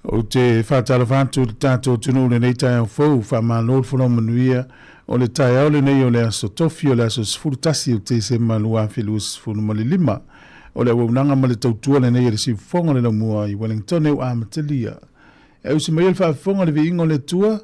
O te whātara whātu le tātou tunu le nei tai au fau, whamanol whanau o le tai au le nei o le aso tofi o le aso sifurutasi o te se malua whilu sifuru mali lima. O le waunanga ma le tautua le nei e le sifonga le namua i Wellington e o Amatalia. E usi mai le whaafonga le viingo le tua,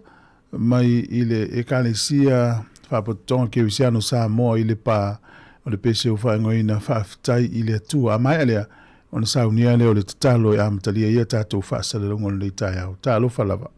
mai i le ekalesia whaapotonga ke usiano Samoa i le pā o le pese o whaingoina whaafitai i le tua. A mai alea, o na saunia leo le tatalo e Amatalia ia tātou whaasalelongo le tai au. Tālo whalava.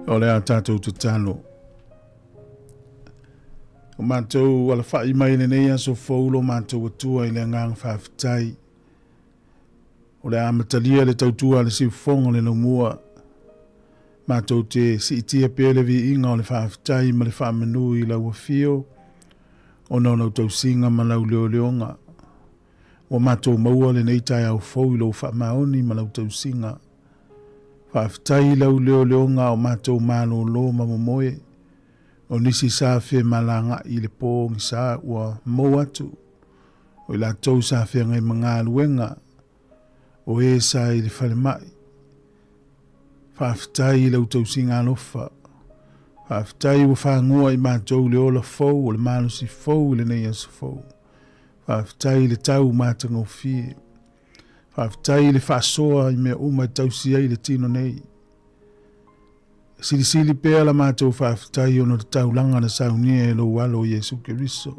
O lea tātou tatalo. O mātou ala whai mai nei aso faulo mātou atua i le ngang whaafitai. O le Amatalia le tautua le siufonga le naumua. Mātou te si itia pele vi inga o le whaafitai ma le whaamanu i lau afio. O nau tau singa ma lau leo leonga. O mātou maua le nei tai au fau i lau whaamaoni ma lau tau singa. Whaafitai lau leo leonga o mātou mālo lo mamomoe. O nisi sa fe malanga i le pōngi sa ua mau atu. O i la tau sa fe ngai mga luenga. o e sa i le whale mai. Whaafitai lau tau singa alofa. Whaafitai ua whaangua i mātou le ola fau o le manu si fau le nei asu fau. Whaafitai le tau mātanga o fie. Whaafitai le whaasoa i mea uma i tau si ai le tino nei. Sili pēa la mātou whaafitai ono te tau langa na saunia e lo walo Yesu Keriso.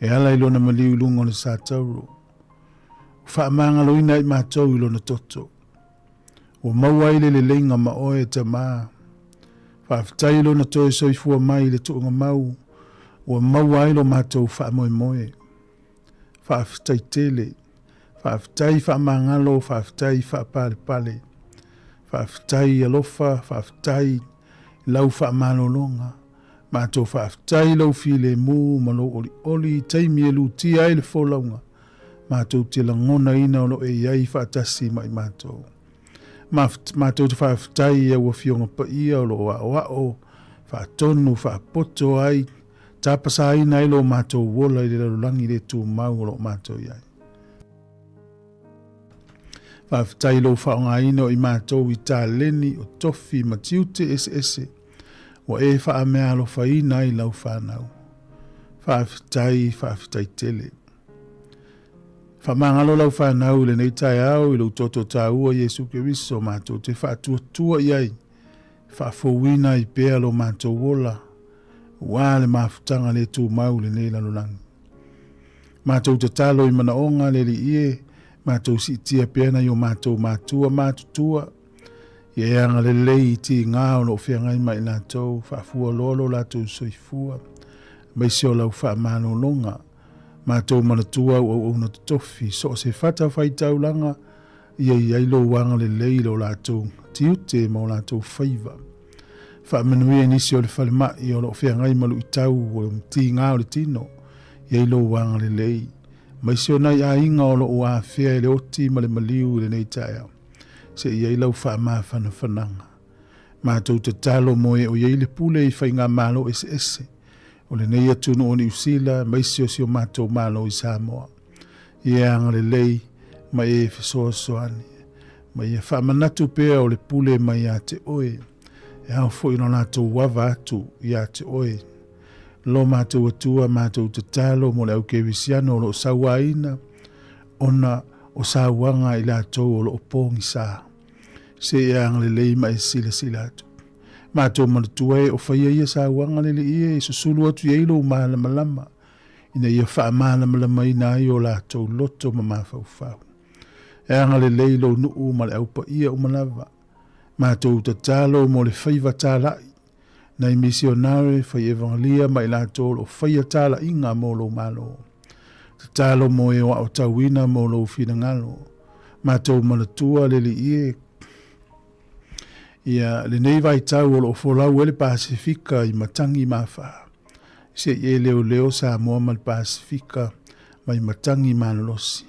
E ala ilo na maliu lungo le sa tauro. Whaamanga loina i mātou ilo na toto. O mauaile le lenga ma oe ta maa. Whaafitai ilo na toe soifua mai le tuunga mau. O mauailo mātou whaamoe moe. Whaafitai tele. Whaafitai whaamangalo, whaafitai whaapale pale. Whaafitai alofa, whaafitai lau whaamalolonga. Mātou whaafitai lau file mū, malo oli, taimi e luti ai le wholaunga. Mātou te langona ina ono e iai whaatasi mai mātou. Mātou te whaafitai e ua fionga pa ia o lo wao, whaatonu, whaapoto ai, tāpasa ina ilo mātou wola i le lalulangi le tū mau o lo mātou iai. Whaafitai lo whaonga ina o i mātou i tā leni o tofi matiute ese. Wa e whaamea lo whaina i lau whanau. Whaafitai tele. Whamangalo lau whanau le nei tai au i lau toto tā ua Yesu Keriso mātou te whaatua iai. Whaafowina i pēa lo mātou wola. Wā le mafutanga le tū mau le nei lalulangi. Mātou te talo i mana onga le li ie. Mātou si tia pēna i o mātou mātutua. Ie anga le lei ti ngā o no whiangai mai lātou. Whaafua lolo lātou soifua. Maisi o lau whaamano longa. Mātou manatua o na tofi. So se whata whaitau langa. Ia ailo wanga le lei lo lātou. Tiute mo lātou whaiva. Whaamanuia nisi o le whale mai o no whiangai malu i tau o ti ngā o le tino. Ia ailo wanga le lei. Maisi o nai a inga o lo o a whea le oti ma le maliu le nei taia. Se ia ilau wha whananga. Mātou te talo moe o iei le pule i whainga malo ese. O le nei atunu o ni usila, maisi o si o mātou malo i Samoa. Ia anga le lei, ma e fisoa soani. Ma ia wha manatu pea o le pule mai a te oe. E hao fo ino nātou wawa atu i a te oe. Lo mātou atua, mātou te talo, mo le au kewisiano o lo sawaina, ona o sawanga i lātou o lo opongi sā. Se ia ang le lei mai sila atu. Mātou manatua e o whaia ia sawanga le ie, e susulu atu i eilo malama. Ina ia wha malama ina i o lātou loto ma mawhau. E anga le lei lo nuu ma le au pa ia o malava. Mātou te talo mo le whaiva tālai. Nei misionare fai evangelia mai lātou o whaia tāla inga mo lo malo. Te tālo mo e o tauina mo lo whingalo. Mātou manatua le li ie. Ia le nei vai tau o lo wholau ele Pasifika i matangi mawha. Se e leo sa moa mal Pasifika mai matangi manolosi.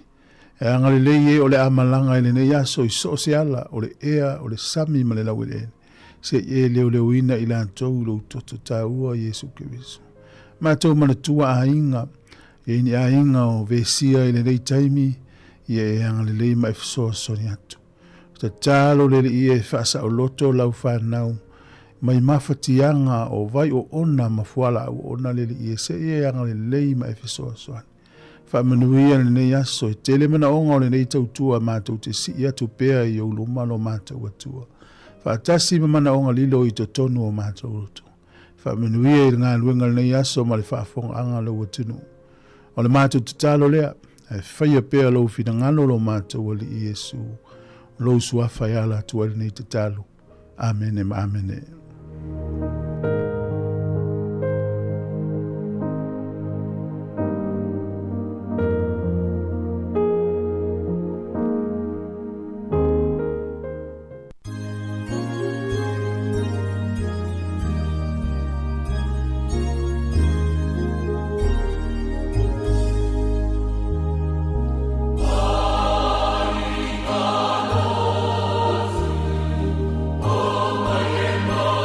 E angale le ie o le amalanga ele nei aso i so se ala o le ea o le sami ma le lawele. Se e leo ina i lātou lo toto tāua Yesu Keriso. Mātou manatua a inga, e ni a inga o vesia i le rei taimi, i e anga le lei mai fisoa soni atu. Ta tālo le i e whaasa o loto lau whanau, mai mawhatianga o vai o ona mafuala o ona le i e se e anga le lei mai fisoa soni. Whamanuia le nei aso, e tele mana onga o le nei tautua mātou te si atu pēa i o lumalo mātou atua. Whaatasi mamana onga lilo i to tonu o mātou roto. Whamenuia i ngā luenga nei aso ma le whaafonga anga lo watunu. O le mātou te talo lea, e whaia pēa lo whina ngano lo mātou ali i Yesu. Lo suafa i ala tuari nei te talo. Amene ma amene. Oh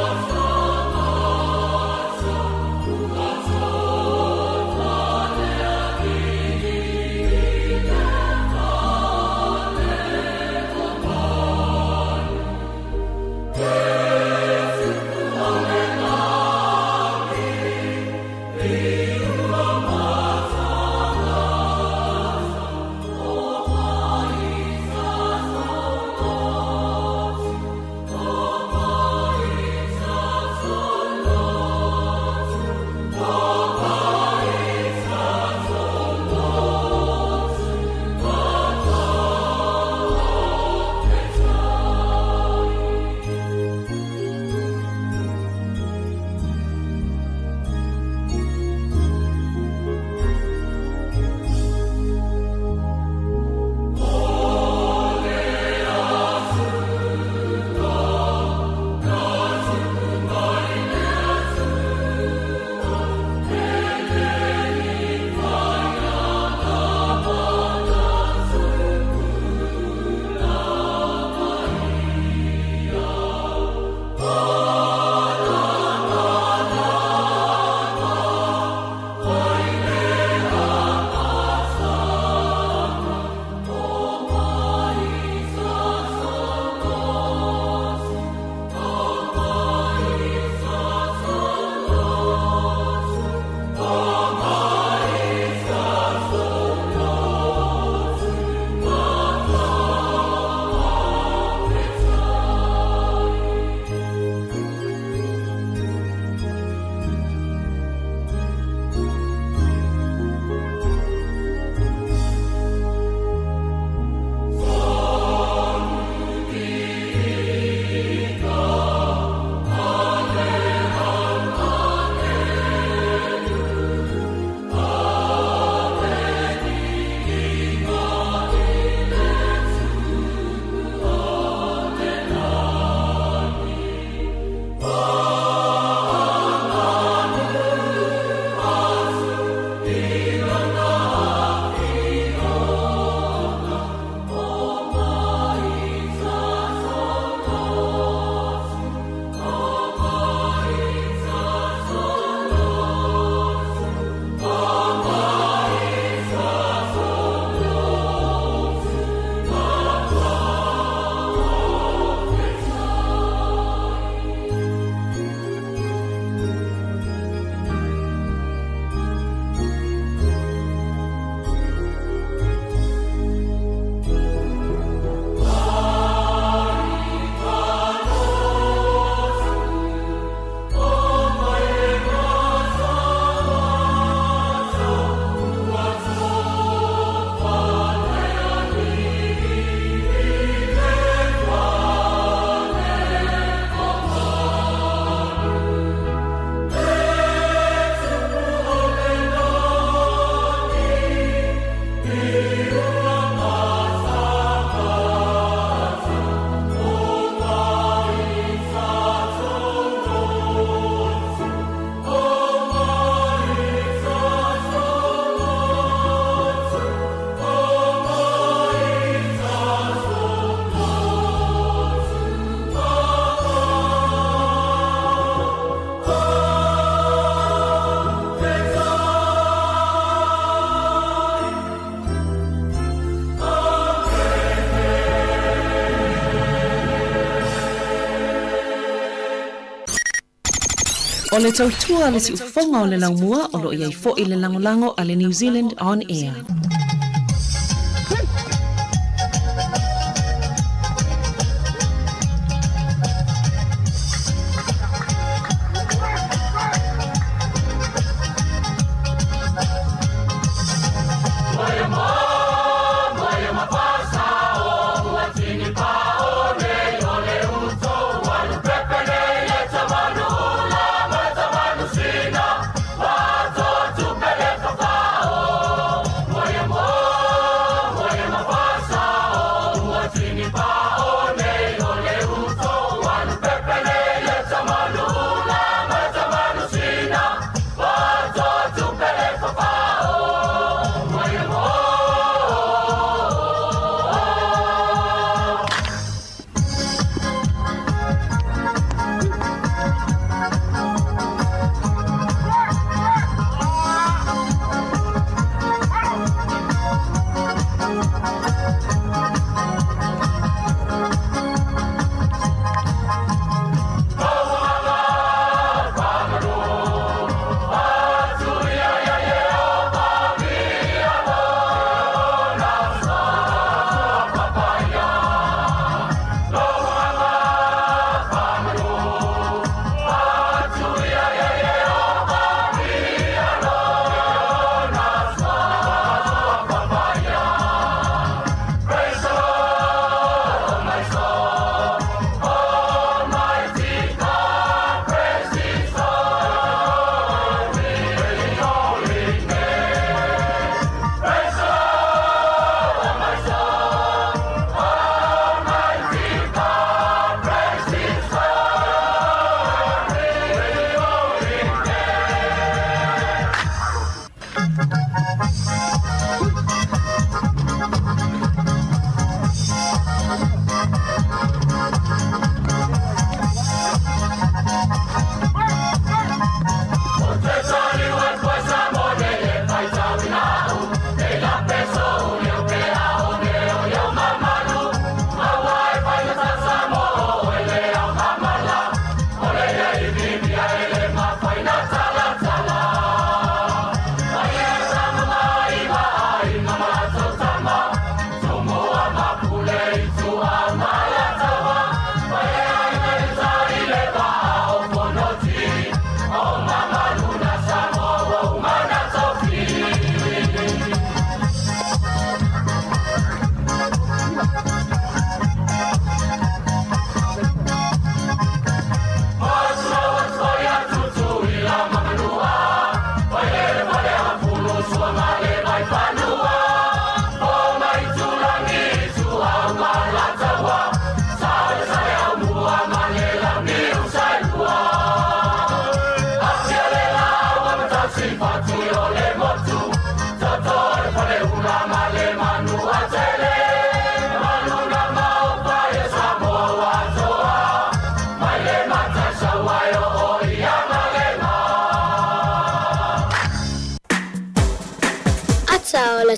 O le tautua le si ufonga o le laumua o lo iai fo i le langolango a le New Zealand On Air.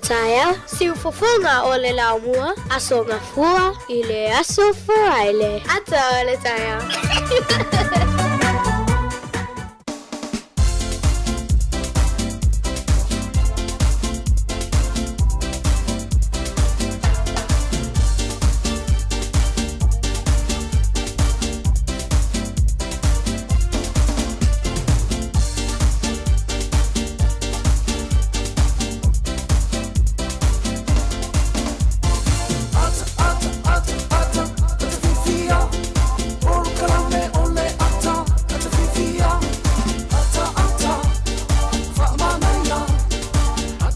Taya, si ufofonga o le laumua, aso ngafua i le aso foaile. Ata o le taya.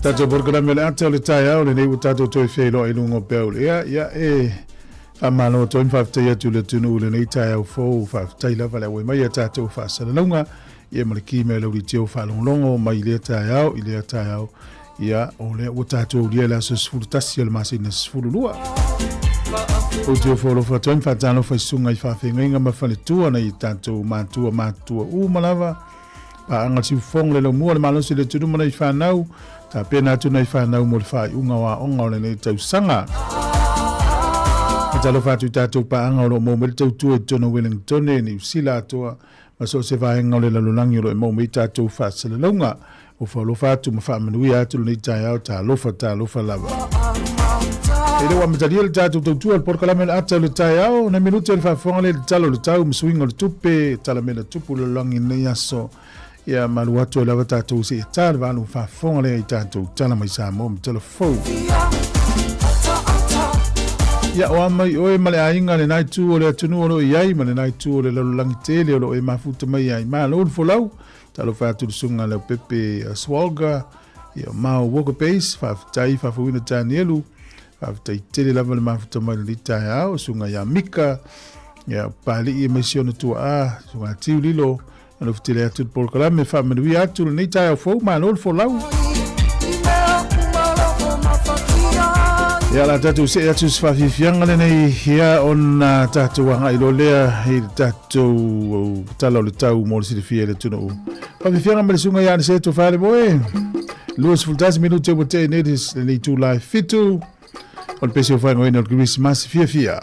Tato programa le ata le taia o le nei tato toi felo e lungo peul. Ia famano toi faftai tu le tunu le nei taia o fo faftai la vale mai tato fa sala longa ia maliki me lo ritio fa longo mai le taia o ile taia ia o le o tato le la so sfurtasi le masina sfurulua. O te folo fa toi fatano fa sunga I fa fenga ma fa le tua na I tato matua u malava pa anga si fong le mo le malo se le tunu mana I fa nau ta pena tu nei fa nau mo le fa unga wa onga le nei tau sanga talo fa tu tato pa anga lo mo le tau tu e tono Wellington ni sila toa ma so se vaenga o le lalulangi o lo e mau mei tātou whaasele launga o whaalofa atu ma whaamanui atu lo nei tai au tā lofa lava. E le wa mataria le tātou tautua le porkalame le ata le tai au na minute le whaafonga le talo le tau msuinga le tupe tala me le tupu le langi nei aso ia malu atu e lava tātou se e tāle walu whaafonga le i tātou tala mai sa mo me telefou. Ia o amai oe male ainga le nai tu o le atunu o lo iai ma le nai tu o le lalulangi tele o lo e mafuta mai ai ma lo folau talo fatu sunga le pepe swalga ia mau woka base faaftai fafuina tanielu faaftai tele lava le mafuta mai le tai au sunga ia mika ia pali i mesiona tua a sunga tiu lilo alo fitele atu porkalame faamenui atu le nei tai au fou ma lo folau. Ia la tatu se atu sfafifianga le nei hia ona tatu wanga ilo lea i tatu tala le tau mo le silifia le tunu. Fafifianga me le sunga ia se to fale boe. Luas fultasi minute o te nedis le nei tu live fitu. O le pesi o whaingo ina o Christmas fia.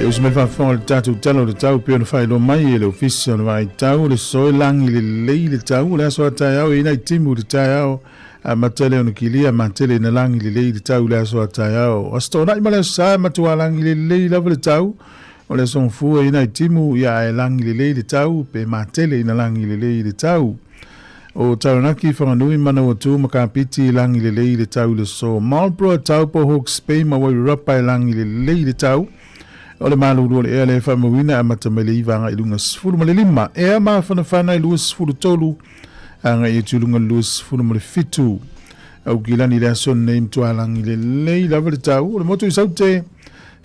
E usi me whawhonga le tātou talo le tau pio na whaelo mai e le ofisa na vai tau le soe langi le lei le tau le aso a tai au e nei timu le tai au a matele o nukilia matele na langi le lei le tau le aso a tai au. Asto na ima le sa matua langi le lei lava le tau o le son fua e nei timu ia e langi le lei le tau pe matele na langi le lei le tau. O taranaki whanganui mana o tū makapiti langi le lei le tau le so. Marlborough tau po Hawke's Bay ma wai rapa e langi le lei le tau. O le maluru le ea le whamawina a matamele i vanga i lunga sifuru ma le lima. Ea maa whanawhana i lua sifuru tolu. Anga i tulunga lua sifuru ma le fitu. Au gilani le ason nei mtua langi le lei lava le tau. O le motu i saute.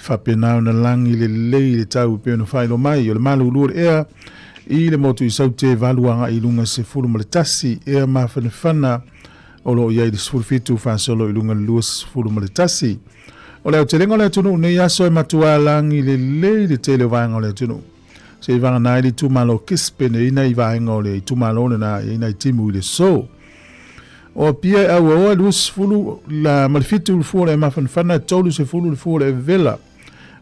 Whapenau na langi le lei le tau pe ono whailo mai. O le maluru le ea. I le motu i saute valuanga i lunga sifuru ma le tasi. Ea maa whanawhana. O lo iai le sifuru fitu whansolo i lunga lua sifuru ma le tasi. O leo te lengo leo tunu, nei aso e matua langi le lei le te leo vaenga o leo tunu. Se i vanga nai li tumalo kispe ne ina i vaenga o le i tumalo ne na ina i timu i le so. O pia e au oa luas fulu la malifitu ufua le mawhanwhana tolu se fulu le fua le vela.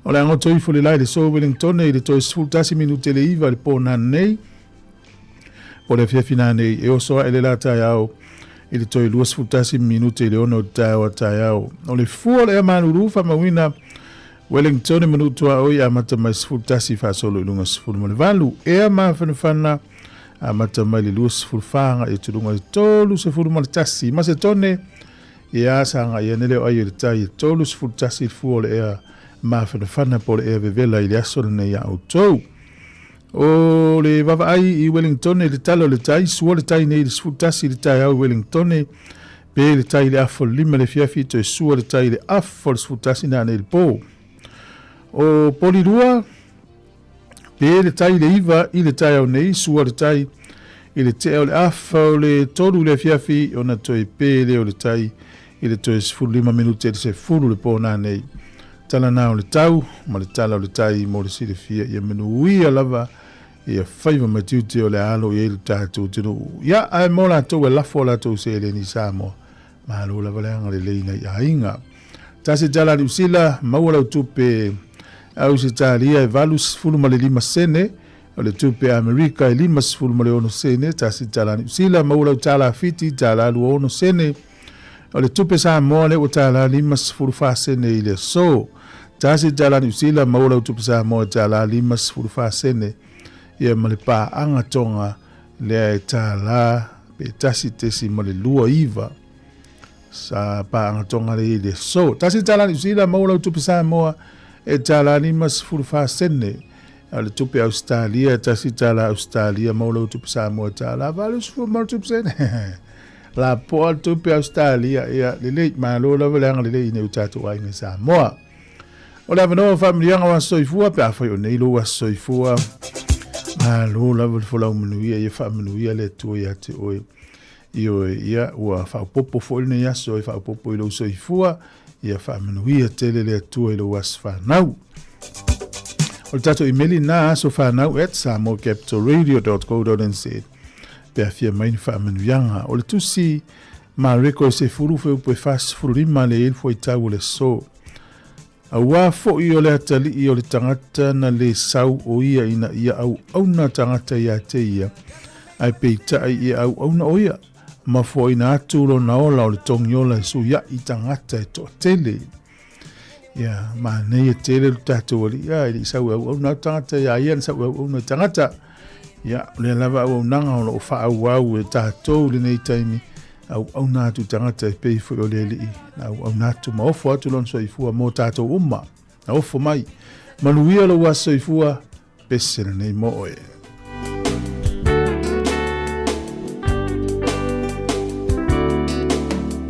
O le ango toi fulu lai le so Wellington i le toi sifulu tasi minute le iwa le pōna nei. O le fiafina nei e osoa ele la tai au. I le toi luas futasi minute le ono tau a tai au. O le fua le amanuru whamawina Wellington e manutua oi a mata mai futasi whasolo i lunga sifuru ma le valu. E a maa whanawhana a mata mai le luas fulwhanga i tulunga i tolu sifuru ma le tasi. Ma se tone i asanga i anele o ai le tai i tolu sifuru tasi fua le ea maa whanawhana po le ea vevela i le asole nei a autou. O le vava ai i Wellington le talo le tai sua le tai nei le sfutasi le tai au Wellington pe le tai le afo lima le fiafi to sua le tai le afo le sfutasi na nei le po. O polirua pe le tai le iva i le tai au nei sua le tai i le te au le afo le tolu le fiafi ona toi pe le o le tai i le toi sfuru lima minute le se furu le po na nei. Tala na o le tau ma le tala o le tai mo le sile fia i a menuia lava ia whaiva matiute o le alo i ele tātou tino. Ia ai mo la tau e lafo la tau se ele ni Samoa. Mahalo la valeanga le leina i ainga. Ta se tala li usila maua lau tupe au se talia e valus fulu ma le lima sene. O le tupe Amerika e lima fulu ma le ono sene. Ta se tala li usila maua lau tala fiti tala alu ono sene. O le tupe Samoa le o tala lima fulu fa sene i le so. Ta se tala li usila maua lau tupe Samoa tala lima fulu fa sene. Ia male pa anga tonga lea e tā la pe tasi tesi male lua iwa sa pa anga tonga le i le so. Tasi tala ni usila maula utupe Samoa e tala ni mas furufa sene. Ale tupe Australia, tasi tala Australia maula utupe Samoa tala valus fu mal tupe sene. La poa tupe Australia ia lele malo la vele anga lele ine utatu wa inge Samoa. O la vanoa familianga wa soifua pe afai o neilo wa soifua. Lo la vol fola umunuia ia fa umunuia le tu ia te oi io ia ua fa popo foi ne ia so fa popo i lo so i fua ia fa umunuia tele le tu i lo was fa nau o tato email na so fa nau at samocapitalradio.co.nz pe afia mai fa umunuia o le tu si ma reko se furu fe po fas furu ma le il foi tau le so Awa fo i o le atali i o le tangata na le sau o ia ina ia au na tangata ia te ia. Ai peita ai ia au na oia. Ma fo ina aturo na ola o le tongiola su ia i tangata e to tele. Ia, ma nei e tele lu tato wali. Ia, i sau au na tangata ia ia sau au na tangata. Ia, le lava au nanga o lo fa au e tato le nei taimi. Au na tu tangata e pei fo o le li au na tu ma ofo atu lon so ifua mo tato umma na ofo mai manuia lo wa so ifua pese nei mo e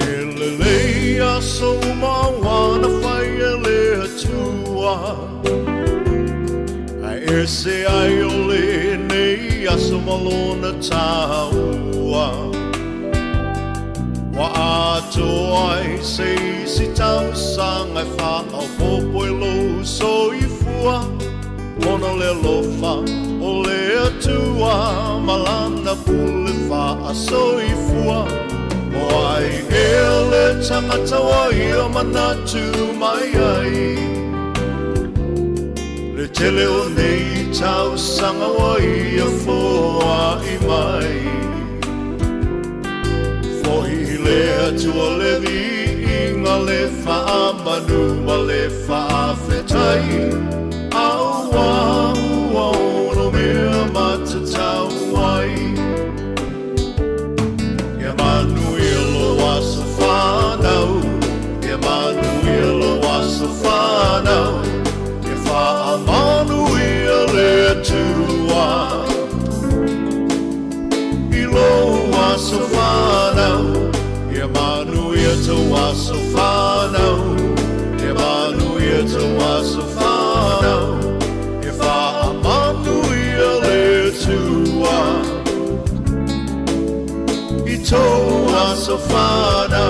ele ya so ma wana fire le tua ai ese ai ole nei ya so malona taua Wa ato ai sei si tau sang ai wha au popo e lo so i fua Ona le lofa o le atua malana pule wha a so i fua O ai e le tangata wa i o manatu mai ai Le tele o nei tau sanga wa i a fua i mai Le atua le vi inga le wha manu ma le wha whetai Au au no mea matatau ai to wasofano, Emanuia to wasofano, if I Emanuia tua, Ito wasofano.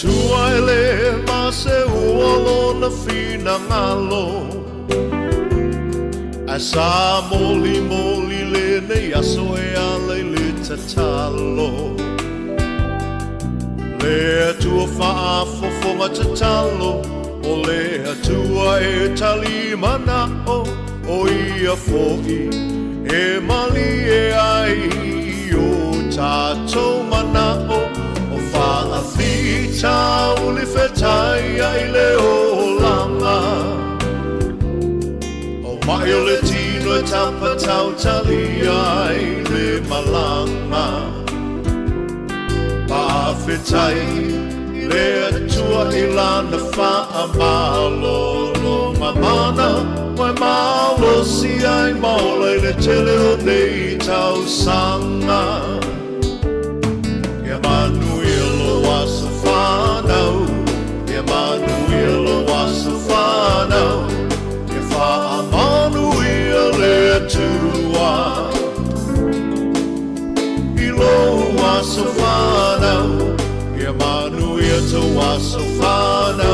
Tuaile mase uolo na fina ngalo Asa moli moli le ne aso e ale le tatalo Le tua faa fofonga tatalo O le tua e talimana o ia foi E mali e ai o tato mana Fa'afita uli fetai ai le olanga O mai o le tino e tapatau tali ai le malanga Pa'afetai le atua ilana fa'amalolo Mamana mai malo si ai maula le tele o nei tau sanga Emanuel wasofano, Emanuel wasofano, if I Emanuel tua, Ilo wasofano, Emanuel to wasofano,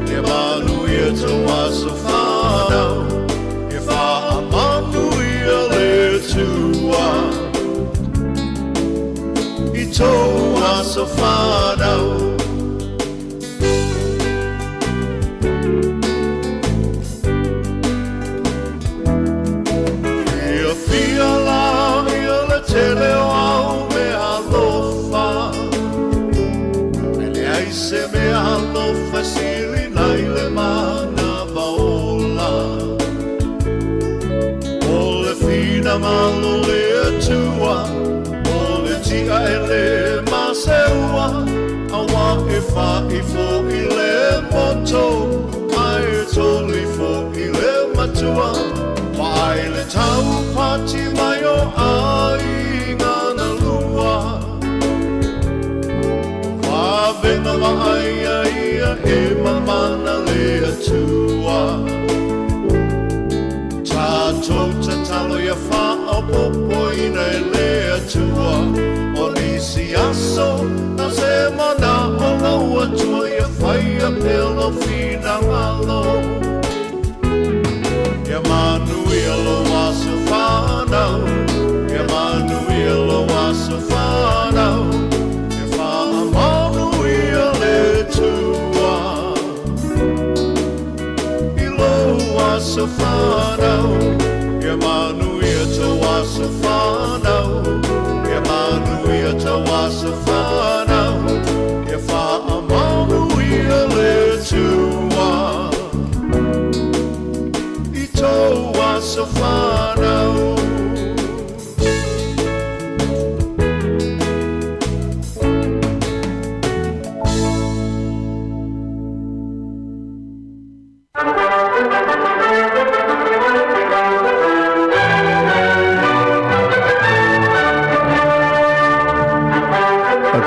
Emanuel to wasofano, if I Emanuel tua. Ito wasofano Ia fia la ia le tele o au me alofa Ele aise me alofa siri nai le mana baola O le fina malo le atua Tia ele maseua awa e fa I fo I le moto ai toli fo I le matua mai le tau pati mai o ai ngana lua wa venga wa ai ai e mamana le atua tato tatalo ya fa o popo ina le atua si aso na se mana o na ua tua ia whai a pelo fina malo Emanuel wasofano Emanuel wasofano e fa Emanuel tua Ilo wasofano Emanuel to wasofano Emanuel to wasofano if I Emanuel tua Ito wasofano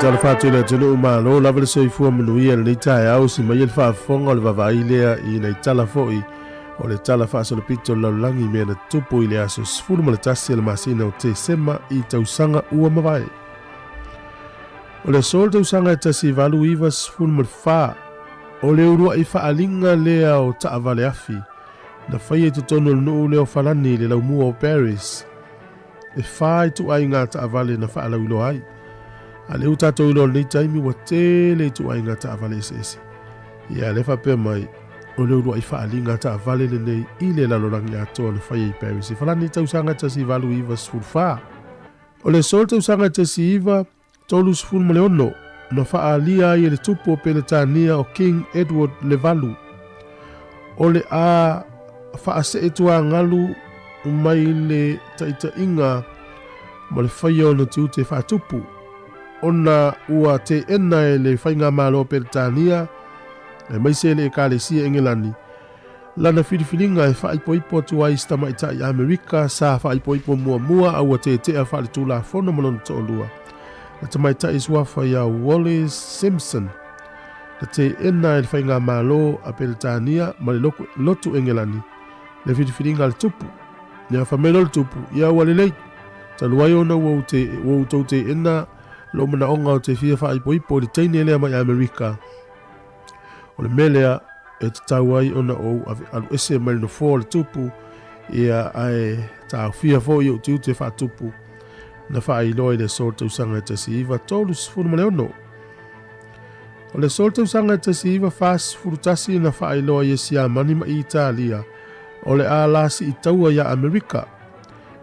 Tala fatu le tunu malo la vele soifua manuia le tai au si mai le faafoga o le vavaai lea I nei tala fo'i o le tala faasolopito laulangi mea na tupu I le aso sefulu ma le tasi le masina o te sema I tausaga ua mavae o le aso le tausaga e tasi valu iva sefulu ma le fā o le urua'i fa'aliga lea o ta'avale afi na fai e totonu o le nuu lea o falani le laumua o Paris e fā I tu'aiga ta'avale na fa'alauiloa ai a le utatou ilo nei taimi ua tele tu'aiga ta'avale ese ia le fa'apea mai o le urua'i fa'aliga ta'avale lenei I le lalolagi atoa le fai ai Paris e falani tausaga tasi valu iva sefulu fā o le aso le tausaga tasi iva tolu sefulu ma le ono na fa'aalia ai le tupu o peletania o King Edward le valu o le a fa'ase'e tuagalu mai le ta'ita'iga ma le faia ona tiute fa'atupu ona ua te ena e le whainga malo Peretania e maise le ekalesia Engelani lana filifilinga e whaipoipo atu ai stama ita i Amerika sa whaipoipo mua au a te a whale tūla whono malona to olua. Na tamai ta i suafa ia Wallace Simpson. Na te ena e whainga malo a Peretania ma le lotu Engelani. Le filifilinga le tupu. Nia whamelo le tupu. Ia wale lei. Taluai ona wau tau te ena lo mana onga o te fia whaipoipo le teine lea mai Amerika. O le melea e te tau ai ona o alu ese mai no fō le tupu ia ai tau fia fō i o tiu te whatupu na whai loi le sol tau sanga te si iwa tolu sifunu male ono. O le sol tau sanga te si iwa whas furutasi na whai loi e si a mani ma i Italia o le a lasi i taua ia Amerika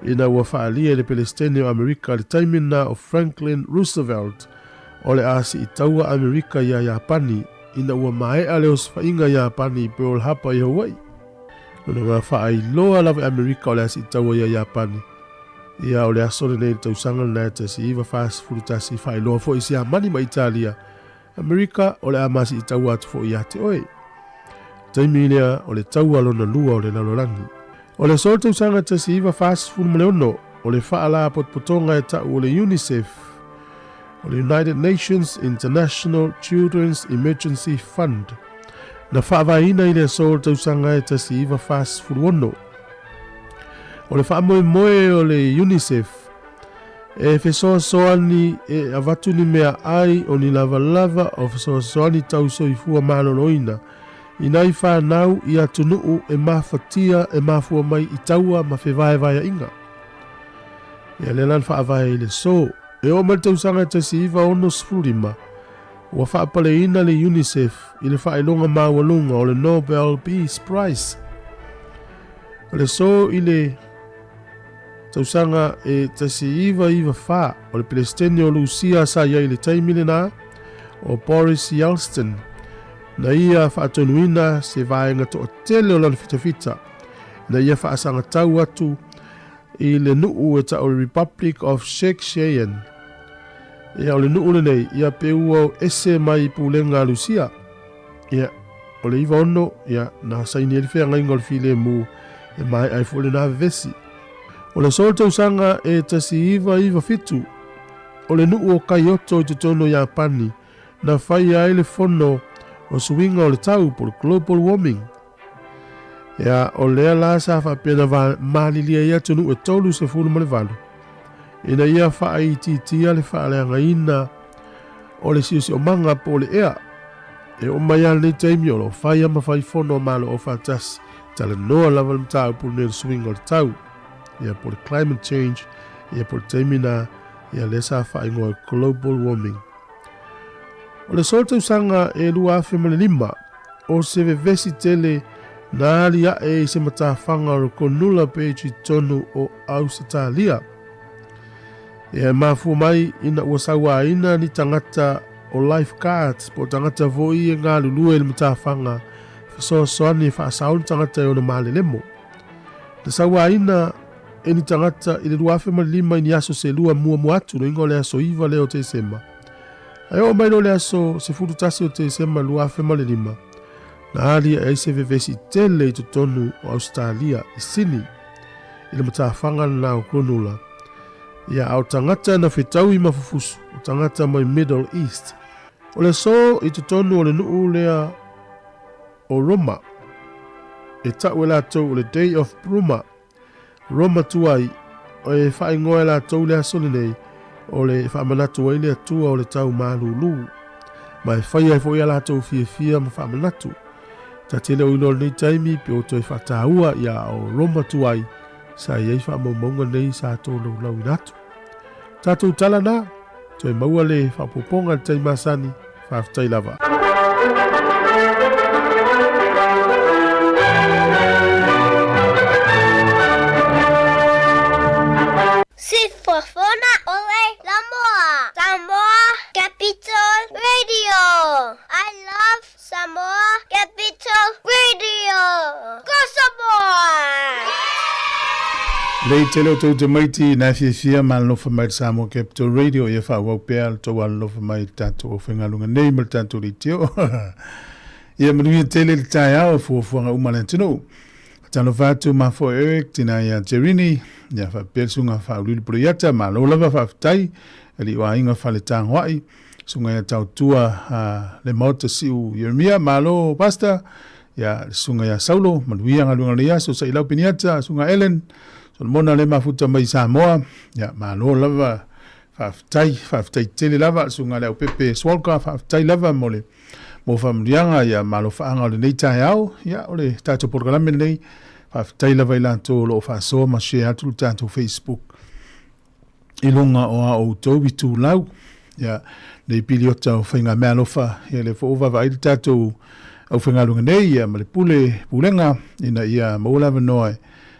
ina ua whaalia le Palestine o Amerika le taimina o Franklin Roosevelt o le asi i taua Amerika ia Japani ina ua maea leo sfainga ia Japani i Pearl Harbor i Hawaii. Nuna ngā whaai loa lawe Amerika o le asi i taua ia Japani. Ia o le asole nei tau sanga na te si iwa whas furutasi whaai loa fo isi a mani ma Italia. Amerika o le amasi i taua atu fo i ate oe. Taimi lea o le taua lona lua o le lalorangi. O le sol tau sanga te si iwa whas furumale ono o le whaala potpotonga e tau o le UNICEF o le United Nations International Children's Emergency Fund. Na whaavaina i le sol tau sanga e te si iwa whas furuono. O le whaamoe moe o le UNICEF e whesoa soani e avatu ni mea ai o ni lava lava o whesoa soani tau soifua maloloina. I nai whanau i atunuu e mawhatia e mawhua mai i taua ma whewaiwaya inga. E le lan whaavai i le so. E o mai tau sanga te si iwa ono sfurima. Ua whaapale ina le UNICEF i le whaelonga mawalunga o le Nobel Peace Prize. O le so i le tau sanga e te si iwa wha o le Palestine o Lucia sa ia i le taimile na o Boris Yeltsin. Na ia whaatonuina se vaenga to o tele o lana fita. Na ia whaasanga tau atu i le nuu e ta o Republic of Czechia. Ia o le nuu le nei, ia peu au ese mai pulenga Lucia. Ia o le iwa ono, ia na saini ele whea ngainga o le file mu e mai ai fole na vesi. O le sol tau sanga e tasi iwa fitu. O le nuu o Kyoto i te tono Japani na whai ai le fono o suinga o le tau por global warming. Ia o lea la sa whapena malilia ia tunu e tolu se fulu ma le valu. Ina ia whaai titia le whaaleanga ina o le siusi o manga po le ea. E o mai ale taimi o lo whai ama whai fono o malo o whaatasi. Tala noa lava le mtau po le suinga o le tau. Ia po le climate change, ia po le taimi na ia le sa whaai ngoa global warming. O le soltau sanga e lua afe ma le lima o se vevesi tele na alia e se matawhanga o konula pechi tonu o Ausitalia. E mafu mai ina uasawa ina ni tangata o lifeguards po tangata voi e ngā lulue le matawhanga so soani whaasaun tangata e o na male lemo. Na sawa ina e ni tangata i le luafe ma lima ini aso se lua mua muatu no ingo le aso iwa leo te sema. Ai o mai no le aso se furutasi o te sema luafe ma le lima. Na ali e se vevesi tele i tonu o Australia i sini i le matawhanga na o konula. Ia au tangata na whetau i mafufusu o tangata mai Middle East. O le so i tonu o le nuu lea o Roma. E tau e la tau o le Day of Roma. Roma tuai o e whae ngoe la tau lea sole nei o le whaamanatu ai lea tua o le tau malulu. Mai whai ai fo ia la tau fia ma whaamanatu. Ta tele o ilo nei taimi pe o toi whataua ia o Roma tuai sa iei whaamaumaunga nei sa tō lau inatu. Tātou tala nā, toi maua le whapoponga tai masani whaftai lava. Sifofona ole Samoa. Samoa Capital Radio. I love Samoa Capital Radio. Go Samoa! Lei tele o tau te maiti na fia malanofa mai Samoa Capital Radio ia wha wau pēr tau alanofa mai tato o whengalunga nei mal tato li teo. Ia manuia tele le tai au fuafuanga umale tino. Tano fatu mafo Eric tina ia Jerini. Ia fa pelsunga fa ulili proiata ma lo lava fa tai. Eli wa inga fa le tangwai. Sunga ia tautua le mauta siu Yeremia ma lo pasta. Ia sunga ia Saulo. Manuia ngalunga le so sa ilau piniata. Sunga Ellen. So mona le mafuta mai Samoa. Ia ma lo lava fa tai tele lava. Sunga le upepe swalka fa tai lava mole. Mo famlianga ya malofaanga le nei tai au ya ole tato programa nei fa taila vai lanto lo fa so ma share tu tanto Facebook ilunga o tobi tu lau ya nei piliota o fainga malofa ya le fo vai tato o fainga lunga nei ya male pulenga ina ia mola venoi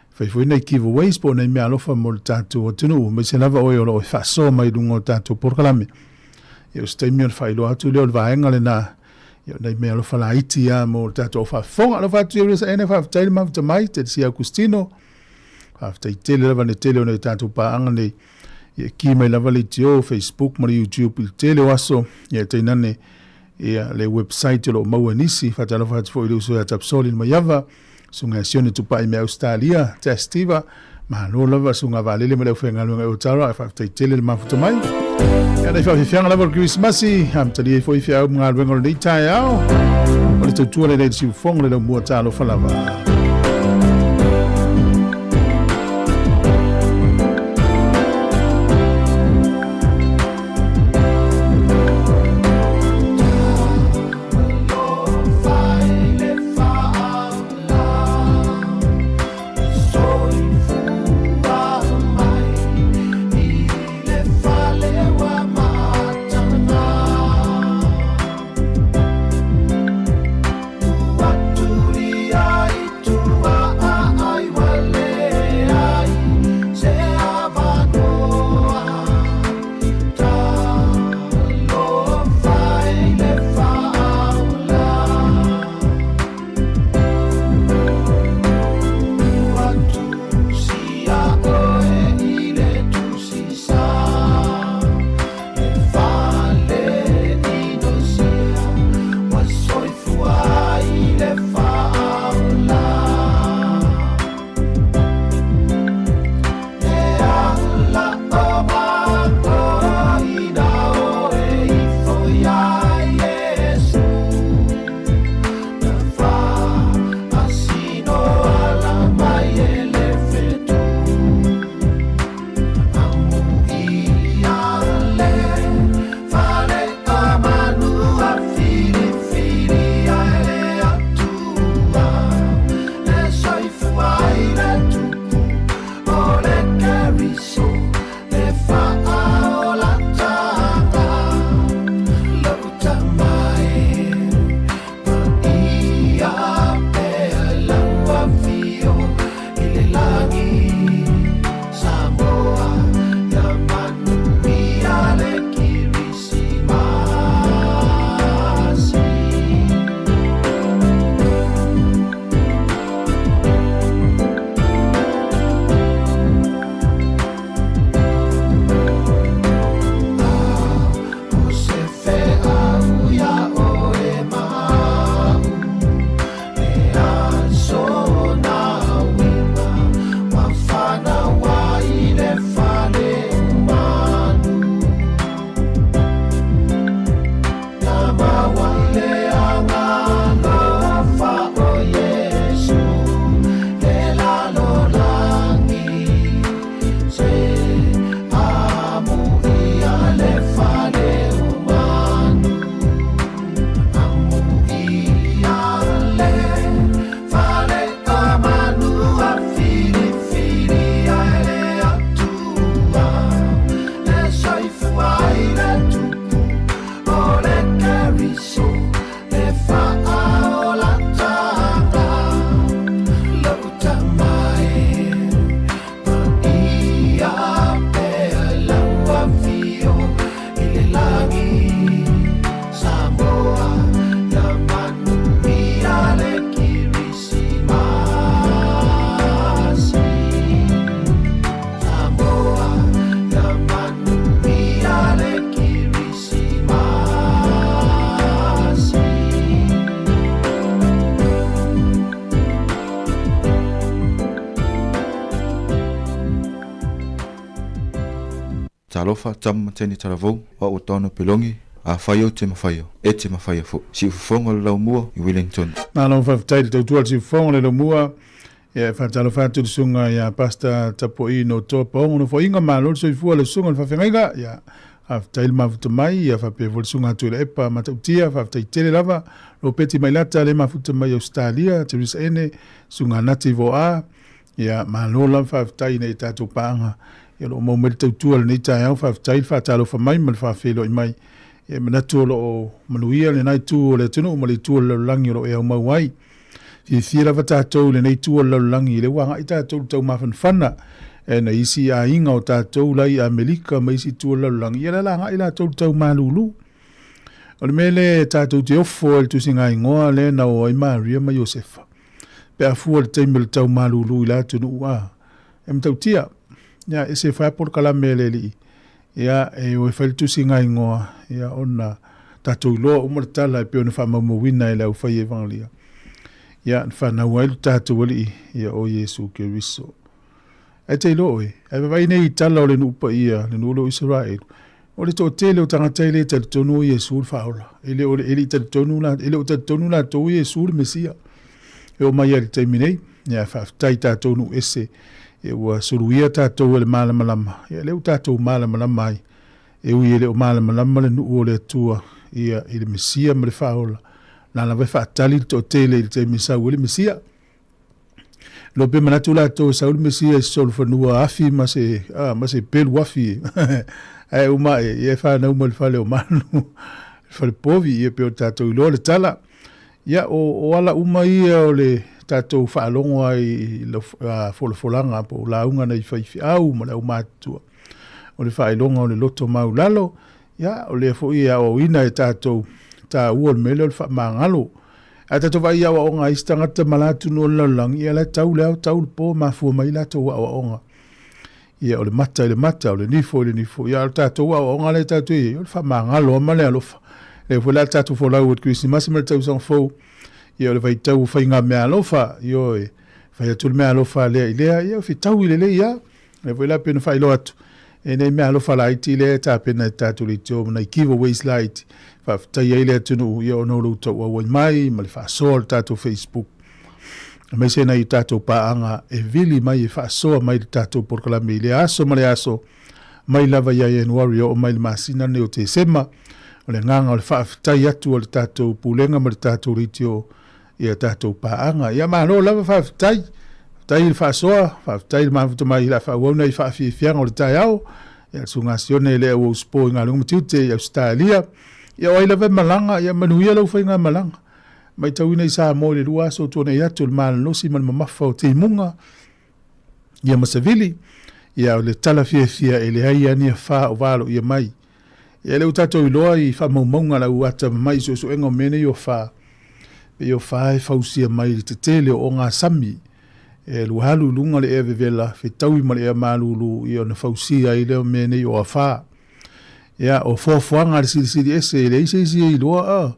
fa foi nei giveaways po nei malofa mo tato tunu me se lava o lo fa so mai lunga tato programa yo stemio fa ilo atu le vaenga le na yo nei me lo fala iti ya mo tato fa fonga lo fa tu sa ene fa tail ma mai te si Agustino fa tele lava ne tele no tato pa anga ne ye ki me lava le tio Facebook mo YouTube il tele waso ye te nane ya le website lo mo nisi fa tala fa fo ile so tap solin ma yava sunga sione tu pa me Australia testiva ma no lava sunga vale le mo le fenga lo o tara fa tele ma fa mai. Ja, nei fa fianga lava Christmasi, am tali foi fia mga wengol nei tai au. O le tutua le si fong le mo talo falava. To talofa tam teni talavou wa o tono pelongi a faio te mafaio e te mafaio fo si fonga la mua i Wellington na lo fa tai te tu si fonga le mua e fa talofa tu sunga ya pasta tapoino topo no fo inga malo so fu le sunga fa fenga ya af tai ma fu mai ya fa pe vol sunga tu le pa ma tia fa tai tele lava lo peti mai lata le ma fu mai Australia te ris ene sunga nativo a ya malo la fa tai nei tatu panga ya lo mo mel tu le nei ta fa tai fa talo fa mai mal fa felo mai e manatu lo manuia le nai tu le tunu mo le tu le langi lo e ma wai fi fira vata to le nei tu le langi le wa ita to to ma fana e na isi a inga o ta to lai Amerika mai si tu le langi la la ila to to ma lulu o le mele ta to te ofo tu singa ingoa le na o Maria ma Josefa pe a fu le temel to ma lulu ila tunu wa em tautia ya ese fa por kala mele li ya e o fel tu singa ingoa ya ona tatou lo o mortala pe ona fa mo wina ila o fa evangelia ya fa na wal tatou li ya o Yesu Kristo e te lo e vai nei tala le nupa ia le nulo Israel o le to tele o tanga tele te tonu Yesu fa ola ele o ele te tonu la ele o te tonu la to Yesu Mesia e o mai ele terminei ya fa tai tatou nu ese e wa suruia tatou le malamalama e le tatou malamalama mai e ui ele o malamalama le nuu o le atua ia i le Mesia ma le whaola na la vai whaatali to tele i te misau le Mesia lo pe manatu la to sa le Mesia sol fanua afi ma se pelu afi ai uma e whanau ma le whale o manu whale povi e pe o tatou ilo le tala ia o ala uma ia o le tatou whaalongo ai folafolanga po launga nei whaifi au ma lau mātua. O le whaelonga o le loto maulalo, ia o le fo ia o ina e tatou ta ua le mele o le whaamangalo. A tatou vai ia o nga istangata malatu no lalang, ia la tau leo tau le po mafua mai la tau wa onga. Ia o le mata o le nifo, ia o tatou wa onga le tatou ia, o le whaamangalo ma le alofa. Le fo la tatou fo lau o Christmas ma le tau sang fau. Ia le vai tau fai ngā mea alofa, io e fai atu le mea alofa lea i lea, ia fi tau i le ia, le vai la pena fai lo atu. E nei mea alofa la iti lea, ta pena tatu li tio, na i giveaways la iti, fa tai ai lea tunu, ia o nolo tau awai mai, ma le fa soa le tatu Facebook. Mai se na i tatu paanga, e vili mai e fa soa mai le tatu porkalame, le aso ma le aso, mai lava ia Januari o mai le masina ne o te sema, o le nganga o le fa tai atu o le tatu pulenga ma le tatu li tio, ia tatou paanga ia malo lava faafetai tai le faasoa faafetai le mafuta mai la faauauna i faafiafiaga o le taeao ia le sugasione le ua uspo i galuga matiute i Australia ia o ai lava malaga ia manuia lau faiga malaga mai tauina i sa mo le lua aso tuanai atu le malalosi ma le mamafa o teimuga ia masavili ia o le talafiafia e leai ania fa o valo ia mai ia leu tatou iloa i faamaumauga lau ata mamai soʻesoʻega o mea nei o fa pe o fae fausia mai te tele o ngā sami e luhalu lunga le eve vela fe taui ma le ea malulu i o na fausia i leo mene i o awha ia o fofoanga le siri ese le isi i loa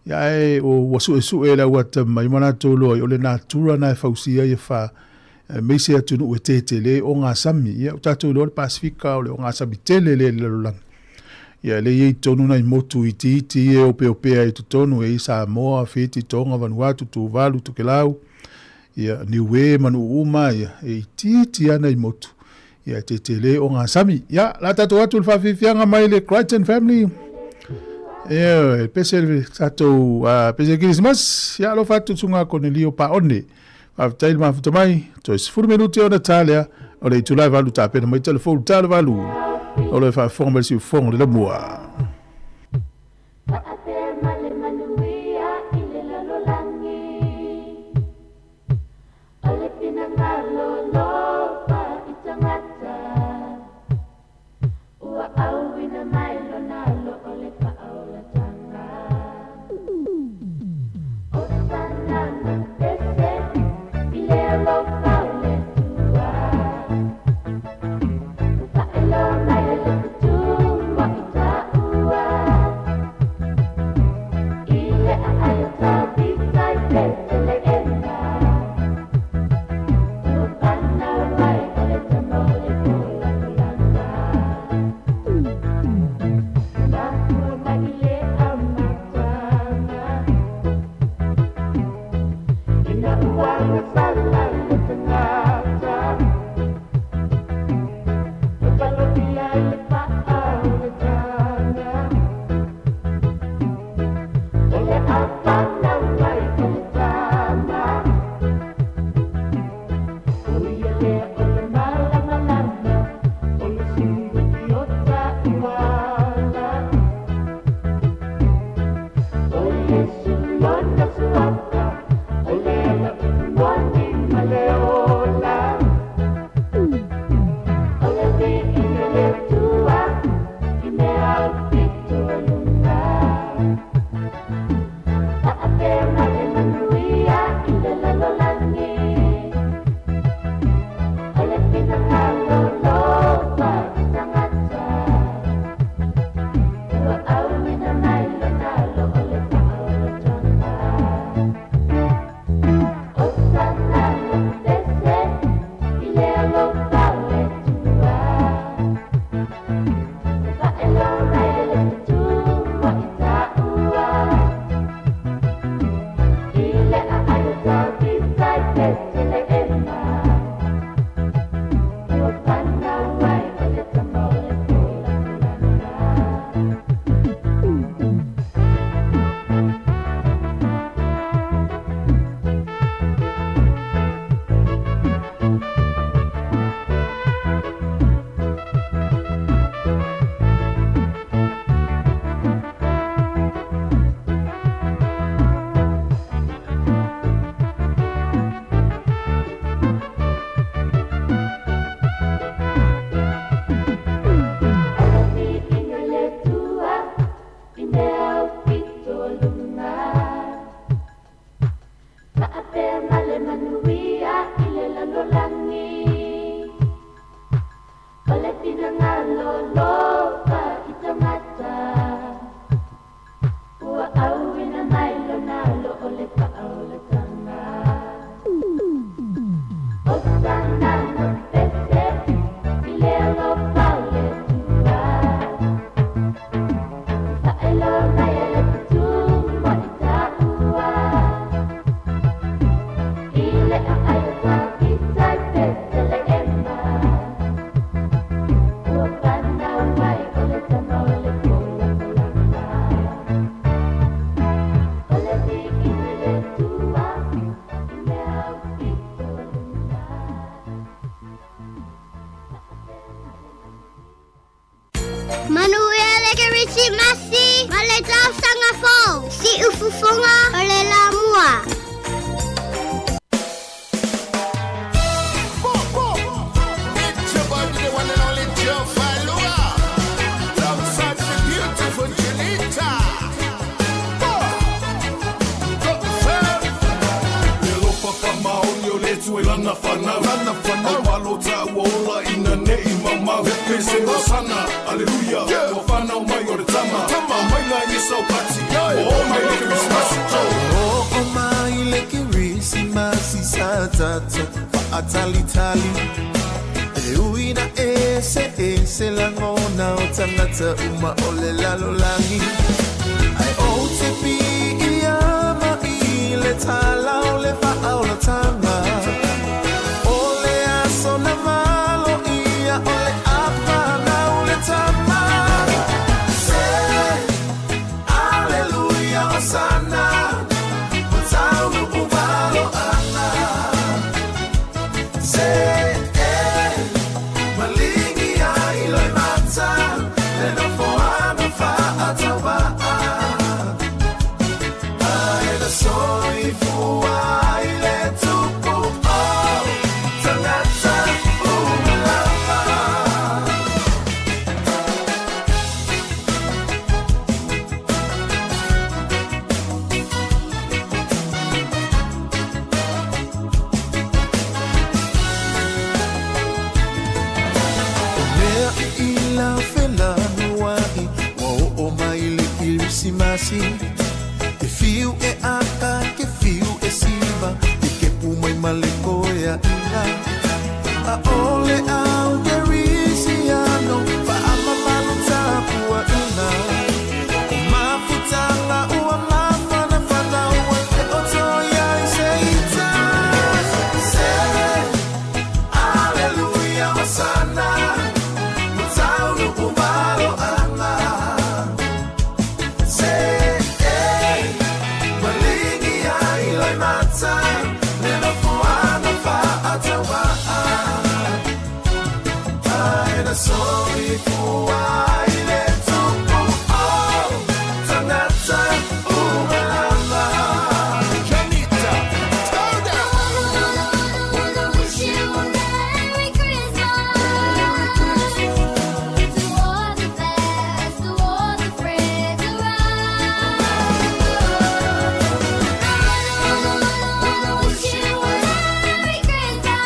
ia e o wasu e la wata mai mana tolo i o le natura na fausia i wha meise atunu ue tetele o ngā sami ia o tato i loa le Pasifika o le o ngā sami tele le lolang ia le i tonu na i motu i titi e o peopea i tutonu e i Samoa, Fiti, Tonga, Vanuatu, Tuvalu, Tukelau, ia Niue, Manu Uma, ia e i titi ana i motu. Ia te tele o ngā sami. Ia, la tato atu le whawhiwhianga mai le Crichton family. Ia, pese tato, pese Christmas, ia lo fatu tunga kone lio pa one. Whawhitai le mafuta mai, to is 4 minuti o na talea, o le i tulai valu tapena mai telefonu tala valu. O le fa forma si fong le moa. Hello, my little Manuela ke risi masi, male tau sanga fo. Si ufufunga ole la mua. Lana fana walo ta wola ina nei mama pese sana hallelujah wa fana mai ore tama mai na ni so party oh mai le Christmas oh mai le Christmas satata atali tali uina ese la ngona otangata uma ole la lolangi ai OTP ama ile tala ole fa ole tama ke fiu e aka, ke fiu e siva, ke pumai maleko ya ina. A ole au ke risiano, pa ama malu tapua ina. Mafutanga ua mafana fana ua te otoya i seita. Se, aleluia wasana, mutaunu umalo ana. Se, sorry for why let you go oh Tanata Umalala Janita Toda wanna wish you a Merry Christmas to all the best to all the friends around wanna wish you a Merry Christmas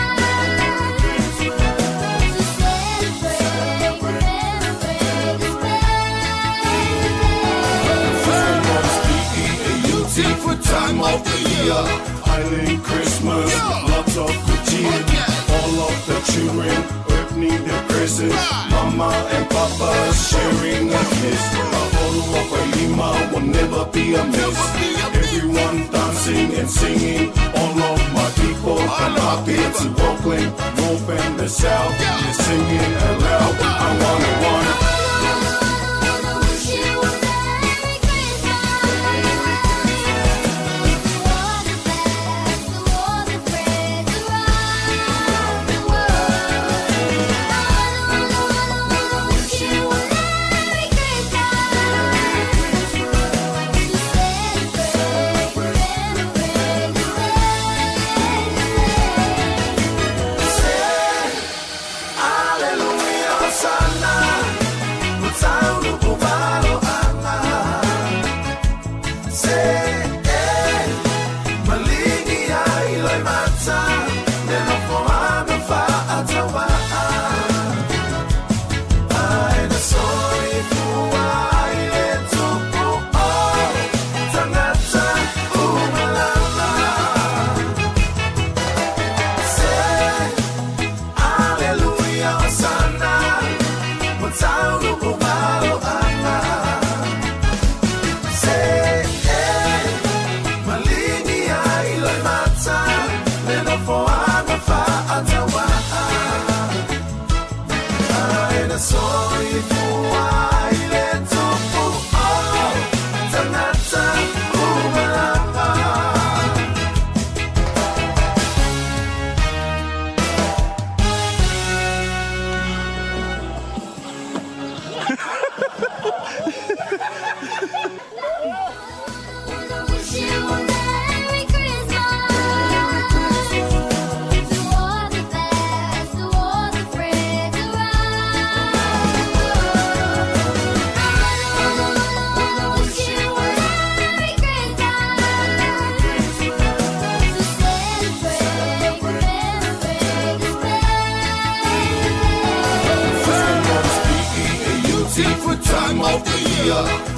Hallelujah, Island Christmas, lots of good cheer. All of the children opening their presents, Mama and Papa sharing a kiss. A whole of a lima will never be a miss. Everyone dancing and singing, all of my people from up here to Oakland, North and the South, they're singing aloud. I wanna.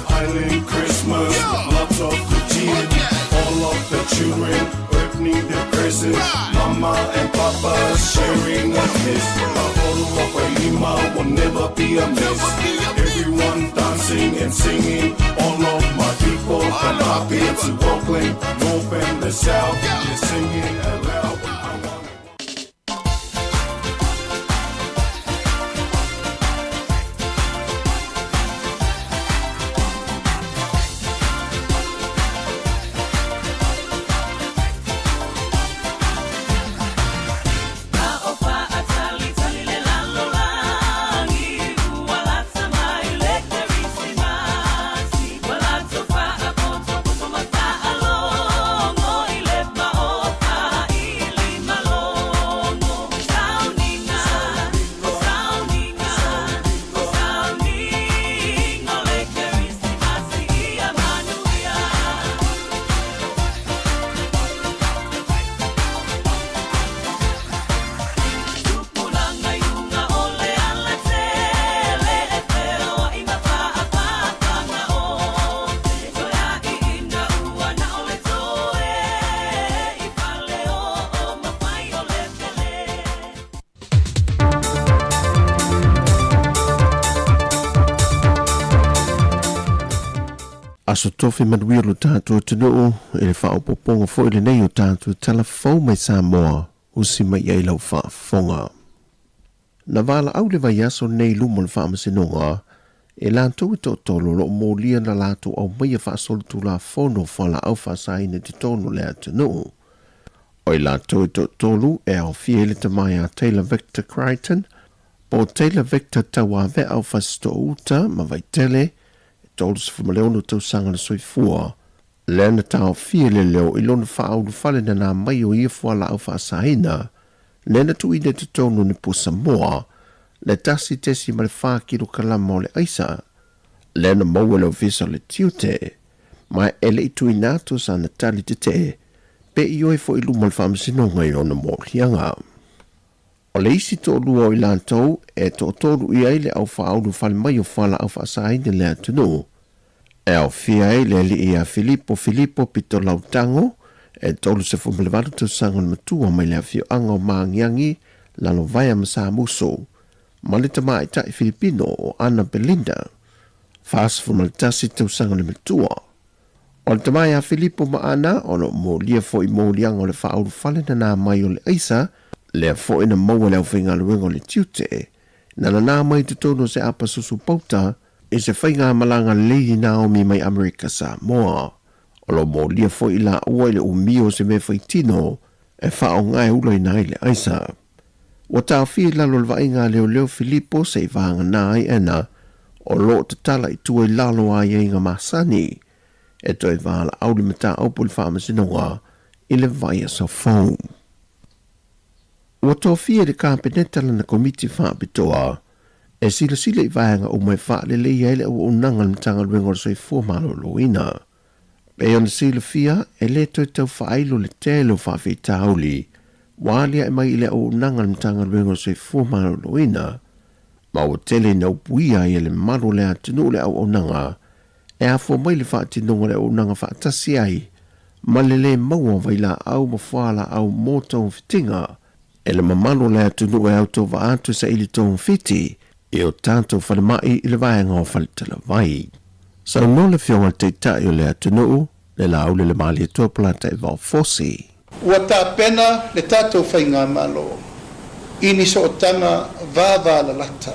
Island Christmas, lots of good cheer. All of the children opening their presents, Mama and Papa sharing a kiss. A whole of a lima will never be a miss. Everyone dancing and singing, all of my people from up here to Oakland, North and the South, they're singing aloud. Aso tofi manuia lo tātua tunuu e le whaopoponga fo ile nei o tātua telefon mai Samoa usi mai ei lau whaafonga. Na wala au le vai aso nei lumo le whaamasinonga e lantou e tōtolo lo mōlia na lato au mai e whaasolu tu la fono whala au whaasaine te tono le atunuu. O i lantou e tōtolo e au fiele te mai a Taylor Victor Crichton po Taylor Victor tawa ve au whasto uta ma vai tele tolus fumaleono tau sanga le soifua. Lena tau fie le leo ilona whaau fale na nā mai o ia fuala au whaasahina. Lena tu ine te tonu ni po Samoa. Le tasi tesi ma le whaakiro kalama o le aisa. Lena maua leo visa le tiute. Mai ele itu inato sa na tali te te. Pe i oe fo ilu mal whaamasinonga i ona mo hianga. O le isi tō lua o i lantou e tō tōru i aile au whaau fale mai o whala au whaasahina le atunu. E au fia e le li ia Filippo pito lautango e tolu se fumelevalu tu sango le matua mai le afio anga o maangiangi lalo vaya masa muso. Malita mai tai Filipino o Ana Belinda. Fas fumaletasi tu sango le matua. O le tamai a Filipo Maana o lo mo lia fo i mo lianga o le whauru fale na nā mai o le aisa lea fo ina maua leo whainga luenga o le tiute. Na nā mai tutono se apa susu pauta e se whainga malanga Lady Naomi mai Amerika Samoa. O lo mo lia fo i la ua le umio se me whaitino e whao ngai ulo i nai le aisa. Wa tā whi lalo le vainga leo Filipo se i vanga nai ena o lo te tala i tua i lalo a ienga masani. E toi wala au le mata au puli whaamasinoa i le vaia sa phone. Wa tō fia de kāpeneta lana komiti whaapitoa e sila i vaianga o mai wha le leia ele o unanga le matanga luenga o soi fuamalo loina. Pe ona sila fia e le toi tau whaailo le telo whaafei tauli walia e mai ile o unanga le matanga luenga o soi fuamalo loina. Ma o tele na upuia i le maro le atinu le au unanga e a fo mai le whaatinonga le au unanga whaatasi ai ma le maua vaila au mawhala au moto fitinga e le mamalo le atunu e au tō vaatu sa ili tō fiti e o tātou whanamai i le vaenga o whalitala vai. Sa no le fionga te tai o le atunu le lau le mali e tō plata e vau fosi. Ua tā pena le tātou whainga malo ini so o tanga vāvā la lata.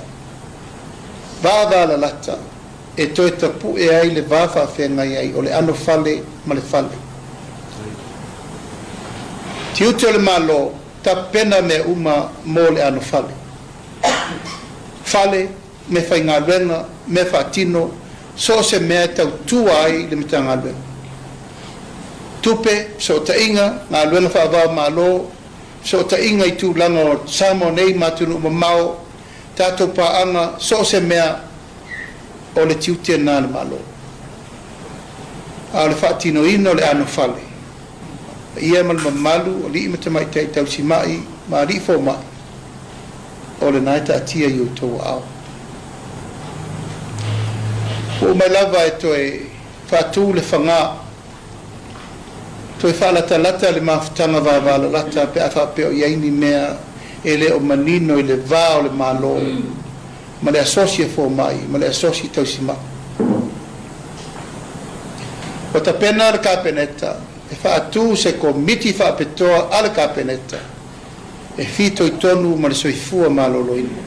Vāvā la lata e toi tapu e ai le vāwha whenga ai o le ano fale ma le fale. Tiuto le malo ta pena me uma mo le ano fale. Fale me whai ngā renga, me whaatino, so se mea tau tua ai le mita ngā renga. Tupe, so ta inga, ngā renga whaavao malo, so ta inga i tū langa o Samo nei matunu mamao, tātou paanga, so se mea o le tiutia nā le malo. A le whaatino ino le ano fale. Ia mal mamalu o li imata mai tai tau si mai ma ri fo mai o le naita atia i o tō au. O mai lava e toi whātū le whanga toi whālata lata le mawhitanga wāwāla lata pe a whāpeo iaini mea e le o manino i le vā o le malo ma le asosia fo mai ma le asosia tau si mai. O ta pena le kāpeneta e whaatu se komiti whaapetoa ala kāpeneta e whito i tonu ma le soifua maloloina.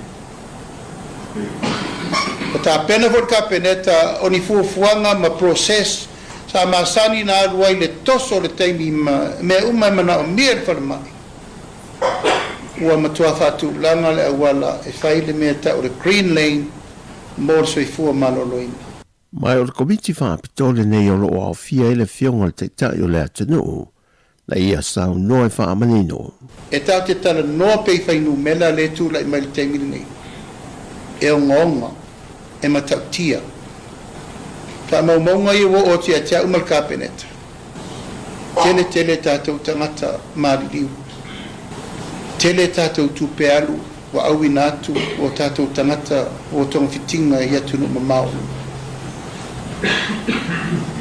O tā pena fo kāpeneta o ni fuafuanga ma proses sa masani na aluai le toso le teimi me umai mana o mea le wharamai. Ua matua whaatu langa le awala e whaile mea ta o le Green Lane mo le soifua maloloina. Mai o le komiti whaapitole nei o loo au fia ele fionga te tai o le atanu, na ia sau noe whaamanino. E tau te tala noa pei whainu mela le tū lai mai le teimiri nei. E o ngonga, e matautia. Ka maumaunga i wo o tia tia umal kāpeneta. Tele tātou tangata maari liu. Tele tātou tūpe alu, wa awi nātu, o tātou tangata, o tonga fitinga i atunu mamau.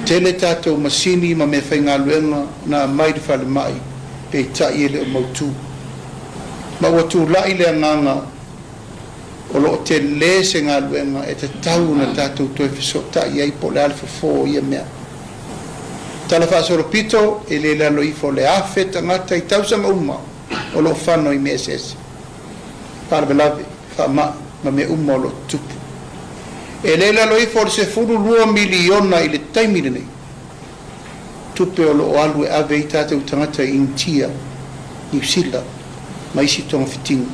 Tele tātou masini ma me whainga luenga na mai de whale mai pe tai ele o mautu. Ma watu lai le nganga o lo te le se ngā luenga e te tau na tātou toi whiso tai ai po le alfa fō ia mea. Tala whaasoro pito e le lalo i fo le awhe tangata i tausanga uma o lo whano i me esese. Parabelave, wha ma me uma o lo tupu. E leila loi for se furu 2 miliona i le taimire nei. Tupe o lo alu e ave i tātou tangata i Intia, New Zealand, ma isi tonga fitinga.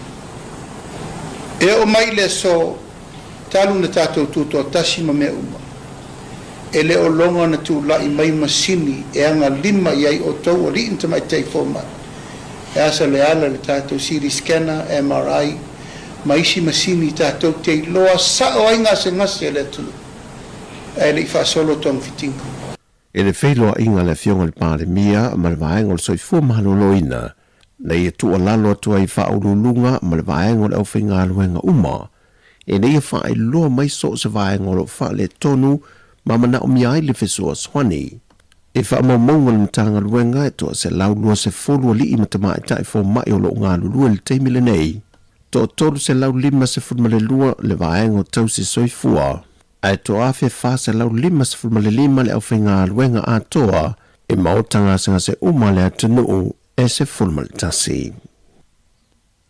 E o mai le so talu na tātou tūtoa tasi ma mea uma. E le o longa na tū la i mai masini e anga 5 iai o tau o ri inta mai tei forma. E asa le ala le tātou CT scanner, MRI, ma isi masini tātou te loa sa o ainga se ngasi e le tulu. E le i whaasolo tong fitinga. E le whailoa inga le fionga le pandemia ma le vaenga o le soifua mahaloloina. Na ia tua lalo atua i whaululunga ma le vaenga o le au whainga aluenga uma. E na ia whae loa mai so se vaenga o le wha le tonu ma mana o miai le whesua swani. E whaamamonga le matanga luenga e toa se laulua se folu li i matama e tae fo mai o lo ngā lulua le teimile nei. Toa tolu se lau lima se fulma le lua le vaengo tau se soifua. Ai toa awhi wha se lau lima se fulma le lima le au whainga luenga a toa e maotanga sanga se uma le atunuu e se fulma le tasi.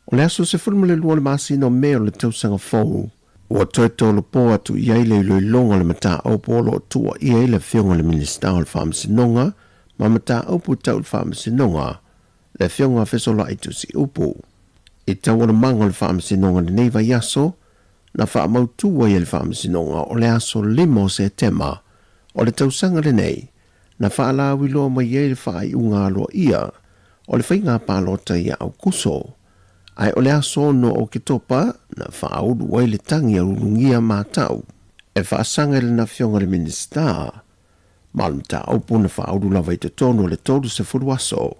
O le aso se fulma le lua le masino mea le tausanga fau. Ua toi tolo po atu iai le iloilonga le mata aupo o lo tua iai le fionga le minister o le whaamasinonga, ma mata aupo tau le whaamasinonga, le fionga fesola i tusi upu. I tau ana manga le whaamasinonga le neiva yaso, na whaamautua i le whaamasinonga o le aso limo se tema, o le tausanga le nei, na whaalawi loa mai iai le whaai unga loa ia, o le whainga pālota ia au kuso. Ai o le aso no o ke topa na whaaudu wai le tangi a urungia mātau. E whaasanga le na fionga le minister. Malumta aupu na whaaudu lawa i te tono le tolu se furuaso.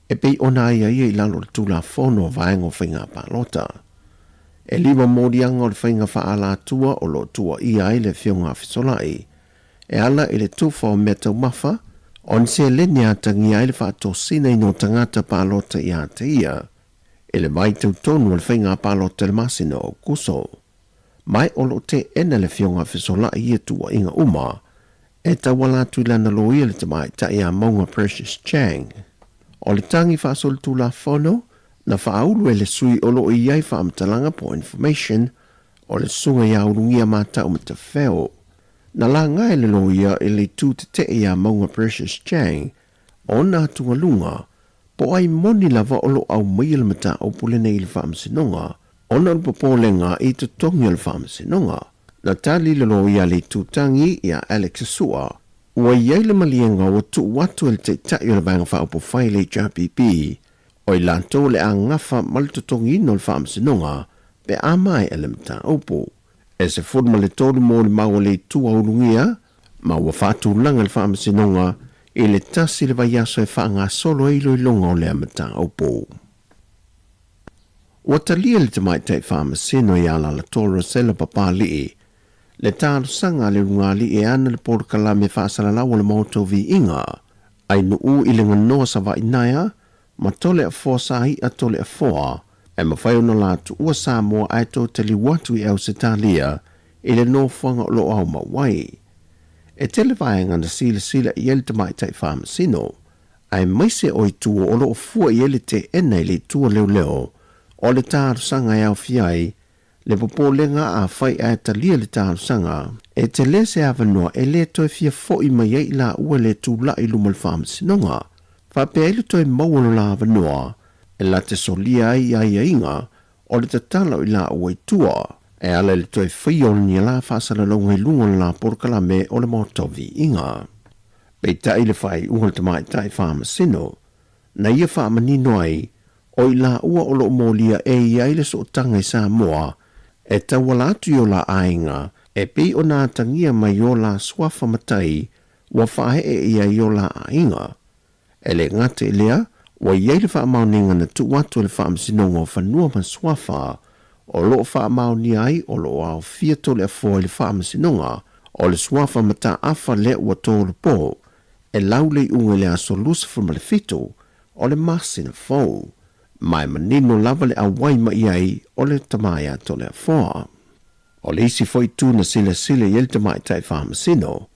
E pei ona ia i lalo le tula fono vaengo whainga pālota. E liwa mōdianga o le whainga whaala tua o lo tua ia i le fionga fisolai. E ala i le tufa o metau mafa, on se lenia tangi ai le whaatosina i no tangata pālota i a te ia. E le mai tau tonu le whainga pālota le masina o kuso. Mai o lo te ena le fionga fisola i e tua inga uma, e tawala tu lana loia le tamai ta ia maunga Precious Chang. O le tangi whaasol tu la fono, na whaaulu e le sui o lo i ai whaamtalanga po information, o le sunga ia urungia mata o mata wheo. Na la ngai le loia e le tu te ia maunga Precious Chang, o na tunga lunga, po ai moni lava o lo au mai le mata o pule nei le whaamasinonga, ona le popolenga i te tongi le whaamasinonga. Na tali le loia le tutangi ia Alex Sua, ua iai le malienga o tu watu le te tai o le vanga whaapo whai le JPP, o i lanto le a ngafa mal te tongi no le whaamasinonga, pe a mai e le mata opo. E se furma le tolu mo le maua le tua urungia, ma ua whatu langa le whaamasinonga, e le tasi le vai aso e whaanga solo e ilo ilonga o le amata opo. Ua talia le tamai tei whaamasino i ala la toro sela papali le tāru sanga le rungali e ana le porkala me whaasala lawa le mauto vi inga, ai nuu i le nganoa sa vai naia, ma tole a fōa sahi a tole a fōa, e ma whai ona la tu ua sa moa ai tō tali watu i au se talia, i le no whanga o lo au ma wai. E tele vaenga na sila i ele tamai tai whaamasino, ai maise o i tua o lo fua i ele te ena i le tua leo, o le tāru sanga e au fiai, le popolenga a whai a talia le tāru sanga, e te le se awanoa e le toi fia fo i mai i la ua le tū la i luma le whaamasinonga, whape e le toi maualo la awanoa, e la te solia ai a inga, o le te tala i la ua i tua, e ala le toi whion ni la whaasala longa i lunga la porkala me o le motovi inga. Pei tai le whai unga tamai tai whaamasino, na ia whaamanino ai, o i la ua o lo molia e iai le so tanga i Samoa, e tawala atu i o la ainga, e pei o nā tangia mai o la swafa matai, wa whahe e ia i o la ainga. E le ngate lea, wa iai le whaamauninga na tu watu le whaamasinonga o whanua ma swafa, o lo whaamauni ai o lo au fiato le afoi le whaamasinonga, o le swafa mata afa le ua tōru po, e lau le unga le aso lucifer ma le fito, o le masina fau. Mai manino lava le awai ma iai o le tamaya to le afoa. O le isi foi tu na sila i el tamai tai whahamasino,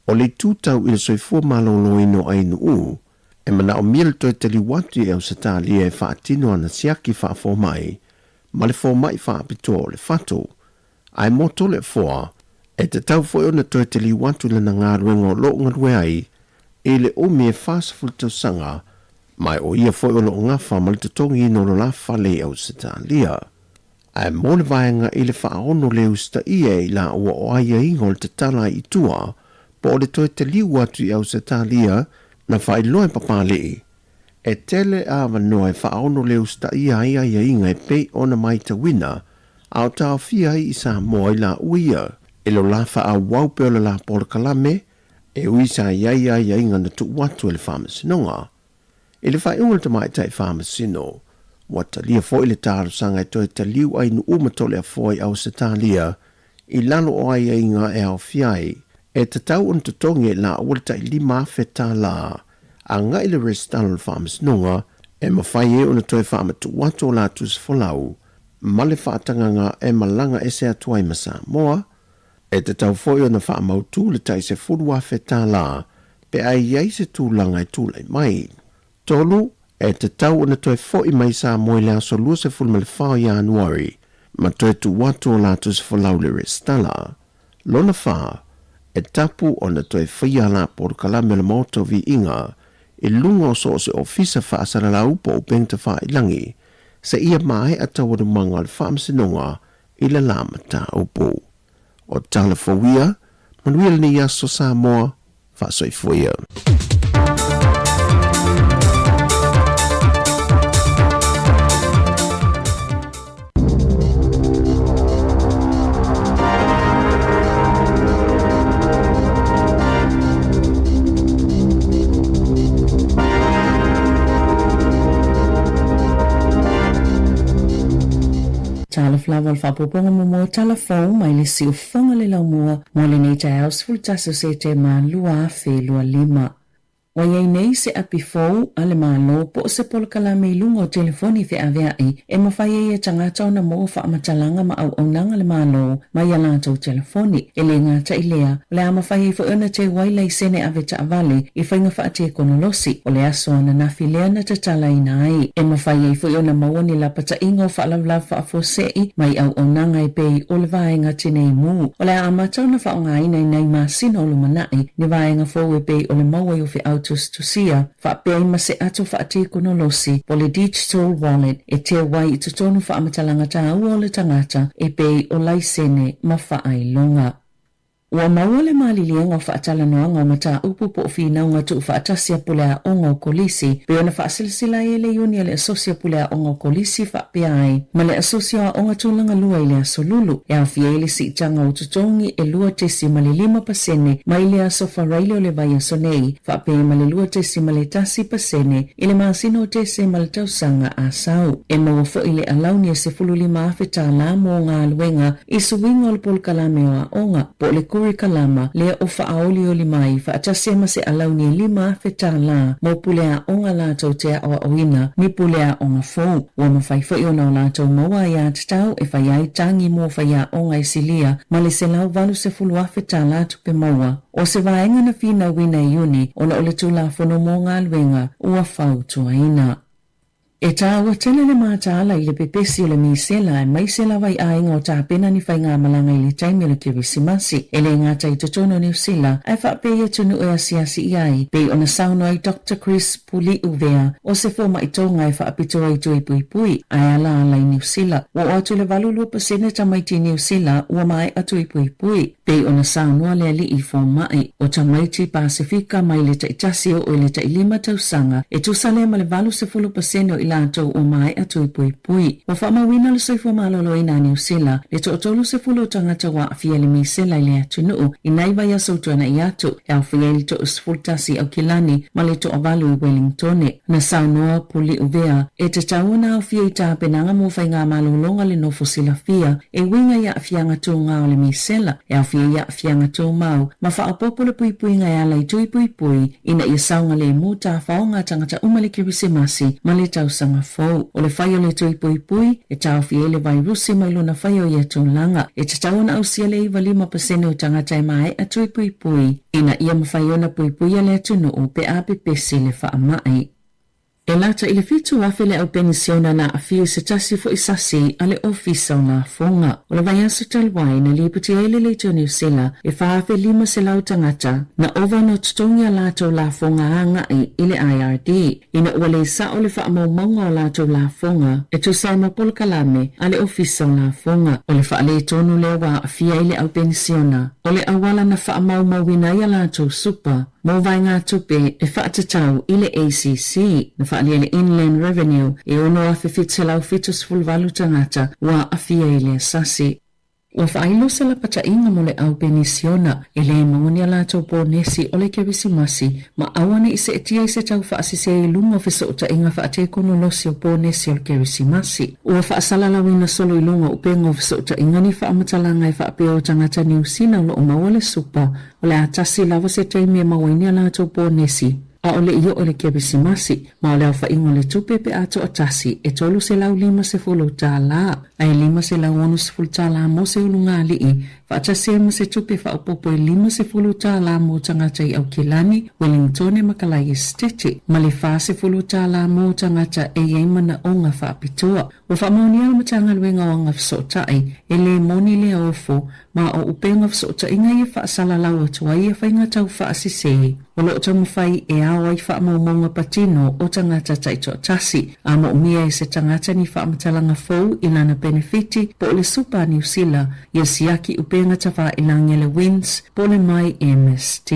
o le tu tau i le soifua maloloino ai nuu, e mana o mia le toi tali watu e au satali e whaatino ana siaki whaafo mai, ma le fo mai whaapito le fatu, ai moto le foa, e te tau foi ona toi tali watu le na ngāruenga o lo ngarue ai, e le omi e whaasaful tau sanga, mai o ia foi o lo ngafa ma le tutongi no lo la fale au sitalia. Ai mo le vaenga i le whaono le usta ia i la ua o aia ingo le te tala i tua, po le toi te liu atu i au sitalia na whai loe papale. E tele a wanoa e whaono le usta ia i aia inga e pei ona mai te wina, au tau fia i sa moa i la uia, e lo la wha a waupe o le la pole kalame, e uisa i aia inga na tu watu e le whamasinonga. E le whai unga te mai tai whamasino, wa talia fo i le tāru sanga e toi taliu ai nu umatole a foi au se talia, i lalo o ai inga e au fiai, e te tau on te tonge la ua tai lima feta la. A nga ile restalo le whaamas nunga, e mawhai e ona toi whaamatu wato la tus folau, ma le whaatanganga e malanga e se atuai masa moa, e te tau foi ona whaamautu le tai se furua feta la, pe ai iai se tūlanga e tūlai mai. Tolu, e te tau ona toi foi mai sa moe le aso lua se fulma le whao Januari, ma toi tu wato la tus folau le restala. Lona wha, e tapu ona toi whaia la por kalame le moto vi inga, e lunga o so se ofisa wha asara la upo o penta wha ilangi, se ia mai atawa de manga le wha amsinonga i le lamata upo. O tala fawia, manuia ni aso sa moa, wha soi fuia. Tala flawa al whapoponga mo telefon mai le si o whanga le lau mua mo le nei tai aus fultaso se te ma lua fe lua lima. Wa iei nei se api fau ale malo po se polkala me lungo telefoni fe aveai e mawhai e tangata o na mo wha amatalanga ma au onanga le malo mai alato telefoni e le ngata i lea le ama whai e whauna te wailei sene ave ta avale i whainga wha te konolosi o le aso ana na filea na te tala ina ai e mawhai e whauna mawani la pata ingo wha laulau wha afosei mai au onanga e pei o le vaenga tine i mu o le ama tau na wha onga ina nei ma sino lumanai ni vaenga fau e pei o le maua i uwhi autos to sia fa pei ma se ato fa te konolosi po le digital wallet e te wai i tutonu fa amatalanga ta ua o le tangata e pei o laisene ma fa ai longa. Ua maua le malilianga o whaatala noanga o mata upu po whinaunga tu whaatasia pulea onga o kolisi, pe ona whaasilsila e le iuni le asosia pulea onga o kolisi whaapeai, ma le asosia onga tūlanga lua i le asolulu, e awhia ele si itanga o tutongi e lua tesi ma le 5% ma i le asofa raile o le vai asonei, whaapea ma le lua tesi ma le tasi pasene, i le maasino tesi ma le tausanga a sau, e maua fo i le alauni e se fululi maafeta la mo ngā luenga, i suwinga o le polkalame o a onga, po le kuri kalama lea o whaaoli o limai whaatasia ma se alauni 5 feta la mo pulea onga lātou te awa oina ni pulea onga fōu. Ua mawhaifo i ona o lātou maua ia tatau e whaiai tangi mo whaia onga i silia ma le se lau valu se fulua feta lātou pe maua. O se vaenga na whina wina i uni ona o le tūla whono mō ngā luenga ua whau tuaina. E tāua tele le mātāla i le pepesi o le misela e maisela vai ainga o tāpena ni whai ngā malanga i le taimi le kirisimasi. E le ngāta i totono New Zealand ai whaapea tunu o asiasi i ai. Pei ona sauno ai Dr. Chris Puli uvea o se fōma i tōnga e whaapitoa i tui pui pui ai ala ala i New Zealand. Wa atu le valulua pasene tamaiti New Zealand ua mai atu i pui pui. Pei ona saunoa le ali i fōmai o tamaiti Pasifika mai le taitasi o le tailima tausanga e tusale ma le valu se fulu pasene o lātou o mai atu i pui pui. Wa whamawina le soifo malolo i nā New Zealand, le to'otolu se fulo tangata wa awhia le misela i le atu nuu, i naiva ia sautuana i atu, e awhia li to'o sfultasi au kilani, ma le to'o valu i Wellingtone. Na saunoa Puli uvea, e te tauna awhia i tā penanga mo whai ngā malolonga le nofo sila fia, e winga ia awhianga tō ngā o le misela, e awhia ia awhianga tō mau, ma whaapopo le pui pui ngai ala i tui pui pui, ina ia saunga le mū tā whaonga tangata umale kirisimasi, ma le tausanga fau. O le whaio le tui pui pui, e tau fie le vai rusi mai luna whaio i atūlanga. E te tauna au sia le iwa 5% o tangata e mai a tui pui pui. Ina ia mawhaio na pui pui a le atunu o pe ape pesi le wha mai. E lata i le fitu afe le au penisiona na awhiu se tasi fo isasi a le ofisa o ngā whonga. O le vai aso talwai na liputi eile le tō New Zealand e whaafe 5 se lau tangata na ova no tutongi a lātou la whonga angai i le IRD. Ina ua le sa o le whaamaumaunga o lātou la whonga e tu saima polkalame a le ofisa o ngā whonga. O le wha le tonu le wa awhia i le au penisiona. O le awala na whaamaumawina i a lātou supa. Mo vai ngā tupe e whaatatau i le ACC na whaalia le Inland Revenue e ono a whiwhitselau fitus fulvalu tangata wa awhia i le asasi. Ua whailo sa la pata inga mo le au penisiona e le mangoni ala tau po nesi o le Kerisimasi ma awane i se etia i se tau whaasise i lunga fisa o ta inga whaate kono losi o po nesi o le Kerisimasi. Ua whaasala lawina solo i lunga upenga o fisa o ta inga ni whaamatalanga i whaapea o tangata ni usina o lo o mawale supa o le atasi lava se taimi e mawaini ala tau po nesi. A ole iyo ole Kerisimasi, ma ole au whaingo le tupepe ato atasi, e tolu se lau 50 tala, ai 50 tala mo se ulunga alii, whaatasi ma se tupe whaupopo e 50 tala mo tangata i au Kilani, Wellington e Makalai Estate, ma le 50 tala mo tangata e yeimana o ngā whaapitoa. Wa whamauni ala matanga luenga o ngā whasotai, e le moni le ofo, ma o upenga whasotai ngai e whaasala lau atua i e whainga tau whaasisei. O lo tamu whai e awa i whaamaunga patino o tangata taito tasi. A mo umia e se tangata ni whaamatalanga fau i lana benefiti po le supa New Zealand i a siaki upenga tawa i langele wins po le mai MST.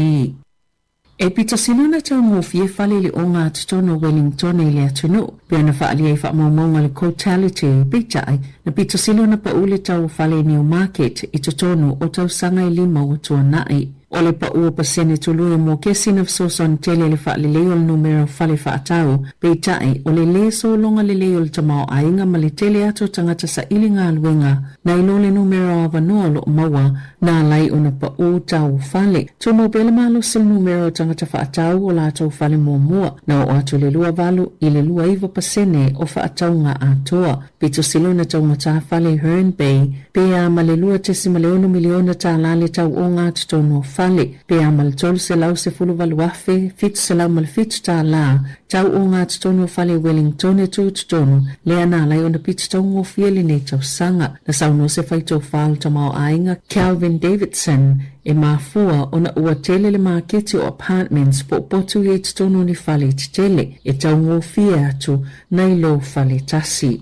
E pita siluna tau ngofie whale le o ngā tutono Wellington e le atunu. Pea na whaali e whaamaunga le Cotality e pitai na pita siluna pa ule tau whale Newmarket i tutono o tau sanga i 5 o tuanai. O le pa ua pasene tulu e mo kesi na fsoson tele le wha le leo le numero whale wha atau, peitai o le le so longa le leo le tamao a inga ma le tele ato tangata sa ili ngā luenga, na ilo le numero a wanoa lo maua, na lai o na pa u tau whale. To mo bele malo sa numero tangata wha atau o la atau whale mua, na o atu le lua valu i le lua iwa pasene o wha atau ngā atoa. Pito silo na tau ngata whale Herne Bay, pea ma le lua tesi ma leono miliona ta lale tau o ngā tutono whale, pea ma le tolu se lau se fulu waluafe, fitu se lau ma le fitu ta la, tau o ngā tutono whale Wellington e tu tutono, lea nā lai o na pitu tau ngō fiele nei tau sanga, na sauno se whaito whālu tamau ainga Calvin Davidson, e mafua o na ua tele le maketi o apartments po potu e tutono ni whale tele, e tau ngō fie atu na ilo whale tasi.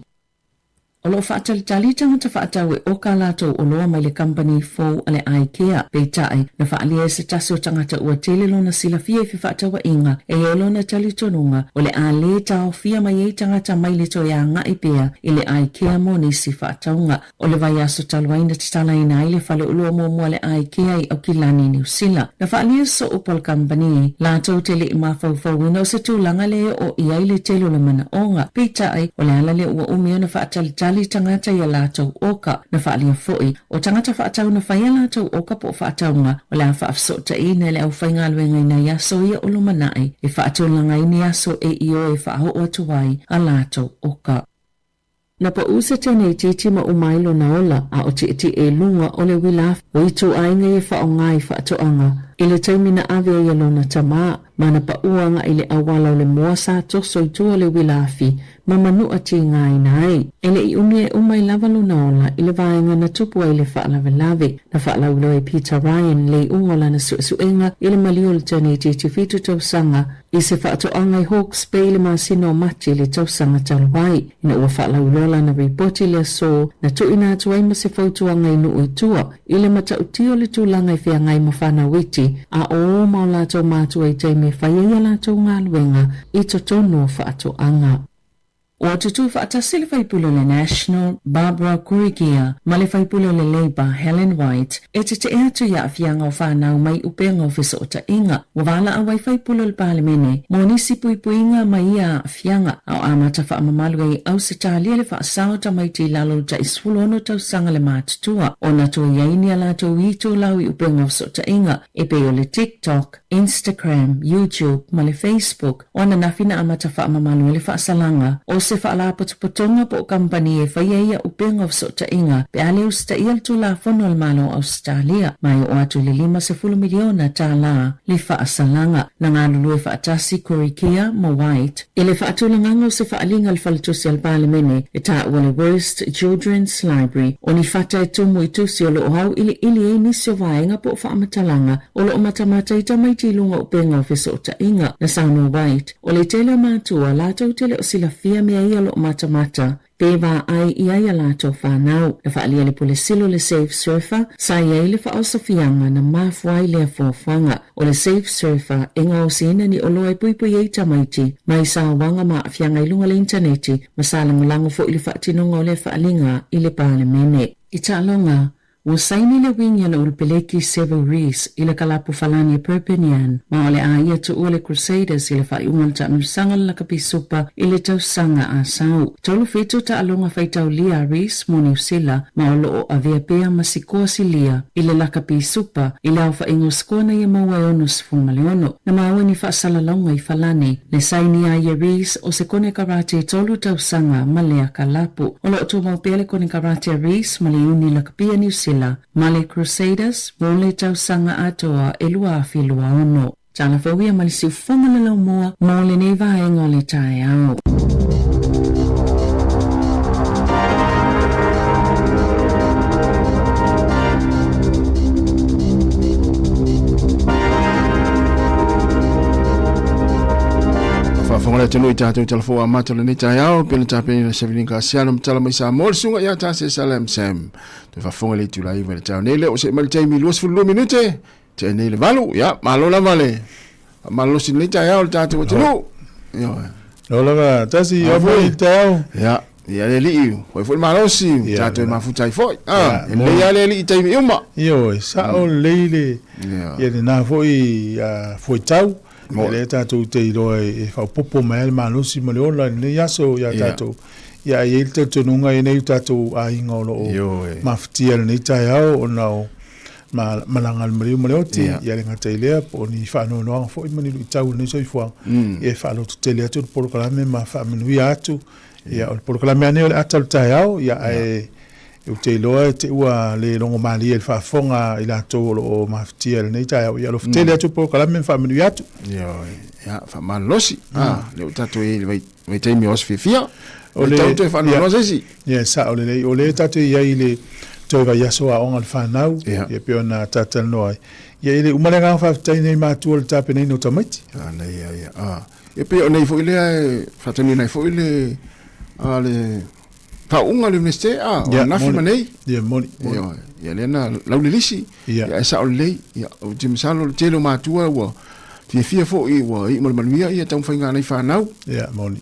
O lo whaatalitali tangata whaatau e oka lato o loa mai le company fau ale IKEA peitai na whaalia se taso tangata ua tele lona sila fia fi whaatau inga e o lona talitonunga o le a le tau fia mai e tangata mai le toia nga i pea i le IKEA mo nisi whaataunga o le vai aso taluaina titala ina i le whale uloa mo mua le IKEA i au Kilani New Zealand. Na whaalia so upal company lato tele i mawhau ina o se tūlanga le o i ai le telo le mana onga peitai o le ala le ua umia na whaatalitali tangata ia lātou oka na whaalia foi. O tangata whaatau na whaia lātou oka po whaataunga o la whaafsota i na le au whainga luenga ina iaso ia olo manai e whaatulanga i ni aso e io e whaaho o tuwai a lātou oka. Na pa usa tene titi ma umailo na ola a o ti e lunga o le wilaf o i tu ainga i whaonga i whaatoanga i le taimina ave i alona tamaa mana pa uanga i le awala o le mua sa toso i tua le wilafi ma manu ati ngai nai. Ele i umie umai lavalo na ola i le vaenga na tupu ai le whaalavelave na whaalaulo e Peter Ryan le ungola na suenga i le malio le tene titi fitu tausanga i se whaatoanga i Hawke's Bay le masino mati le tausanga talwai ina ua whaalaulola na ripoti le so na tuina atuai ma se fautuanga i nuu i tua i le matautio le tūlanga i whea ngai mawhana witi a o maulato matua i teime whaiea lato ngā luenga i totono whaatoanga. O atutu whaatasi le whaipulo le National, Barbara Kurigia, ma le whaipulo le Labour, Helen White, e te ea tu ia awhianga o whanau mai upenga o whisa o ta inga. O wala awai whaipulo le Parlimene, mo nisi puipuinga mai ia awhianga, au amata whaamamalu e au se talia le whaasao ta mai te lalo ta isfulono tau sanga le mātutua. O na to iaini ala to ito lau i upenga o whisa o ta inga, e peo le TikTok, Instagram, YouTube, ma le Facebook, o na nafina amata whaamamalu le whaasalanga, o se whaala potopotonga po kampani e whaiaia upenga o sota inga pe ale usta ial tu la fono al malo Australia mai o atu le 50 miliona ta la li whaasalanga na ngā lulu e whaatasi Kurikia mo White e le whaatulanganga o se whaalinga al whalitusi al Parlimene e ta ua le Worst Children's Library o ni whata e tumu i tusi o lo hau ili e nisi o vaenga po whaamatalanga o lo matamata i tamaiti lunga upenga o sota inga na sauno White o le tele mātua lātou tele o sila fia mea ia lo matamata peva ai ia ia lato whanau na whaalia le pule silo le Safe Surfer sa ia le whaosafianga na mafuai le fōwhanga o le Safe Surfer e ngā osina ni olo e puipui e tamaiti mai sa wanga ma afianga ilunga le interneti ma sa langolango fo ili whaatinonga o le whaalinga i le Parlimene. I talonga Ua saini le wingi ana ule peleki Several Rees i le kalapu falani e Perpignan, ma ole a ia tu ule Crusaders i le whaiunga le taamilusanga le lakapisupa i le tausanga a sau. Tolu fitu ta alonga whaitau lia Rees mo New Zealand, ma olo o avea pea masikoa si lia i le lakapisupa i le au whaingo skona i maua e ono sifunga le ono. Na maua ni whaasalalonga i falani, le saini a ia Rees o se kone karate tolu tausanga ma lea kalapu. Olo o tu maupea le kone karate Rees ma le uni lakapia New Zealand, ma le Crusaders mo le tausanga atoa e lua afi lua ono. Tala whawia ma le siufonga le lau moa mo le nei vaenga o le tae au. Whangare tenu i tātou telefo a mata le nita iao, pēna tāpeni na Sevelinka Asiano mtala mai sa mōle sunga ia tāse Salem Sam. Te whafonga le tula iwa le tau nele, o se mali taimi luas fulu minute, te nele valu, ia, malo la vale. Malo si nita iao le tātou tenu. Lola ka, tasi opo i tau. Ia, ia le li iu, hoi fwoi malo si, tātou mafutai fwoi. Le ia le li i taimi iuma. Iyo, sa o leile, ia le nā fwoi fwoi tau. Le tātou te iroa e whaupopo mai ale malosi ma le ola ne yaso ia tātou. Ia e il te tununga e nei tātou a inga o mawhitia le nei tai au o nao malanga le mariu ma le oti. Ia le ngata i lea po ni whanau noanga fo i mani lui tau nei soi fuang. E whanau tu te lea tu le porokalame ma whaminui atu. Ia o le porokalame ane o le atal tai au. Ia e u te iloa te ua le longo mali e le whaafonga i la tō o mawhitia le nei tai au. Ia lo whtele atu porokalame ma whaminui atu. Ia, whamalosi. Le o tato e vai teimi os fifia. O le tau te whanalosi si. Ia, sa o le lei. O le tato ia i le toi vai aso a onga le whanau. Ia peo na tatal noai. Ia i le umalenga whaftai nei mātua le tape nei no tamaiti. Ia. Ia peo nei fo i le whatani nei fo i le paunga le meste o nafi manei. Ia, moni. Ia lena laulilisi. Ia e sa o le lei. Ia o timisalo le telo mātua ua. Fia fo i wa i malmanuia ia tau whainga nei whanau. Ia, moni.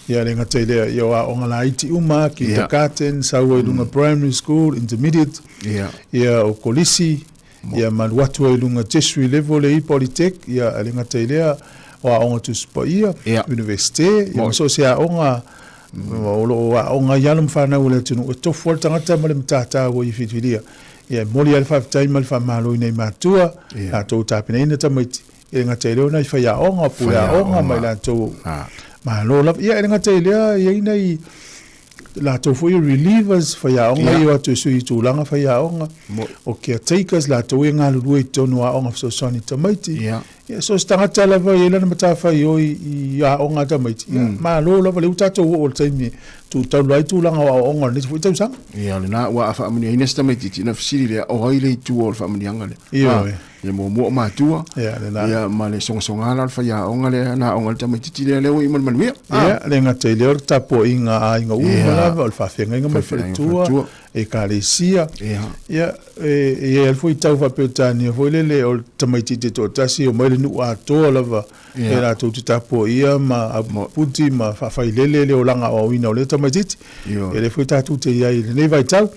Ia le ngata i lea, ia wa onga la iti uma, ki Takaten, Saua i lunga Primary School, Intermediate. Ia o Kolisi, ia maluatua i lunga Tertiary Level le i Polytech. Ia le ngata i lea, wa onga tu spa ia, Universite. Ia so se a onga, wa onga yalum whanau le tunu, o tofu al tangata ma le mtata wa i fitwilia. Ia moli al whaftai ma le whamalo i nei mātua, a tau tāpina ina tamaiti. Ia ngata i leo nei whaia onga, pula onga mai la tau. Ma lo la ia nga te lea ia ina I la to fo relievers fa ya onga ia to sui tu langa fa ya onga o caretakers la to nga lu I tonu a onga so soni tamaiti ia so stanga tala va ia na mata fa yo I ya onga tamaiti ma lo la le uta to o tsaimi tu ta lai tu langa o onga ni fu tsa ia le na wa fa mani ina tamaiti tina fisiri le o ile tu o fa mani anga le ia mo ma tua ia ma le songa la fa ya onga le na onga tamaiti le o I malmanuia ia le nga te le tapo inga uma o fa fenga nga mai tua e kalesia ia e foi tau fa petani foi le o tamaiti te to tasi o mai le nu a to lava era to tapo ia ma puti ma fa failele le o langa o ina o le tamaiti e le foi tatu te ia le nei vai tau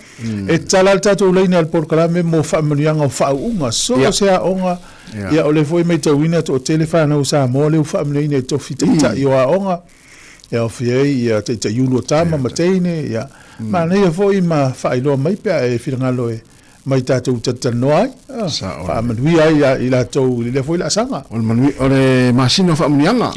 e tala tatu le ina al porkalame mo fa manianga o fa unga so se a onga ia o le foi mai tau ina to telefona o sa mo le fa manianga to fita ia a onga ia fie ia te yulo tama matene ia ma nei foi ma failo mai pe e filangalo e mai tatu tata noai fa manui ia ila to le foi la sanga o manui o le masino fa manianga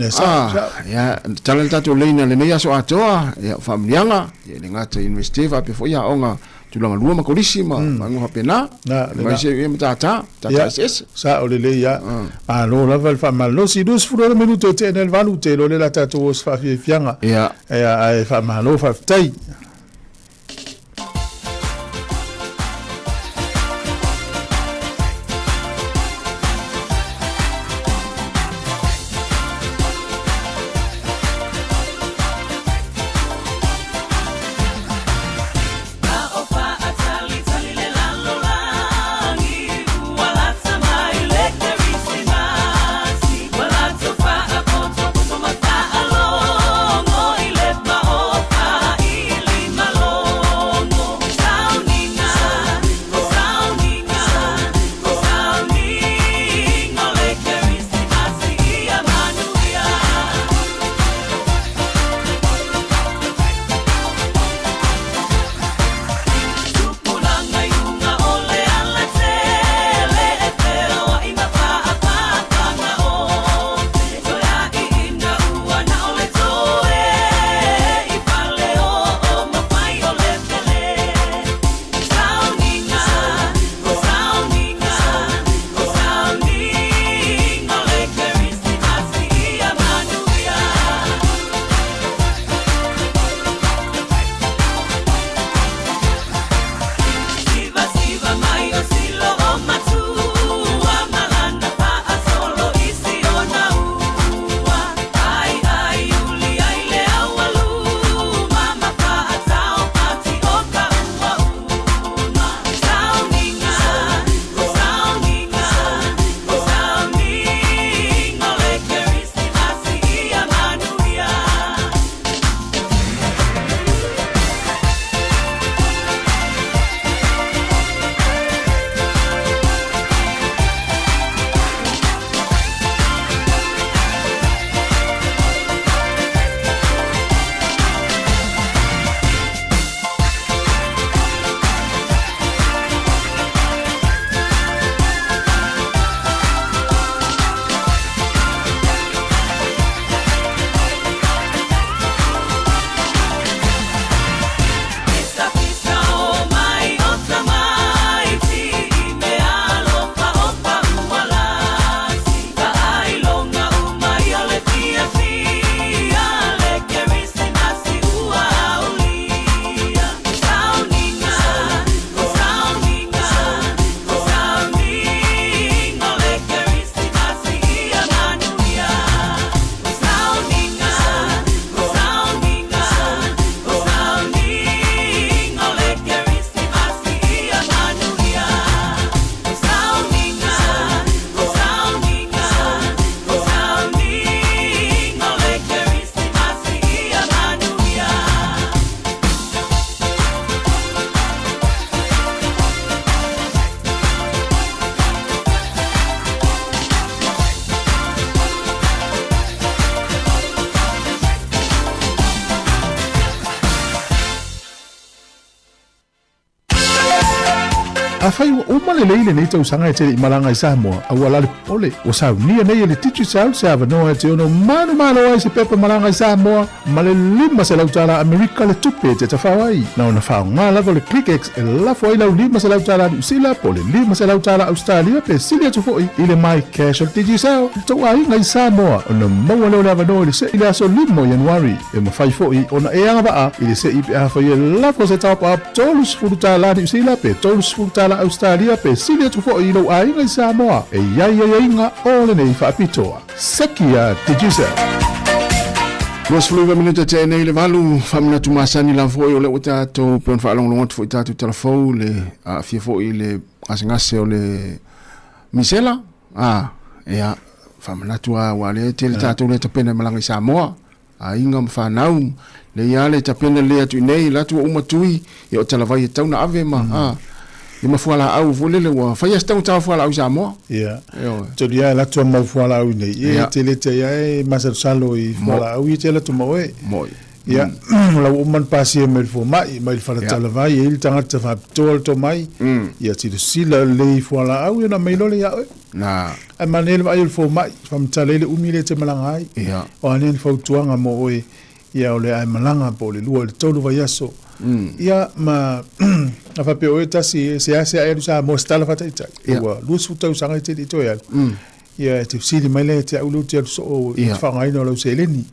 ia tala tatu leina le nei aso atoa ia fa manianga ia le ngata investiva pe foi a onga tulanga lua makolisi ma ngo pena mai se ia tata ses sa o le ia a lo la val fa mal lo si dus furo minuto te nel valute lo le la tatu os fa fianga ia ai fa malo fa tai afai uma le nei tau sanga e te malanga I Samoa au ala le ole o sa nia nei le titu sa se ava no te ono mano ai se pepa malanga I Samoa ma le lima se lautala Amerika le tupe te tawhawai na ona whao ngā lava le ClickX e lafo ai lau lima se lautala New Zealand po le lima se lautala Australia pe sili atu foi I le mai cash o tiji sao tau ai ngai Samoa ona maua leo le ava no le se I le aso limo Januari e mawhai foi ona e anga vaa I le se I pe a foi e lafo se top up tolus furutala New Zealand pe tolus furutala Australia pe sili atu foi I lau ai ngai Samoa e iai inga ole nei whaapitoa sekia tiji sao. Mas fluiva minuta te nei le valu famina tu masani la foi o le uta to pon fa long long foi tatu telefon le a fia foi le asingase o le misela ya famina tu a wale te le tatu le tapena malanga I Samoa a inga mfa nau le ya le tapena le atu nei la tu umatui e o talavai tau na ave ma I mafuala au volele wa fa sta uta fuala au Samoa to dia la tu mafuala au nei e te le te ai masal salo I fuala au te la tu moe ya la woman pasi me fo mai fa la talavai il tanga te fa tol to mai ya ti sila le fuala au na mai lole ya na a manel vai fo mai fam talele umile te malangai o anen fo tuanga mo ya ole ai malanga po le lua le tolu vai aso ia ma afa pe o tasi se ase ai sa mo stala fata ita wa lus futa usanga te to ya ia te sili mai le te ulu te so fa ngai no lo seleni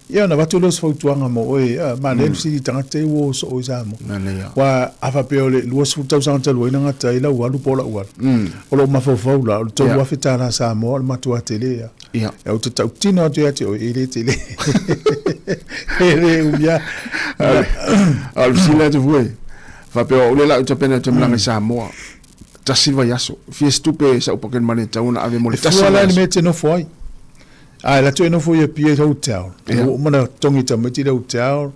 ia na vatu los fautuanga mo ma le sili tanga te wo so sa mo wa afa pe o le lus futa usanga te lo ina ta ila wa lu pola wa o lo ma fo la to wa fita na sa mo ma tu atele ya o te tau tina te ate o ele tele ele ubia al sila te voi fa pe o le la te pena te mlanga Samoa ta silva yaso fi stupe sa upaken mane ta una ave mo le ta sala le mete no foi la tu no foi pie hotel o mana tongi ta mete hotel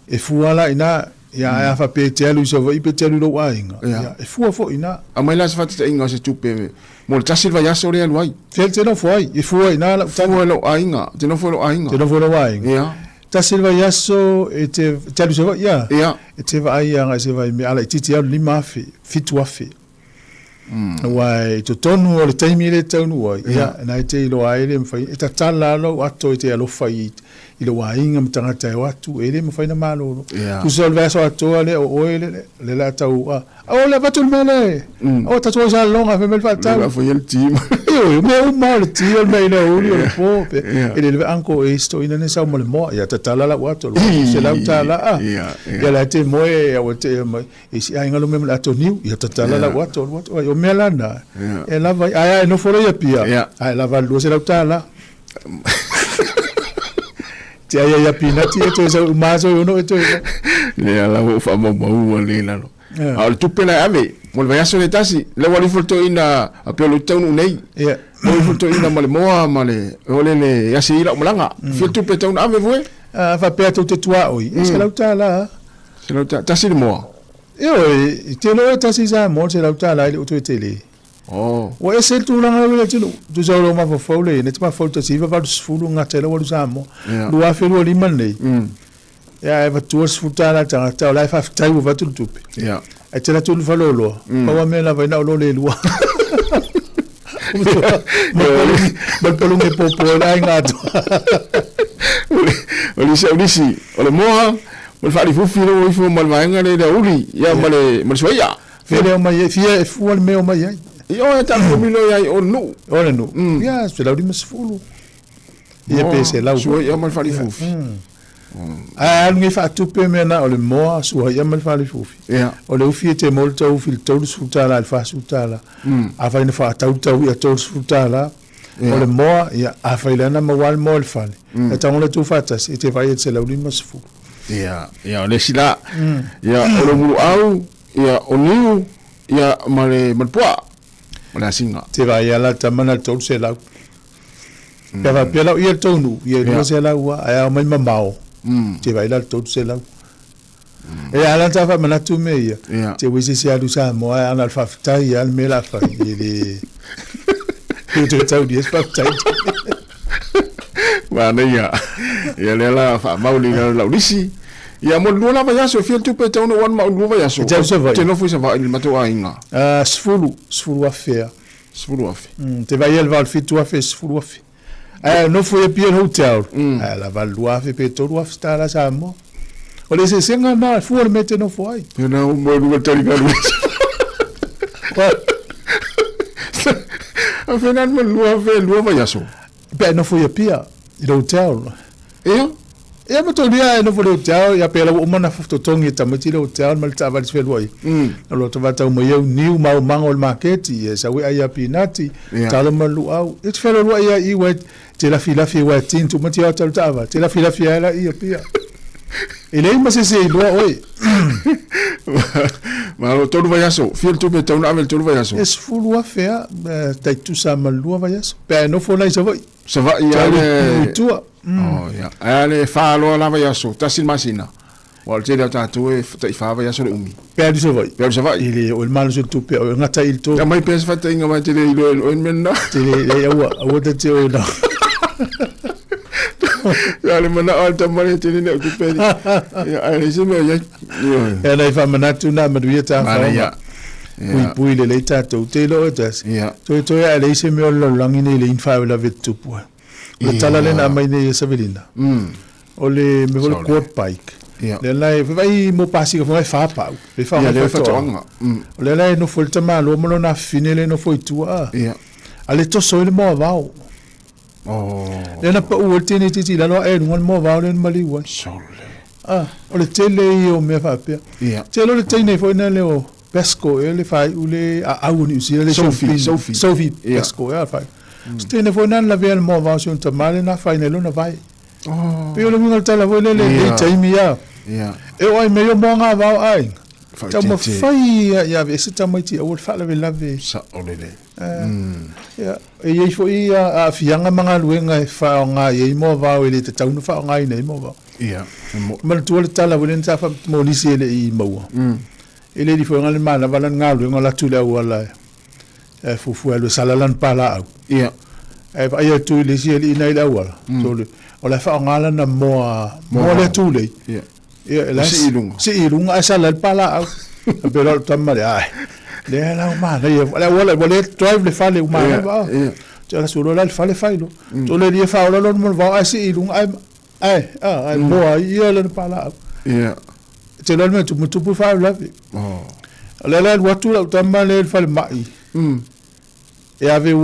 e fuala ina ya fa pe te alu so vai pe te alu lo ainga e fua fo ina a mai la fa te inga se stupe mo ta silva yaso le alwai te no foi e fua ina la ta lo ainga te no foi lo ainga ta silva yaso e te alu so e te vai anga se vai me ala titi alu lima fi fitu afi wai to tonu o le taimi le tonu wai na te lo ai le mfai e ta tala lo ato te alo fai I lo wainga mtanga te watu ele mfai na malo tu solve so ato le o ele le la tau o le vatu mele o ta to sa longa fe mel fata va foi el team io me mal ti o me no le po ele le anko esto ina ne sa mo le mo ya ta tala la watu se la tala ya la te mo e o te e si ai ngalo me la to niu ya ta tala la watu o me la na e la vai ai no foro ya pia ai la va lo se la tala te ai ya pinati e to so maso no to le ala o fa mo le la no al tu pela ave mo vai aso le tasi le wali foto ina a pelo tonu nei mo foto ina male moa male ole le ya si ira molanga fi tu pe tonu ave voi fa pe to te tua oi se la tala tasi le moa te lo tasi za mo se la tala ile o to tele o ese tu langa le tino tu za lo ma fo le ne tma fo tasi va va sfulu ngatela wa zamo lu a fe lo liman nei ya va tu sfutala ta ta la fa tai va tu tupe e te la tu fa lo pa wa me la va na lo le lua ma polo me popo la ngato Olisi ole moa mo fa di fufi lo fo mal va ngale da uli ya male mal soya fele mai fie fu al meu mai io ta come lo ya o no ya se la di mesfulu ia pese la so ya mal fa di fufi ngi fa tu pe mena o le moa so ya mal fa di fufi o le ufi te molto ufi il tolu sfutala al fa sfutala a fa ne fa tau ya tolu sfutala o le moa ya a fa ilana ma wal mol fa e ta ona tu fata se te vai se la di mesfulu ya le sila ya o lo mulu au ya o niu ya male malpoa mala singa te vai ala tamana tolu se la pe va pe la ia tonu ia no se la wa ai mai mamao te vai la tolu se la e ala ta fa mana tu me ia te wisi se alu sa mo ai ana fa tai al me la fa ile tu tau di fa tai wa ne ya le la fa mauli la lisi Ia mo lua lava yaso fia tu pe tau no wan ma lua yaso. Te no fu sa va il mato ainga. Sfulu affair. Sfulu afi. Te vai el val fitu afi sfulu afi. No fu e pia hotel. La val lua afi pe to lua sta la samo. O le se senga na fu le mete no fu ai. Pe na mo lua tari ka lua. A fenan mo lua va yaso. Pe no fu e pia il hotel. E ma to dia no fu hotel ya pe la o mana fu to tongi ta mati le hotel mal ta val sfel wai. Lo to vata mo eu new ma mango market e sa we ai pinati ta lo malu au. It felo lo ia I we te la fila fi wa tin tu mati hotel ta va. Te la fila fi la ia pia. Ele ma se lo oi. Ma lo tolu vai aso, fiel tu me tau na vel tolu vai aso. Es fulu affair, tai tu sa malu vai aso. Pe no fo lai sa vai. Sa va ia le tua. Oh ya. Ale fa lo la vai aso, tasil masina. Wal te le tatu e tai fa vai aso le umi. Pe di sa vai. Pe sa vai. Ile o mal so tu pe o ngata il to. Ya mai pe fa tai ngama te le o menna. Te le ya wa te te o na. Ya le mana alta mane te ne ku pe. Ya ale se me ya. Ya nei fa manatu na maduia ta fa. Ya. Pui le ta to te lo tas. Ya. To ya le se me o lo langi ne le infa la vetu pu. Le tala le na mai ne Severina. O le me vol quad bike. Le lai vai mo pasi ko fa pa. Le fa le fa tonga. Le lai no fol tama lo mo na finele no foi tua. Ya. Ale to so le mo vao. Le na pa o tini titi la no e ngon mo vao le mali wa. O le tele o me fa pe. Ya. Te lo le tene foi na le o pesco e le fai u le a u ni si le Sophie pesco e fai. Stene foi na la ve mo vao so tamale na fai ne lo na vai. Pe o le mo tala vo le taimi ya. Ya. E o ai me yo mo nga vao ai. Ta mo fai ya ve se tamaiti o fa la ve la ve. Sa o le. Ya, e ye fo ia a fianga manga luenga e fa nga ye mo va o le te tau no fa nga i nei mo va. Ia. Ma tu le tala volen ta fa mo lisi ele I mo. Ele di fo nga le mana vala nga luenga la tu le wala. E fu le salalan pala au. Ia. E va ia tu le si ele I nei la wala. So le o la fa nga la na mo le tu le. Ia. Ia la si ilunga a salal pala au. Pero tamma ai. Le la umana ia wala drive le fale umana va te la solo la fale failo to le dia fa lo mo va asi ilung ai mo ia le pala ia te lo me tu pu fa la le watu la tamba le fale mai e ave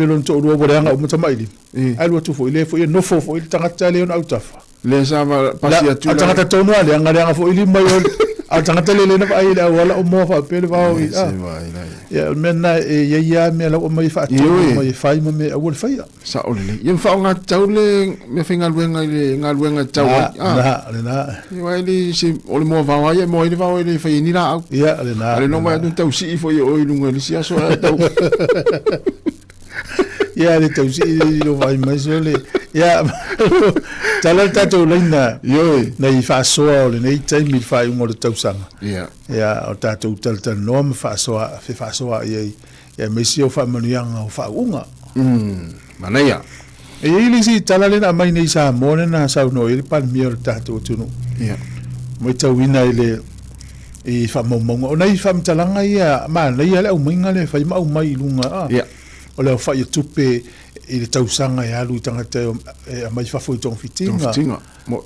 lo to ro bo nga mo tama ili ai watu fo ile fo no fo ile tangata le on autafa le sa va pasia tu la tangata to no le nga fo ili mai a tangata le na ai la wala o mo fa pe va o ya mena ya me la o mai fa tu mai fa me o fa ya sa o le yen fa nga tau le me finga luenga tau na yo ai si o le mo va wa ye mo ile va o ile fa ni la ya na ale no mai tau si fo o ilunga ni si aso tau ya le tau si lo vai mai so le ya tala tato lina yo na I fa so le nei tai mi fa un o tau sanga ya o tato tal no me fa so ya me si o fa manianga o fa unga mana ya e ili si tala le na mai nei sa mo na sa no il pan mi o tato tu no ya mo tau ina ile e fa mo o nei fa mtalanga ya ma le ya le o minga le fa ma o mai lunga ya o le fa tupe I le tausanga e alu tangata e mai fa foi tong fitinga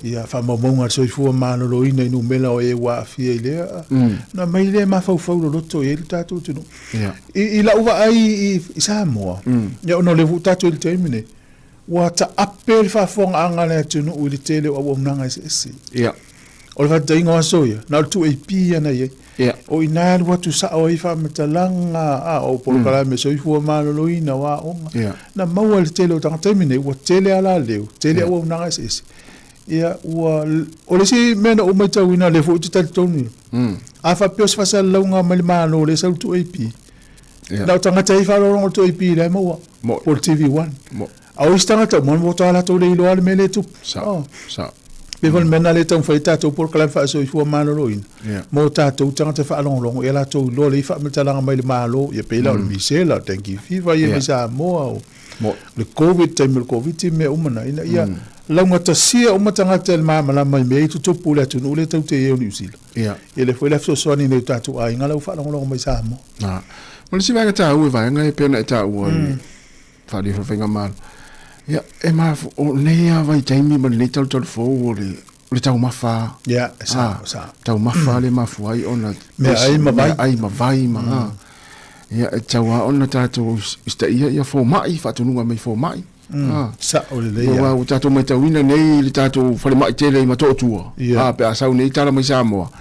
ia fa momonga so fu mano lo ina inu mela o e wa fi ile na mai le ma fa fa lo to e tatu tu no I la uva ai I sa mo ya no le tatu il termine wa ta appel fa fong anga le tu no uli tele o nanga ese ia o le fa tainga so ya na tu e pi na ye o ina watu sa o ifa metalanga o por kala me so fu malo lo ina wa onga na mawal tele o tanga termine o tele ala leo tele o nanga ese ia o le si mena o mai tau ina le fu te tonu a fa pios fa sa longa mal malo le sa tu ep na tanga tai fa lo tu ep le mo por TV1 a o stanga ta mo mo ta la to le lo al mele tu sa People mena le tong faita to por kala fa so fu malo lo in mo ta to tanga te fa long e la to lo le fa metalanga mai malo ye pe la mi se la thank you fi va ye sa mo le covid time me umana ina ia launga tasia o matangata le mamala mai me tu tupu le tunu le tau te e o New Zealand. Ia. E le foi le fsosoni nei tatu ai ngala u whalangolongo mai Samoa. Na. Ma le siwanga tā ue vai, ngai pena e tā ua whari whawhenga mālo. Ia, e maa o nea vai taimi ma le tau tau fōu o le tau mawha. Ia, sa. Tau mawha le mafu ai ona. Mea ai ma vai. Ai ma vai ma. Ia, e tau a ona tātou ista ia fō mai, whatununga mai fō mai. Sa o le leia. Ia, o tātou mai tauina nei le tātou whare mai tele i matotua. Ia. Pe asau nei tala mai Samoa.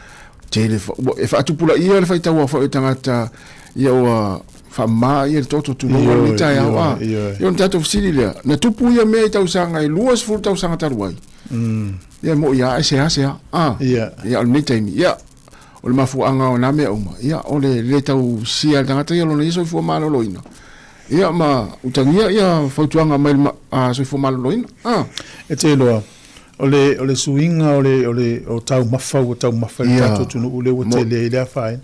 Tele, e whaatupula ia le whaitau a whao tangata ia o whamai e toto tu nunga ni tai awa. Ia tātou whisiri lea. Na tupu ia mea i tau sanga i luas furu tau sanga taruai. Ia mo ia e sea. Ia o nei taimi. Ia. O le mafu anga o na mea uma. Ia o le tau sia tangata ia lona iso i fua malo loina. Ia ma utangia ia fautuanga mai so i fua malo loina. E te loa. O le suinga o tau mafau le tātou tunu ule o te le whae.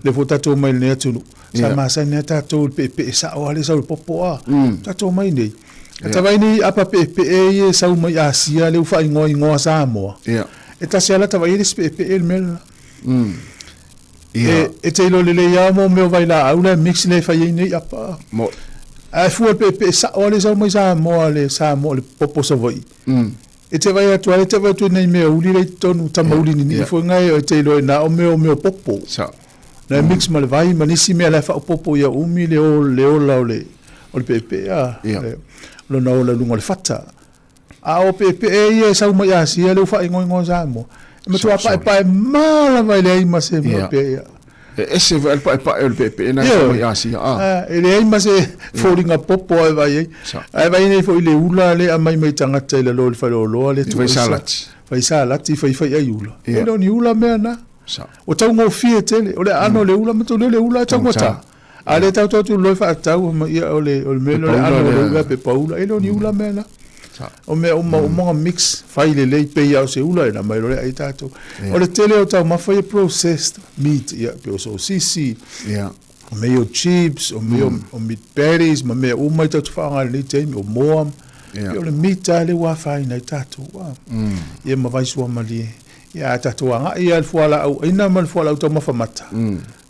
Le fo tātou mai le tunu. Sa masa ne tātou pe sa o ale sa o popo a. Tātou mai nei. Ta vai ni apa pe e sa o mai asia le whae ngoa Samoa. E ta se ala ta vai le pe e mel. E te ilo le ia mo me vai la au le mix le whae nei apa. Mo. A fu pe sa o ale sa o mai Samoa le popo sa vai. E te vai atu ale te vai tu nei mea uli rei tonu tamauli ni fo ngai o te ilo na o meo popo. Sa. Na mix ma le vai ma nisi mea le fa popo ia umi le o la o le pepe a. Lo na o la lunga le fata. A o pepe e sa uma ia si le fa ingo Samoa. Ma tu apa pa mala vai le ai ma se ma pe. Ese vai pa o pepe na sa ia si a. E le ai ma se falling a popo ai vai. Ai vai nei fo le ula le a mai tanga te le lo le fa lo le tu vai salati. Vai salati fai ai ula. E no ni ula me na. Sa. O tau ngō fie tele, o le ano le ula, mato le ula tau ngota. A le tau tu loi wha tau, ma ia o le melo le ano le ula pe paula, e lo ni ula mea na. O mea o mga mix, whai le lei pei au se ula e na mai lore ai tātou. O le tele o tau mawhai processed meat, ia pe o so sisi. O mea o chips, o mea o meat patties, ma mea o mai tatu whaanga le teimi, o moam. Pe o le meat a le wawhai nei tātou. Ia ma vai sua malie. Ia tatuanga ia fuala au ina mal fuala au tama famata.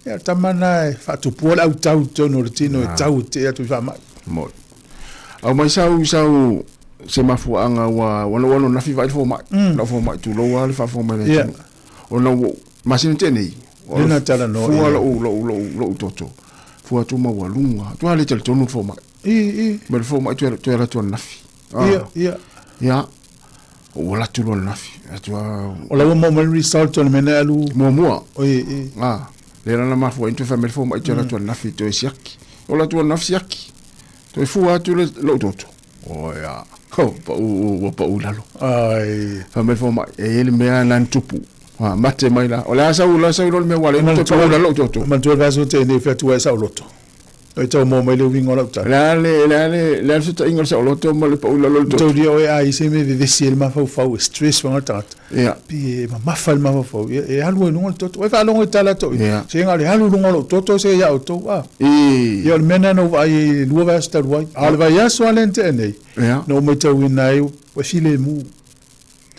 Ia tamana fa tu pola au tau tono tino tau te atu fa mai. Mo. Au mai sau se mafuanga wa na fi vai fo mai. Na fo mai tu lo al fa fo mai. Ia. O no masine teni. Ina tala no. Fuala lo toto. Fua tu ma wa lunga. Tu ale tel tonu fo mai. Mal fo mai tu era tu na fi. Ia. O la tu lo nafi atua o la mo result on mena alu mo le la ma fo into family fo ma tu la tu nafi to siaki o la tu nafi siaki to fu atu le lo toto o ya pa u la lo ai family fo ma e le me nan tupu mate mai la o la sa lo me wale no to pa lo toto man tu va so te ne fa tu sa loto o tau mo mai le wingo la ta le se ta ingol sa loto mo le pa u la lo toto to dio e ai se me de si el ma fa stress wa ta pi ma fa ma fa e alu no toto e fa lo ta la to se ngali alu no toto se ya to yo mena no vai lu va sta vai al vai ya so alente nei no mo tau inai we file mu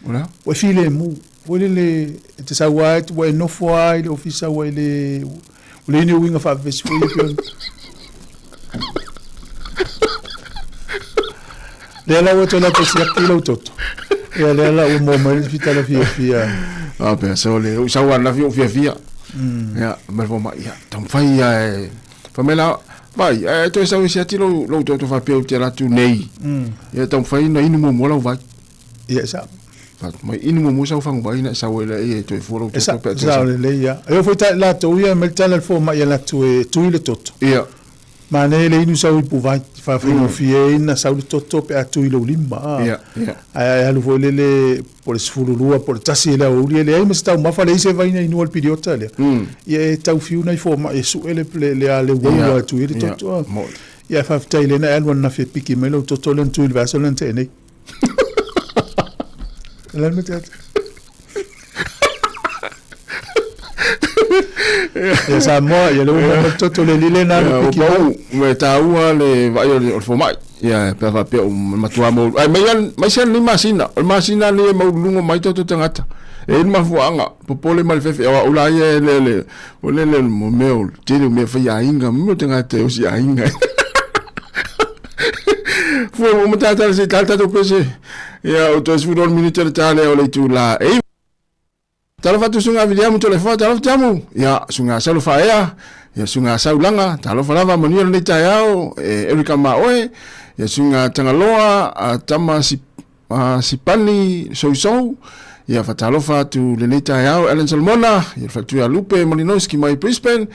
ola we file mu le te sa wa we no foi le ofisa we le ni winga fa ves le la woto la pesi akilo toto e le la o mo mai fita la fia pe so le o sa wa la fia ya ma vo ma ya tam fai fa me la vai to sa wi ati lo toto fa pe te la tu nei ya tam fai na inu mo la vai ya sa fa mai inu mo sa fa vai na sa we la e to fo lo toto pe sa le ya eu foi la to ya me tala fo ma ya la tu le toto ya ma ne le inu sa pu vai fa fie na sa toto pe atu i lo lima ai alu foi le por sfululua por tasi la o le ai me sta ma fa le se vai na inu al piriota le e tau fiu na fo ma e su le ale wo atu i toto ia fa taile na alwan na fe piki me lo toto len tu il va so len te nei la metet Ya Samoa ya le matoto le lile na piki me taua le vai o fomai ya pa pe o matua mo ai mai sen ni masina ni mo lungo mai toto tangata e ma fuanga popole mal fe o la ye le o le mo meu tiri me fa ya inga mo tangata o si ya inga fu mo tata se tata to pese ya o to sfudon militare tale o le tu la e talo fatu sunga video mo telefone talo tamu ya sunga salu fa ya sunga saulanga talo fa lava mo ni le tayao Erika Maoe ya sunga tangaloa tama sipani soisou ya fatalo fatu le tayao Ellen Salmona ya fatu ya Lupe Molinowski mai Brisbane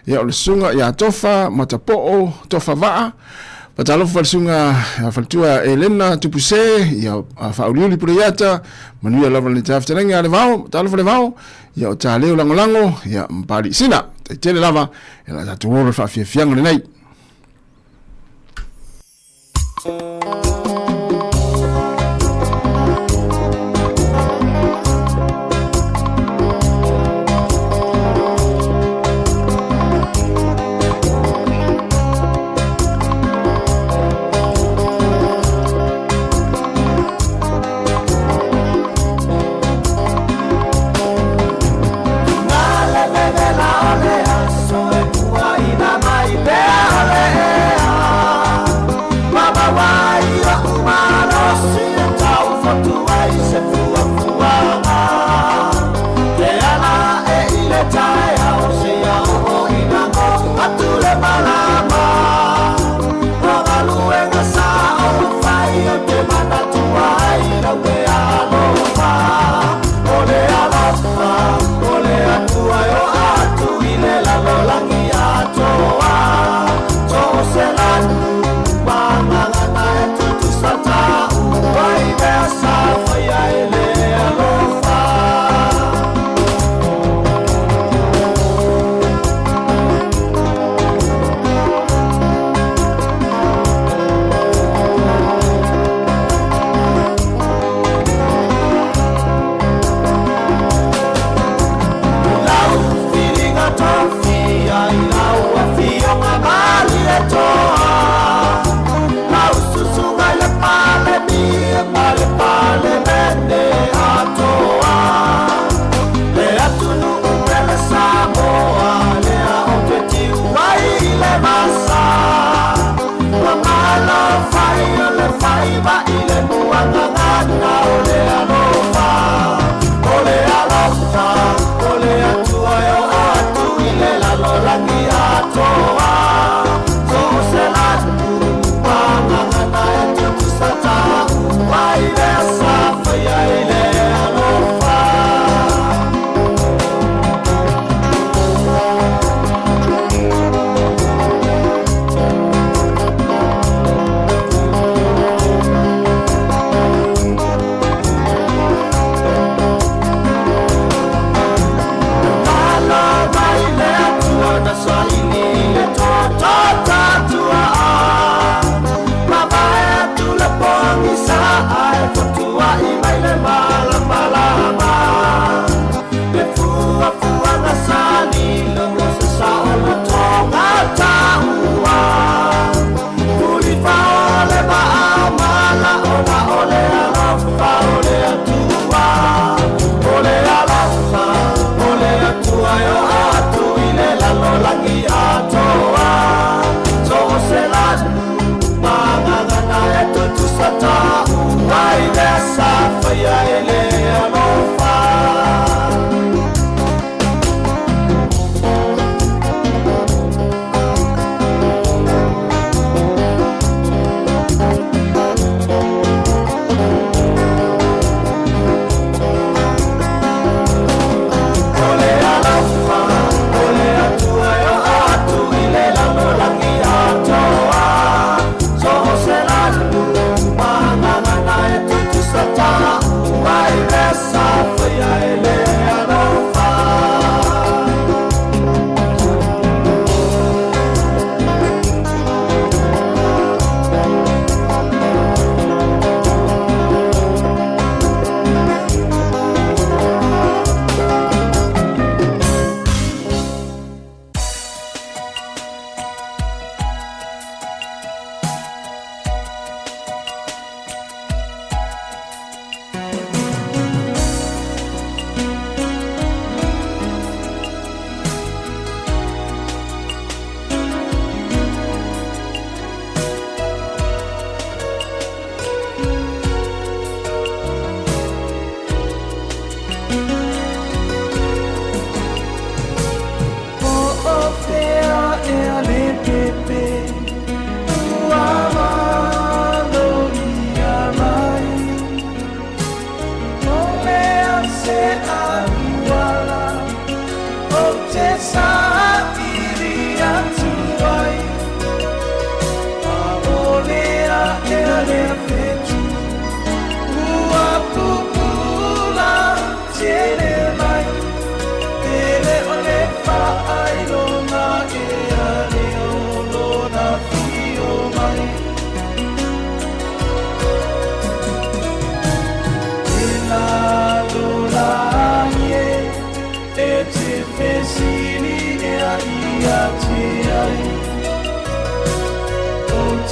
ya o sunga ya tofa matapo tofa va patalo falsunga faltua Elena Tupuse ya fauli priata manuia lava le taftenga le vao talo le vao ya o tale langolango ya mpali sina tele lava ya la tuoro fa fianga nei Bye.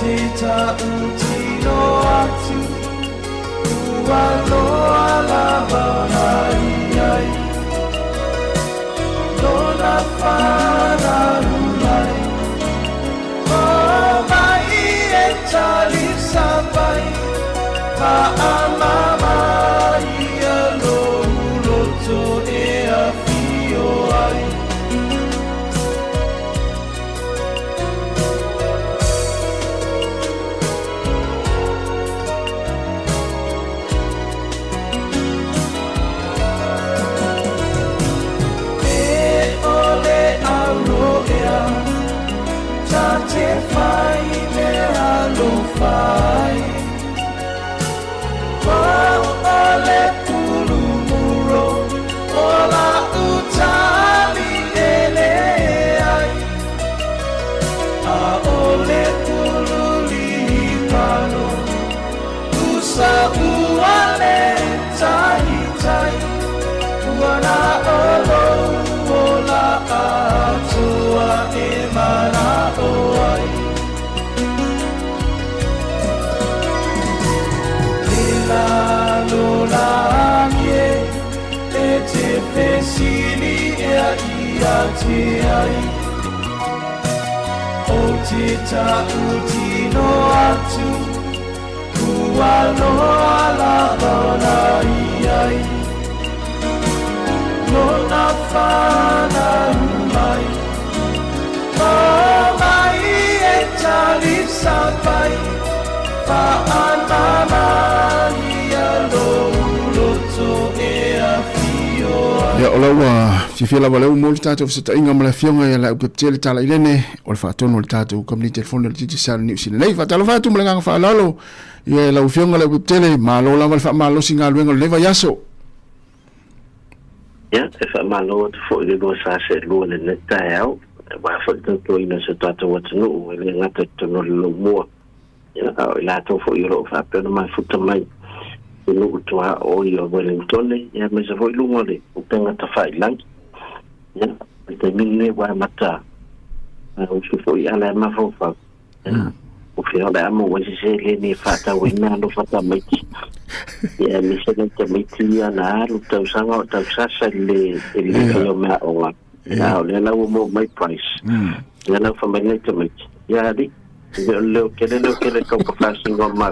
te tautino atu ua loa lava ai ai lona whanarulai o mai e tali sapai pa amama ia lo loto e a fio ai te fai me alo fai Wau ole pulu muro Ola utali ele ai A ole pulu lipano Usa uale tai tai Uana olo ola atua e mana oai Te la lola mie E te pesili e a ia te ai O te tautino atu Kua loa la dona iai Lona whana mai mai e tali sapai pa anama ia lo loto e a fio ya ola wa fifila wala u mol tato fsata inga mala fionga ya la upetele tala ilene ol fa tono ol tato komni telefone ol titi sal ni usine nei fa talo fa tu mala fa lalo ya la fionga la upetele malo la mal fa malo singa luenga leva yaso ya fa malo fo le bo sa se lo le neta yao wa fo to ina se tato wat no le ngata to no lo mo ya la to fo yo fa pero ma futa mai no to o yo wele tole ya me se fo lu mo le o tenga ta fa lang ya te minne wa mata o se fo ya la ma fo fa o fino da mo wa se le ni fa ta we na no fa ta mai ya mi se te mai ti na lu ta sanga ta sa le yo ma o ya le la mo my price ya na fa mai te mai ya di lo que ko flashing on ma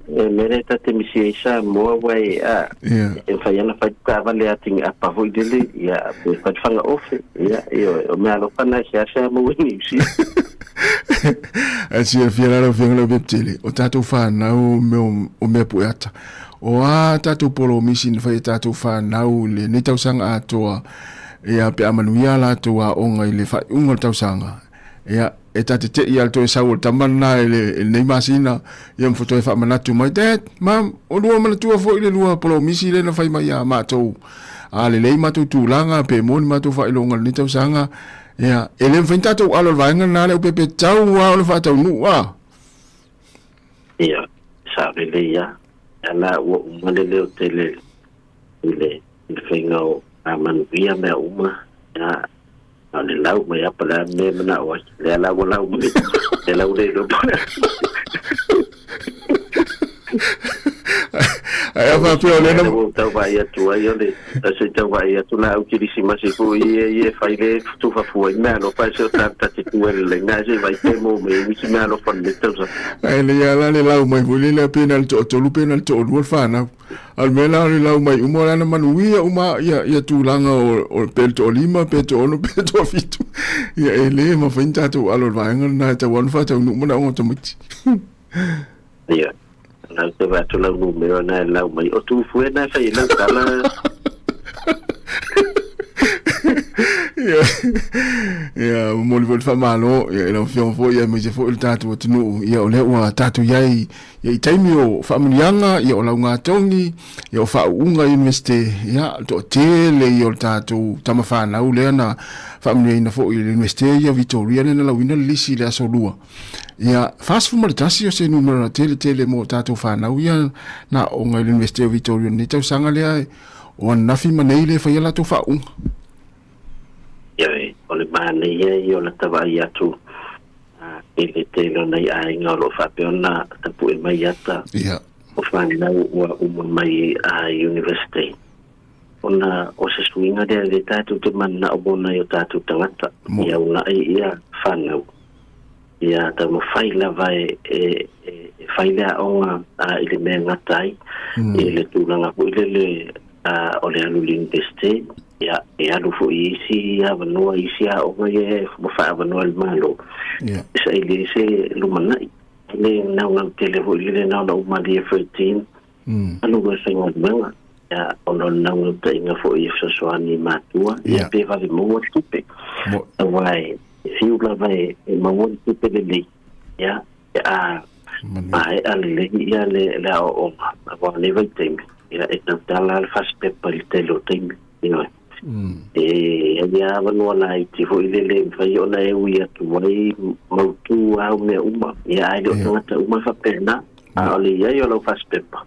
mereta te misi sa mo wai e fa yana fa ka vale ating apa voi dele ya fa fanga off ya yo me alo pana sa mo ni si asi fiera lo fiera betele o tato fa na o me puata o a tato polo misi fa tato fa na le ni tausanga atoa ya pe amanuia la toa onga ile fa unga tausanga ya etate te ia to sa ul tamana ile nei masina ia foto fa manatu mai dad mam o lua manatu fo ile lua polo misi le na fai mai ya mato ale le matu tulanga pe mon matu fa ile onga ni tausanga ya ele fenta to alo vanga na le pepe tau wa o fa tau nu wa ya sa le ya ala o manele o tele ile fenga aman via me uma ya ale lau me apa la me na wa le lau me le lau de lo ai fa pe ole no tau vai tu ai ole se tau vai tu na o que disse mas fu e fai le tu fa fu me no fa se tanta ti tu le na se vai te mo me me no fa le tau ai le ya la le lau mai vole le penal to lu penal to lu fa na al mela le lau mai umora na manuia uma ya tu langa o pelto lima peto no peto fitu ya ele ma finta tu alo vanga na ta wan fa ta no na o to miti ya na te va tu la numero na la mai o tu fu na fa ina kala ya mo le fa malo ya no fion fo ya me je fo il tatu tunu ya ole wa tatu yai ya taimi o familianga ya ola nga tongi ya fa unga university ya to tele yo tatu tamafa na ule na family na fo university ya Victoria na la wina lisi la solua ya fast fu maltasi o se numero tele mo tatu fa na ya na onga university ya Victoria ni tau sanga le o na fi maneile fa ya la to fa unga ya o le mane ye yo la tava ia tu ele te lo nei ai ngolo fa peona tapu e mai ata o fana o mai a university ona o se swinga de tatu te manna o bona yo tatu tangata ia una ia fana ia ta mo faila vai faila onga ile me ngatai ile tulanga ko ile o le alu lingeste ya alu fo isi ya vanua isi ya o ye mo fa vanua al malo sa ile se lumana le na un telefon ile na o mali 13 alu go se ngwa ya ono na un tenga fo isa soani matua ya pe va mo tupe vai si u la vai mo tupe le ya ai ale ya le la o va le vai tenga ya etala al fast paper te lo tenga you ya vanua la iti fo ile vai ona e uia tu vai mo tu au me uma ya ai lo tanga uma fa pena ali ya yo lo fast paper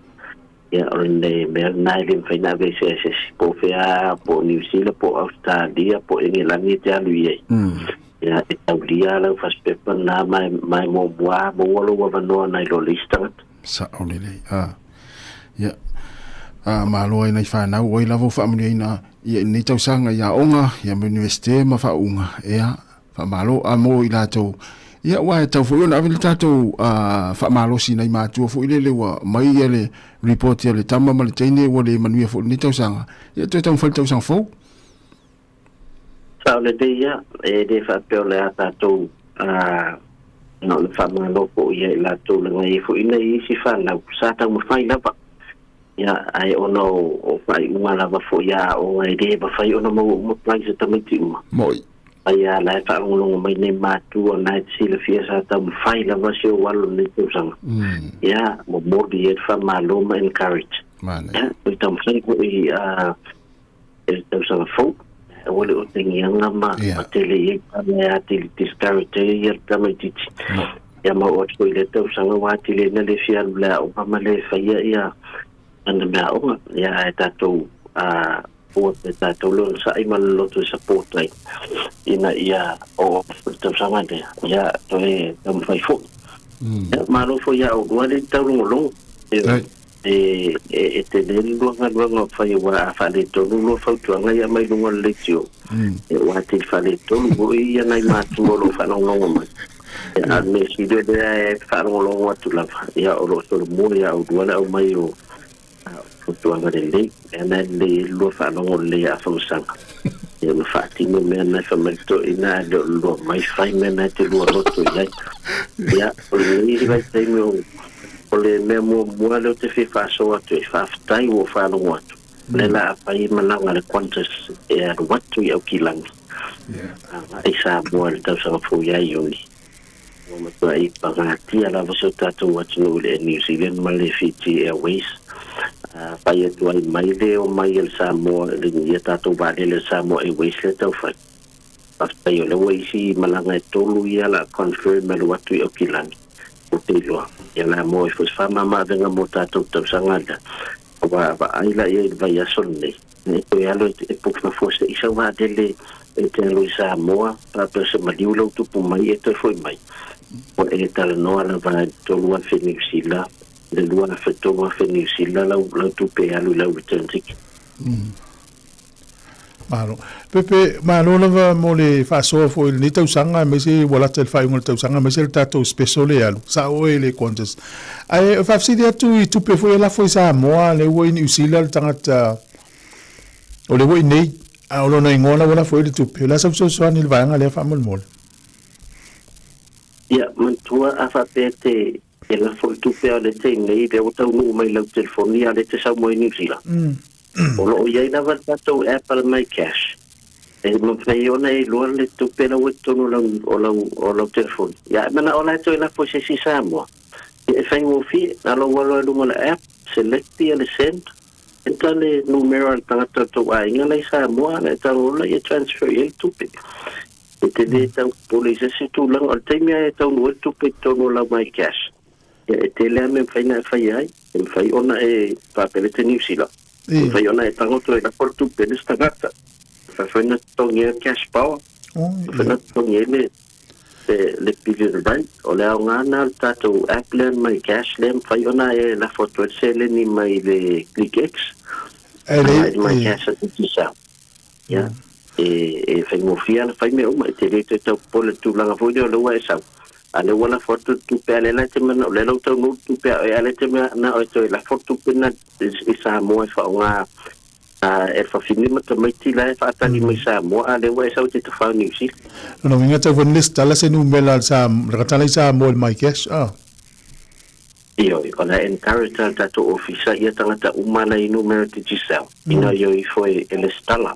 ya onde me ile vai na vese po fea po New Zealand po Australia po England te alu ya italia lo fast paper na mai mo boa mo lo vanua na lo lista sa ole ya malo ai nei fa na oi lavo fa mani na ia ni tau sanga ya onga ya universite ma fa unga ya fa malo amo ila to ia wa tau fo na vil tato fa malo si nei ma tu fo ile le wa mai ele report ele tama mal tene wo le manu fo ni tau sanga ia to tau fal tau sang fo sa le dia de fa pe le tato no le fa malo ko ia la to le ngai fo ina si fa na sa tau mo fa ila pa ya ai ono o fai uma lava fo ya o ai de ba fai ono mo plai se tamiti uma moi ai ya la fa ono mai ne matu o night si le fiesa ta fai lava se o walo ne tu sang ya mo modi et fa malo ma encourage ya o tam sai ko i el tu sang fo o le o tingi anga ma tele e ya til discourage ya tamiti ya ma o ko le tu sang wa tele na le fia bla o pa male fa ya anda ba ya tato o tato lo sa i mal lo to support lai ina ia o to sama de ya to e tam fai fo ma lo fo ya o wale tau lo te le lo nga fai wa fa le to lo fa to nga ya mai lo le tio e wa te fa le to lo ia nai ma tu lo fa no ma ya me si de fa lo wa tu la ya o lo so mo ya o wala o mai o tuanga de le ena le lo fa no le a fa usanga e me fa ti me na fa merto ina lo mai fai me na te lo roto ya o le vai te me o le me mo lo te fa so atu fa tai o fa no atu le la fa i malanga le quantas e watu ya kilang ai sa mo le ta sa fo ya yoni o me tai pagati ala vo so tatu watu le New Zealand Fiji Airways pai tu ai mai le o mai el Samoa le ia tatou vale le Samoa e weisle tau fai pas pai o le weisi malanga e tolu ia la confirm me lo watu i Auckland o te loa ia la mo e fos fama ma venga mo tatou tau sangada wa ai la ia vai a sonne ne to ia lo e puk na fos e sa va dele e te lo Samoa pa pe se maliu lo tu pu mai e te foi mai o e tala no ala va tolu a Peninsula le lua na fetonga Peninsula la tu pe alu la utentik malo pepe malo lava mo le fa so fo ni tau sanga me se wala tel fa ngol tau sanga me se tato special alu sa o le contest ai fa si dia tu pe fo la fo sa mo le wo ni usila tangata o le wo nei a lo na ngona wala fo le tu pe la sa so ni va nga le fa mol ya man tua afa pete e la fo tu pe le te nei de o tau no mai la telefonia le te sa mo ni usila o lo ia na va tato Apple My Cash e mo fai ona e lo le tu pe la o no la telefon ya mana ola to la fo se si sa mo e fai mo fi na lo walo mo la app select le send entale numero al tangata to ai nga lai sa mo na talo la e transfer e tu pe e te de tau police se tu lang al time e tau no tu pe to no la My Cash e te le me fai na fai ai e fai ona e pa pe te New Zealand fai ona e tango to e la portu pe sta gata fai na tongia cash power Whena tongi ele le pili rai. O leo ngana tatou Applen mai Cashlen whai ona e la foto sele ni mai le ClickX. Mai cash at the south. Yeah. E whai ngofia na whai me uma e te rete tau pole tūlanga fwoi o lewa e sau. Ale wala foto tupe ale la te mana o le lau tau ngu tupe ale te mana na o toi la foto pena i Samoa e whaonga e whawhini mata maiti la e whaatani mai Samoa ale wa e sau te tawhau New Zealand. No, inga tau vanlist tala se numela rakatala i Samoa mai cash. Iyo, ona encourage tato ofisa ia tangata umala i numero te gisau. Ina yo I foi ele stala.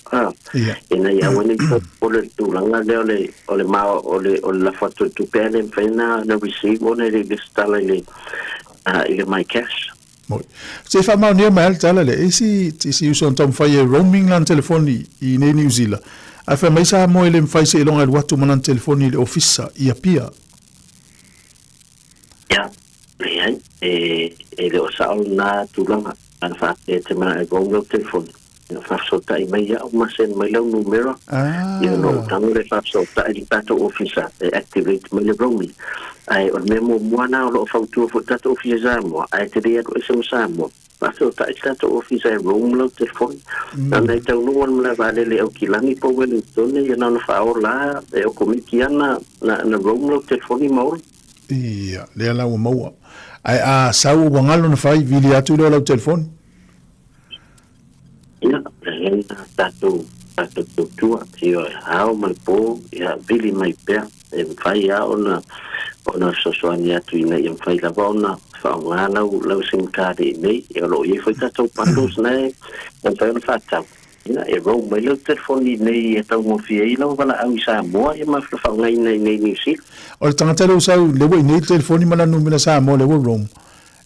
Ina ia wani ole tulanga le ole mao ole la foto tu pele fena na receive ona le stala ile my cash. Moi. Se fa mau ne mal tala le isi uso tom fai roaming lan telefoni I New Zealand. A fa mai sa mo ele fai se longa watu manan telefoni le ofisa ia pia. Ja. Leai, le o sao na tulanga, an fa te mana e gongo telefoni. Fa sota I mai ia o masen mai lau numero. Ia no tango le fa sota I tato ofisa e activate mai le roaming. Ai o memo moana o lo fautua fo tato ofisa mo, ai te rea ko ese mo. Fa sota I tato ofisa e roam lau telefoni. Nai tau nuan mla vale le au kilangi po Wellington ia na fa o la e o komiki ana na roam lau telefoni mauri. Ia, le ala o maua. Ai a sau wangalo na fai vili atu le lau telefoni. Ia, le tato tua, ia hao mai po, ia vili mai pea, e fai a ona sosoani atu ina, ia fai lava ona whaonga lau simkari nei, ia lo ia fai tato pandos nei, ia fai ona whatau. Ia, e rau mai lau telefoni nei, e tau mofia I lau wala au I Samoa, ia mawha whaonga I nei New Zealand. O le tangata leo sau lewa I nei telefoni mana numina Samoa lewa Rome.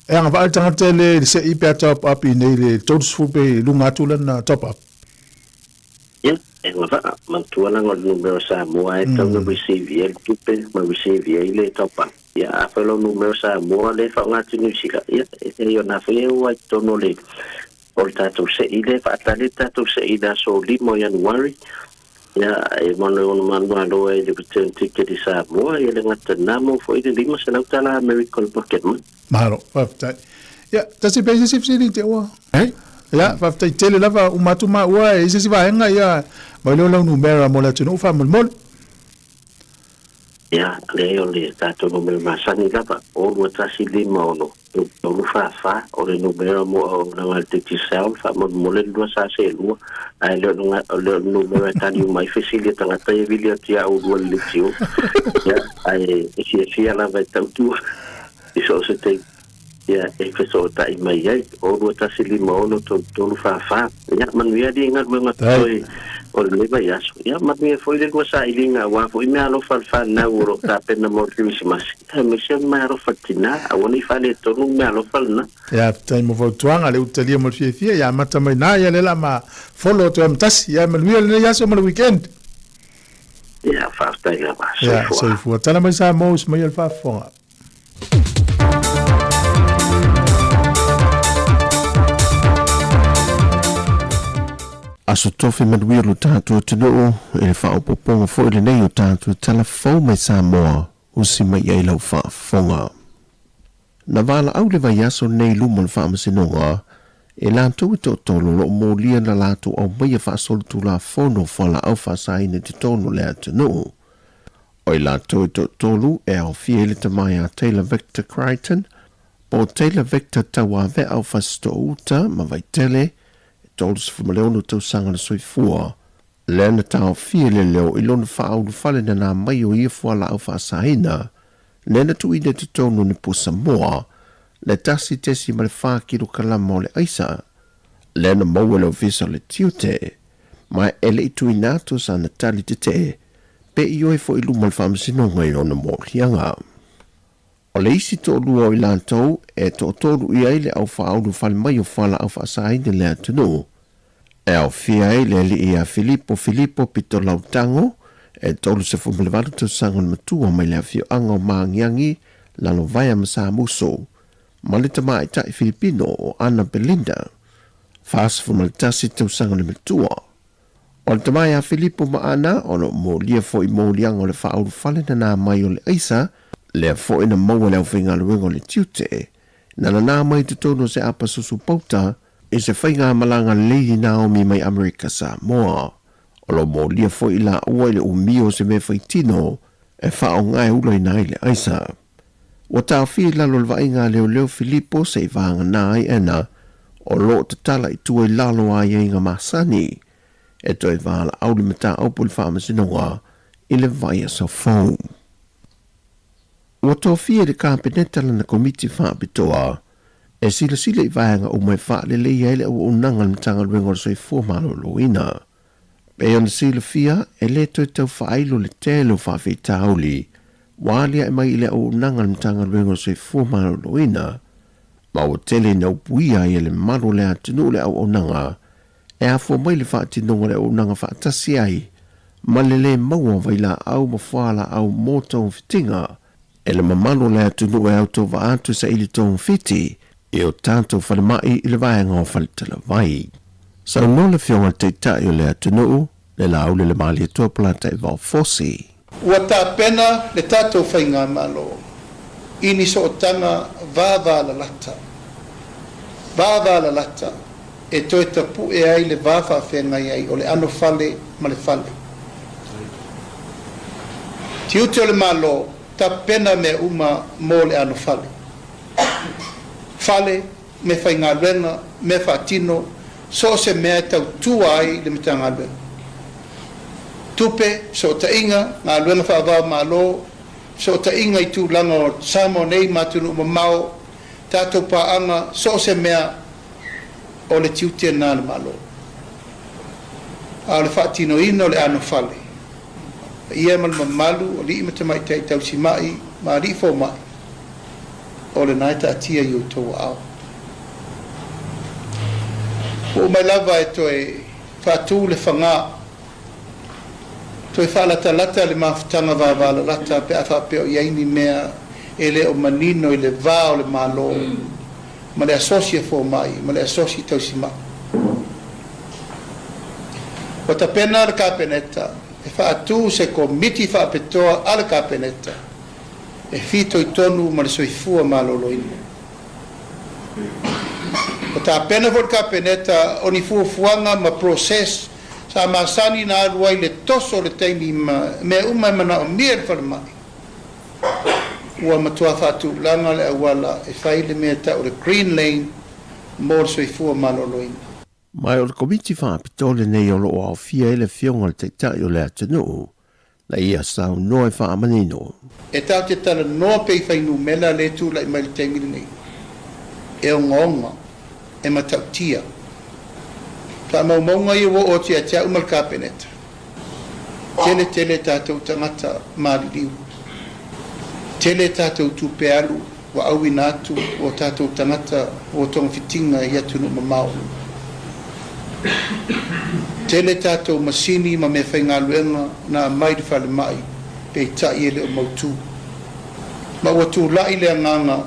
E anga wha tangata le se I pia top up I nei le totus fupe lunga atu lana top up. Ia, e nga wha, mantua langa le numero Samoa, e tau na receive e tupe, ma receive e le top up. Ia, a whelo numero Samoa le whaonga atu New Zealand. Ia, e te io na wheo ai tono le o le tatou se I le whaatale tatou se I da so 5 Januari. Ia, e mano ono manua loa e le return ticket I Samoa, e le ngata namo fo I le 5 se lau tala American Pocket Man. Mahalo, whaftai. Ia, tasi pese sifsiri te ua. Ia, whaftai tele lava umatu ma ua e isi si vahenga ia, mai leo lau numera mo la tunu ufa mulmol. Ia, le o le tatou numero masani lava, o lua tasi 5 ono. Tolu fa o le numero mo o na ngal te tisau fa mo le lua sa se lua ai le numero tani mai fesili tanga tai vili tia o lua le tio ya ai si ala vai tautu iso se te ya e feso tai mai ai o lua ta se lima ono tolu fa ya man via di ngat mo ngat o le vai aso ya mat me foi le lua sa ilinga wa foi me alo fa na uro ta pena mo Christmas me se ma ro fatina a woni fa le tonu me alo fa na ya tai mo voltuanga le utalia mo fie ya mata mai na ya le la ma follow to am tas ya me le ya so mo weekend ya fa sta ya ba so fu tala mai sa mo mai el fa fo Aso tofi maduia lo tātua tunuu e le whaopoponga fo i le nei o tātua tala fau mai Samoa usi mai ai lau whaafonga. Na wala au le vai aso nei luma le whaamasinonga e lātou i tōtolo lo mōlia na lātou au mai a whaasolu tu la fono whala au whaasaine te tono le atunuu. O i lātou i tōtolo e au fie le tamai a Taylor Victor Crichton, po Taylor Victor tawa ve au whasto uta ma vai tele tolus fumaleono tau sanga na soifua. Lena tau fie le leo ilona whaau fale na mai o ia fuala au whaasahina. Lena tu ina te tono ni po Samoa. Le tasi tesi ma le whaakiro kalama o le aisa. Lena maua leo visa le tiute. Mai ele i tui nato sa na tali te te. Pe i oe fo ilu mal whaamasinonga i ona mo lianga. O le isi to lua o ilantou e to tolu i aile au whaau fale mai o whala au whaasahina le atunu. E au fia e le li ia Filippo pito lautango e tolu se fumelevalu tau sangon matua mai le fio anga o maangiangi lalo vai masa muso. Malita mai tai Filipino o Ana Belinda. Fas fumaletasi tau sangon matua. O le tamai a Filipo maana o no mo lia fo i mo liang o le whaau whale na nā mai o le aisa, lea fo ina maua leo whinga luenga o le tiute, na nā mai tutono se apa susu pauta, e se whainga malanga lehi Naomi mai Amerika Samoa. O lo mo lia fo i la ua le umio se me whaitino, e whao ngai ulai nai le aisa. Wa tau fi lalo le vainga leo Filipo se i vanga nai ena, o lo te tala i tua i lalo a ienga masani, e toi vala au le mata au puli whaamasinonga i le vai sa phone. Wa tau fia le kāpeneta lana komiti whaapitoa, e sila i vaenga o mai wha le leia o unanga le matanga luenga o soi fuamalo loina. Pe ona sila fia, e le toi tau whailo le telo whawhi tauli, walia e mai le o unanga le matanga luenga o soi fuamalo loina, ma o tele na upuia i le maro le atinu le au unanga, e a fua mai le whaatinonga le o nanga whaatasi ai, ma le maua vaila au mawhala au mōtong fitinga, e le mamalo le atunu e au tō vaatu sa ili tōng fiti, e o tātou whalemai i le vaenga o whaletala vai. Sa no le fionga te tai o le atunu, le lau le mali atua plata i vau fosi. Ua tā pena le tātou whainga malo, ini so o tanga vāvā la lata. Vāvā la lata. E toi tapu e ai le vāwha whenga ai o le ano whale ma le whale. Ti uti o le malo, ta pena me uma mō le ano whale. Whale, me whai ngā luenga, me whaatino, so se mea tau tua ai le mita ngā luenga. Tupe, so ta inga, ngā luenga whaavao malo, so ta inga i tū langa o Samo nei matunu mamao, tātou paanga, so se mea o le tiutia nāna malo. A le whaatino ino le ano whale. Ia malma malu, o li ima tamai tei tau si mai, ma ri fo mai. O le naita atia i o tō au. O mai lava e toi whaatū le whangā. Toi whaalata lata le mawhitanga wāwala lata pe a whapeo iaini mea e le o manino i le vā o le malo. Ma le asosia fo mai, ma le asosia tau si mai. O ta pena le kāpeneta, e whaatū se komiti whaapetoa ala kāpeneta, e whito i tonu ma le soifua maloloina. O ta pena fo le kāpeneta, o ni fuafuanga ma proses, sa masani na aluai le toso le teimi me umai mana o mia le whale mai. Ua matua whātu langa le awala e whaile mea tau le Green Lane mō le soifua maloloina. Mai o le komiti whaapitole nei o lo au fia ele fionga le teitai o le atanu, na ia sau noe whaamanino. E tau te tala noa pei whainu mela le tū lai mai le teimiri nei. E o ngonga, e matau tia. Ka maumaunga i wo o tia tia umal kāpeneta. Tele tātou tangata maali liu. Tele tātou tūpe alu, wa aui nātu, o tātou tangata, o tonga fitinga i atunu mamau. Tele tātou masini ma me whai ngā luenga na mai di whale mai, pe tai ele o mautu. Ma ua tū lai lea nganga,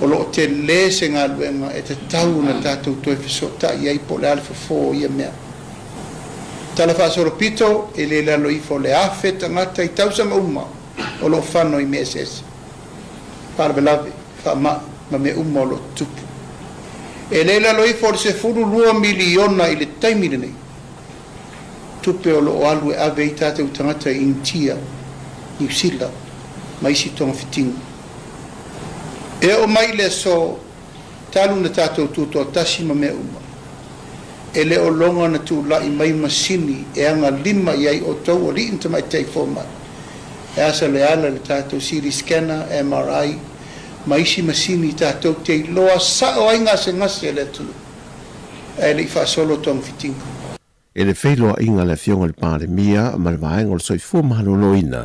o lo te le se ngā luenga e te tau na tātou toi fiso tai ai po le alfa fō ia mea. Tala whaasoro pito, e le lalo i fo le afe tangata i tausanga uma, o lo whano i meses. Parabelave, wha ma me uma o lo tupu. E leila loi for se furu 2 miliona i le taimine nei. Tupe o lo alu e ave i tātou tangata i Intia, New Zealand, ma isi tonga fitinga. E o mai le so talu na tātou tūtoa tasi ma me uma. E le o longa na tū la i mai masini e anga 5 iai o tau o li inta mai tei fōma. E asa le ala le tātou CT scanner, MRI, ma isi masini tātou te loa sa o ai ngase ngase le tulu. E le i whaasolo tong fitinga. E le whailoa inga le fionga le pāre mia ma le vaenga le soifua mahaloloina,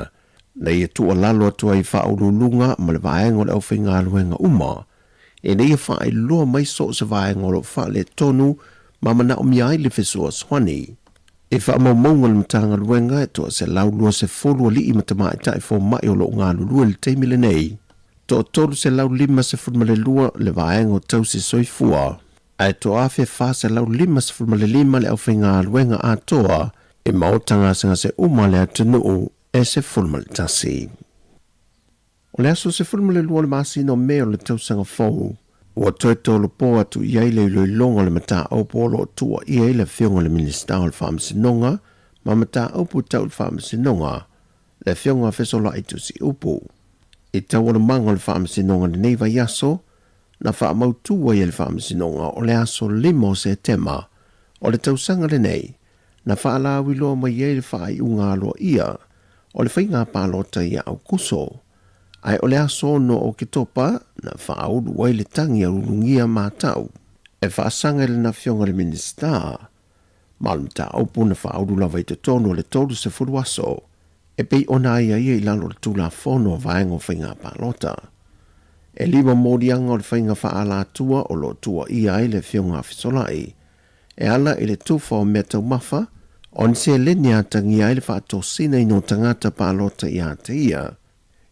na ia tua lalo atua i whaolulunga ma le vaenga le au whainga aluenga uma, e na ia whae loa mai so se vaenga le wha le tonu ma mana o miai le fesua swani. E wha maumaunga le mtanga luenga e toa se lau lua se folua li i matama e tae fo mai o lo ngā lulua le teimile nei. Toa tolu se lau 5 se funma le lua le vaenga o tau se soifua. ai toa fe fasa lau 5.5 le au whainga luenga a toa e maotanga sanga se umale atunu e se fulmal tasi. O le aso se fulmal le luole masino meo le tausanga fau, ua toe tolo po atu iai le iloilonga le mata au polo tua iai le fionga le minista o le whaamasinonga, ma mata au pu tau le whaamasinonga, le fionga fesola itu si upu. I tau o le manga le whaamasinonga le neiva yaso, na whaamautua i le whaamasinonga o le aso 5 Septemba, o le tausanga le nei, na whaalawi loa mai iai le whaai unga loa ia, o le whainga pālota ia au kuso, ai o le aso no o ke topa na whaaudu wai le tangi a urungia mātau, e whaasanga le na fionga le minista, malumta aupu na whaaudu lawa i te tono le tolu se furuaso, e pei ona ia ia i lalo le tula fono vaenga o whainga pālota. E lima mōrianga o le whainga whaala tua o lo tua ia ai le fionga fisolai, e ala i le tufa o mea tau mafa, on se leni a tangi ai le whaatosina i no tangata pālota i a te ia,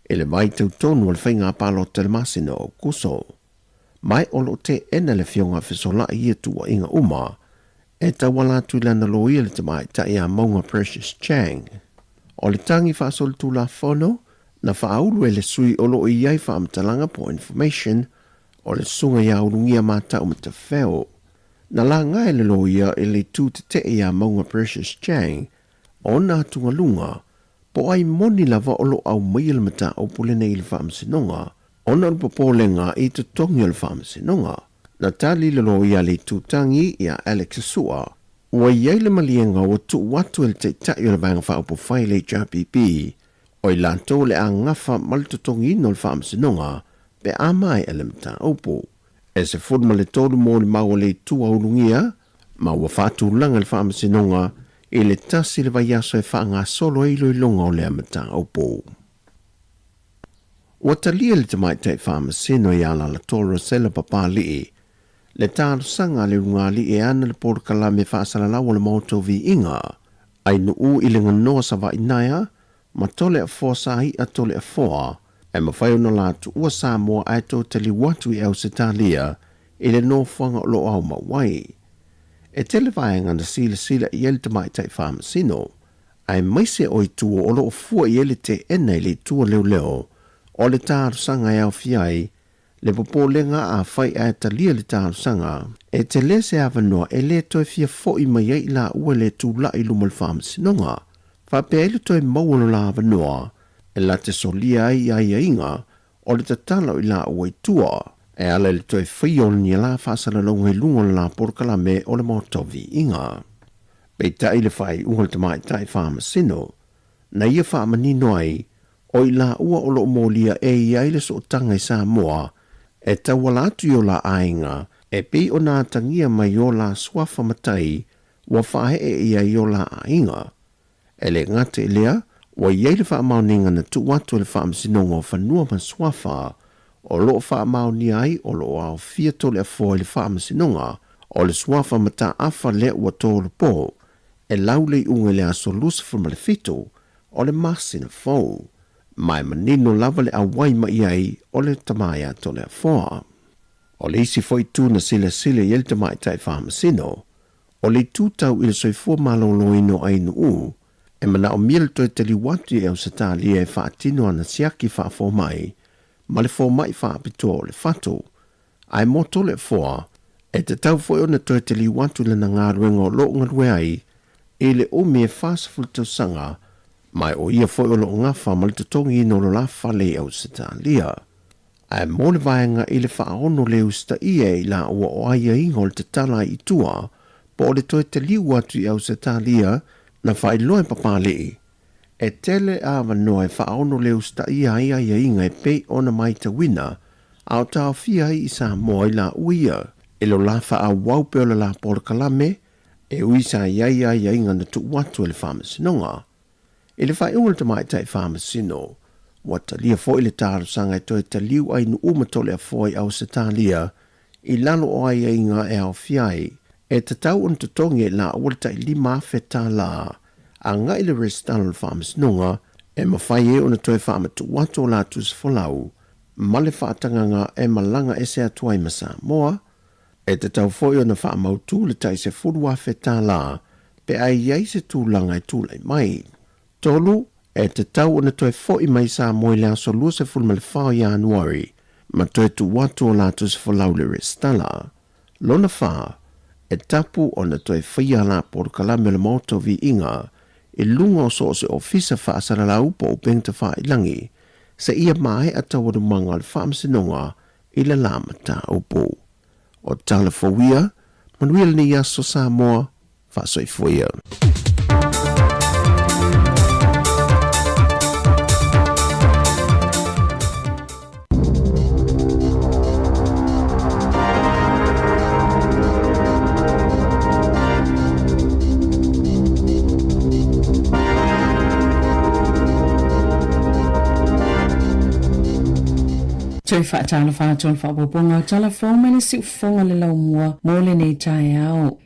e le mai tau tonu o le whainga pālota le masina o kuso. Mai o lo te ena le fionga fisolai i tua inga uma, e tawala tu lana lo ia le tamai ta ia maunga Precious Chang. O le tangi whaasol tu la fono, na whaaulu e le sui o lo i ai whaamtalanga po information, o le sunga ia urungia mata o mata wheo. Na la ngai le lo ia e le tu te ia maunga Precious Chang, o na tunga lunga, po ai moni lava o lo au mai le mata o pulene i le whaamsinonga, o na lupopolenga i te tongi o le whaamsinonga. Na tali le lo ia le tu tangi ia Alex Sua, ua iai le malienga o tu watu e le te tai o le vanga whaupo whai le JPP, o i lantou le a ngafa malitotongi no le whaamsinonga, pe a mai e le mta aupo. E se fudma le tolu mo le maua le tua urungia, ma ua whātu langa le whaamsinonga, e le tasi le vaiaso e whaanga solo e ilo ilonga o le mta aupo. Ua talia le tamai tai whaamasino i ala la toro sela papali le tāru sanga le rungali e ana le porkala me whaasalalau le mauto vi inga, ai nu u i le nganoa sa wa inaya, ma tole a fōa sahi a tole a fōa, e ma whai ona lātu ua sā mua ai tō tali watu i au se tālia, i le no whanga o lo au ma wai. E tele vāenga na sila i ele tamai tai whaamasino, ai maise o i tua o lo fua i ele te ena i le tua leo, o le tāru sanga e au fiai, le popolenga a whai a talia le tāru sanga, e te lese awanoa e le toi fia fo i mai i la ua le tū la i lumal whaamasinonga. Whapea ele toi mauano la awanoa, e la te solia ai a inga, o le tatalo i la ua i tua, e ala le toi whion ni la whaasala longa i lunga la porkala me o le motovi inga. Pei tai le whai ungal tamai tai whaamasino, na ia whaamanino ai, o i la ua o lo molia e iai le so tanga i Samoa, e tawalatu yo la ainga, e pei o nā tangia mai yo la swafa matai, wa whahe e ia yo la ainga. E le ngate lea, wa iei le whaamauninga na tu watu le whaamsinonga o whanua man swafa, o lo whaamauni ai o lo au fia tole a fōi le whaamsinonga, o le swafa mata afa le ua tōle pō, e laule i unga le aso lucifer ma le fito, o le masina fōu. Mai manino lava le awai ma iai o le tamaya tole a fōa. O le isi foi tu na sila i el tamai tai whahamasino, o le tūtau i le soifua maloloino ainu u, e mana o miel toi tali watu e au satali e whaatino ana siaki whaafo mai, ma le fō mai whaapito o le whatu, ai moto le fōa, e te tau foi ona toi tali watu le na ngāruenga o lo ngarue ai, e le o me whaasaful tau sanga, mai o ia foi o lo ngafa ma le tutongi no lo la whale au sitalia. Ai mo le vaenga i le whaono le usta ia i la ua o aia inga o le tatala i tua, po o le toi te liu atu i au sitalia na whai loe papalei. E tele a wanoa e whaono le usta ia inga e pei ona mai ta wina, au tau fia i sa moa i la uia, e lo la wha wau pe o la porkalame, e uisa ia inga na tu watu e le whamasinonga. E le whai ungal tamai tai whamasino, wa talia fo i le tāru sanga e toi taliu ai nu umatole a fo i au se tālia, i lalo o ai inga e au fiai, e te tau un tutongi e la ualta i lima fe tā la, a nga i le restano le whamasinonga, e mawhai e una toi whamatu wato la tus folau, ma le whaatanganga e malanga e se atuai masa moa, e te tau foi ona wha mautu le tai se furu a whetā la, pe ai iei se tūlanga i tūlai mai. Tolu, e te tau ona toi foi mai sa moi lea so lua se furu male whao Januari, ma toi tu watu o lātu se folau le restala. Lona wha, e tapu ona toi whaia la porukala me le moto vi inga, e lunga o so se ofisa wha asara la upo o pengta wha ilangi, se ia mai atawa du manga le wha msinonga i le lamata upo. O tala fawia, manuel ni yaso sa moa, wha soi fuia. Tui whaatala whaatona whaapopong au telefon mene si ufonga le lau mua mole nei tae au.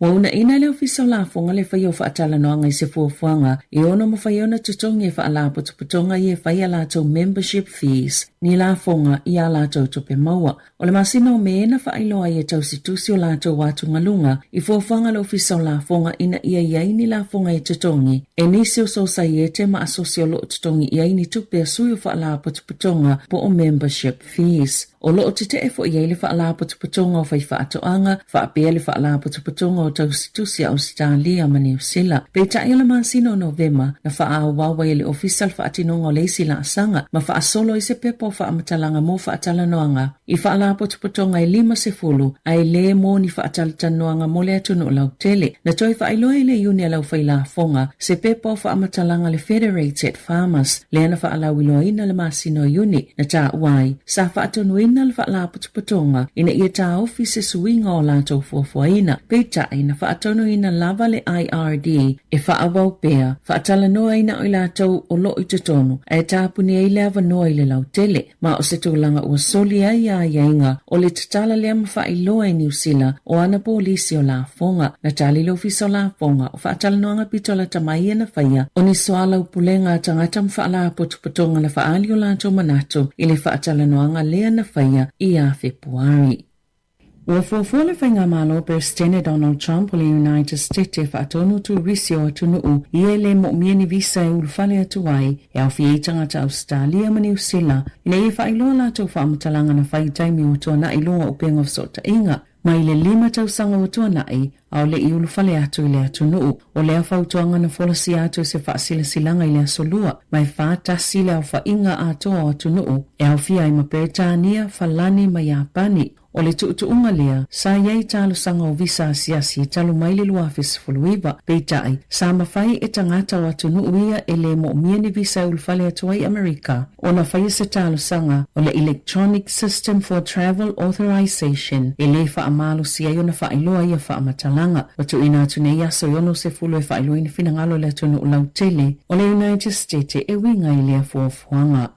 Wauna ina leo fisa la fonga le whaio whaatala noanga i se fuafuanga i ono ma whaiona tutongi e whaala putuputonga i e whaia lātou membership fees ni la fonga i a lātou tope maua. O le masina o meena whaailoa i e tau situsi o lātou watu ngalunga i fuafuanga leo fisa la fonga ina ia iai ni la fonga i tutongi e nisi o sosa i e te ma asosio lo tutongi iai ni tupe a sui o whaala putuputonga po o membership fees. O loo te te fo iei le whaala putuputonga o whai whaatoanga, whaapea le whaala putuputonga o tau situsi a Australia ma New Zealand. Pei tae le masino Novema na whaawawa i le official whaatinonga o leisi la asanga, ma whaasolo i se pepo whaamatalanga mo whaatalanoanga. I whaala putuputonga i 5 ai le mo ni whaatalatanoanga mo le atunu o lau tele. Na toi whaailoa i le iuni a lau whaila fonga, se pepo whaamatalanga le Federated Farmers, le ana whaala wiloa ina le masino iuni, na taa uai, sa whaatonu ina le whaala putuputonga, ina ia taa ofi se suinga o lātou fuafuaina, pei tae na whaatonu ina lava le IRD, e whaawau pea, whaatala noa ina o lātou o lo i tutonu, e tāpuni e leava noa i le lau tele, ma o se tūlanga ua soli ai a iainga, o le tatala lea ma whaailoa i New Zealand, o ana polisi o la fonga, na tali lo fiso la fonga, o whaatala noanga pitola tamai na whaia, o ni soala upulenga tangata mwhaala putuputonga le whaali o lātou manato, i le whaatala noanga lea na whaia i a Februari. Ua fuafua whainga malo President Donald Trump o le United States e whaatonu tu risi o atunuu i e le mo'mieni visa e ulufale atuai e au fie tangata Australia ma New Zealand ina i whailoa lātou whaamutalanga na whaitaimi o tuana i lunga upenga sota inga. Ma i le 5 tausanga o tuanai au le i ulufale atu i le atunuu o le awhautuanga na folasi atu se whaasilasilanga i le asolua mai whaatasi le au whainga atoa o atunuu e au fia i Maperetania, Falani ma Japani. O le tuutuunga lea, sa iei talo sanga o visa siasi talo mai le luafis fuluiva, peitai, sa mawhai e tangata o atunuu ia e le mo'mieni visa ulfale atuai Amerika, o na whai se talo sanga o le Electronic System for Travel Authorization, e le whaamalo si ai o na whaailoa ia whaamatalanga, o tu ina atunei aso yono se fulu e whaailoa ina finangalo le atunuu lautele, o le United States e winga i lea fuafuanga.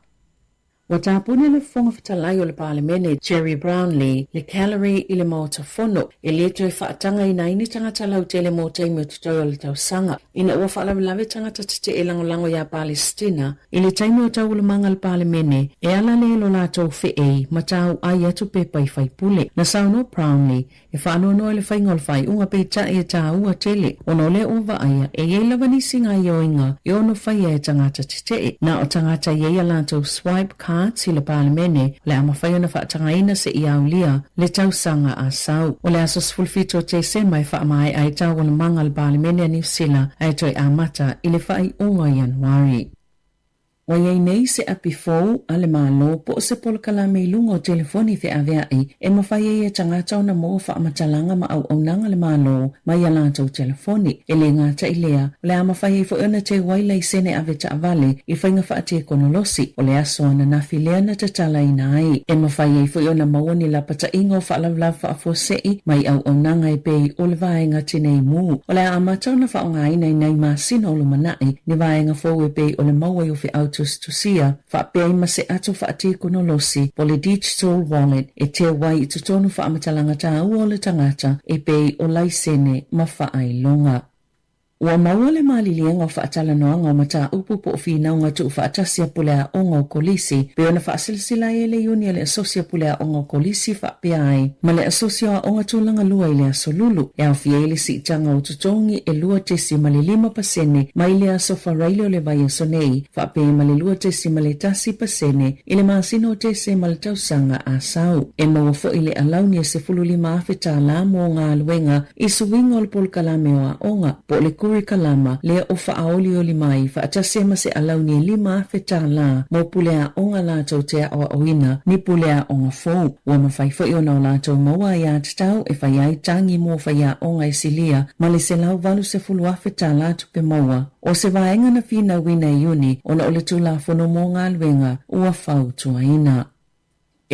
Wa tāpune le fonga whatalai o le Parlemene Jerry Brownlee le Callery i le mauta fono e le toi whaatanga ina ini tangata lau tele mo taimi o tutoi o le tausanga ina ua whaalawe tangata tete e langolango ya Palestina i le taimi o tau ulamanga le Parlemene e ala le lo lātou whee ma tau ai atu pepa i whaipule na sauno Brownlee e whaanono le whaingol whai unga peita e tā ua tele o no le ova aia e ye lavanisi ngai oinga i ono whai e tangata tete na o tangata ye lātou swipe si le Parlemene le amawhaiona whaatangaina se i aulia le tausanga a sau. O le asos fulfito te se mai whaamai ai tau o le manga le Parlemene a New Zealand ai toi amata i le whai unga Januari. Wa iei nei se api fou a le malo po se polkala mei lunga o telefoni fe aveai e mawhai e tangata o na mo whaamatalanga ma au nanga le malo mai a lātou telefoni e le ngata i lea o le amawhai e fo ona te wailai sene ave ta avale i whainga whaate konolosi o le aso ana na filea na tatala ina ai e mawhai e fo ona mawani la pata ingo whaalawlaw whaafosei mai au nanga e pei o le vaenga tinei mu o le amata na whaonga ina i nei masina o lumanai ni vaenga fo e pei o le maua i fi au tusia whapea ima se atu whaati konolosi po le digital wallet e te wai i tutonu whaamatalanga tā ua o le tangata e pei o laisene ma whaailonga. Ua maua le malilienga o whaatala noanga o mata upu po whinaunga tu whaatasia pulea onga o kolisi, pe ona whaasilsila e le iuni le asosia pulea onga o kolisi whaapea ai, ma le asosia o onga tūlanga lua i le asolulu, e au fiele si itanga o tutongi e lua tesi ma le 5% ma i le asofa raile o le vai asonei, whaapea ma le lua tesi ma le tasi pasene, i le maasino o tesi ma le tausanga a sau. E maua fo i le alauni e se fululima awhita la mo ngā luenga, i suwinga o le polkalame o a onga, po le kuri kalama, lea o whaaoli o li mai, whaatasia ma se alauni e 5 awhita la, mo pulea onga lātou te a oina, ni pulea onga fōu. Ua mawhai fo i ona o lātou maua i atatau, e whai ai tangi mo whai a onga e silia, ma le se lau valu se fulu awhita lātou pe maua. O se vaenga na whina wina i uni, ona o le tūla whono mō ngā luenga, ua whau tua ina.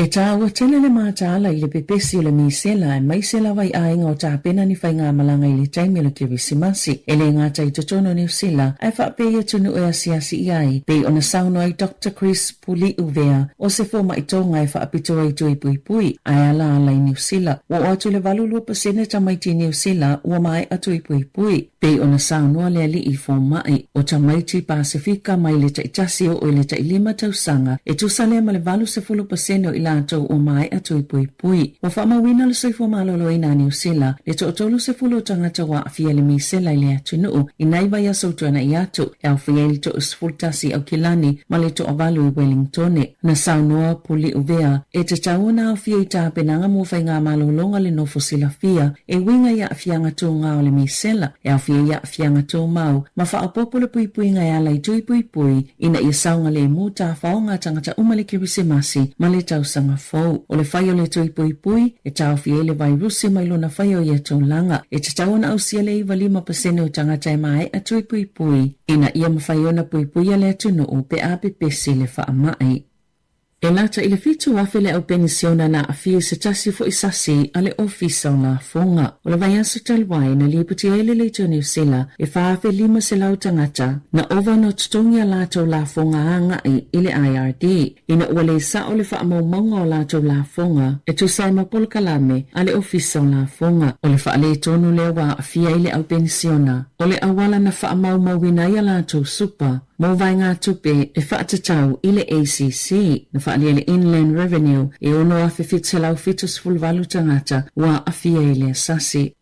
E tāua tele le mātāla i le pepesi o le misela e maisela wai ainga o tāpena ni whai ngā malanga i le taimi lo kirisimasi. E le ngāta i totono New Zealand, ai whaapea tunu e asiasi i ai, pei ona sauno ai Dr. Chris Puli Uvea, o se fōma i tōnga e whaapito ai tui pui pui, ai ala ala i New Zealand. Wa o atu le valulua pasene tamaiti New Zealand, ua mai atu i pui pui. Pei ona saunoa le ali i fōmai, o tamaiti Pasifika mai le taitasi o le tailima tausanga, e tusale ma le valu se fulu pasene o lātou o mai atu i pui pui. O whamawina le soifo malolo i nā New Zealand, le to otolu se fulu tangata wa awhia le misela i le atu nuu, i naiva ia sautuana i atu, e awhia li to usfultasi au kilani, ma le to avalu i Wellingtone. Na saunoa Puli Uvea, e te tauna awhia i tāpenanga mo whai ngā malolonga le nofo sila fia, e winga ia awhianga tō ngā o le misela, e awhia ia awhianga tō mau, ma whaapopo le pui pui ngai ala i tui pui pui, ina ia saunga le mū tā whaonga tangata umale kirisimasi, ma le tausanga fau. O le whai o le tui pui pui, e tau fie le vai rusi mai lona whai o ia tō langa, e te tauna au sia le iwa 5% o tangata e mai a tui pui pui, ina ia mawhai ona pui pui a le atunu o pe ape pesi le wha amai. E lata i le fitu wafe le au penisiona na a fie se tasi fo isasi a le ofisa o la fonga. O le vai aso talwai na liputi ele le to New Zealand e whaafe 5 se lau tangata na ova no tutongi a lato la fonga anga i le IRD. Ina ua le sa o le wha maunga o lato la fonga e tu saima polkalame a le ofisa o la fonga. O le wha le tonu le wa a fie ile au penisiona. O le awala na wha maumawina i a lato supa. Mo vai ngā tupe e whaatatau i le ACC, na whaalia le Inland Revenue, e ono a whiwhitselau fitus fulvalu tangata wa a fia i le asasi.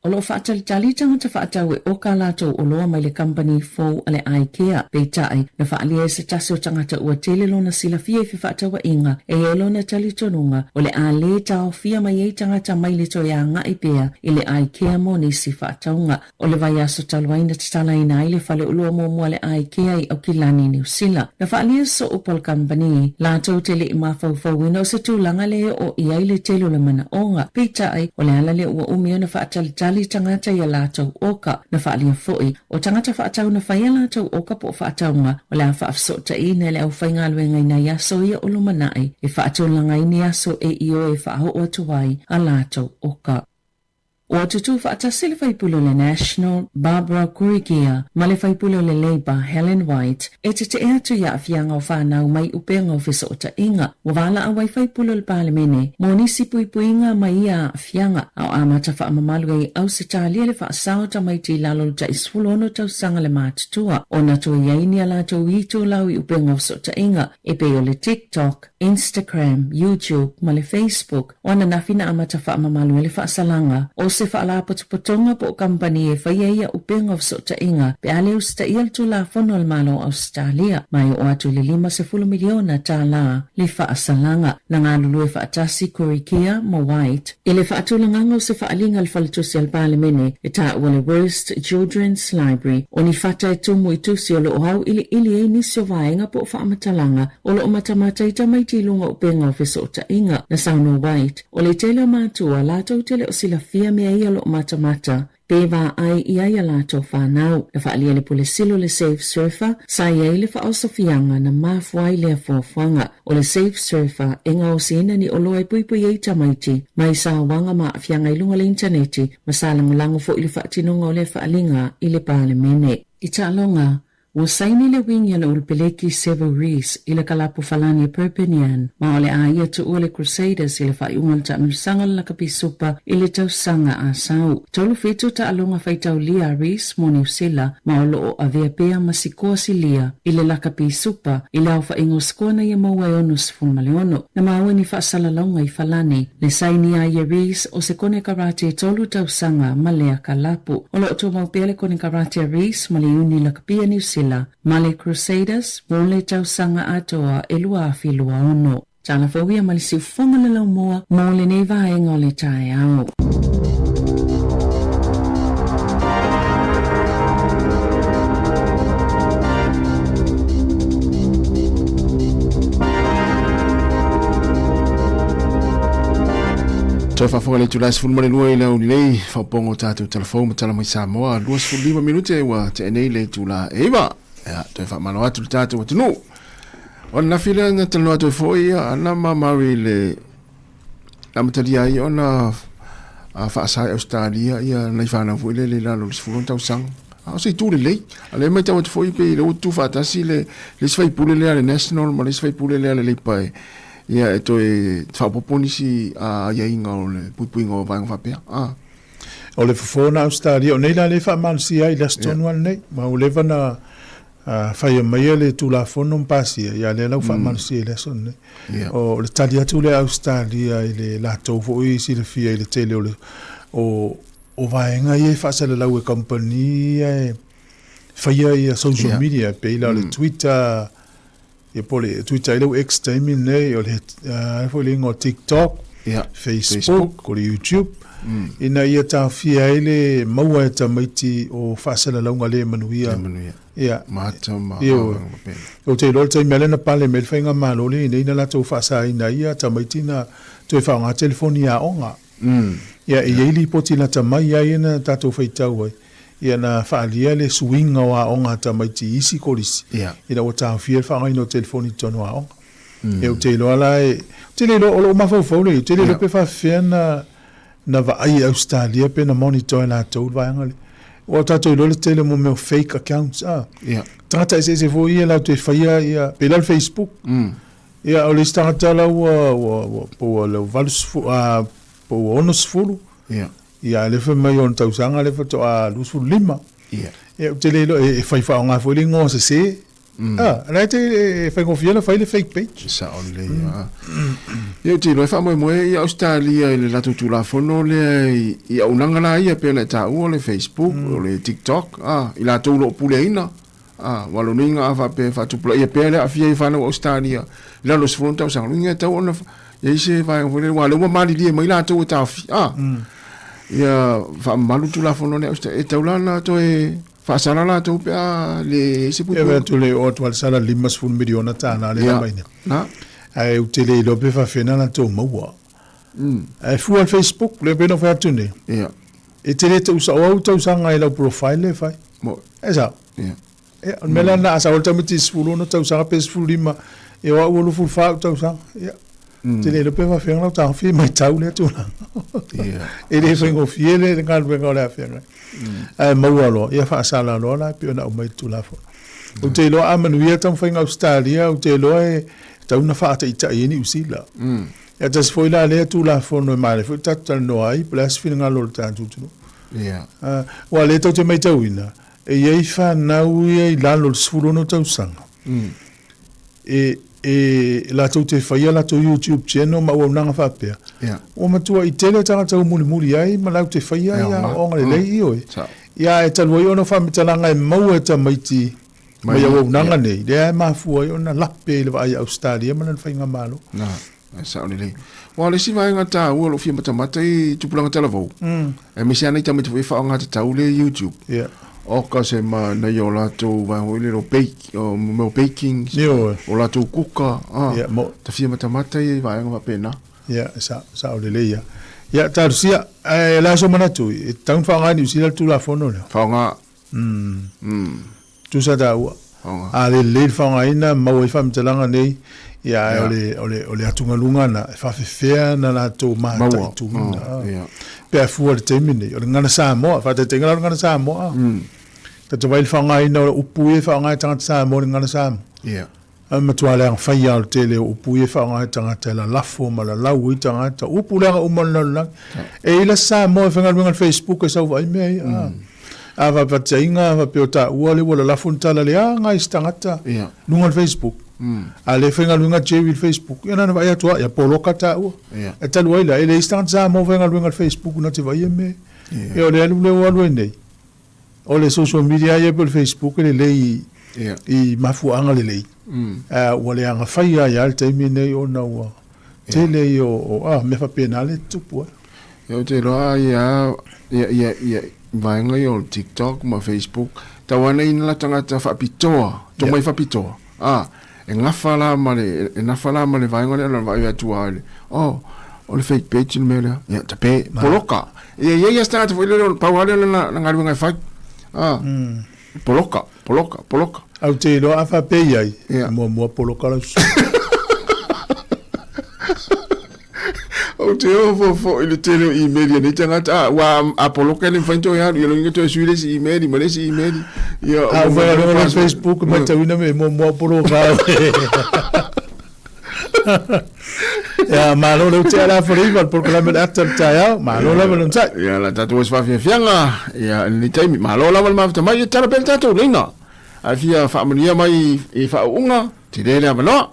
O lo whaatalitali tangata whaatau e oka lātou o loa mai le company fōu a le IKEA, pei tai na whaalia e se tasi o tangata ua tele lona sila fia i whaataua inga, e e lona tali tonunga, o le a le tau fia mai e tangata mai le to ia nga i pea i le IKEA mo nisi whaataunga. O le vai aso taluaina tatala ina i le whale ulua mo mua le IKEA i au kilani New Zealand. Na whaalia so upal company, lātou tele i mawhauwhauina o se tūlanga le o ia i le telo le mana onga, pei tai o le ala le ua umia na whaatalitali tangata ia lātou oka na whaalia foi. O tangata whaatau na whaia lātou oka po whaataunga o le a whaafsota i ne le au whainga luenga ina iaso ia o lumanai e whaatulanga i ni aso e io e whaaho o atuai a lātou oka. O atutu whaatasi le whaipulo le National, Barbara Kurigia, ma le whaipulo le Labour, Helen White, e te ea tu ia awhianga o whanau mai upenga o whisa o ta inga. O wala a wai whaipulo le Parlemene, mo nisi pui puinga mai ia awhianga, au amata whaamamalu e au se tālia le whaasao ta mai ti lalo ta isfulono tau sanga le mātutua. O na tu iaini a lātou i tō lau i upenga o so ta inga, e peo le TikTok, Instagram, YouTube, ma le Facebook, o na nafina amata whaamamalu le whaasalanga, o se whaala potopotonga po company e whaia ia upenga o so ta inga, pe ale usta ial tu la fono al malo Australia, mai o atu le 5 miliona ta la le whaasalanga, na ngā lulu e whaatasi Kurikia mo White, e le whaatulanganga o se whaalinga al whalitusi al Parlemene, e ta ua le Worst Children's Library, o ni whata e tumu i tusi o lo hau ili e nisi o vaenga po whaamatalanga, o lo matamata i tamaiti lunga upenga o fiso ta inga, na sauno White, o le tele o mātua, lātou tele o sila fia mea ia lo matamata, Peva ai ia ia lātou whanau, na whaalia le polesilo le Safe Surfer, sa ia le whaosofianga na mafuai le fuafuanga, o le Safe Surfer e ngā o sina ni olo ai puipui e tamaiti, mai sa wanga ma afianga ilunga le interneti, ma sa langolango fo ili whaatinonga o le whaalinga i le Parlemene. I ta alonga, Ua saini le wingi le ulpeleki Several Rees i le kalapu falani e Perpignan, ma o le a ia tu ua le Crusaders i le whaiunga le taamilusanga le kapisupa i le tausanga a sau. Tolu fitu ta alonga whaitau lia Rees mo New Zealand, ma o loo a vea pea masikoa si lia i le lakapisupa i le au whaingo skona i maua e ono sifumaleono. Na maua ni whaasalalonga i falani, le saini a ia Rees o se kone karate tolu tausanga ma lea kalapu. O loo tu maupea le kone karate Rees ma le uni lakapia New Zealand. Male Crusaders, mole tausanga atoa e lua afi lua ono. Tala fawia mali si ufonga le lau moa, mole ne vaenga o le tae au. Toi whafonga le tulai sifunu mane lua i lau nei, whapongo tātou telefon matala mai Samoa, 2:05 minute wa te enei le tula ewa. Toi whamano atu le tātou atunu. Ona na fila na talo atu e foi, ana mamari le namatalia i ona whaasai Australia, ia nei whanau fui le lalo le sifunu tau sang. O se tūle lei, ale mai tau atu foi pe le utu whaatasi le swaipule lea le national, ma le swaipule lea le leipae. Ia e toi whapoponi si a iainga o le puipuinga o vaenga whapea. O le whafona Australia, o nei la le whamansi ai la stonu al nei, ma o lewa na whaia mai le tūlafono mpasia, ia le lau whamansi ai la son nei. O le tali atu le Australia i le lātou fo i si le fia i le tele o vaenga i e whaasale lau e company e whaia i a social media, pe ila le Twitter, e pole Twitter ilo X time nei o le foi lingo TikTok, Facebook, o le YouTube. Ina ia ta fia ile maua e tamaiti o whaasala launga le manuia. Ia. Mata ma. O te lor te melena pale me whainga malole ina la tau whaasa ina ia tamaiti na toi whaonga telefoni a onga. Ia e ili poti la tamai ia ina tatou whaitau ai. Ia na whaalia le swinga o a onga tamaiti isi kolisi. Ina o ta fia whaonga ino telefoni tono a onga. E o te ilo ala e, te ilo o lo mawhau le, te ilo pe whawhia na vai Australia pe na monitor la tau vaanga le. O tatou ilo le tele mo meu fake accounts. Tata se fo ia la te whaia ia, pe la Facebook. Ia o le stangata la po le valus po onos fulu. Ia le fe mai on tausanga le fa to a lusu lima. Ia o te ilo e whaifa o ngā fwili ngō se. Nei te fai confia na fai le fake page. Sa on le. Ia te lo fa mo ia Australia le la tu la fono le ia unanga la ia pe le ta o le Facebook o le TikTok. Ila tu lo puleina. Walo ninga ava pe fa tu ia pe le afia i fa no Australia. La lo sfronta o sang ninga ta ona ia se vai o le walo mo mali dia mai la tu ta fi. Ia fa malu tu la fono ne Australia. E taulana to e Fasana la tu pea le se putu. Eva tu le o tu al sala limas fun miliona tana le mai. Na. Ai u tele lo pe fa fena na tu maua. Ai fu al Facebook le pe no fa tu ne. E tele tu sa o tu sanga i la profile le fai. Mo. Esa. E on mela na sa volta mitis fulu no tu sanga pe fulu lima e o lu fu fa tu sanga. Tele lo pe fa fena ta fi mai tau le tu. E le fengo fiele de ngal vengo la fena. Maua lo, ia whaasala lo la, pio na o mai tu la fo. O te loa amanuia tam whainga Australia, o te loa e tauna whaata i tai eni usila. Ia tas foi la lea tu la fo no mare, foi tata no ai, plas fina ngā lolo tātu tunu. Wa le tau te mai tauina, e iei whanau ia i la lolo sfuro no tau sanga. E la tau te whaia la tau YouTube channel ma ua unanga whapea. O matua i tele tanga tau muli ai, ma lau te whaia ia onga le lei oi. Ia e talua i ono whamitalanga e maua ta maiti mai ua unanga nei. Lea e mafua i ona lape le vai Australia, ma nan whainga malo. Na, sa o lei. Wa le si vai ngata ua lo fia matamata i tupulanga talavou. E misi ana i tamita fai whaonga te tau le YouTube. O ka se ma na yo la tu va o le bake o mo baking o la tu kuka ta fia matamata i va nga pena sa o le ya ta sia la so mana tu e tan fa nga ni sila tu la fono le fa nga tu sa da a le fa nga ina ma o fa mtelanga nei ya o le atunga lunga na fa fe na la tu ma tu pe fu o termine o ngana sa mo fa te ngana sa mo Ta te wail whangai na upu e whangai tangata sa mo ngana sa. Yeah. Matua le ang whai al tele upu e whangai tangata la lafo ma la lau i tangata. Upu le ang umalala. E ila sa mo e whangai Facebook e sau vai mei. Ava patainga ava peota uale wala lafo tala le anga istangata. Yeah. Lungal Facebook. Ale whenga lunga jewi Facebook. Ia nana vai atua ia poloka ta ua. E talu aila ele istangata sa mo whenga lunga Facebook na te vai e mei. E ole alu le walu e nei. O le social media ia pe Facebook le lei i mafuanga le lei. Ua le anga whaia ia le taimi nei o na ua. Te lei o me fa pena le tupu. Ia te roa ia vaenga i o TikTok ma Facebook. Tawana ina la tangata whapitoa. Tongai whapitoa. E ngawhala ma le vaenga le ala vai atua ale. O le fake page le mele. Ia ta pe poloka. Ia stangata whaile pauale na ngaruenga whai. Poloka. Au te loa awha pei ai. Mua poloka la su. Au te o ili tele email ni tangata wa a poloka ni fanto ya yo ngi to suile si email ma le si email. Yo au vai no Facebook ma te wina me mua poloka. Ya malo le te ala foriva porque la me atta ya malo la me nta ya la tatu was fa fianga ya ni taimi malo la ma fa mai tala pel tatu lina afia familia mai e fa unga ti le la no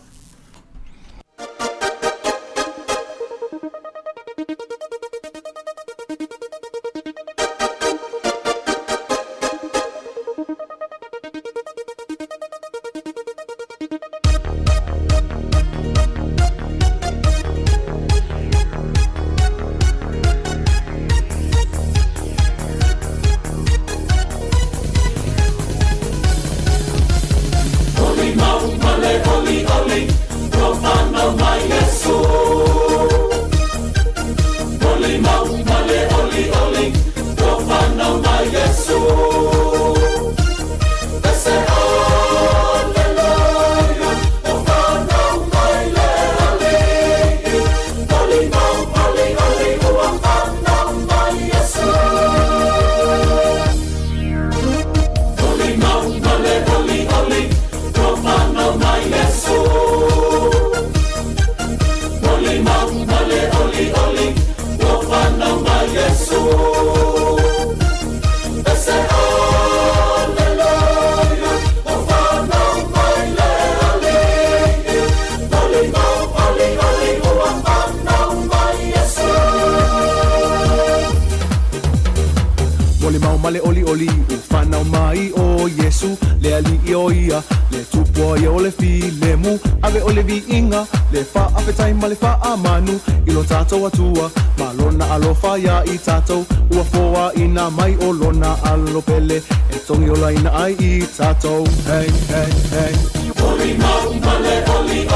Atua malona alofa ya i tatou ua foa ina mai o lona alopele e tongi o laina ai i tatou hey hey hey Oli mau male oli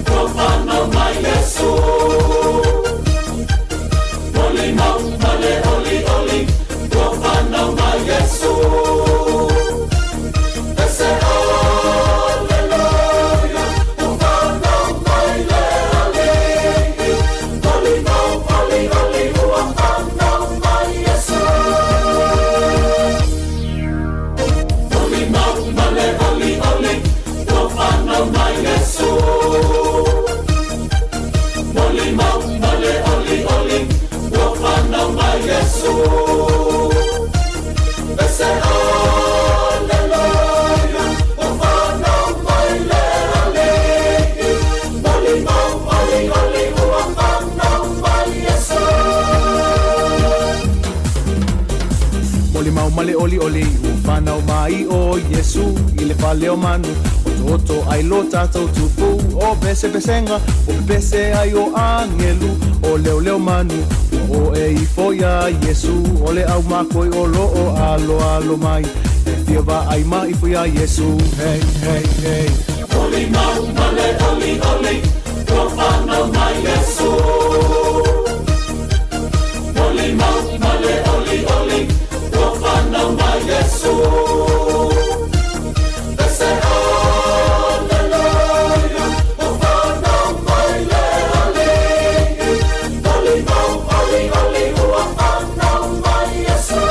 profano mai Yesu Oli mau male oli profano mai Yesu Oli ufana mai o Yesu ile fale o manu oto ai lo tatou tupu o pese pesenga o pese ai o angelu o leo manu o e ifoia Yesu ole au makoi o lo o alo mai e fiava ai mai ifoia Yesu hey hey hey Oli mau male oli profano mai Yesu Oli mau male oli profano mai Yesu Ese alleluia profano mai le Oli mau profano mai Yesu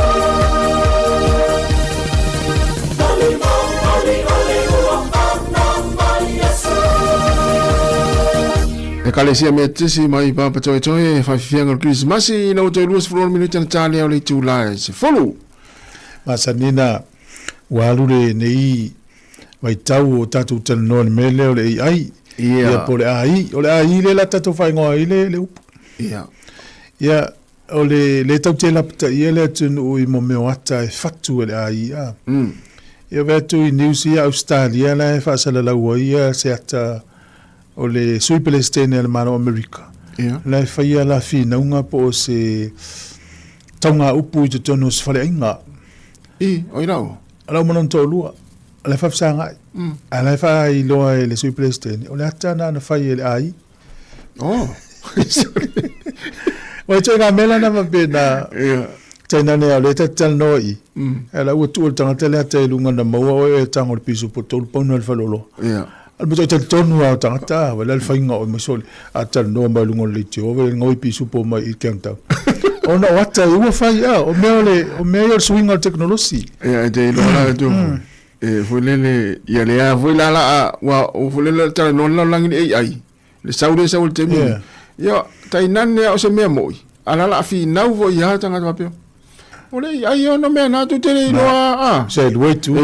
kalesia me tisi mai papa toi toi fa fianga Christmas i no te luas for minute na tale o le tula se follow Masanina walure nei mai tau o tatu tano mele o le ai ia pole ai o le ai le la tatu fai ngoa ile le up ia o le tau te lapta ia le tunu i mo me wata e fatu o le ai ia vetu i New Zealand Australia la e fasala la ia se ata o le sui Palestine le mano America la e faia la fina unga po se taunga upu i te tonu se fale inga oi rau ala manon to lua ala fa sanga ala fa i loa le sui Palestine o le ata na fai le ai Wai tō ngā mela na mapena taina nea le tatal noi ala ua tu o tangata lea te lunga na maua o e tango le pisu po tolu pauna le falolo ala mo tō tonu au tangata wala le whainga o masoli a tal noa mai lunga le te ove ngoi pisu po mai i kiang tau ona wata i ua whai o mea o swinga o teknolosi te ilo tu fulele ia lea fulala o fulele tala nona langi ai le saure saure te mi ia taina nea o se mea moi ala la fi nau vo ia tangata papeo ole ai ono mea na tu te loa se luai tu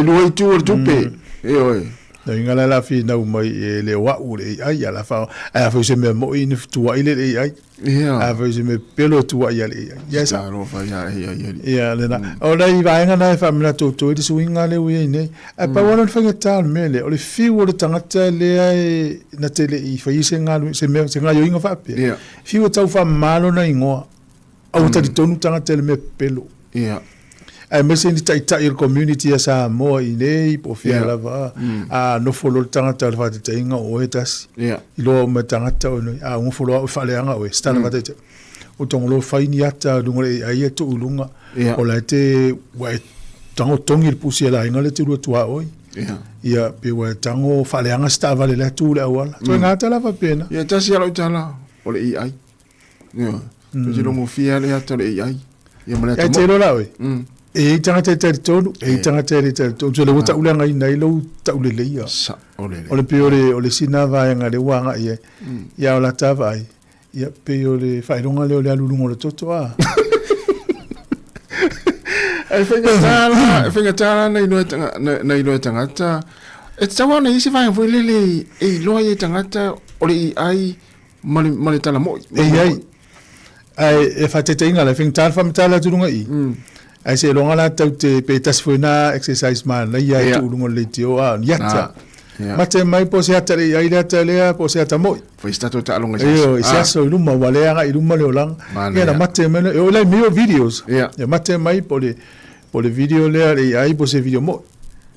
o tupe oi na ingala la fi nau mai le wa u le ai ala fa a fa se me mo in tu ai le ai a fa se me pelo tu ai le ya sa ro fa ya le na o dai va nga na fa mla to to i swinga le wi ne a pa wona fa nga tal mele o le fi wo le tangata le ai na tele i fa i se nga se me se nga yo inga fa pe fi wo tau fa malo na ingoa au ta di tonu tangata le me pelo ai mese ni tai tai community asa mo i po fia lava a no follow tangata fa te inga o etas i lo me tangata o a un follow fa le anga o sta na te o tongolo fa ni ata lungole ai to ulunga o la te wa tango tongi pusi la inga le te ru tua oi ia pe wa tango fa le anga sta vale la tu la wala to ngata la fa pena ia tasi ala utala o le ai ia te lo mo fia le ata le ai ia mala te lo la oi e tangata te tonu tangata te tonu so le wata ulanga i nei lo ta ulele ia o le peore o le sina vai nga le wanga ia o la tava ai ia peore fai ronga le o le alulungo le toto a e fenga tala na ino tangata e tawa na isi vai foi lele e loa e tangata o le ai mali tala mo ai e fa te inga le fenga tala fa mtala tulunga i ai se longa la tau te pe tas na exercise man la ia tu lungo le tio a yata mate mai po se ata le ai la tele po se ata mo foi stato ta longa io se so luma wale anga i luma le olang ia mate me o le mio videos ia mate mai po le video le ai po se video mo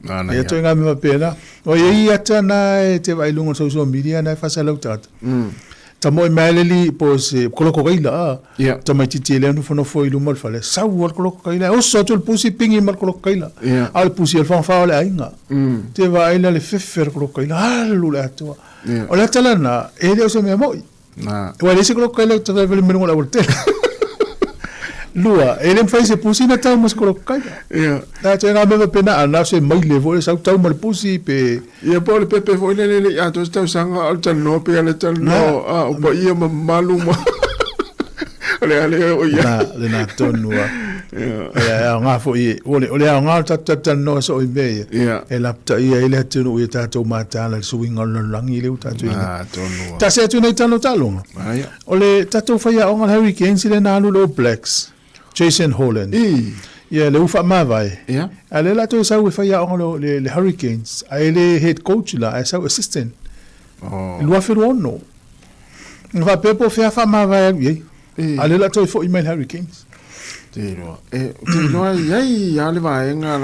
ia to nga me pena o ia ata na te vai lungo social media na fa sa lo tata tamo maleli po se koloko kaila tamo titi le no fono foi lumal fale sa wor koloko kaila o so to pusi pingi mal koloko kaila al pusi el fan fa le ainga te va ila le fefer koloko kaila alu la to o la talana ele o se me moi na o le se koloko kaila to va le mengo la volta lua ele fai se pusi na tau mas koloko kaila na te nga me pena ana se mai le vo sa tau mal pusi pe ia po le pepe foi le ya to sta sanga al tal no pe ale tal no o pa ia malu ma ale o ia le na tonua ya nga foi ole nga tal no so i be e la ta ia ele tunu ia ta to mata la swing on langi le uta tu tonua ta se tu nei talo talo ole ta to fa ya on hurricanes le na lo blacks Jason Holland ia le ufa mavai ale la to sa we fa ya on le hurricanes ele head coach la sa assistant lo fa no va pepo fa mavai ale la to fo email hurricanes Tiro ai ale vai nga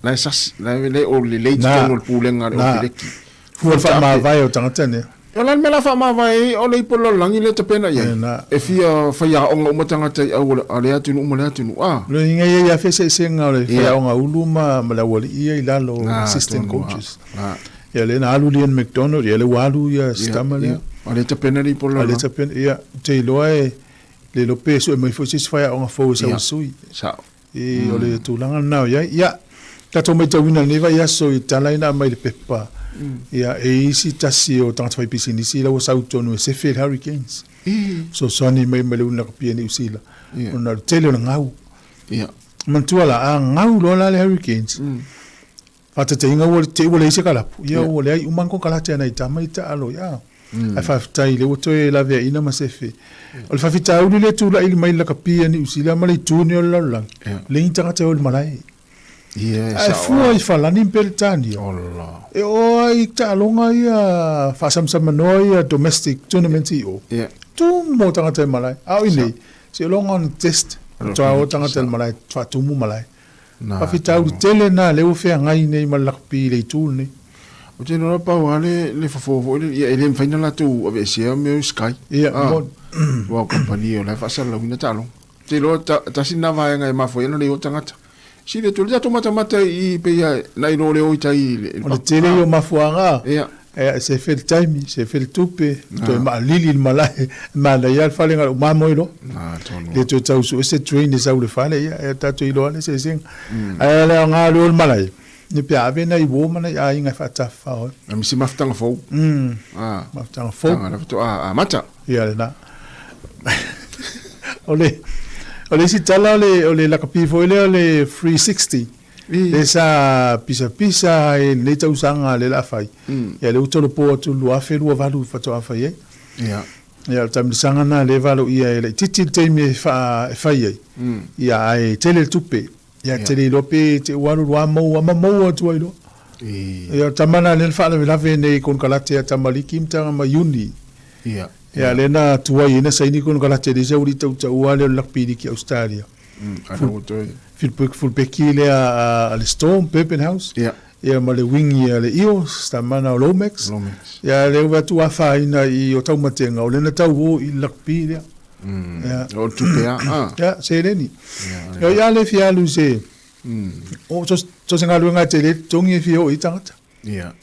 la sas la o le late tonu pulenga o direki fu fa mavai o tangata Ola me la fa ma vai o le polo langi le tapena ia. E fia fa ya onga matanga tai au ale atu no mala atu no Lo inga ia fe se nga le fa onga uluma mala wali ia ila lo assistant coaches. Ya le na alu Ian McDonald ya le walu ya stamale. Ale tapena ni polo. Ale tapena ia te loe le lo peso e mai fo se fa onga fo sa sui. Sa. E ole tu langa na ya. Ya. Ta to me tawina neva ya so itala ina mai le pepa. ia e isi tasi o tangata whaipisi si la o sautonu e se Fair Hurricanes. So soni mai leuna ka pia ni usila. Ona tele o ngau. Mantua la a ngau lo la le Hurricanes. Fata te inga te wale ise kalapu. Ia wale ai umanko kalate ana itama ita alo ia. Ai whaftai le oto e la vea ina masefe. O le whawhita uli le tūla ili mai la ka pia ni usila ma le tūni o laulang. Le intanga te o le malai. Ai fua i whalani mpele tani. E o ai ta alonga ia whasamsama noa ia domestic tournament i o. Tu mo tangata malai. Au inei. Se longa on test. Toa o tangata malai. Toa tumu malai. Whawhita uli tele na leo whea ngai nei malakpi le tūni. O te nora pau ale le fafofo ia ele mfaina la tu ave sia me Sky. Ia wa company o la fasala wina talo. Te lo ta sina vai ngai mafo ia no le o tangata. Si le tu le to mata I pe ia na ino le o itai. O le tele o mafuanga. Ia. Se fait le time, se fait le tupe. To ma lili malai ma la ia fale ngal ma moilo. Le to tau so se train sa u le fale ia ta to ilo ale se sing. Ai le nga lo malai. Ni pia ave na I wo mana ia inga fata fa. Mi si maftanga fo. Maftanga fo. Nga to mata. Ia le na. Ole si tala ole la kapi fo ole 360. Le sa pisa e le tau sanga le la fai. Ia le utolo po tu lua fe lua valu fato afai. Ia. Ia tam sanga na le valu ia le titi te me fa fai. Ia ai tele tupe. Ia tele lope te waru lua mo tu ai lo. Ia tamana le fa la ve nei kon kalate tamaliki mtanga ma yuni. Ia. Ia le na tuai ina saini kon kalate de jauri tau tau ale lakpidi ki Australia. Full peki le a le Storm Purpen House. Ia ma le wingi le io stamana o Lomax. Ia le watu afa ina I o tau matenga o le na tau o I lakpidi. O tupea. Ia se leni. Ia le fialu se. O so se ngalu nga te le tongi fio I tangata. Ia.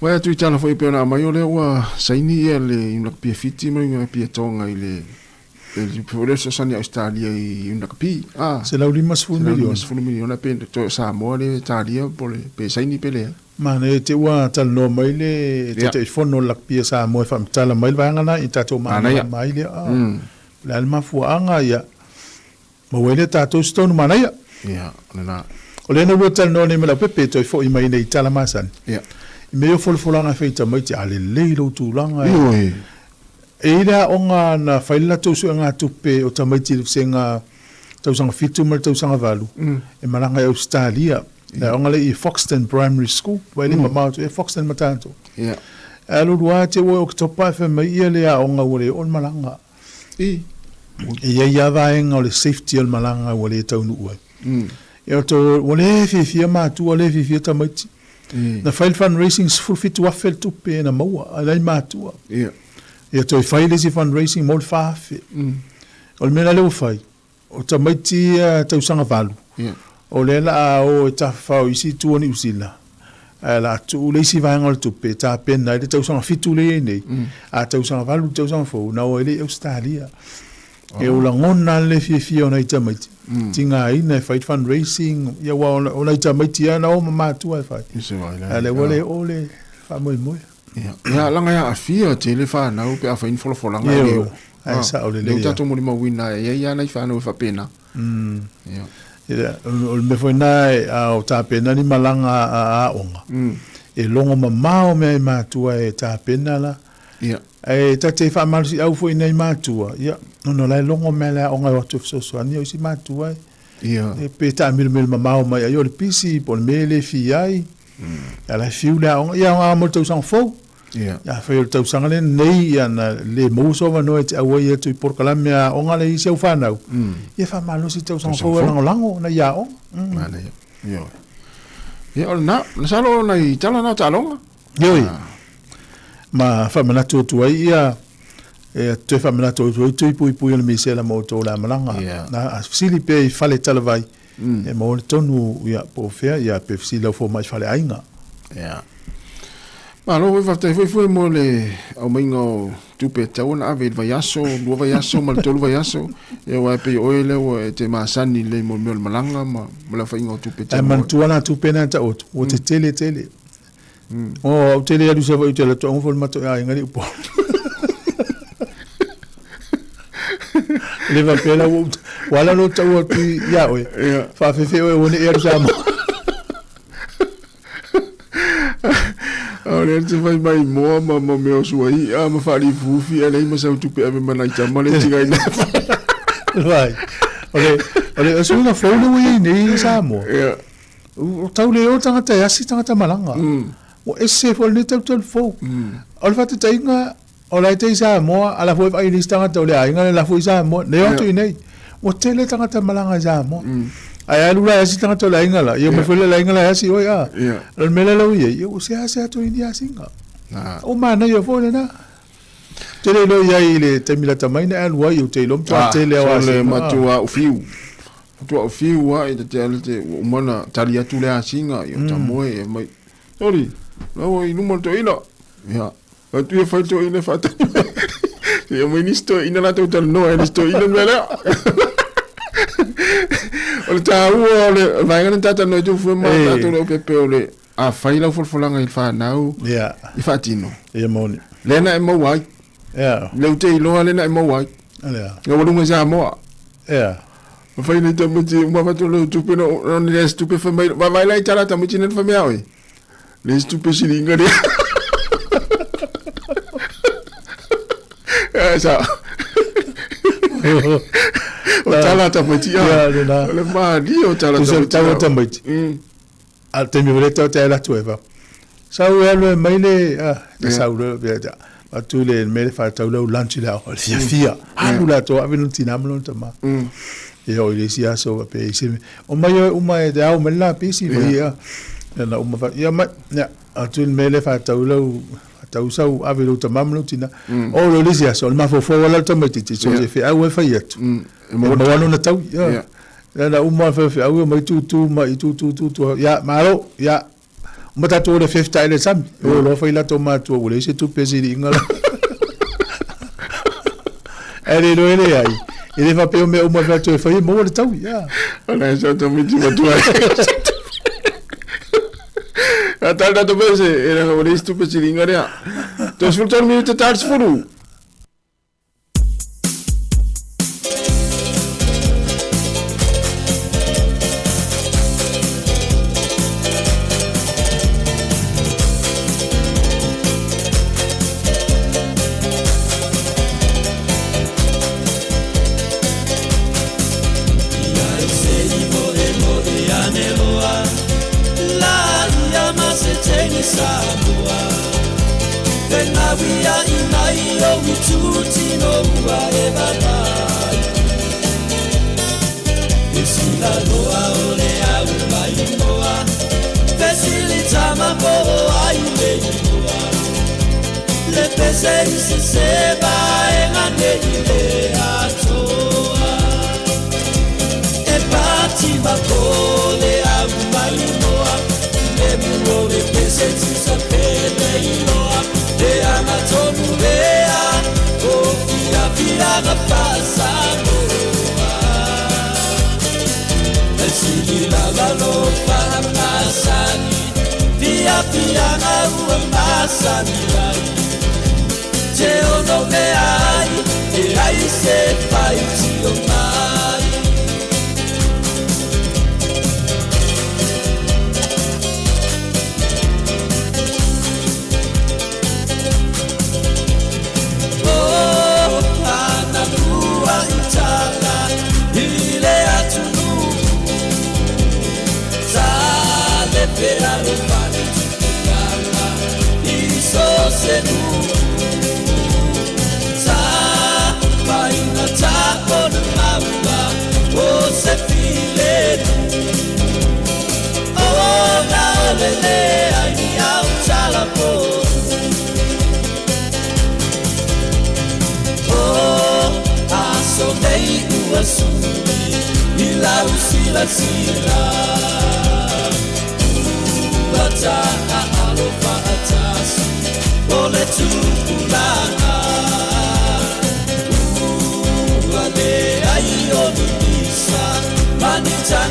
Wa tu tala foi pe na mai ole wa saini ia le ina pia fiti mai nga pia tonga I le por eso sani Australia I una kapi. Se la ulima sful milion. Sful milion pe to sa mo le talia por pe saini pele. Mane te wa tal no mai le te fono la pia sa mo fam tala mai va ngana I tato mai le. La alma fu anga ia. Mo wele tato stone mana ia. Ia, na. Ole na wotal no ne mala pepe to fo I mai nei tala masan. Ia. Me yo folanga feita mai te ale leilo tu langa. E ira onga na faila to su nga tupe o tamaiti senga tau sanga fitu mal tau sanga valu. E malanga Australia. Na onga le I Foxton Primary School. Wai mama to Foxton matanto. Ia. Alo dua te wo oktopa fe mai ia le onga wole on malanga. E ia vaenga o le safety al malanga wole tau nu ua. E to wole fi ma tu wole fi tamaiti. Na fail fundraising full fit to afel tupe na maua alai matua. Ia. Ia toi faile si fundraising mol fafe. O mena leo fai. O tamaiti tau sanga valu. O le la o ta fau isi tuoni usila. La tu le si vanga o tupe ta pena le tau sanga fitu le nei. A tau sanga valu tau sanga fo na o ele Australia. E o la ngona le fi ona tamaiti. Tinga ina fight fundraising ia wa ona tamaiti ana o mama tu ai fai. Ale wole ole fa moi moi. Ya langa ya afia te le fa na upe afa infolo folanga leo. Ai sa o le le tato mo ma wina ya na fa no fa pena. Ya. Ila o me foi na o ta pena ni malanga a onga. E longo mama o me ma tu e ta pena la. Ya. E ta te fa mal si au foi nei ma tu. Ya. No la longo me la onga o tu so ani o si ma tu ai. Ya. E pe ta mil mama o mai yo le pisi pon mele fi ai. La fiula on ia nga mo tau sang fo ya fa tau sang le nei ya na le mo so va no e a wo tu por kala me on nga le se fa na ia fa malo si tau sang fo lango na ya o mana yo ya na salo na I tala na talonga yo ma fa mana tu ia e te fa mana tu pu le mise la mo to la malanga na sili pe fale tala vai e mo tonu ia po fea ia pe si lo fo mai fale ainga ya ma lo foi mo le o mingo tu pe tauna ave vai aso mal tolu vai aso e wa pe oile o te masani le mo malanga ma la fa ingo tu pe e man tu ana tu pe na ta o te tele O te le adu se vai te le tongo fo mato ai ngari upo. Le va pela wala no tau tu ya oi. Fa fe oi woni e sa mo. Ora te vai mai mo ma me o suai a ma fari fufi e lei ma sa tu pe ave mana ta male tiga ina. Vai. Ole so na fo no wi ni sa mo. O tau le o tangata yasi tangata malanga. O ese fo ni tau fo. Ole fa te tainga o lai te sa mo ala fo ai ni tangata ole ai ngala la fo sa mo ne o tu nei. O tele tangata malanga sa mo. Ai alula yasi tangata ole ai ngala. Yo me fo le ai ngala yasi o ya. Le mele lo ye yo se ase to ni asinga. O mana yo fo le na. Tele lo ya ile te mila tamaina al wa yo te lo mpa tele wa le matua o fiu. Tua o fiu wa i te umana talia tu le asinga yo ta moe mai. Sorry. No i numo to ina. Ya. Tu e fai to ina fata. Yo me nisto ina la to no e nisto ina mela. Ole ta ole vai ngana tata no tu fu ma tata lo pepe ole. A fai la folfolanga il fa nau. Ya. I fatino. E moni. Lena e mo wai. Ya. Le te lo lena e mo wai. Ya. Yo lo nga mo. Ya. Fai ni tamuti uma va to tu pe no le stupe fa mai va vai la tala tamuti nen fa mia oi. Le stupe silinga de. Esa. O tala tamuti ya. Le ma di o tala tamuti. Al te mi volete te la tueva. Sau elo mai le sau le bia. Tu le me fa tau lo lunch la o fia. Alu la to avenu tinamlo tama. E o le sia so pe se o mai de au mela pisi ia na o ma ia ma ya tu me le fa tau lo tau sau avelu tamamlo tina o lo le sia so ma fo wala tamati so se fe au fa ia tu mo wala na tau ya na o ma fa au mai tu ya malo ya mata to le 50 ile sam o lo fa ila tomato o le se tu pesi ingala ele lo ele ai ele va pe o me o ma va to fa mo le tau ya ona so to mi tu tu atal da to pese era o le tu pesi ingala to sfruttar mi te tarts furu Manita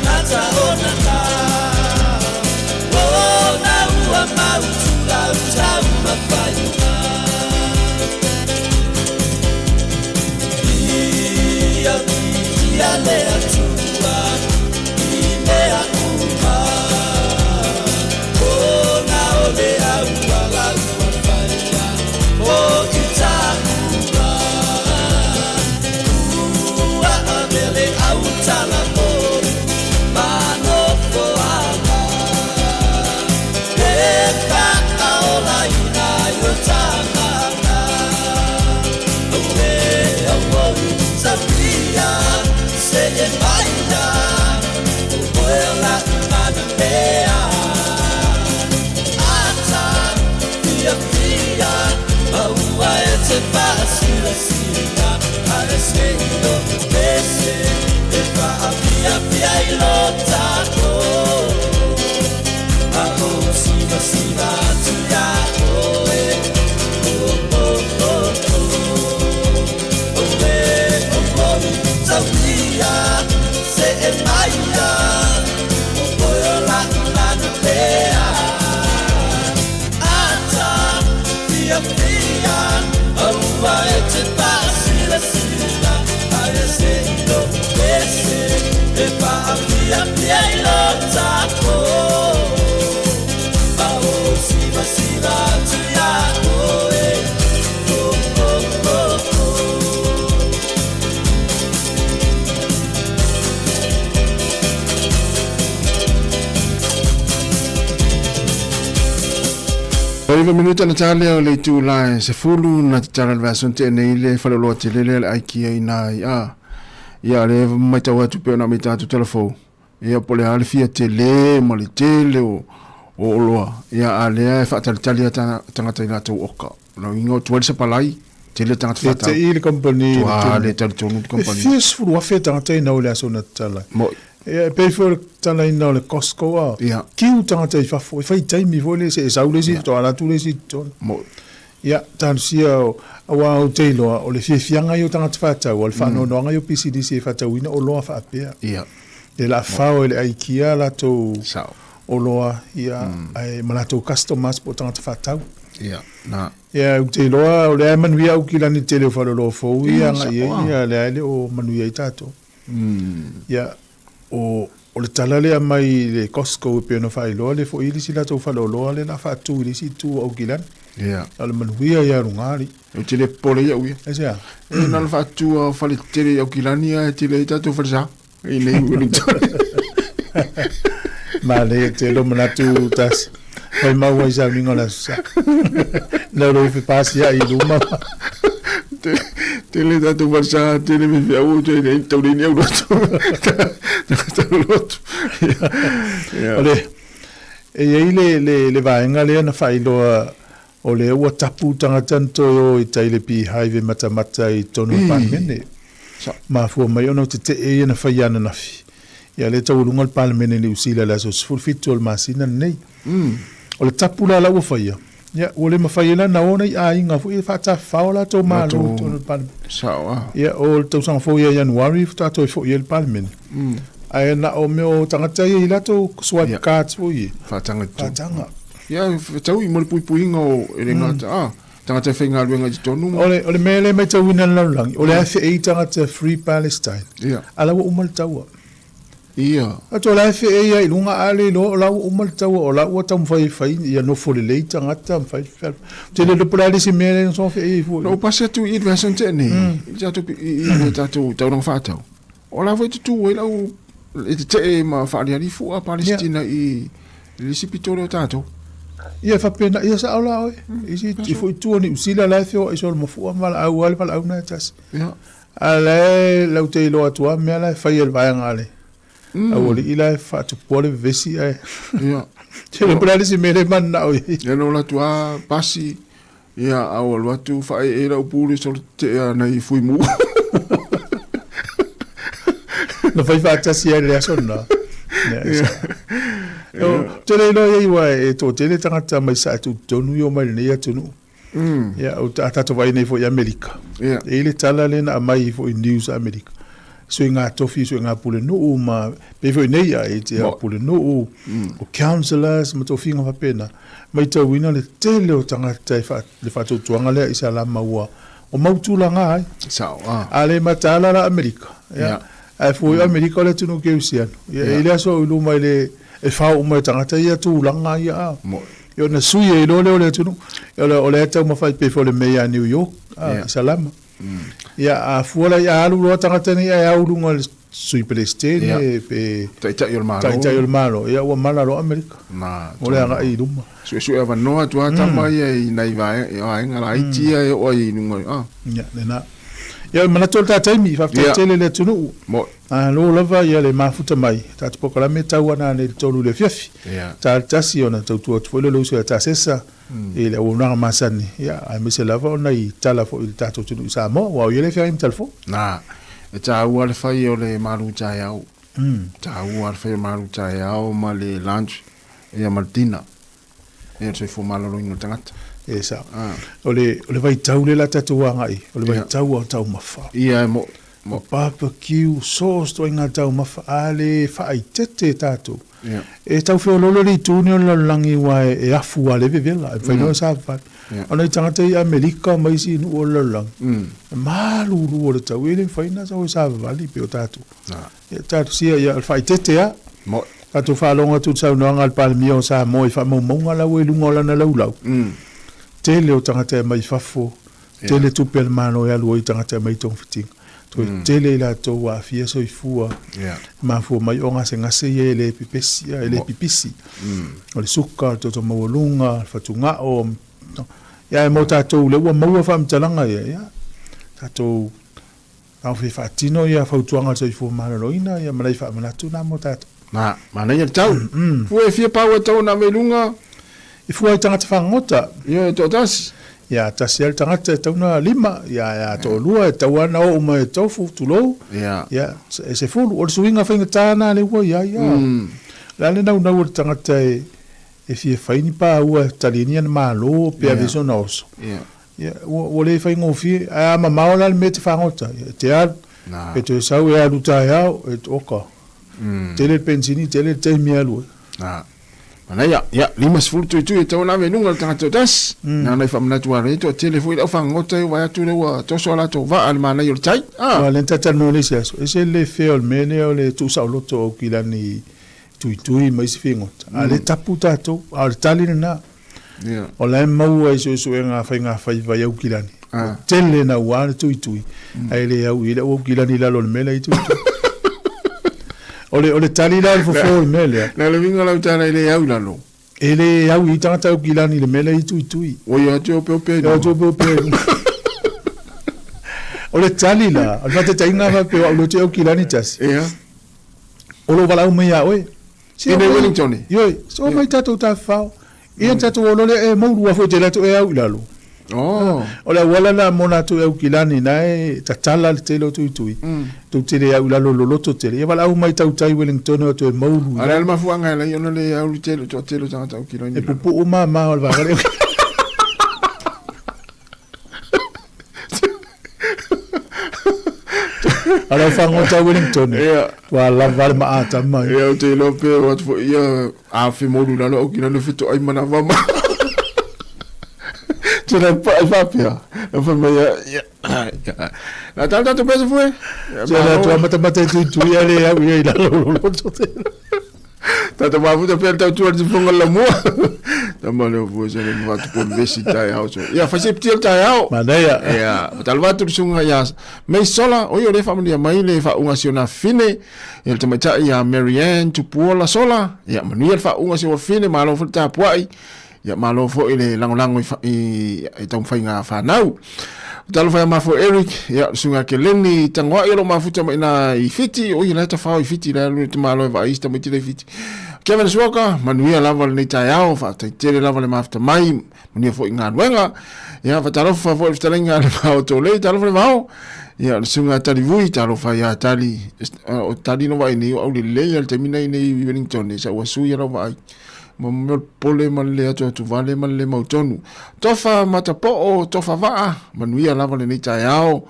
Iva minuta na tale o le tu la se fulu na tala le vason te nei le fale lo te le ai ki ina ia le mai tawa tu pe na mai ta tu telefo ia pole ale fia te le mo le tele o loa ia ale fa tali tanga ina tu oka no ingo tu se palai te le tanga fa te ile company le tali tonu company fies fulu wa fe tanga te na o le aso na tala e pe for tala ina le Costco a kiu tanga te fa fo fa tai mi vole se saule si to ala tu le si to mo ia tan sia wa o te lo o le fianga yo tanga fa ta o le fa no nga yo PCDC fa ta wina o lo fa pe ia de la fa o le IKEA la to o lo ia ai malato customers po tanga fa ta ia na ia te lo o le manuia o kila ni tele fa lo fo ia ia le o manuia tato ia o le talale mai le Costco pe no fai lo le fo ili sila to fa lo le la fa tu ili si tu o gilan al manuia ya rungari o tele pole ya uia esa na fa tu o fa le tele o gilania tele tato fa sa ile ngulu ma le te lo manatu tas fai ma wa sa mingo la sa no lo fi pasi ya i luma tele tato fa sa tele me fi au tele to ni au ole e le vaenga le na fai lo o le ua tapu tanga tanto o i taile pi haive mata i tonu palmene ma fua mai ono te e na fai ana nafi ia le tau lunga palmene li usila la so fulfitu al masina nei o le tapu la ua fai ia o le mafai la na ona i a inga fu i fata faola to malu tonu palmene ia o le tau sanga fo ia januari tato i fo i el palmene ai na o meo tangata i lato swipe cards fo i fatanga ia tau i mo pui ngo ele ngata tangata fenga luenga i tonu ole mele mai tau ina lang ole afi e tangata Free Palestine ala wa umal tau ia ato la afi e ia ilunga ale lo la umal tau o la wa tam fai ia no fo le tangata fai te le pula si mele so fe e fo no passa tu i version te ne ja tu i tatu tau no fatau ola foi tu e la te ma fa ali fu a Palestina i le sipitore tato ia fa pena ia sa ola oi isi ti foi tu ni usila la fio iso mo fu mal au al pal au na tas ia ale la te lo atua me la fa il va ngale au li ila fa tu pole vesi ai ia te le pula si me le man na oi ia no la tua pasi ia au lo tu fa e la puli so te na i fui mu no fai fa si ele asonna te le no ia wa e to te le tangata mai sa tu tonu yo mai ne ya tonu ia o tata to vai nei fo i America e le tala le na mai fo i News America so inga tofi so inga pule no ma pe fo nei ya e te pule no o counselors mo tofi nga pena mai te wina le tele o tangata fa le fa tu tuanga le isa la maua o mautula nga ai ale matala la America ia ai foi America le tunu ke usiano ile so lu mai le e fa o mai tangata ia tu langa ia yo na sui e le tunu o le tau mafai pe fo le mea New York salama ia a fuala ia alu lo tangata ni ia alu ngol sui Palestine pe tai o malo tai o malo ia o mala ro Amerika na o le anga i duma su ava no atu ata mai ai nai vai ai ngala iti ai o i ngo ya na ia mana tol ta taimi fa tele le tunu mo lo lava ia le mafuta mai ta poka la meta wana le tolu le fiafi ta tasi ona tu tu le lo so ta sesa e le ona masani ia ai me se lava ona i tala fo il tato tunu sa mo wa ia le fia im telefo na e ta ua le fai o le maru tai au ta ua le fai maru tai au ma le lunch ia martina e se fo malo no tangata e sa o le vai tau le la tatuanga i o le vai tau o tau mafa ia mo barbecue sauce to inga tau mafa ale fai tete tato e tau fe lolo li tuni on langi wa e afu ale vevela e fai no sa fa ona i tangata i Amerika mai si nu o lang malu lu o le tau ele fai na sa vali pe o tato tato sia ia fai tete ya mo tato fa longa tu sa no ngal palmio sa mo i fa mo ngala we lu ngola na lau tele o tangata mai fafo tele tu pel mano ya lu i tangata mai tong fiting to tele la to wa fia so ifua ma fo mai onga se ngase ye le pipesi ele pipisi o le suka to mawolunga fatunga o ya mo tato le wa mo fa mtalanga ya tato au fi fatino ya fautuanga so ifua malo ina ya malai fa manatu na mo tato ma ya tau fu e fia pawa tau na melunga ifua tangata fangota ya to tas ya tasiel tangata tauna lima ya to lua tawana o mai tofu tulo ya se fulu o suinga fainga tana le wo ya la le na o tangata e fie faini pa o talinian malo pe avisonos ya o le fainga o fie a mama o la met fangota te a pe to sa o ya luta ya et oka tele pensini tele temialu ana ya lima sfulu tu e tau na menunga tanga tas na na famna tu are to telefone fa ngota wa tu le wa to so la to va al mana yo tai wa le tata no le sia e le feo mene o le tu sa lo to kilani tu mai se fingo ale taputa to al talina o la mau e so nga fa va yo kilani tele na wa tu ai le au ile o kilani la lo mele tu ole tali la fo mele na le vinga la tana ile au la lo ele au i tata kilani le mele i tu o yo to pe ole tali la al fate tainga va pe o te kilani tas o lo vala me ya we si ne Wellington yo so mai tato ta fa e tato o le e mo lu fo te la to e au la lo ole wala na mona to e kilani na e tatala le telo tu tu te le au la lo to te e vala mai tau tai Wellington o to e mo lu ala ma fuanga la yo no le au telo to telo tanga tau kilani e pupu o ma o va gale ala fango ta Wellington wa la val ma ata mai o te lo pe wat fo ia a fi mo lu la o kilani fito ai mana va ma Tuna papia. Na famia na tanta tu peso foi. Tuna tu mata tu ia le ia la lo Tata ma futa per tu tu fonga la mo. Ta ma le vo se le va tu por visita ya so. Ya fa se ptil ta ya. Manaya. Ya, talva tu sunga ya. Me sola, o yo le familia mai le fa unga siona fine. El tamaita ya Marianne tu puola sola. Ya manuel fa unga siona fine ma lo futa puai. Ya malo fo ile lango i tau fainga fa nau talo fa ma fo Eric ya sunga ke leni tangwa ilo mafuta ina i fiti o ina ta fa i fiti la lu malo va ista mo tile fiti Kevin Swoka manuia lava le taiao fa tele lava le mafuta mai manuia fo inga wenga ya fa talo fa fo iftalenga le fa to le talo fa vao ya sunga tali vui talo fa ya tali o tali no vai ni o le ya termina ni Wellington sa wasu ya vai mo pole male ato tu vale male mautonu tofa matapo tofa va manuia lava le taiao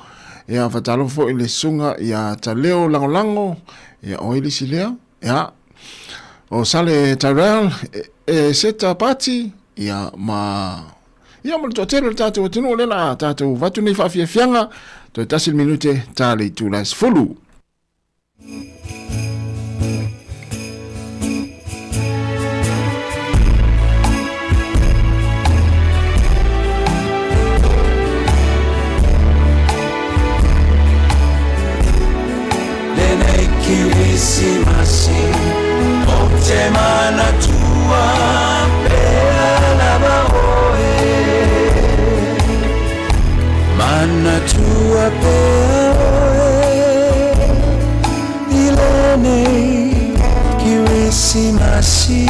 ya fatalo fo ile sunga ya taleo lango ya oili silea ya o sale Tyrell seta party ya mo totelo tatu tunu le la tatu vatu ni fa fianga to tasil minute tali tu las fulu masi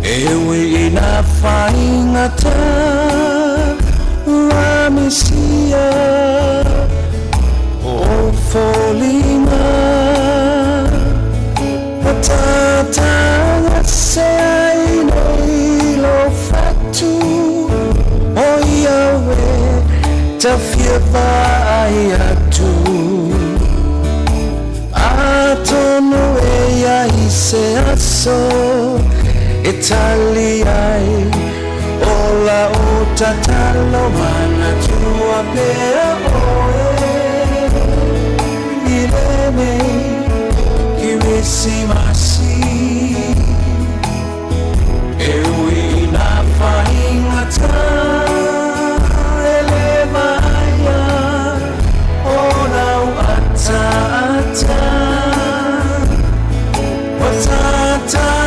ewe ina faingata la mesia o folima patata sei nei lo fatu o yawe tafia vai atu atono ya ise aso Italiai ola utatalo mana tua pea oe ilene kiwisi masi ewi na faingata elevaya ona uata ata watata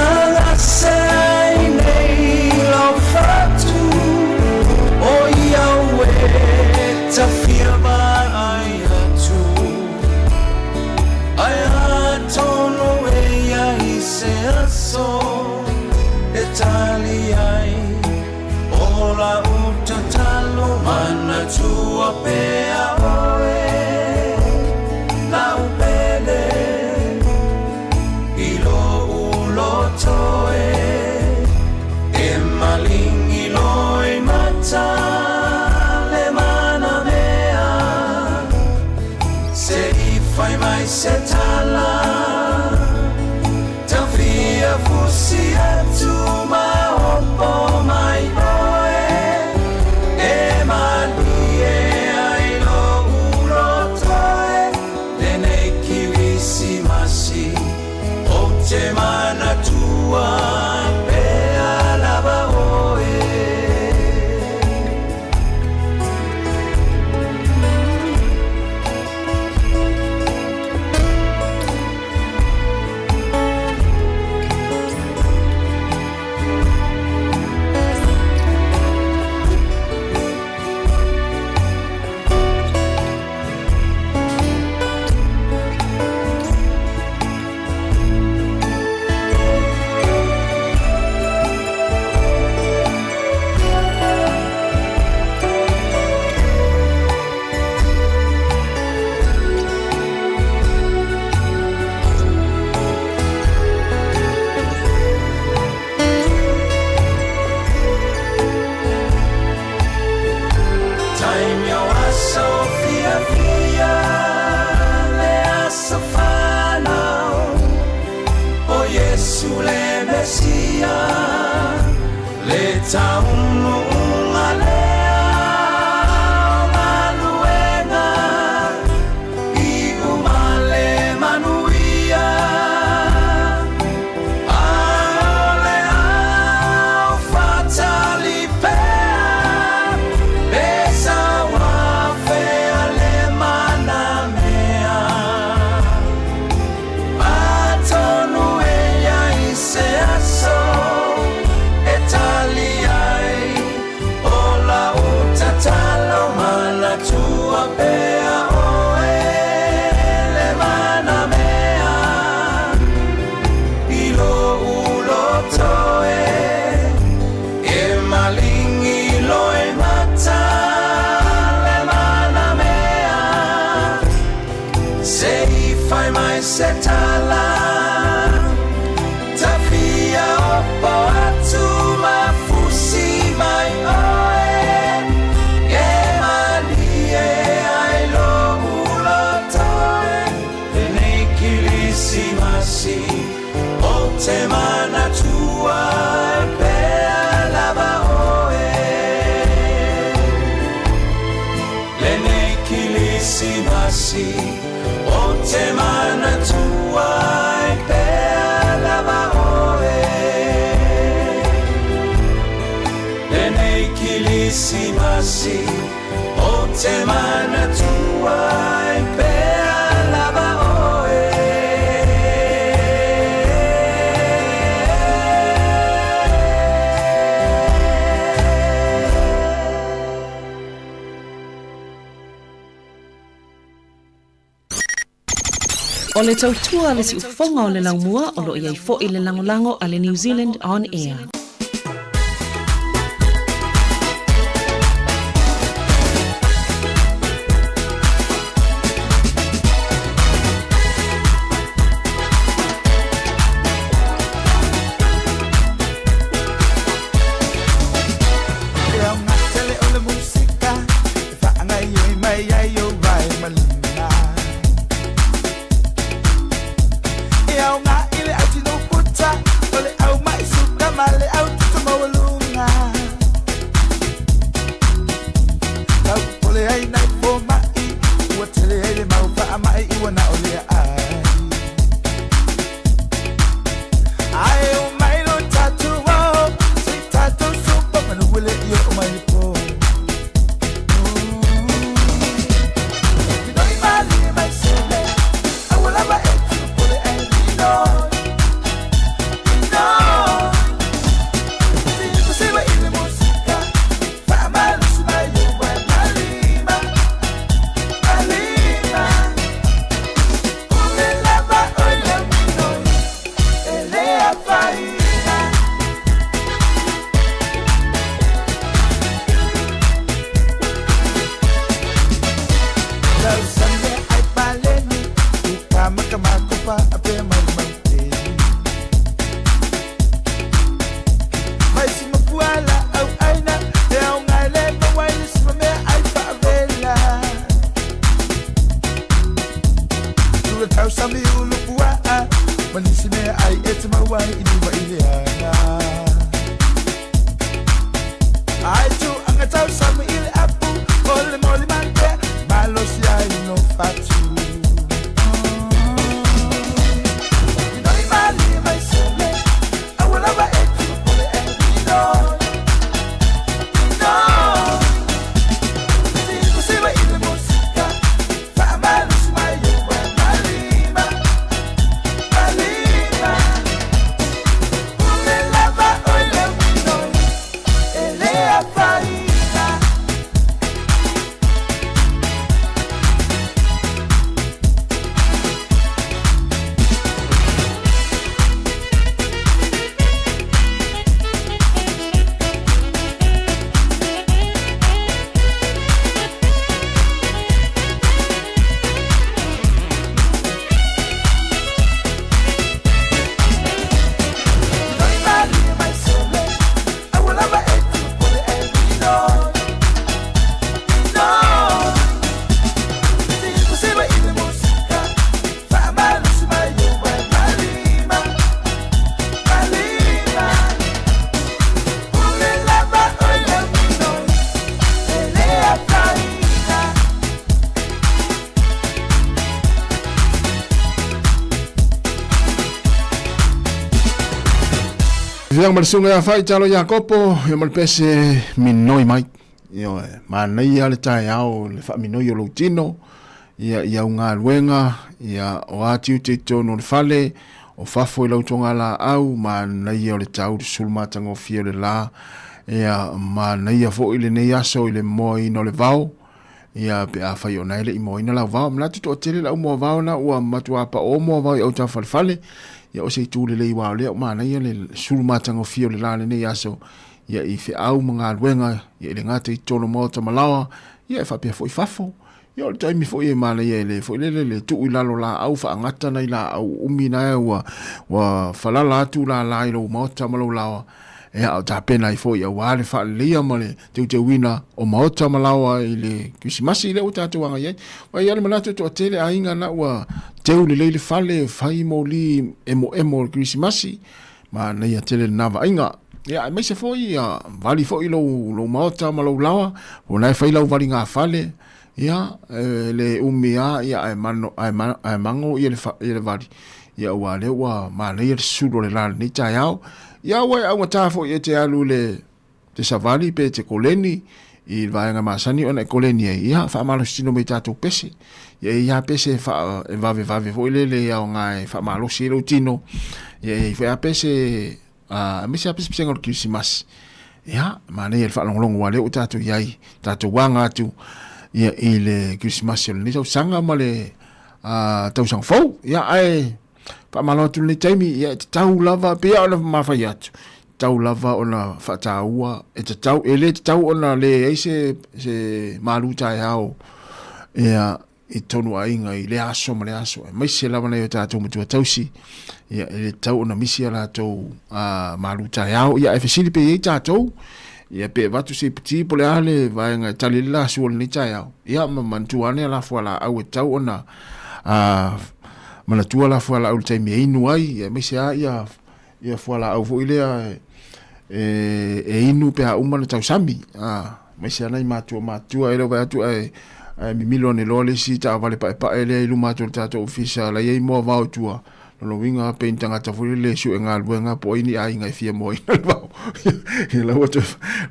Italiai ola utatalo mana tua pea oe la upele ilo ulotoe e malingi loi mata le mana mea se ifai mai se tala tafia fusi atu Semana tua pea lava oe Sule Messia le taunu ungalea manuena I umale manuia aole au fatali pea besa wafe ale manamea atonu Seaso Italiai ola utatalo mana tua pea oe le mana mea ilo ulotoe e malingi loe mata le mana mea se ifai mai setala Semana tua pea lava oe Lene kilisi masi O semana tua pea lava oe Lene kilisi masi O semana tua pea lava oe O le tautua le si ufonga o le laumua o lo iai fo i le langolango a le New Zealand On Air. Yang malsunga fai talo Jacopo, yo malpese minoi mai. Yo manai ale tai au le fa minoi lo tino. Ya unga luenga, ya o atiu te tono le fale, o fafo lo tonga la au manai ole tau sulma tango fie le la. Ya manai fo ile ne yaso ile moi no le vau. Ya pe a fai ona ile moi no la vau, mlatu to tele la mo vau na ua matua pa o mo vau o ta fale. Ya o se tu le wa le mana ya le sulma tango fio le la ne ya so ya I fe au mga luenga ya le ngate tolo mo ta malawa ya fa pe foi fafo ya o tai mi foi mana ya le foi le tu ila lo la au fa ngata na ila au umina wa falala tu la lo mo ta malo la ya o ta pena I foi ya wa le fa le ya male te wina o mo ta malawa ile kisimasi le o ta tu anga ya wa ya le manatu to tele ainga na wa teu le fale fai mo li emo Christmasi ma na ia tele nava inga ya me se foi ya vali foi lo mauta ma lo lawa o na fai lo vali nga fale ya le umia ya ai mango ia le vali ya wa le wa ma na ia sudo le la ni ta yao ya wa au ta fo ia te alu le te savali pe te koleni I vaenga masani ona koleni ia fa malo sino me tato pese ya pese fa vave fo ile ya nga fa malo sino tino ya fa pese me se pese pese ngol Christmas ya mane el fa long wale o tato wanga tu ya ile Christmas ni so sanga male tau sang fau ia ai pa malo tu le taimi ia tau lava pe ona mafai atu tau lava ona fataua e tau ele tau ona le ese se malu tai hao ia i tonu ainga i le aso ma le aso mai se lava nei tatu mutua tausi ia ele tau ona misi ala tau malu tai hao ia e fesili pe i tatu ia pe vatu se piti pole ale vai nga talila suol ni tai hao ia mantuane la fuala au tau ona mana tua la fuala au tai me inu ai ia mai se ia fuala au fu ile inu pe a umana tau sami mai se nai matua ero vai atu ai mi milone lole si ta vale pa ele ilu matua tato ofisa la ye mo va tua no winga pentanga ta fu le su nga luenga po ini ai ngai fia mo ina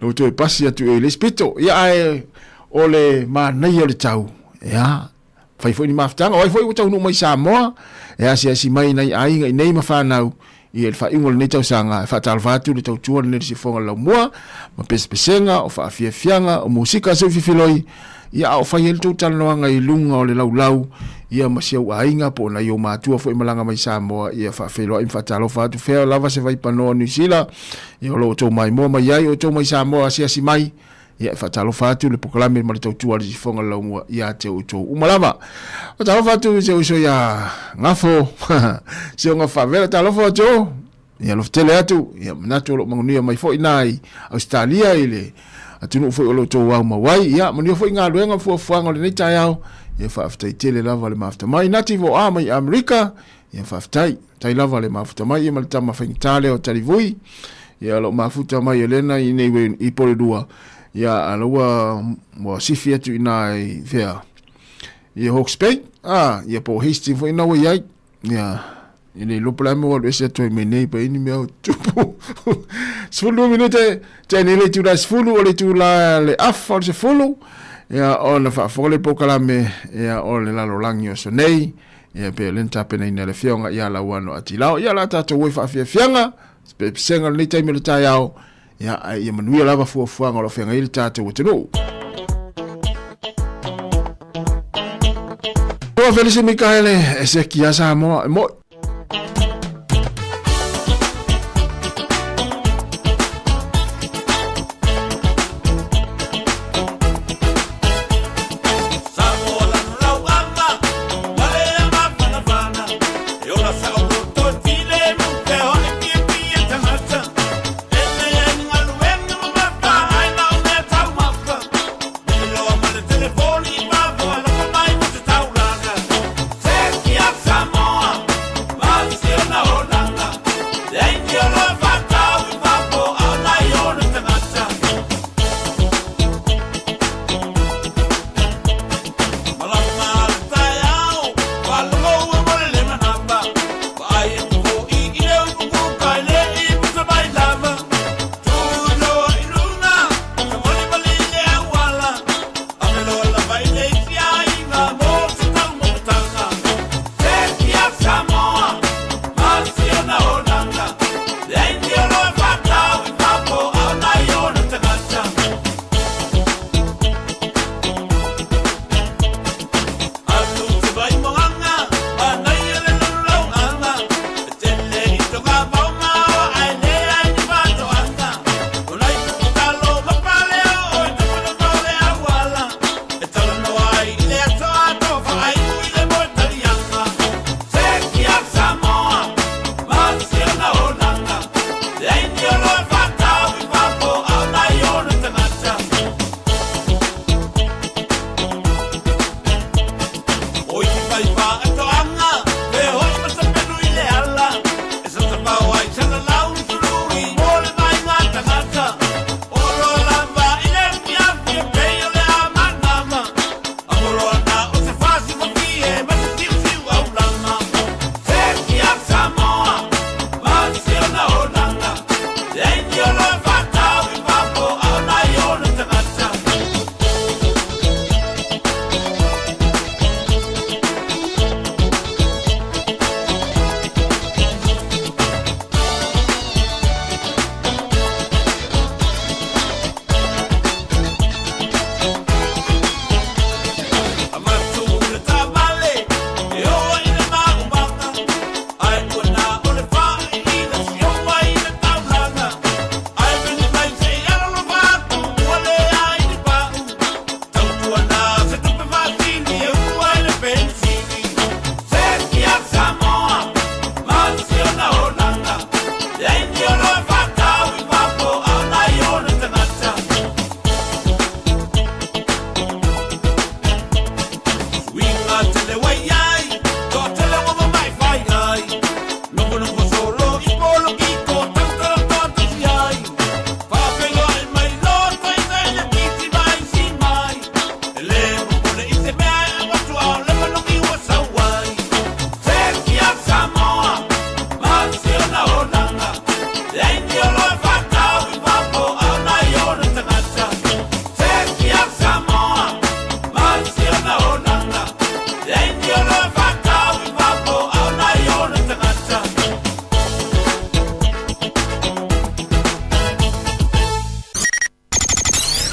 lo to pasi atu ele spito ia ai ole ma nei ole tau ia fai foi ni maftanga oi foi utau no mai Samoa e asi mai nei ai ngai nei mafanau i el fa ingol nei tau sanga fa talvatu le tau tuan le si fonga la moa ma pespesenga o fa fianga o musika so fifiloi ia o fai el total no ngai lunga o le laulau ia masiau ainga po na yo matua foi malanga mai Samoa ia fa felo in fa talo fa tu fe lava se vai pano New Zealand ia lo to mai mo mai ai o to mai Samoa asi mai ia fa talo fatu le pokalame ma le tau tua le fonga launga ia te o to umalama o talo fatu se o so ia ngafo se o ngafa vela talo fatu ia lo tele atu ia natu lo mangunia mai fo inai Australia ile atunu fo lo to wa mawai ia manio fo inga luenga fo fuanga le nei au ia fa aftai tele lava le mafta mai nati vo mai America ia fa aftai tai lava le mafta mai ia malta mafingtale o talivui ia lo mafuta mai Elena ine i pole dua ia aloa mo sifia tu inai fea ia Hawke's Bay ia po histi fo ina wa ia ini lo plamo o ese to me nei pa ini me tupu sfulu minute teni le tu das fulu o le tu la le afo se fulu ia ona fa fole pokalame ia o le lalo langio so nei ia pe lenta pe nei le fionga ia la wano atilao ia la tata wo fa fianga pe senga le time le tayao ia manuia lava fuafuanga lo fenga ili tata wo tenu o Felice Mikaele ese kia sa mo Samoa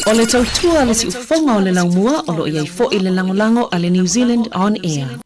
O le tautua le si ufonga o le laumua o lo iai fo i le langolango a le New Zealand On Air.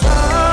Sa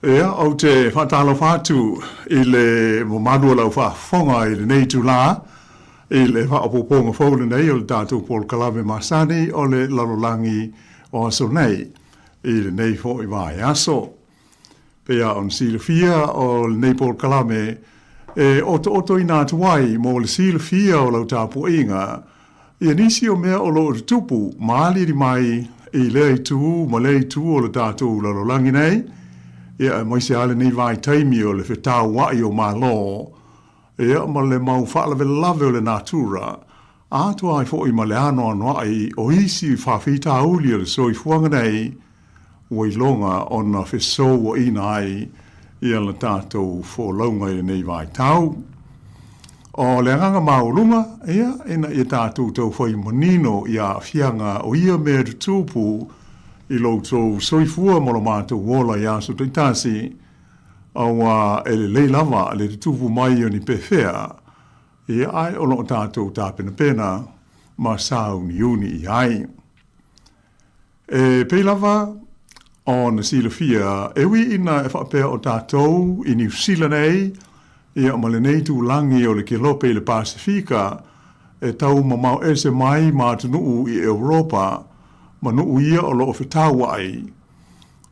Ea, au te whatalo whātu I le mo madua lau whaafonga I le nei tu la I le whaapoponga whaule nei o le tātou Paul Kalame Masani o le lalolangi o aso nei I le nei fo I vai aso. Pea on silafia o le nei Paul Kalame oto I nā tuai mo le silafia o lau tāpu inga I nisi o mea o lo tupu maali di mai I le tu ma le tu o le tātou lalolangi nei Ia mai se ale nei vai taimi o le whetau wai o malo. Ia ma le mau whaalawe lave o le natura. Ato ai fo I ma le ano anuai o isi whawhita uli o le soi fuanga nei o I longa o na wheso o ina ai ia le tātou fo launga I nei vai tau. O le nganga maulunga, ia, ina i tātou tau whai manino i a whianga o ia mea tupu i loutou soifua mo lo mātou wola i aso te tasi au ele leilava le tupu mai o ni pewhea i ai o lo tātou tāpena pena ma sau ni uni i ai. E peilava o na silafia ewi ina e whapea o tātou i New Zealand ei ia ma le nei tu langi o le kilope i le Pasifika e tau mamau ese mai ma tunuu i Europa ma nuu ia o loo whitawa ai.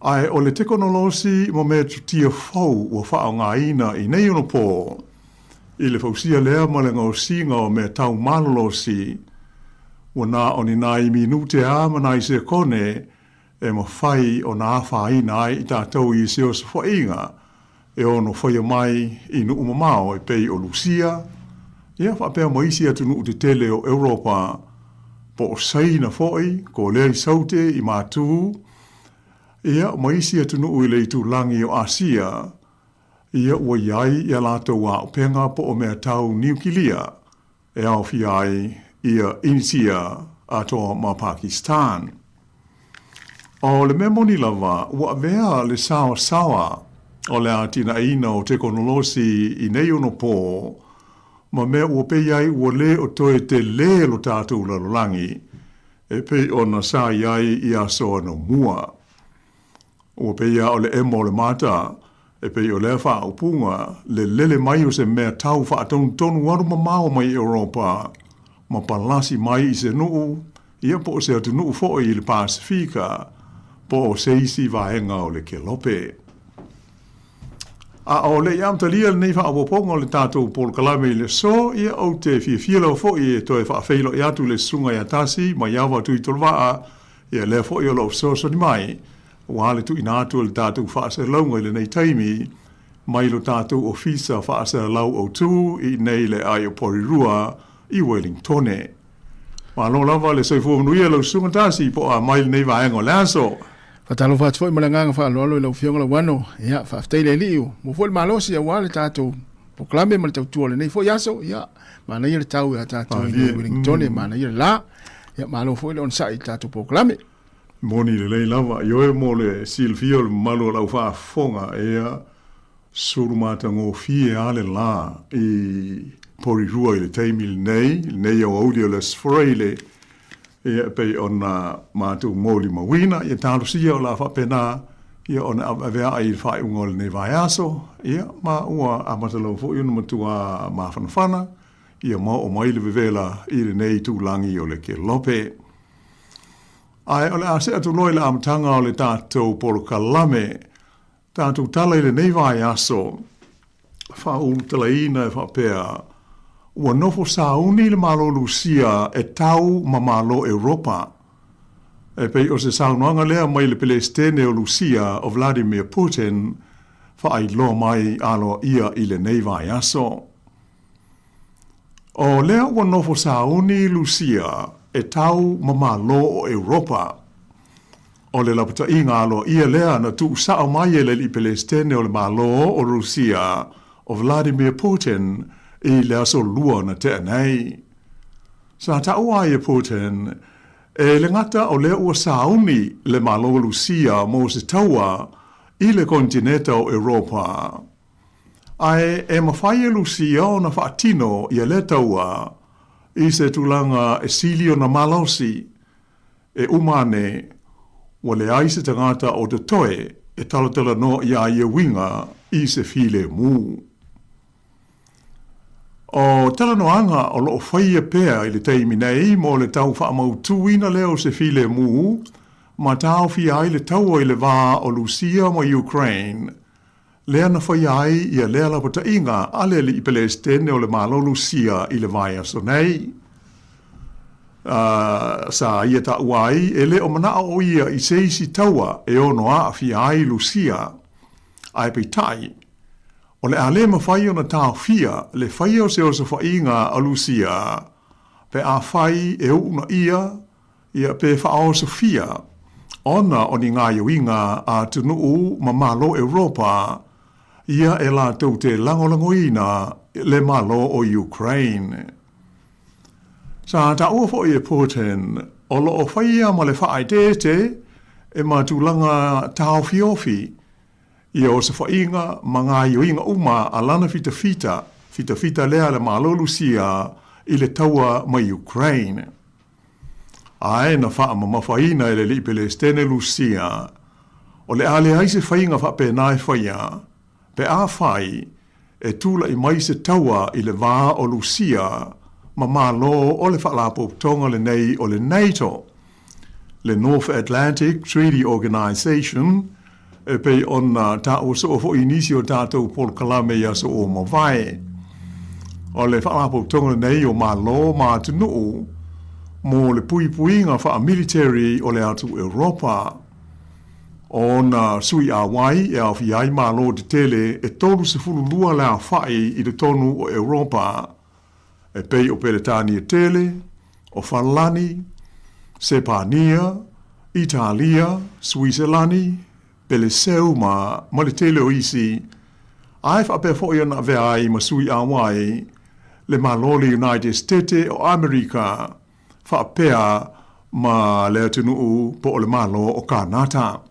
Ai o le teknolosi mo mea tutia fau ua whao ngā ina i nei ono pō i le fausia lea ma le ngau singa o mea tau malolosi ua nā o ni nai minute a mana i se kone e ma whai o nā whaina ai i tātou i se o sa whainga e ono whaia mai i nu umamao e pei o Lucia. Ia whapea maisi atu nu te tele o Europa po o saina foi, ko lea i saute i mātū. Ia maisi atu nu i leitu langi o Asia. Ia ua iai ia lātou a upenga po o mea tau niukilia e au fiai ia India ato ma Pakistan. O le memoni lava ua vea le sawa o le atina ina o teknolosi i nei ono pō, ma mea ua pei ai ua le o toe te le lo tātou lalolangi, e pei o na sa iai i aso ano mua. Ua pei a o le emo le mata, e pei o le wha upunga, le lele mai o se mea tau wha tonu waru mamao mai Europa, ma palasi mai i se nuu, ia po o se atu nuu fo i le Pasifika, po o se isi vaenga o le kelope. A o le iam talia nei wha awaponga le tātou Paul Kalame le so, ia au te fia lau fo i e toe wha awhailo i atu le sunga i atasi, ma iawa tu i tolwaa, ia le fo i o lau so ni mai, wale tu ina atu le tātou wha asa launga i le nei taimi, mai lo tātou ofisa wha asa lau au tu i nei le ai o Porirua i Wellingtone. Ma lo lava le soifua manuia lau sunga tasi po a mai le nei vaenga le aso. Fatalo fa foi malanga fa lo lo fionga wano ya fa tele liu mo foi malosi ya wale tato proclame mal tatu le nei foi yaso ya mana ile tau ya tato i Wellington mana ile la ya malo foi on sai tato proclame moni le lava yo mo le Silvio malo la fa fonga e sur mata ngo fie ale la i Porirua i le taimil nei o audio les freile ia pei ona mātou mōli mawina, ia tārusia o la whapena, ia ona avea ai whai ungol ne vai aso, ia ma ua amatalau fo iuna matua mawhanawhana, ia ma o maile vevela i le nei tūlangi o le ke lope. Ai o le ase atu loi le amatanga o le tātou Paul Kalame, tātou tala i le nei vai aso, whau talaina e whapea, ua nofo sauni le malo Lucia e tau ma malo Europa. E pei o se saunoanga lea mai le Pelestene o Lucia o Vladimir Putin fa ai lo mai alo ia i le nei vai aso. O lea ua nofo sauni Lucia e tau ma malo o Europa. O le laputa inga alo ia lea na tu sao mai e le li Pelestene o le malo o Lucia o Vladimir Putin i le aso lua na te nei. Sa ta ua e Putin, e le ngata o le ua sauni le malo Lucia mo se taua i le kontineta o Europa. Ai e mawhai e Lucia o na whaatino i le taua i se tulanga e silio na malausi e umane wa le aise tangata o te toe e talatala no i a ia winga i se file mu. O talanoanga o loo whaia pea i le teimi nei mo le tau whaamau tuina leo se file mu, ma tau fia ai le tau i le vā o Lucia mo Ukraine. Lea na whaia ai i a lea lapata inga ale li i Pelestene o le malo Lucia i le vai aso nei. Sa ia ta uai e le o mana o ia i seisi taua e ono a fia ai Lucia. Ai pei tai. O le ale mawhai o na tau fia, le whai o se o sa whainga a Lucia, pe a whai e una ia pe whao sa fia, ona o ni ngā iuinga a tunuu ma malo Europa, ia e la tau te langolangoina le malo o Ukraine. Sa ta ua fo i Putin, o lo o whaia ma le whaai te e matulanga tau fiofi, ia o sa whainga ma ngā ioinga uma a lana fita lea le malo Lucia i le taua ma Ukraine. Ae na wha ma mawhaina i le lipe le stene Lucia, o le ale aise whainga wha pe nai whaia, pe a whai e tula i mai se taua i le vā o Lucia, ma malo o le whaalapo tonga le nei o le NATO, le North Atlantic Treaty Organization, e pei ona ta o so fo inisi o tātou Paul Kalame ia so o mawai. O le whaalapo tonga le nei o malo ma tunu mo le puipuinga wha military o le atu Europa. O na sui a wai e au fiai malo te tele e tolu se fulu lua le a whai i le tonu o Europa. E pei o peletani e tele, o Falani, Sepania, Italia, Switzerlani, Peleseu ma le tele o isi, ai wha pe fo na ve ai ma sui a wai, le malo le United States o Amerika, wha pea ma le atunu po o le malo o Kanata.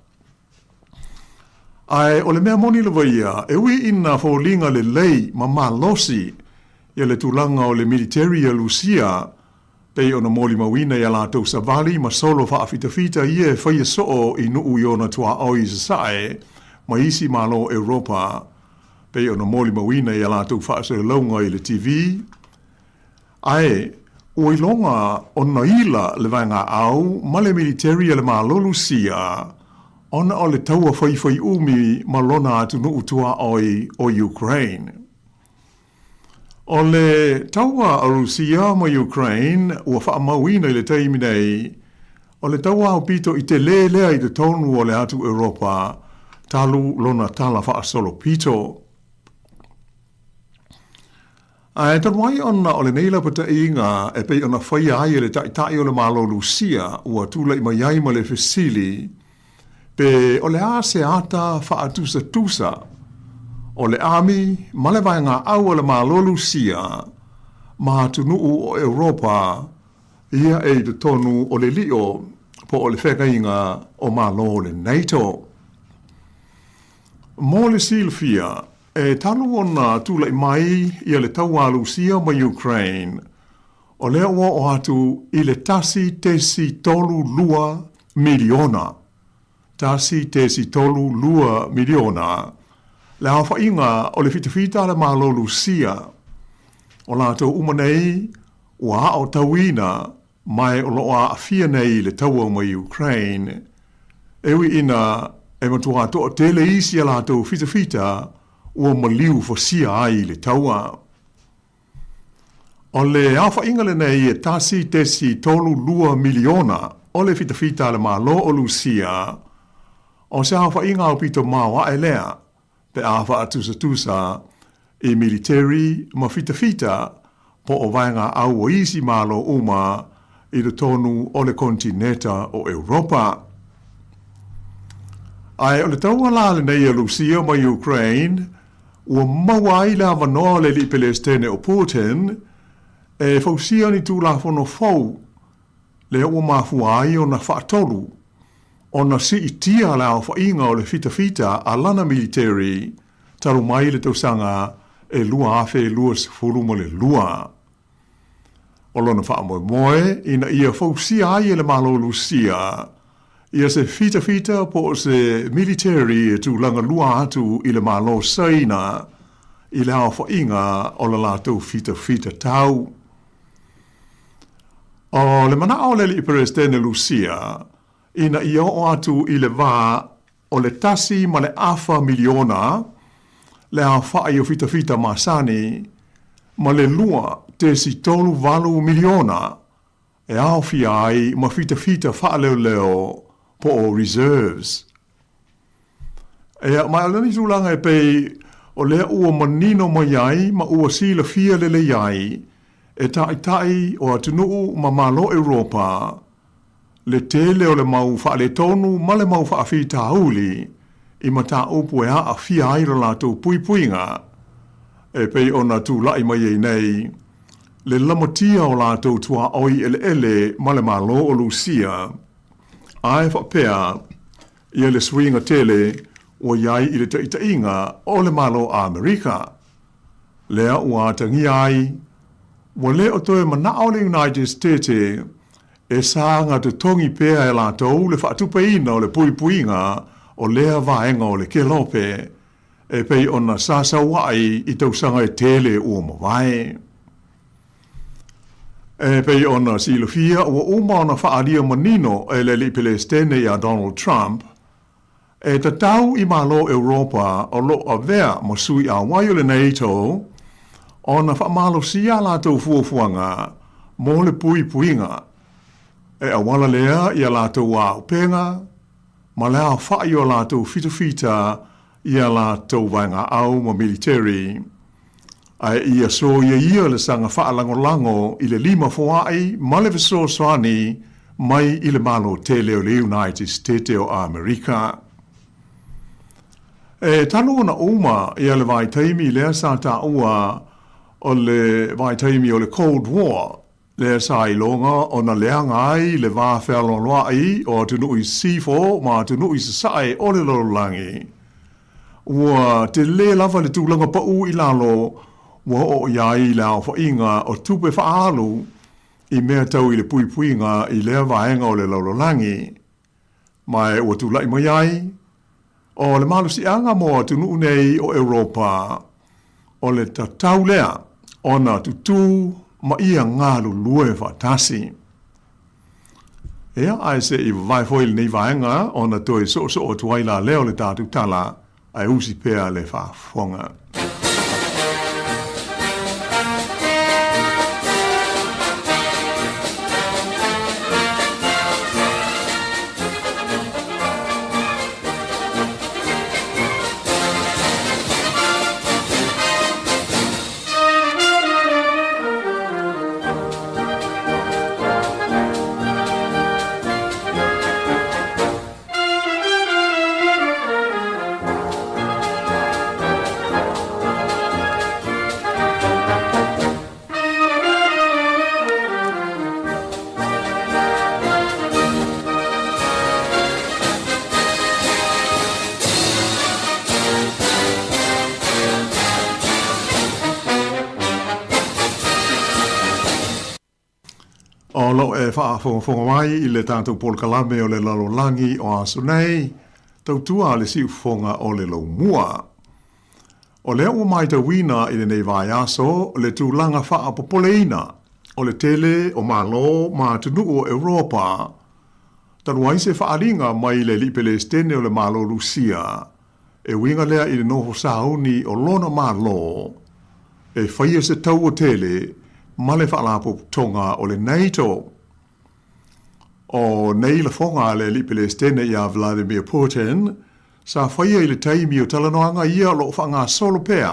Ai o le mea moni le vaia, e ui ina fo linga le lei ma malosi, ia le tulanga o le military a Lucia, pei ona moli mawina ia la tau savali ma solo wha afitafita ia e whaia soo i nuu i ona tua oi sae, ma isi malo Europa, pei ona moli mawina ia la tau wha launga i le TV. Ai, o ilonga ona ila le vanga au, ma le military a le malo Lucia, ona o le taua whai umi ma lona atu nuu tua oi o Ukraine. O le taua a Rusia ma Ukraine, ua wha mawina i le taimi nei, o le taua au pito i te lea i te tonu o le atu Europa, talu lona tala wha solo pito. Ai tanwai ona o le neila pata inga e pei ona whai ai le tai o le malo Lucia, ua tula i mai ma le fesili, pe o le ase ata wha atusa tusa, o le ami, ma le vaenga au o le malo Lucia, ma tunuu o Europa, ia e te tonu o le lio, po o le whekainga o malo o le NATO. Mo le silfia, e tanu ona tula i mai ia le taua Lucia ma Ukraine, o le o atu i le tasi tesi tolu lua miliona. Tasi tesi tolu lua miliona. Le hawha inga o le fitafita le malo Lucia, o la tau umanei, ua o tauina, mai o loa afia nei le taua ma Ukraine. Ewi ina, e matua to tele isi a la tau fitafita, ua maliu fosia ai le taua. O le hawha inga le nei e tasi tesi tolu lua miliona, o le fitafita le malo o Lucia, o se hawha inga o pito mawa e lea, pe a wha atusa e military ma fita po o vaenga au o isi malo uma i le tonu o le kontineta o Europa. Ai o le taua la le nei a Lucia ma Ukraine, ua mawai la wanoa le li pelestene o Putin, e fausia ni tu la fono fau, le ua mafuai o na whaatolu, o na si itia la o whainga o le fita a lana military, taru mai le tausanga e lua afe lua sifuru mo le lua. O lona wha moe, ina ia fausia ai le malo Lucia, ia se fita po se military e tu langa lua atu i le malo saina, i le au whainga o la lātou fita tau. O le mana o le li perestene Lucia, ina ia o atu i le vā o le tasi ma le afa miliona, le a whaai o fita masani, ma le lua te si tolu valu miliona, e au fiai ma fita wha leo po o reserves. E mai alani tūlanga e pei o lea ua manino mai ai, ma ua sila fia lele iai, e tai o atunuu ma malo Europa, le tele o le mau wha le tonu ma le mau wha fita hauli, I mata upu e a fia aira lātou puipuinga e pei ona tū lai mai ei nei le lamatia o lātou tua oi ele ma le malo o Lucia ai whapea ia le swinga tele o iai i le taitainga o le malo a Amerika. Lea ua tangi ai wa le o toe mana o le United States e sa ngā te tongi pēa e lātou le whaatupeina o le puipuinga o lea vaenga o le kelope e pei ona sasa wai i tausanga e tele ua mawai. E pei ona silofia ua uma ona whaaria manino e le li Palestine i a Donald Trump e tatau i malo Europa o lo a vea masui a waio le NATO ona whamalo sia lātou fuafuanga mo le puipuinga e awala lea i a lātou a upenga ma lea whai o lātou fita i a lātou vainga au ma military. Ai ia so ia le sanga whaalango i le 5 fuai ma le viso soani mai i le malo tele o le United States o Amerika. E tano na uma i le vai taimi lea sa ta ua o le vai taimi o le Cold War le sa i longa o na lea ngai le va wheloloa ai o tunui C4 ma tunui sasai o le lololangi. Ua te le lava le tūlanga pa u i lalo wa o iai lao whainga o tupe whaalu i mea tau i le puipuinga i lea vaenga o le lololangi. Mai ua tūlai mai ai o le malu si anga moa tunu nei o Europa o le tatau lea o na tutu ma ia ngalu lue whatasi. Ea ai se i vai foil nei vaenga o na toi so o tuaila leo le tātu tala ai usi pea le whafonga. O lo e whaafonga mai i le tātou polkalame o le lalolangi o aso nei, tautua le si ufonga o le lau mua. O le ua mai ta wina i le nei vai aso, le tūlanga whaapopoleina, o le tele o malo ma tunu o Europa. Tanu ai se whaaringa mai le li Palestine o le malo Lucia, e winga lea i le noho sauni o lona malo, e whaia se tau o tele, ma le whaalapo tonga o le NATO. O nei la fonga le li Palestine i a Vladimir Putin, sa whaia i le taimi o talanoanga ia lo whanga solo pea,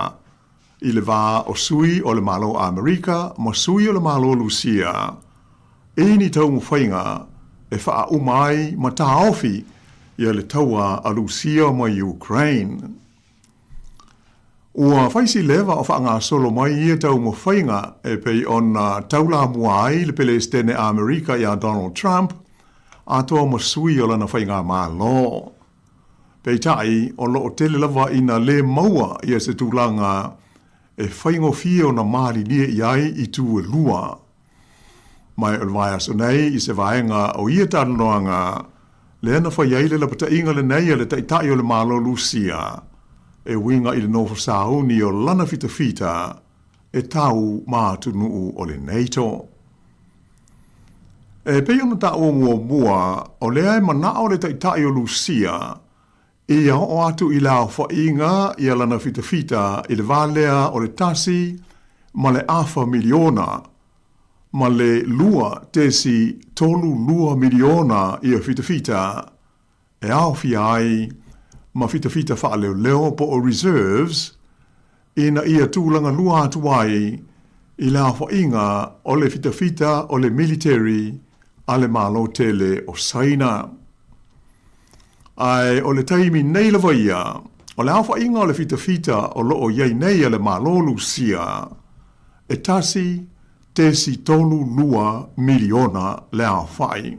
i le vā o sui o le malo Amerika, ma sui o le malo Lucia. E ni tau mwhainga, e wha umai ma ta ofi i le taua a Lucia ma Ukraine. Ua whaisi lewa o whaanga solo mai ia tau mwhainga e pei ona taula muai le Palestine Amerika i a Donald Trump, a toa masui o lana whainga maa lo. Pei tai o lo o tele lava ina le maua i a se tūlanga e whaingo fia o na maari lia iai i tū e lua. Mai o vai aso nei i se vaenga o ia tānoanga le ana whaiai le lapata inga le nei le taitai o le malo Lucia. E winga i le noho sauni o lana fita e tau mātunu o le NATO. E pei ona ta o mua o le ai mana o le taitai o Lucia i a o atu i lao whainga i a lana fita i le valea o le tasi ma le afa miliona ma le lua tesi tolu lua miliona i a fita e au fiai ma fita wha leo po o reserves, ina ia tūlanga lua atuai i la whainga o le fita o le military a le malo tele o Saina. Ai o le taimi nei la vaia, o le awha inga o le fita o loo iei nei le malolu sia, e tasi tesi tolu lua miliona le awhai.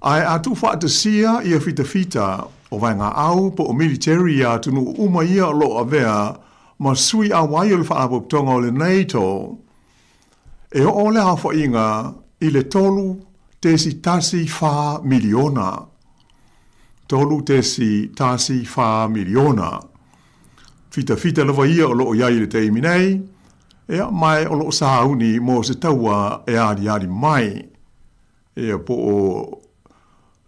Ai atu whaata sia ia fita o vai ngā au po o military a tunu uma ia o loo avea ma sui a wai o le whaapoptonga o le NATO, e o le awha inga i le tolu tesi tasi wha miliona. Tolu tesi tasi wha miliona. Fita lawa ia o loo iai le teimi nei, ea mai o loo sauni mo se taua e ari mai. Ea po o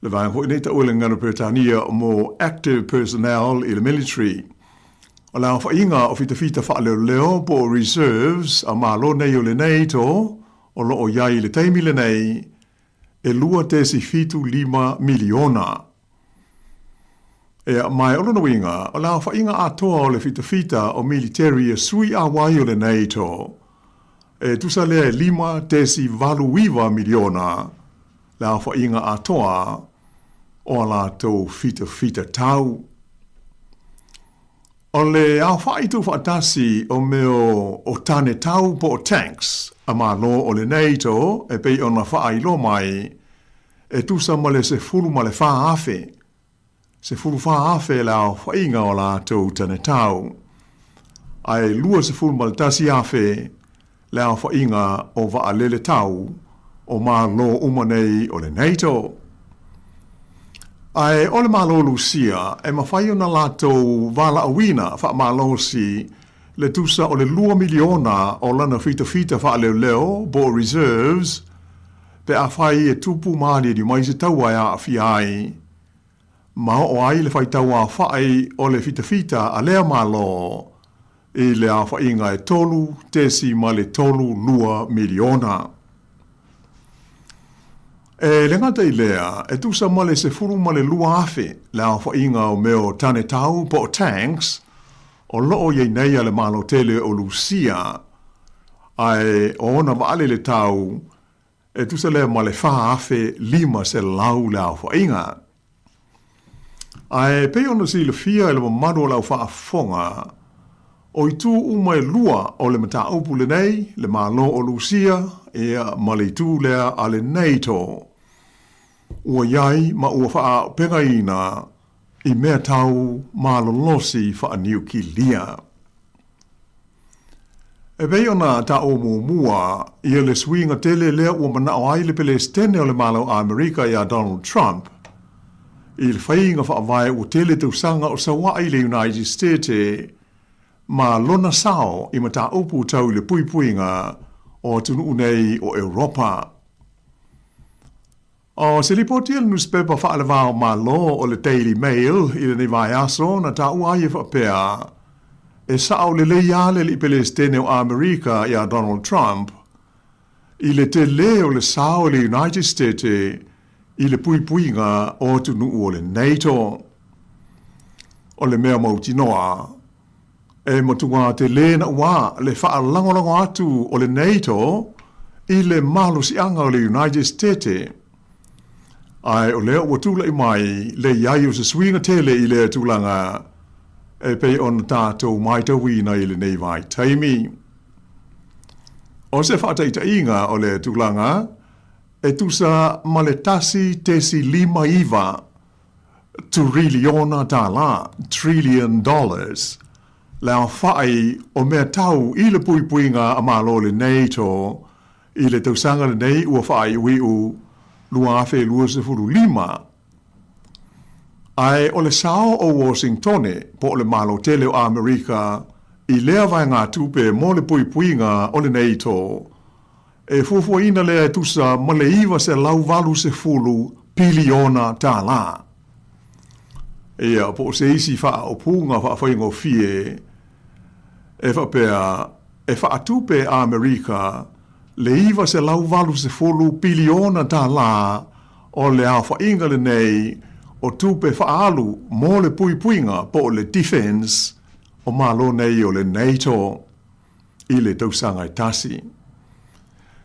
le vai hoi nei ta ule ngana Britania mo active personnel i le military. O la wha inga o fita wha leo po reserves a malo nei o le NATO o loo iai le teimi le nei e lua tesi fitu 5 miliona. E mai o lona winga, o la wha inga atoa o le fita o military e sui a wai o le NATO. E tusa lea 5 tesi valuiva miliona, la wha inga atoa o la tau fita tau. O le a whai tu whaatasi o meo o tane tau po o tanks, a ma lo o le NATO, e pei ona whaai lo mai, e tusa ma le se fulu ma le wha afe. Se fulu wha afe la o whainga o la tau tane tau. Ai lua se fulu ma le tasi afe, la o whainga o wa lele tau, o ma lo umanei o le NATO. Ai ole malo lucia e mawhai ona lātou wala awina wha malo si le tusa o le 2 miliona o lana fita wha leo bo reserves pe a whai e tupu maari di mai se taua a whiai. Ma o ai le whai taua whai o le fita a lea malo i le a whainga e tolu tesi ma le tolu 2 miliona. E le ngata i lea, e tusa male se furu male lua afe, le a whainga o meo tane tau po o tanks, o loo iei neia le malo tele o Lucia, ai o ona waale le tau, e tusa lea male wha afe 5 se lau le a whainga. Ai pe ona si le fia e le mamado lau wha afonga, o i tu umai lua o le mata upu le nei, le malo o Lucia, ea male tu lea a le NATO. Ua iai ma ua wha pengaina i mea tau malolosi wha niu ki lia. E vei ona ta o mua i le swinga tele lea ua mana o aile pele stene o le malo a Amerika i a Donald Trump. I le whainga wha vai o tele tau sanga o sawa i le United States ma lona sao i mata upu tau le puipuinga o tunu unei o Europa. O se li poti al newspaper wha ale vao ma lo o le Daily Mail i le ni vai aso na ta uaie wha pea e sao le leiale li pele stene o Amerika i a Donald Trump i le te le o le sao le United States i le puipuinga o tunu o le NATO. O le mea mauti noa e motunga te le na ua le wha langolango atu o le NATO i le malo si anga o le United States. Ai o lea ua tula i mai le iai o se swinga tele i lea tulanga e pei on tātou mai tawina i le nei vai taimi. O se whaataita inga o le tulanga e tusa ma le tasi tesi 5 iwa triliona dala, $1 trillion. Lea whai o mea tau i le puipuinga a malo le NATO i le tausanga le nei ua whai wiu lua afe lua se furu 5. Ai o le sao o Washingtone po o le malo tele o Amerika i lea vai ngā tupe mo le puipuinga o le NATO e fuafuaina lea tusa ma le iwa se lau valu se fulu piliona tā la. Ia po se isi wha o punga wha whaingo fie e wha pea e wha atupe a Amerika le iwa se lau valu se fulu piliona tā la o le a whainga le nei o tupe whaalu mo le puipuinga po le defense o malo nei o le NATO i le tausanga i tasi.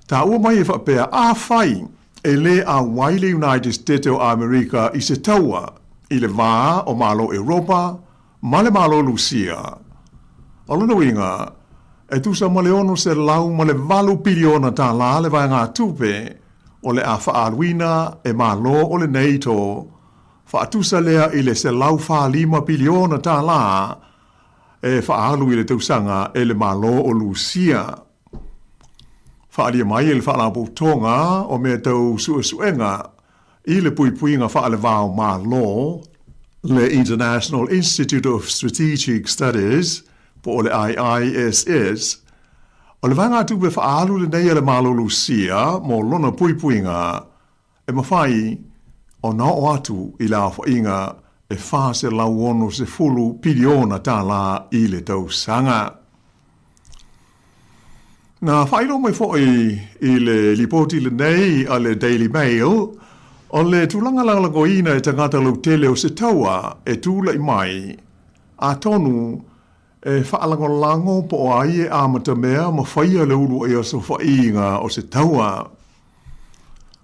Tā ua mai e whapea a whai e le a waile United States o America i se taua i le vā o malo Europa, ma le malo Lucia. O luna winga, e tusa ma le ono se lau ma le valu piliona tā la le vai ngā tupe o le a whaaluina e malo o le neito, whaatusa lea i le se lau 5 piliona tā la e whaalu i le tausanga e le malo o Lucia. Whaalia mai e le whaalapu tonga o mea tau suenga i le puipuinga whaale vāo malo le International Institute of Strategic Studies po o le IISS o le vanga tupe whaalu le nei le malo Lucia mo lona puipuinga e mawhai o na o atu i la whainga e whase lau ono se fulu piliona tā la i le tausanga. Nā whaino mai fwoi i le lipoti le nei a le Daily Mail o le tūlanga langoina e tangata lau tele o se taua e tūla i mai a tonu e whaalangolango po o ai e amata mea ma whaia le ulu e o so whainga o se taua.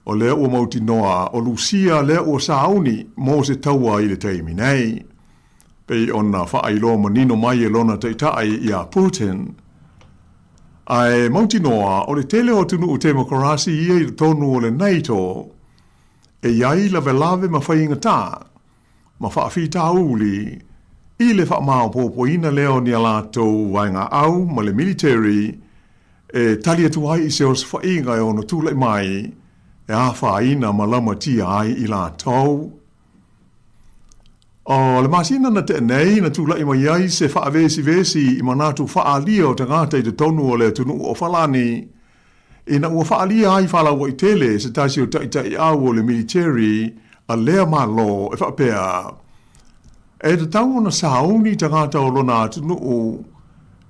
O lea ua mauti noa o Lucia lea ua sauni mo se taua i le teimi nei. Pei ona whailo manino mai e lona teitai i a Putin. Ai mauti noa o le tele o tunu o demokrasi ia i tonu o le NATO e iai lave ma whainga tā, ma whaafita uli i le whaamao pōpoina leo ni alatou wainga au ma le military e tali atu ai i se os whainga e ono tūlai mai e a whaina ma lama tia ai i la tau. O le masina na te nei na tūla i mai ai se whaavesi i manatu whaalia o te ngāta i te tonu o le tunu o whalani e na ua whaalia ai whalawa i tele se tasi o tai au o le military a lea malo e whapea. E te tau na sauni te ngāta o lona tunu o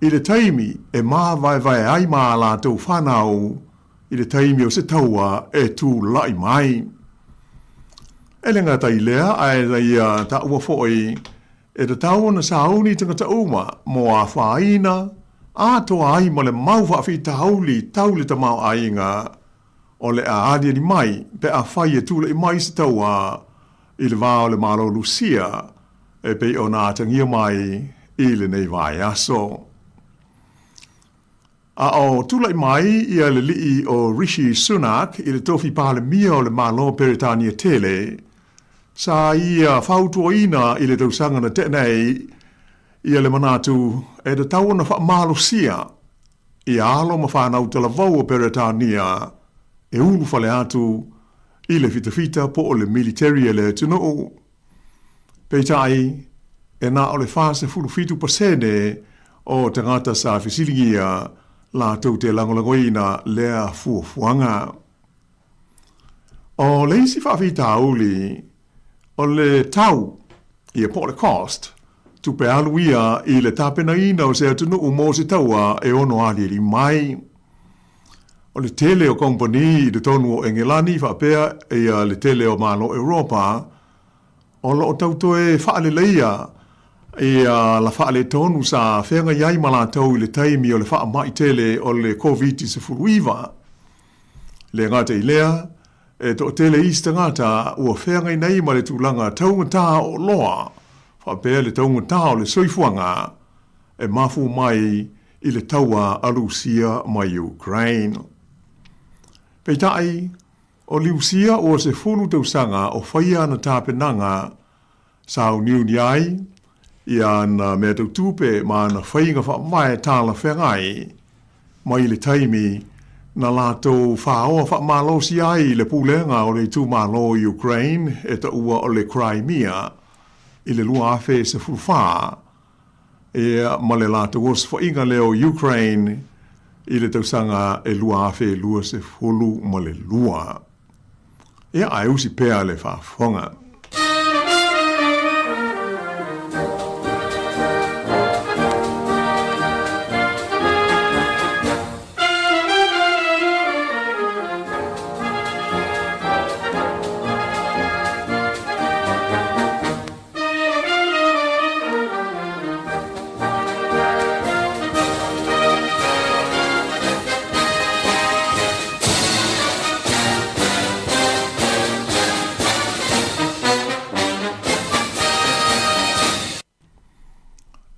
i le taimi e mā vai ai mā la tau whanau i le taimi o se taua e tū lai mai. E le ngata i lea, ai la ia ta ua fo'i, e te tau na sauni tangata uma, mo a whaina, a toa ai ma le mau whawhi tauli ta mau ainga, o le a adia ni mai, pe a whai e tūla i mai se taua, i le vāo le malo Lucia, e pe o nā tangia mai, i le nei vai aso. A o tūla i mai i a le lii o Rishi Sunak i le tofi pāle mia o le malo Peritania tele, sa ia whautuaina i le tausanga na tenei i a le manatu e te tau na whaamalo sia i alo ma whanau tala vau o Peritania e ulu whale atu i le fita po o le military e le tunu. Peitai e na o le whase fulufitu pasene o te ngata sa fisilingia la tau te langolangoina lea fuafuanga. O leisi whawhita uli o le tau i a Port Coast tu pe aluia i le tapena ina o se atunu o mo se taua e ono ali mai. O le tele o kompani i le tonu o Engelani whapea e a le tele o malo Europa o lo o tauto e whaale leia e a la whaale tonu sa whenga iai malatau i le taimi o le wha mai tele o le COVID-19 le ngata i lea e to tele ista ngata ua whenga i nei ma le tūlanga taungata o loa whapea le taungata o le soifuanga e mafu mai i le taua a Lucia mai Ukraine. Peitai, o Lucia o se fulu tausanga o whaia na tāpenanga sa o niu ni ai i ana mea tautupe ma na whainga wha mai tāla whengai mai le taimi na lātou whaoa wha malo si ai le pūlenga o le tū malo i Ukraine e ta ua o le Crimea i le lua awhe se fulwha e ma le lātou os whainga leo Ukraine i le tausanga e lua awhe lua se fulu ma le lua. E ai usi pēa le whawhonga.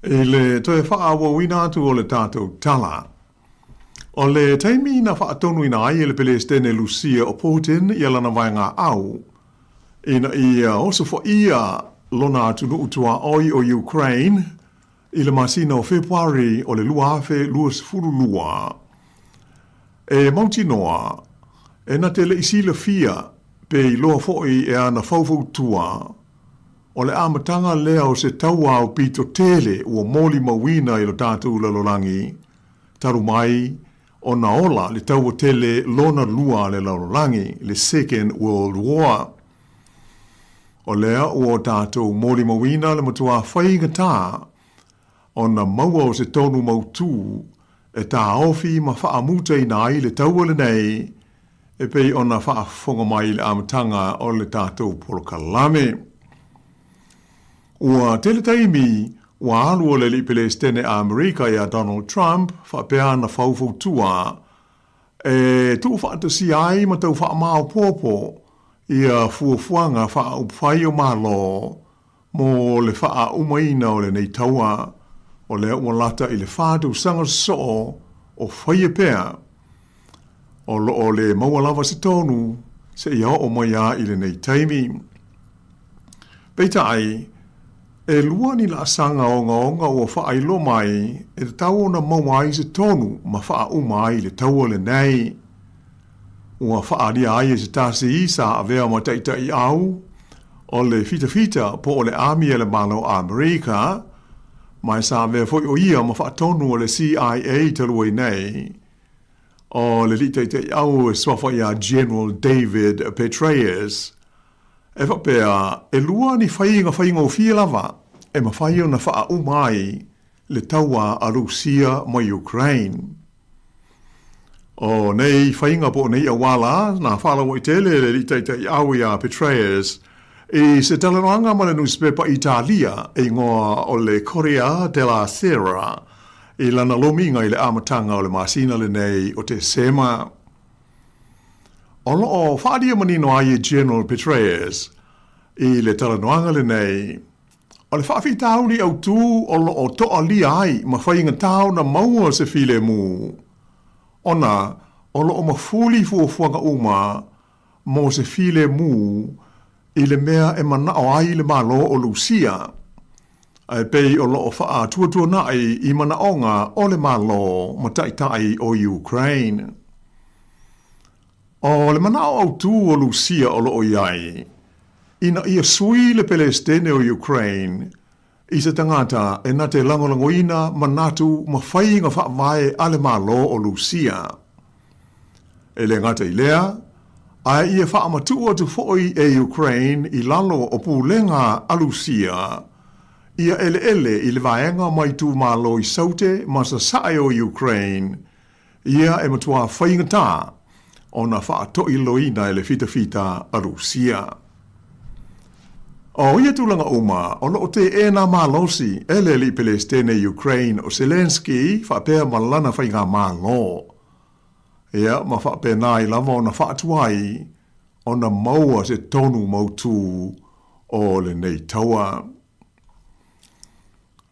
E le toe whaawa wina atu o le tātou tala. O le taimi na whaatonu ina ai e le Pelestene Lucia o Putin i alana vai ngā au. Ina ia oso fo ia lona atu nu utua oi o Ukraine i le masina o Februari o le luafe luas furu lua. E mauti noa, e na te le isila fia pe i loa foi e ana faufau tua. O le amatanga lea o se taua o pito tele ua moli mawina i lo tātou lalolangi. Taru mai, o na ola le taua tele lona lua le lalolangi, le Second World War. O lea ua tātou moli mawina le matua whaingatā, o na maua o se tonu mautu, e tā ofi ma whaamuta i nai le taua le nei, e pei o na whaafonga mai le amatanga o le tātou polokalame. Ua tele taimi, ua alu o le li Pelestene a Amerika ia Donald Trump, whapea na whaufautua, e tu whaatasi ai ma tau whaamao popo, ia fuafuanga whaupwhai o malo, mo le wha umaina o le nei taua, o le ua lata i le whātu sanga so o whaia pea, o le maualawa se tonu, se ia o maia i le nei taimi. Peita ai, e lua ni la sanga o ngaonga o whaailo mai, e te tau na mawai se tonu ma wha umai le tau le nei. Ua whaaria ai e se tasi isa a vea ma taita i au, o le fita po o le ami e le malo a Amerika, mai sa vea foi o ia ma wha tonu o le CIA talua i nei, o le li taita i au e swafa ia General David Petraeus, e whapea, e lua ni whainga o fia lava, e ma whaia na wha umai le taua a Rusia ma Ukraine. O nei whainga po nei awala, na whalawa i tele le li taita i au ia Petraeus, e se talaranga ma le newspaper Italia e ngoa o le Corriere della Sera, e lana lominga i le amatanga o le masina le nei o te sema. O whaadia manino ai e General Petraeus, i le talanoanga le nei. O le whaafi tauri au tū o toa li ai ma whainga tau na maua se file mu. Ona, o mafuli fuafuanga uma mo se file mu i le mea e manao ai le malo o Lucia. Ai pei o wha tuatua nai i manaonga o le malo ma taitai o Ukraine. O le manao au tū o Lucia o loo iai, ina ia sui le Pelestene o Ukraine, i se tangata e na te langolangoina manatu ma whainga whaavae ale malo o Lucia. E le ngata i lea, ai ia whaamatua tu foi e Ukraine i lalo o pūlenga a Lucia, ia ele i le vaenga mai tu malo i saute ma sa sae o Ukraine, ia e matua whainga tā, o na whaato i loina e le fita a Rusia. O ia tūlanga uma, o loo te e nā mālosi e le li Pelestene Ukraine o Zelensky whaapea malana whainga mālo. Ia ma whaapea nā i lava o na whaatuai o na maua se tonu mautu o le nei taua.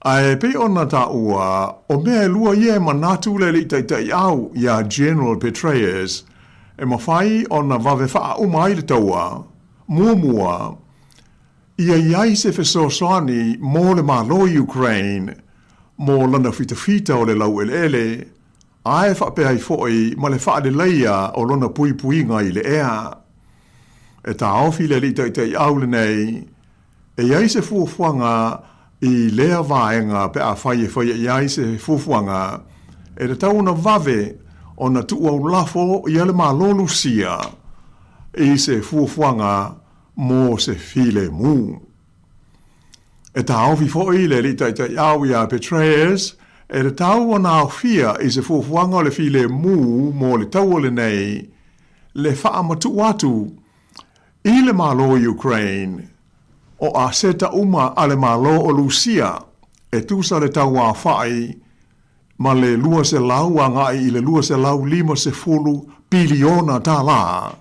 Ai pe ona ta ua, o mea lua ie manatu le li taitai au ia General Petraeus, e mawhai o na wawe wha umai le taua, mua, ia iai se fesosoani mō le malo Ukraine, mō lana fita o le lau ele, ae whapea i foi ma le wha le leia o lona puipuinga i le ea. E ta ofi le li taitai au le nei, e iai se fuafuanga i lea vaenga pe a whai iai se fuafuanga, e te tau na wawe o na tu au lafo i ale malo Lucia, i se fuafuanga mō se file mu. E ta awhi foi le li taitai au ia Petraeus, e te tau o na awhia i se fuafuanga o le file mu mō le tau o le nei, le whaamatu atu i le malo Ukraine, o a seta uma ale malo o Lucia, e tusa le tau a whai, ma le lua se lau a ngai i le lua se lau 50 biliona tā la.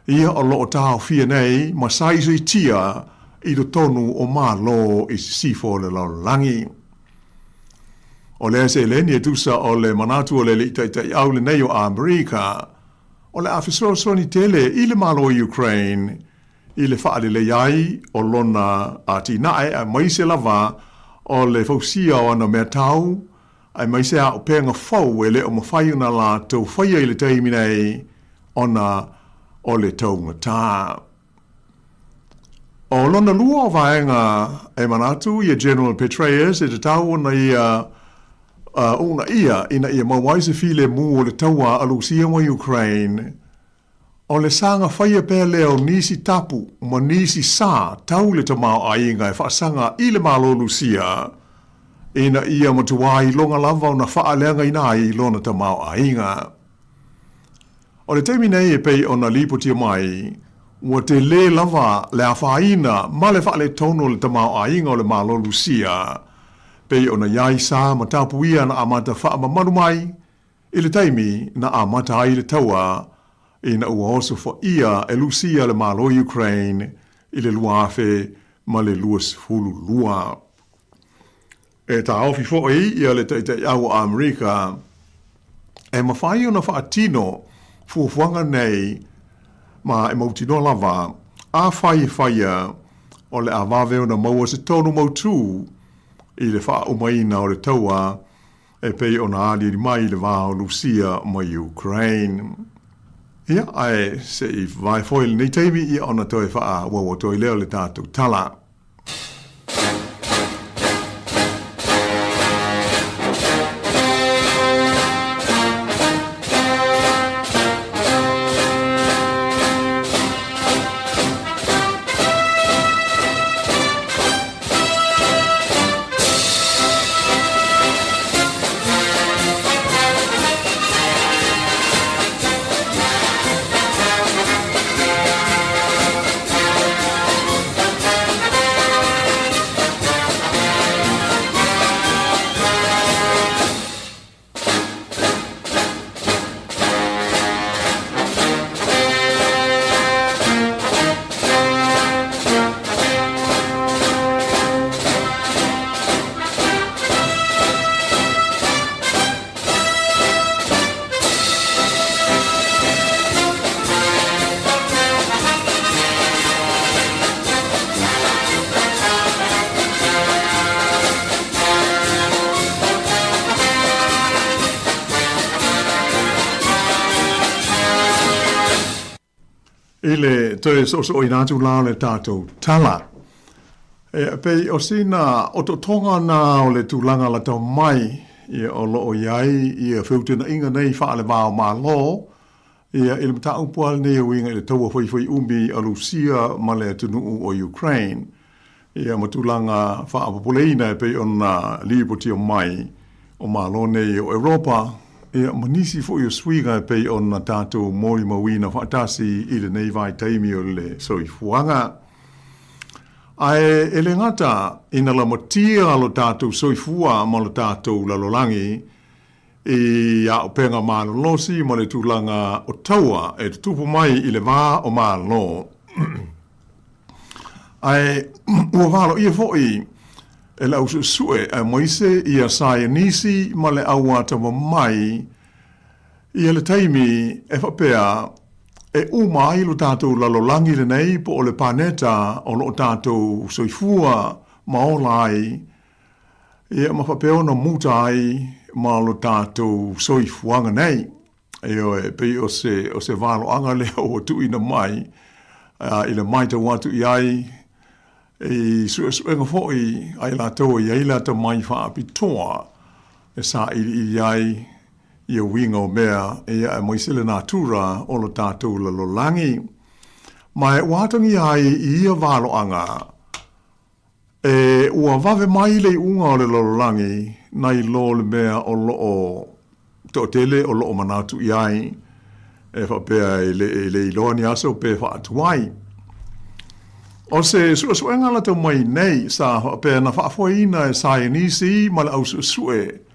Ia o loo tā whia nei, ma saiso i tia i do tonu o malo i sifo le lau langi. O le se le ni tusa o le manatu o le tai au le nei o Amerika. O le afisoro soni tele i le malo o Ukraine. I le whaale le iai o lona a tinae a maise lava o le fausia o ana mea tau. Ai maise a o penga fau e le o mawhai una la tau whaia i le taiminei ona o le taunga tā. O lona lua o vaenga e manatu i a General Petraeus e te tau ona ia una ia ina ia mawaise file mu o le taua alusia wa Ukraine. O le sanga whaia pēr leo nisi tapu ma nisi sā tau le tamau a inga e whaasanga i le malo lusia. Ina ia matuai longa lava o na whaaleanga ina i lona tamau a inga. O le teimi nei e pei o na lipotia mai, ua te le lava le a whaina ma le whaale tono le tamau a inga o le malo lusia. Pei o na iai sā ma tapu ia na amata wha mamanu mai, i le teimi na amata ai le taua, ina ua oso fo ia e lusia le malo Ukraine, i le luafe ma le luas hulu lua. E ta ofi fo ia le te au Amerika, e mawhai o na whaatino fuafuanga nei, ma e mautino lava, a whaia o le awaweo na maua se tonu mautu, i le wha umaina o le taua, e pei o na ali mai le wao Lucia ma Ukraine. Ia, ai se i vai foil nei teimi ia ona toi wha wawa toi leo le tātou tala. Ile toi so ina tu la le tatou tala. E pe o sina o to tonga na o le tulanga la tau mai i o lo o iai i a whiutina inga nei wha le wao ma lo i a ilma ta upual nei o inga i le taua whai umi a Lucia ma le tunu o Ukraine i a matulanga wha apapuleina e pe o na liipoti o mai o ma lo nei o Europa e manisi fo yo swiga pe on na tato mori mawina fatasi i le nei vai taimi o le soifuanga. Ai ele ngata ina la motia lo tato soifua ma lo tato la lolangi i a openga malo losi ma le tulanga o taua e tupu mai i le vā o malo. Ai ua valo ia foi e lau sue a moise i a saia nisi ma le awata mai i a le taimi e whapea e umai lo tātou lalolangi le nei po o le paneta o lo tātou soifua ma o lai i a mawhapea ona mutai ma lo tātou soifuanga nei e o e pei o se valo anga leo o tu ina mai i le mai tau watu i ai e suenga foi ai la to i ai la to mai fa apitoa e sa i ai i a winga o mea e a moisele natura o lo tātou la lolangi mai watangi ai i a valo anga e ua vave mai le unga o le lolangi nai lo le mea o lo o to tele o lo o manatu i ai e fa pea i le iloani aso pe fa atuai o se suenga la to mai nei sa pe na fa foina e sa nisi ma le au sue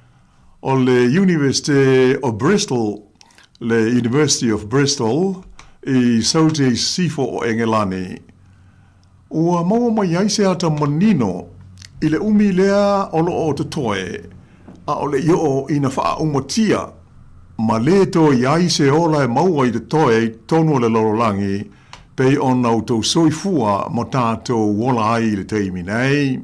o le University of Bristol le University of Bristol i saute sifo o Engelani ua maua mai ai se ata manino i le umi lea o lo o te toe a o le yo ina wha umatia, ma le to iai se ola e maua i te toe tonu le lorolangi, pei o nau tau soifua mo tātou wola ai le teimi nei.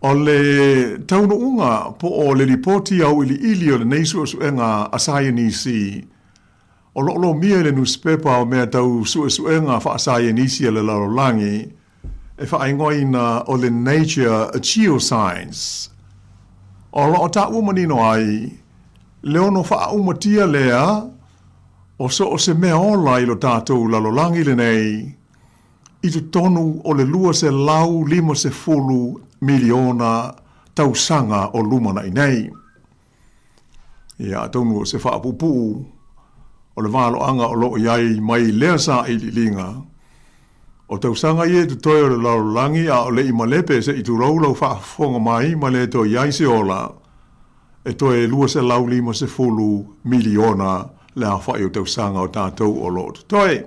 O le taunu unga po o le ripoti au ili o le neisu o suenga a Sayanisi, o lo mia le newspaper o mea tau suenga wha a Sayanisi le lorolangi, e wha ingoina o le Nature Geoscience. O lo ta umanino ai, leono wha umatia lea, o so o se mea ola i lo tātou lalolangi le nei, i tu tonu o le lua se lau 50 miliona tausanga o lumana i nei. Ia tonu o se wha pupu, o le walo anga o lo iai mai lea sa i li linga. O tausanga i e tu toi o le lalolangi a o le i malepe se i tu raulau wha fonga mai ma le to iai se ola, e toi lua se lau 50 miliona le a whai o tausanga o tātou o lo tu toi.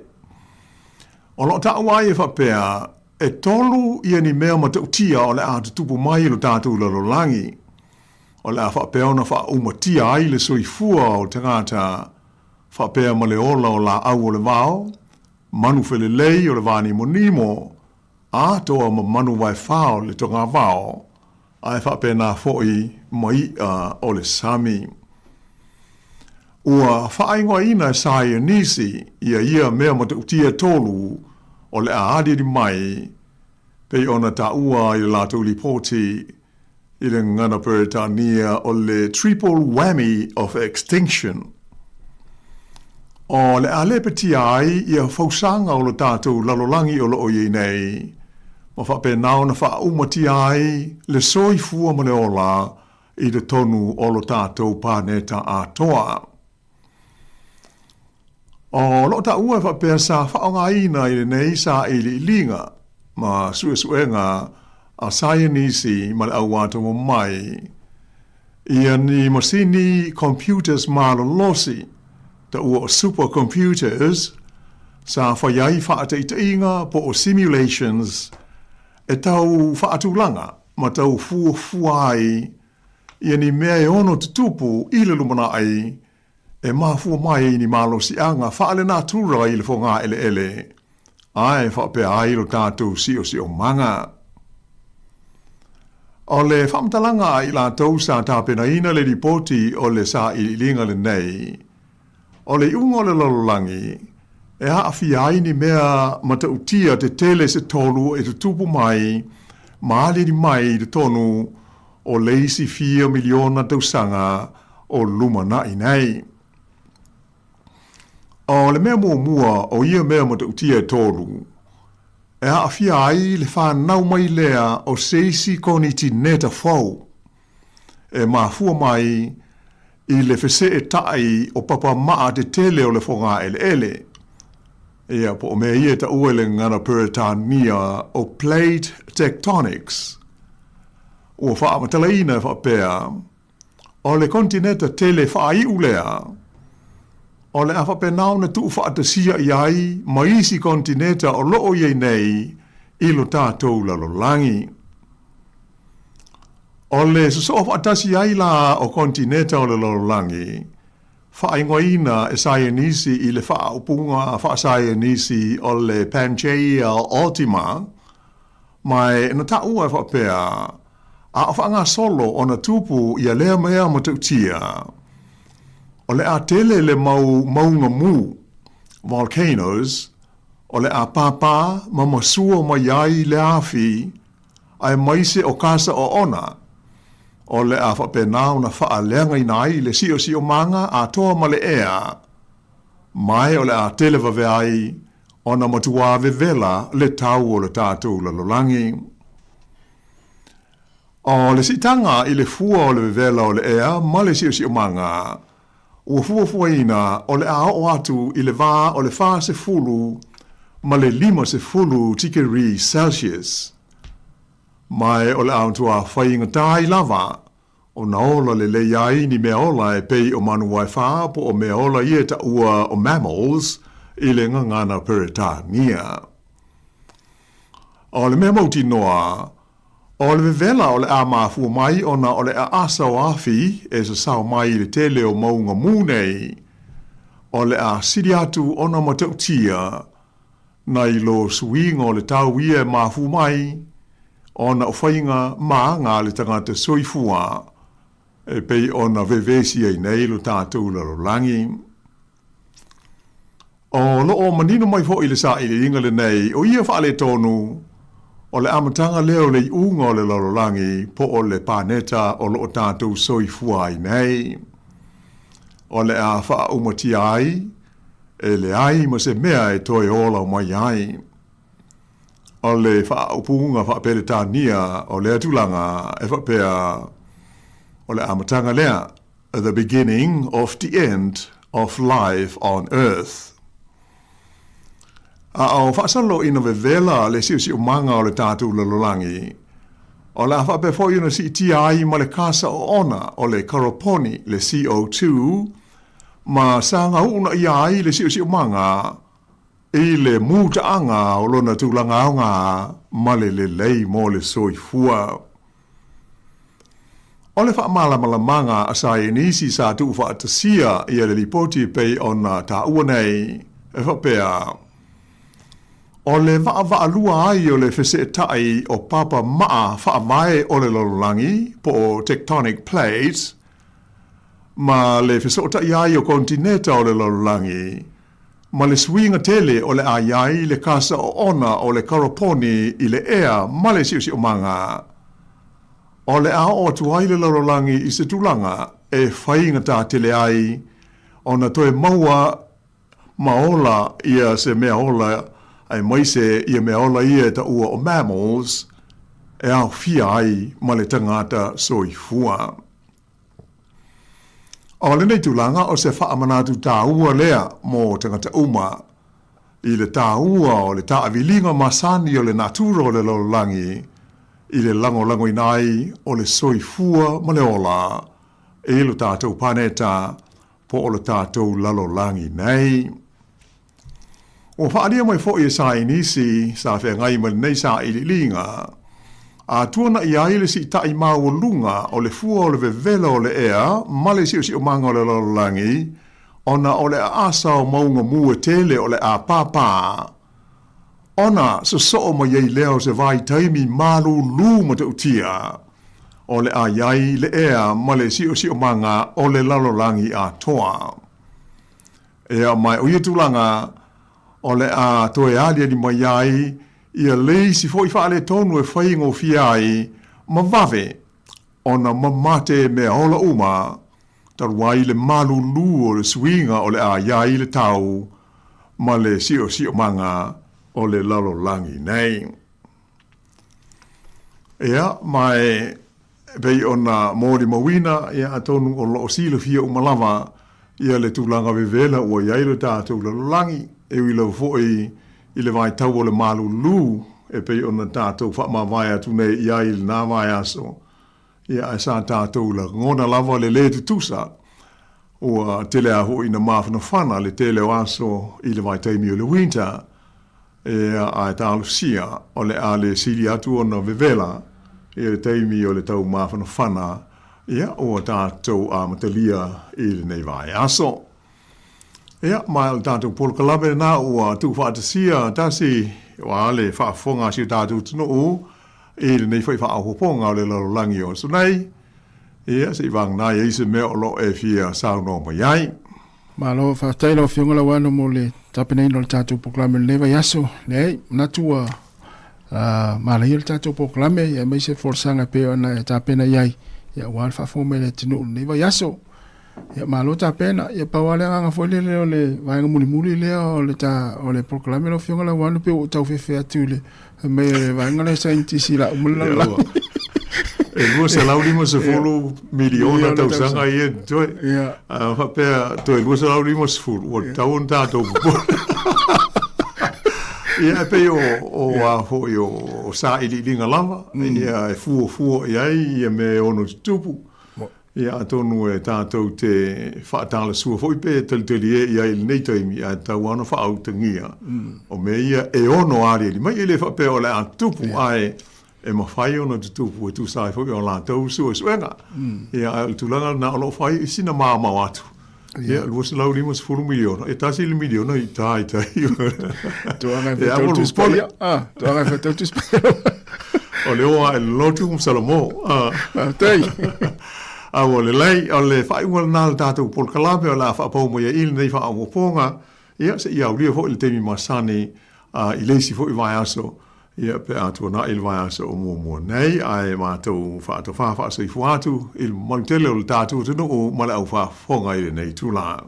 O lo ta wai e whapea, e tolu ia ni mea ma tautia o le a tutupu mai lo tātou lalolangi. O le a whapea ona wha umatia ai le soifua o tangata, whapea ma le ola o la au o le vao, manu fele lei o le vani monimo, a toa ma manu vai whao le tonga vao, a e whapea nā foi mai o le sami. Ua whaingoa ina e Sayanisi ia mea ma tautia tolu o le aadiri mai pei ona ta ua i le lātou lipoti i le ngana Peretania o le triple whammy of extinction. O le alepeti ai ia fausanga o le tātou lalolangi o le oie nei, ma whape nao na wha umati ai le soifua ma le ola i le tonu o le tātou pāneta a toa. O lo ta ua fa pe sa fa nga ina i nei sa i linga ma suenga a Sayanisi ma le awato mo mai ia ni masini computers ma lo losi ta ua supercomputers sa fa yai fa te inga po o simulations e tau fa atulanga ma tau fuai ia ni mea ono tutupu i le lumana ai e mafua mai ni malo si anga whaale nā tūra i le whonga ele. Ai whapea ai lo tātou si o manga. O le whamtalanga i la tau sa tāpena ina le ripoti o le sa i linga le nei. O le ungo le lololangi, e haafi ai ni mea matautia te tele se tolu e te tupu mai, maali ni mai te tonu o leisi 4 miliona tausanga o lumana i nei. O le mea mua o ia mea ma tautia e tolu. E haafia ai le whanau mai lea o seisi koniti neta fau. E mafua mai i le whese e tai o papa maa te tele o le whonga ele. Ia po o mea ia ta uele ngana Peretania o plate tectonics. Ua wha amatalaina whapea. O le kontineta tele whai ulea. O le afa penau na tuu whaatasia i ai, maisi kontineta o loo iei nei, i lo tātou lalolangi. O le suso whaatasi ai la o kontineta o le lalolangi, whaingoina e Sayanisi i le whaaupunga wha Sayanisi o le Pangaea Ultima, mai na ta ua whapea, a whaanga solo o na tupu i a lea mea matautia. O le a tele le maunga mu, volcanoes, o le a papa ma masua ma iai le afi, ai maise o kasa o ona. O le a whapenau na wha leanga i nai le si o manga a toa ma le ea. Mai o le a tele waweai, o na matua vela le tau o le tātou lalolangi. O le sitanga i le fua o le vela o le ea, ma le si o manga, ua fuafuaina o le a o atu i le vā o le 10 ma le 50 tikeri Celsius. Mai o le auntua whainga tai lava o na ola le leiai ni mea ola e pei o manu wai wha po o mea ola i e ta ua o mammals i le ngangana Peretania. O le mea mauti noa O le vela o le a mafu mai ona o le a asa o afi e sa sao mai le tele o maunga mūnei. O le a siri atu ona matautia na i lo suinga o le tau ia mafu mai ona o whainga maanga le tangata soifua e pei ona vevesi ai nei lo tātou lo langi. O lo o manino mai fo i le sa i le inga le nei o ia whaale tonu o le amatanga leo le unga o le lololangi po o le paneta o lo tātou soifua ai nei. O le a wha umati ai, e le ai ma se mea e toi ola o mai ai. O le wha upunga wha pere tānia o le atulanga e wha pea o le amatanga lea, the beginning of the end of life on earth. A o whaasalo ina vevela le siu manga o le tātou lololangi. O la whape fo ina si tia ai ma le kasa o ona o le karoponi le CO2 ma sanga una ia ai le siu manga i le mutaanga o lona tūlanga aunga ma le lei mo le soifua. O le wha manga a sa inisi sa tu wha atasia i le lipoti pei ona ta uanei e whapea. O le vaa lua ai o le whese tai o papa maa wha mai o le lololangi po o tectonic plates ma le whese o tai ai o kontineta o le lololangi ma le swinga tele o le ai le kasa o ona o le karoponi i le ea ma le siusi o manga. O le a o tuai le lololangi i se tūlanga e whainga tā tele ai o na toe maua maola ia se mea ola ai maise ia mea ola ia ta ua o mammals e au fia ai ma le tangata soifua. O le nei tūlanga o se whaamanatu tā ua lea mō tangata uma i le tā ua o le tā avilinga masani o le natura o le lololangi i le lango inai o le soifua ma le ola e lo tātou paneta po o le tātou lalolangi nei. O whaaria mai fo i sa inisi sa whea ngai ma nei sa i linga a tuana i aile si tai mau lunga o le fua o le vevela o le ea ma le si o manga o le lalolangi ona o le asa o maunga mua tele o le a papa. Ona so o ma yei leo se vai taimi malu lu ma te utia. O le a yai le ea ma le si o manga o le lalolangi a toa. Ea mai o ietulanga o le a toe alia ni mai yai ia leisi fo i whaale tonu e whaingo fiai ma vave ona mamate me ola uma taruai le malu lu o le swinga o le a yai le tau ma le si o manga o le lalolangi nei. Ea, mai pei ona mōri mawina ia atonu o lo sila fia umalava ia le tūlanga vevela ua iailo tātou lalolangi e wila foi i le vai tau o le malu lu e pei ona tātou whaama vai atu nei iai le nā vai aso. Ia e sa tātou la ngona lava le le tutusa ua tele a hoi na mawhana whana le tele o aso i le vai taimi o le winter e a tālu sia o le a le siri atu o na vevela e le taimi o le tau mawhana whana ia o tātou a matalia i le nei vai aso. Ia, mai o tātou polkalabe na ua tu whaatasia tasi wa le whaafonga si tātou tino o i le nei whai whaahoponga o le lalolangi o sunai. Ia, se wang nai eise mea o lo e fia sauno mai ai. Malo whaataila o whionga la wano mo le tapenei no le tātou poklame le lewa yaso. Nei, natua mala i le tātou poklame ia mai se forsanga peo na e tapena iai. Ia wal whaafome le tino le lewa yaso. Ia malo tapena, ia pawale anga fwele le o le vaenga muli le o le ta o le poklame lo whionga la wano peo o tau whewhea tu le me vaenga le saintisi la umula la. E lua se laurima se fulu miliona tau sanga i e toi. Whapea toi lua se laurima se fulu. O tau on tātou pupo. Ia e pei o a hoi o sa ili linga lava. Ia e fuo i ai ia me ono tupu. Ia atonu e tātou te whaatala sua foi pe talitali e ia ili nei taimi a tau ana whaautangia. O me ia e ono ari li mai ele whapea o le a tupu ai e mawhai ona tutupu e tu sai fo o la tau suenga ia tulanga na o fai i sina mau atu ia luas lau 5 miliona e tasi le miliona i tai tuanga fa tau spolia tuanga fa tau spolia o le oa e lotu kum salamo tai o le lei o le fai unga na le tātou pol kalape o la fa pau mo ia il nei fa o ponga ia se ia ulia fo il temi masani i leisi fo i vai aso ia pe atu na il vai aso o mo nei ai mātou fa to fa so i fuatu il montele o le tātou tunu o mala au fa fonga i nei tula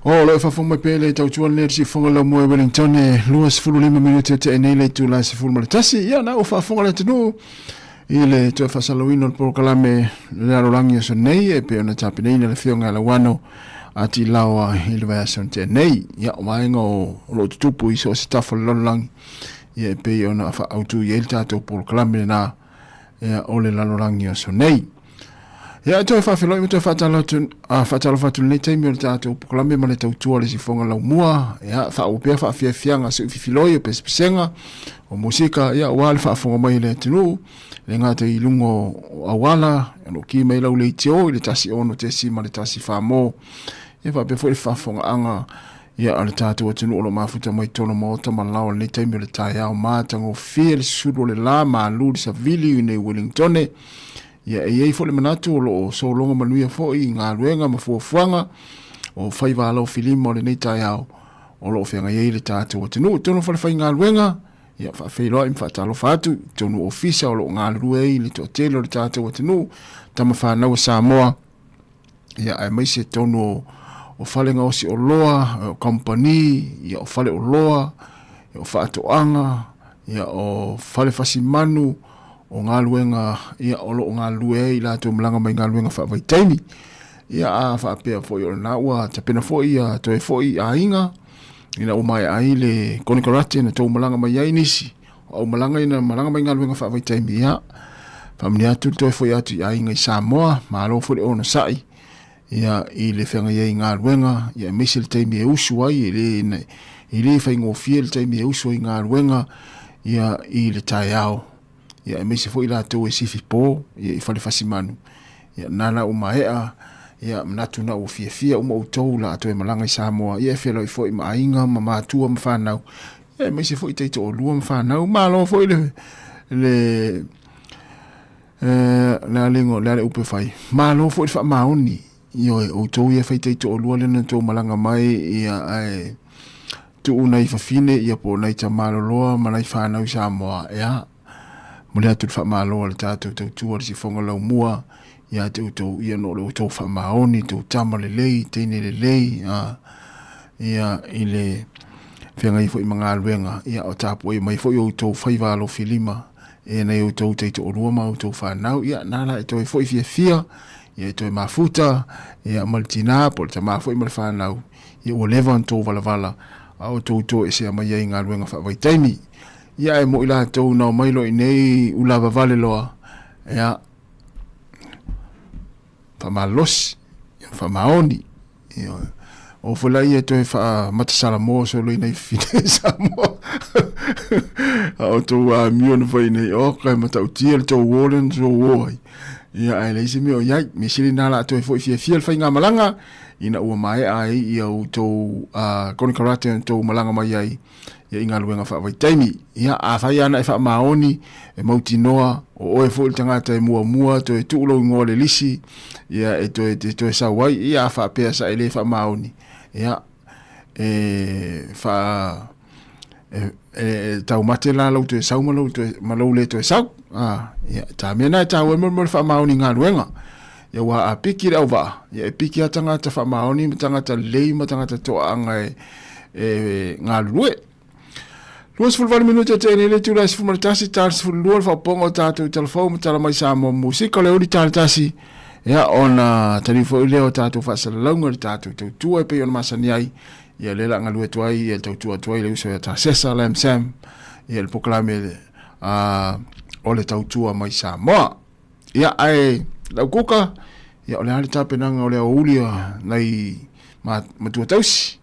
O lo fa fonga pele tau tuan le si fonga la mo Wellington e luas fulu 5 minuti te nei le tu la si fulu mal tasi ya na o fa fonga le tunu ile to fa salawino por kalame le rolangi so nei e pe ona tapi nei le fionga la wano ati lawa ile va son te nei ya o mai ngo lo tupu iso sta fo lolang ye pe ona fa autu ye tato por kalame na ya ole la rolangi so nei ya to fa filo to fa talo tu fa talo fa tu le time yo tato proclame male tau tu le si fonga la mua ya fa o pe fa fia fianga se filo yo pe senga o musika ya wal fa fonga mai le tinu le ngata i lungo awala no ki mai la le tio le tasi ono te si male tasi fa mo ya fa pe fo fa fonga anga ya al tato o tinu lo mafuta mai tono mo ta malao le time le ta ya ma tango feel sudo le la ma lu sa vili ne Wellington ya e fo le manatu lo so longa manuia fo i nga luenga ma fo fuanga o fai va lo filimo le neta ya o lo fenga ye le tatu o tenu tono fo le fai nga luenga ya fa fei lo im fa talo fatu tonu ofisa o lo nga lue le to telo le tatu o tenu tama fa na Samoa ya ai mai se tono o fale nga o si o loa company ya o fale o loa ya o fa to anga ya o fale fasimanu o ngā luenga ia olo o ngā lue i la tō malanga mai ngā luenga wha vaitaini ia a wha apea fo i o na ua ta pena fo i a toi fo i a inga ina o mai a i le konikarate na tō malanga mai a inisi o malanga ina malanga mai ngā luenga wha vaitaini ia whamini atu toi fo i atu i a inga i Samoa ma alo fo le ono sai ia i le whenga i ngā luenga ia mesi le taimi e usu ai i le whaingo fie le taimi e usu i ngā luenga ia i le tai ao ya me se foi la to e sifi po ya fale fasimanu ya nana o maea ya mnatu na o fia o mo to la to e malanga i Samoa ya felo foi ma inga ma tu am fa ya me se foi te to lu am fa ma lo foi le la lingo la le upe fai ma lo foi fa ma oni yo o to ya fai te to lu le na to malanga mai ya ai tu una i fa fine ya po na i tamalo lo ma na i fa na Samoa ya mole atu fa malo le tatu tu si fonga la mua ya tu ia no lo to fa maoni tu tamale lei tene le lei ia ile fenga i foi manga luenga ia o tapu i mai foi o to faiva lo filima e na o to te to roma o to fa nau ia nala to foi fia ia to mafuta ia maltina por ta ma foi mal fa nau ia o levanto vala au to e se mai nga luenga fa vai taimi ia e mo ila to no mai lo nei ula vale loa ia fa malos fa maoni ia o fola ia to fa matsala mo so lo nei fine samo o to mi on foi nei o ka mata utiel to wolen so woi ia ai le simi o ia mi silina la to foi fiel fa nga malanga ina o mai ai ia o to konikarate to malanga mai ai ia inga luenga fa vai taimi ia a fa ia na fa maoni e mautinoa o e fo tangata e mua to e tulo ngole lisi ia e to sa wai ia fa pe sa ele fa maoni ia fa tau mate la lau te sau malau le te sau ia ta mena tau e mo fa maoni nga luenga ia wa a piki au va ia piki atanga ta fa maoni tanga ta lei ma tanga ta to anga nga lue Luas fulvar minuto te ne le tu la sfumar tasi tars ful luar fa pongo tatu telefon tala mai sa mo musika le odi tasi ia ona telefon le o tatu fa salonga tatu tu e pe on masani ai ia le la ngalu tuai ia tu tuai le uso ta sesa lem sam ia le proclame o le tautua mai sa mo ia ai la kuka ia ole hali tape nanga ole ulia nei ma tu tausi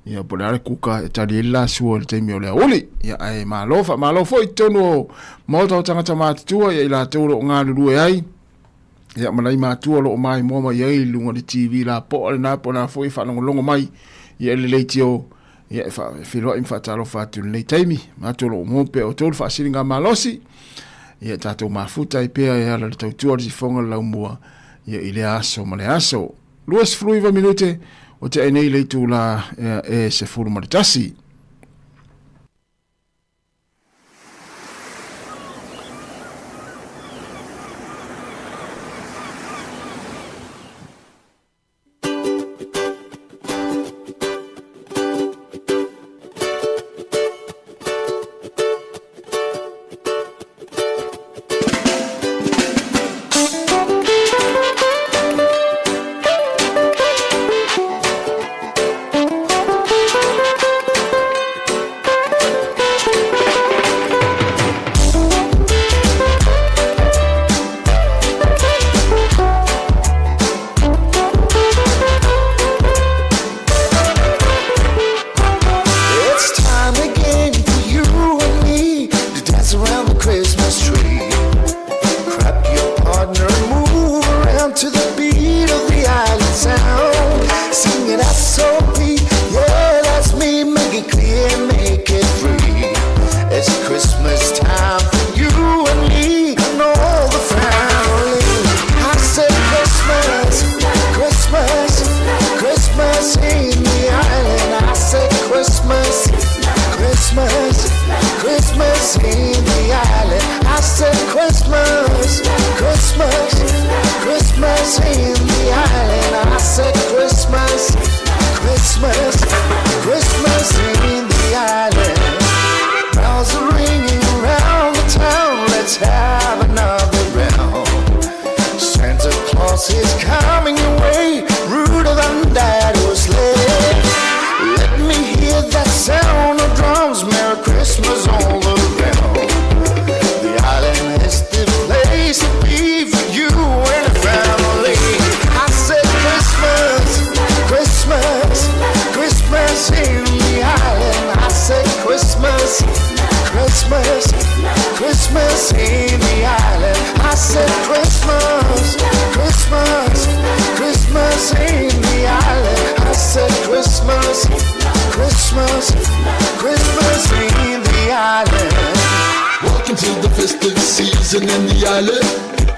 ia po le kuka e tali la suo le temi ole uli ia ai malofo i tono mo tanga tama tua ia la toro ngalu ai ia malai matua lo mai mo mai ai lunga le TV la po le na po na foi fa longo mai ia le leitio ia fa filo in fatalo fatu le temi matolo mo pe o tol fa silinga malosi ia tato mafuta i pea ia le tautua di fonga la mua ia ile aso male aso luas fruiva minute o te enei le tu la se furu maritasi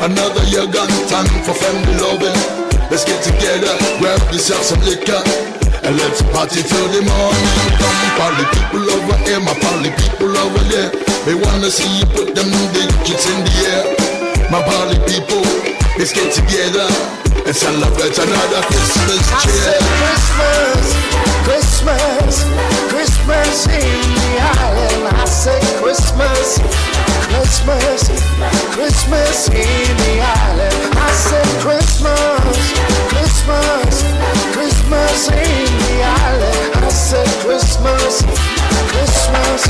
Another year gone time for family loving. Let's get together, grab yourself some liquor, and let's party till the morning. Come party people over here, my party people over there. They wanna see you put them digits in the air. My party people, let's get together and celebrate another Christmas cheer. Christmas, Christmas, Christmas in the island. I said Christmas, Christmas, Christmas in the island. I said Christmas, Christmas, Christmas in the island. I said Christmas, Christmas,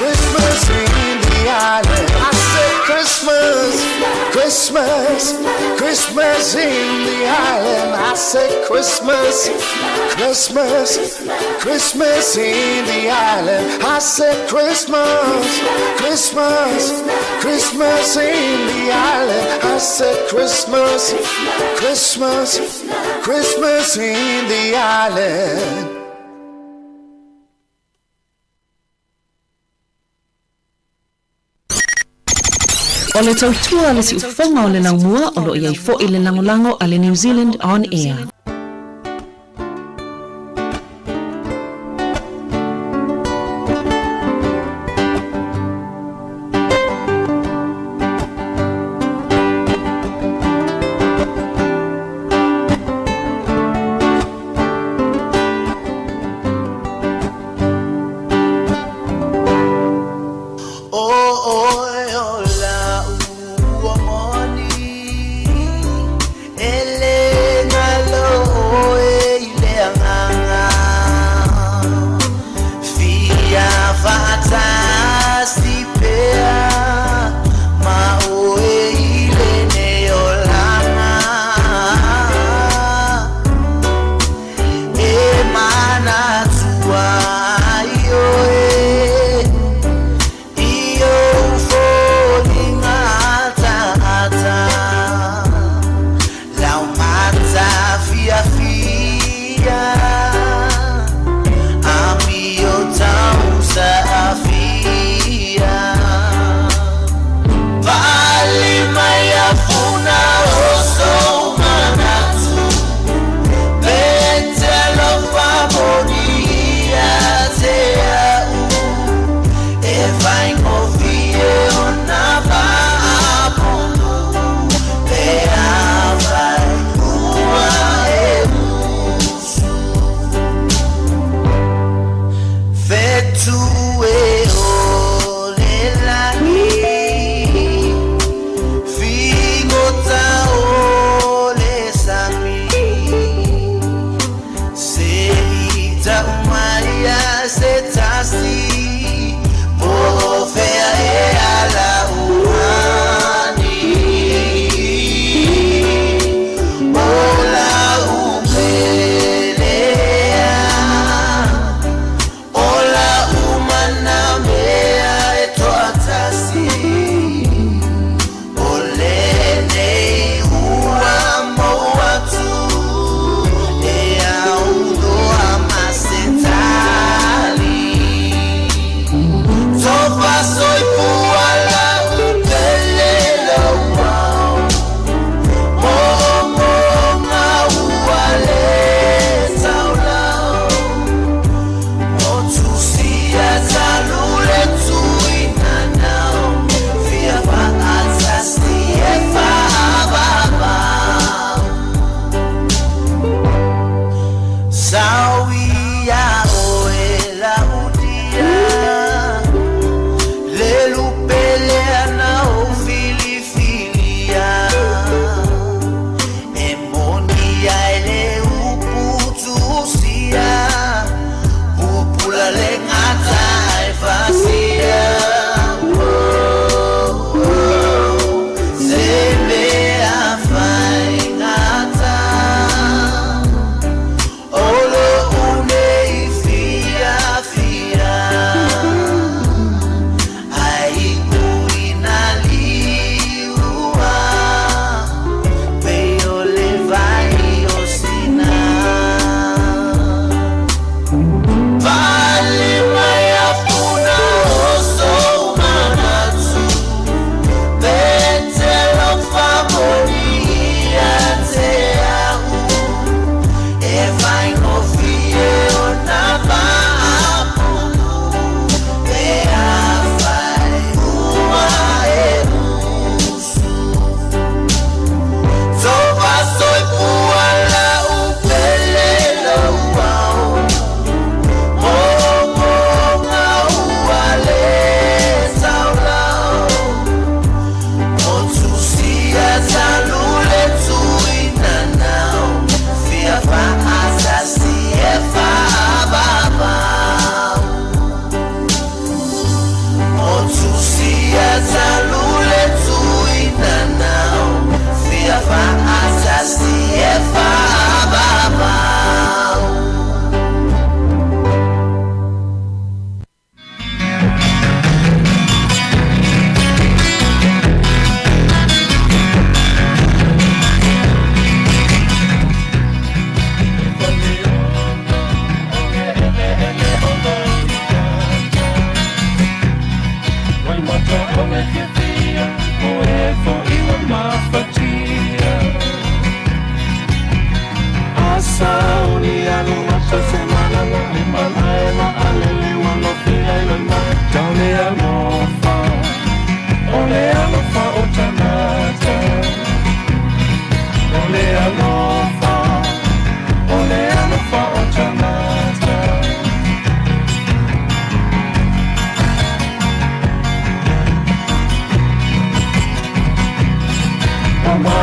Christmas in the island. I said Christmas, Christmas, Christmas in the island. I said Christmas, Christmas, Christmas in the island. I said Christmas, Christmas, Christmas in the island. I said Christmas, Christmas, Christmas in the island. O le tautua le si ufonga o le laumua o lo iai fo i le langolango a le New Zealand On Air.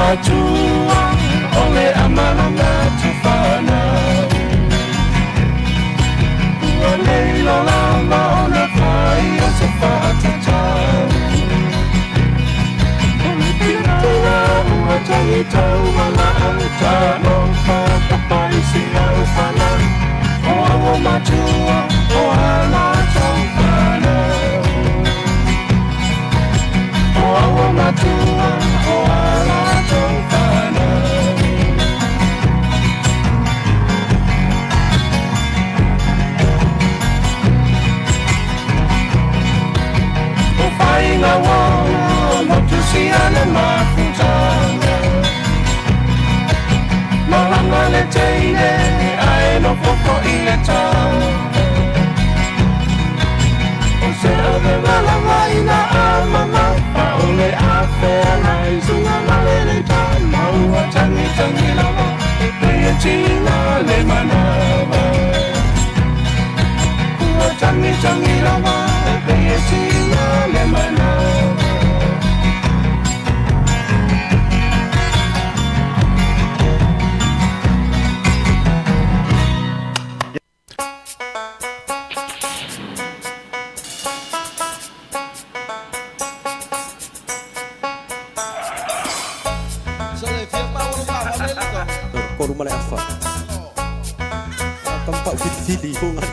matua ole amalanga tufana ole lola maona fai o se fatata ole tila ua tangi tau wala anta no whakapai si au whala o awa matua o ala tau whana o awa matua o ala tau whana o whainga wau motu si ana mafutanga malanga le teine ai no foko i le tau o se ave malanga i na amama pa ole a whea nai sunga male le tau maua tangi tangi lava e pea tina le manawa ua tangi tangi lava e pea tina le manawa Koru male afa. Tampak fili ko nga.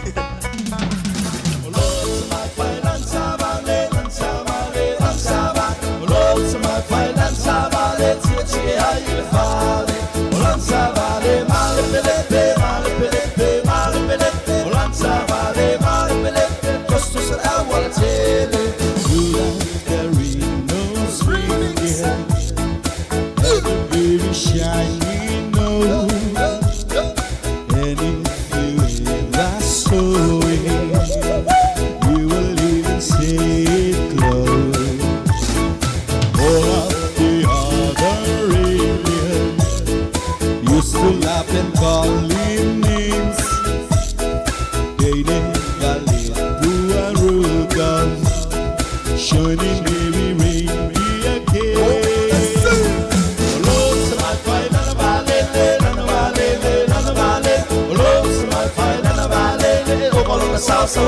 Shiny nose, and if you ever saw it, you will even see it close. All of the other aliens used to laugh and call him names. They never let through a Rudolph, shining very reindeer again. Salsa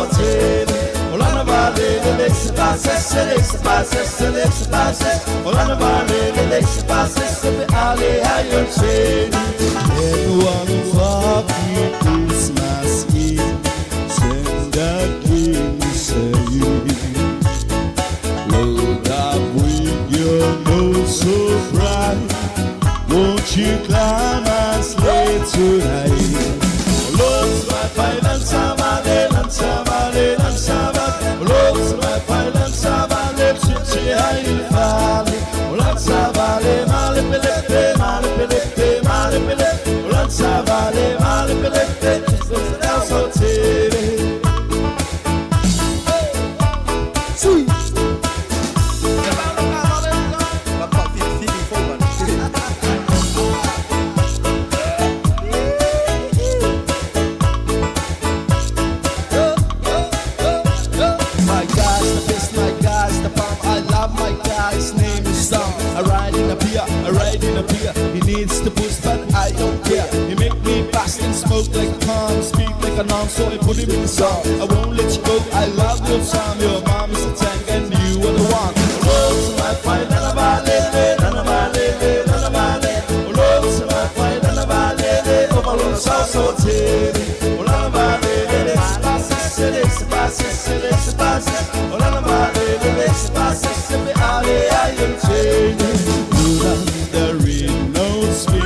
Olana Valley, the Lex passes, Lex passes, Lex passes, Olana Valley, the Lex passes, the alley, I am saying, everyone walking Christmas Eve, send the king saying, load up with your nose so bright, won't you climb and sleigh tonight? Lord, my finance, Savale, Lord, my finance, Savale, Chichi, I valley, Lord, Savale, Malipelete, Malipelete, Malipelete, Lord, Savale, Malipelete, just as so TV. He needs to push, but I don't care. He make me fast and smoke like a palm, speak like a nom, so I put him in the song. I won't let you go, I love your charm. Your mom is a tank and you are the one. Lord, my fight, none of our lady, none of our lady, none of our lady. Lord, my fight, none of our lady, over on the south, so titty. None of our lady, let's pass it, let's pass it, let's pass it. None of our lady, let's pass it, let me out here, I am changing. There is no swing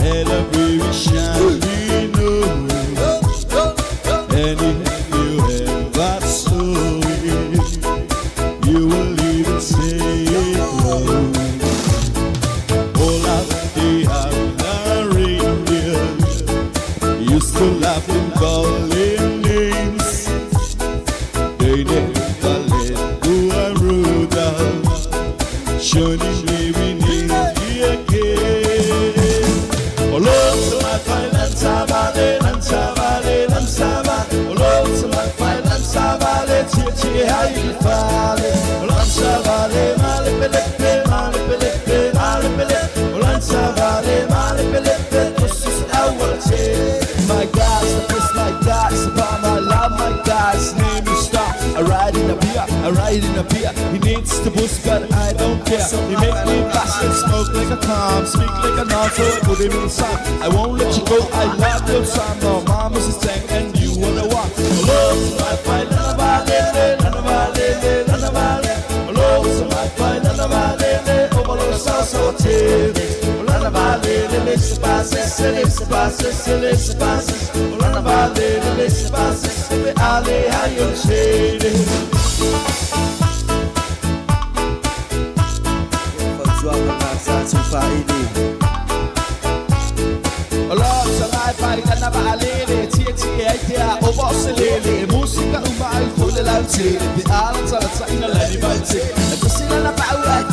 and a very shiny nose, and if you ever saw it, you will even say it close. All of the other reindeer used to laugh and call him names. They never let go a Rudolph, shining very near again. Oh Lord, my finance, Savale, Savale, Savale. Oh Lord, my finance, Savale, Chichi, how you fall? Oh Lord, Savale, Malipelete, Malipelete. I ride in a beer. He needs to boost, but I don't care. He make me fast and smoke like a calm, speak like a non, so put him in the sun. I won't let you go. I love your son. No, mama's a tank and you are the one. Love to my fight, none of our lady, none of our lady, none of our lady. Love to my fight, none of our lady. Overload so terrible. None of our lady, let's pass it, let's pass it, let's pass it. None of our lady, let's pass it. Be Ali, how you say it? Música umay fulle lanse det alle så der tegner land i valgte at du ser der bag af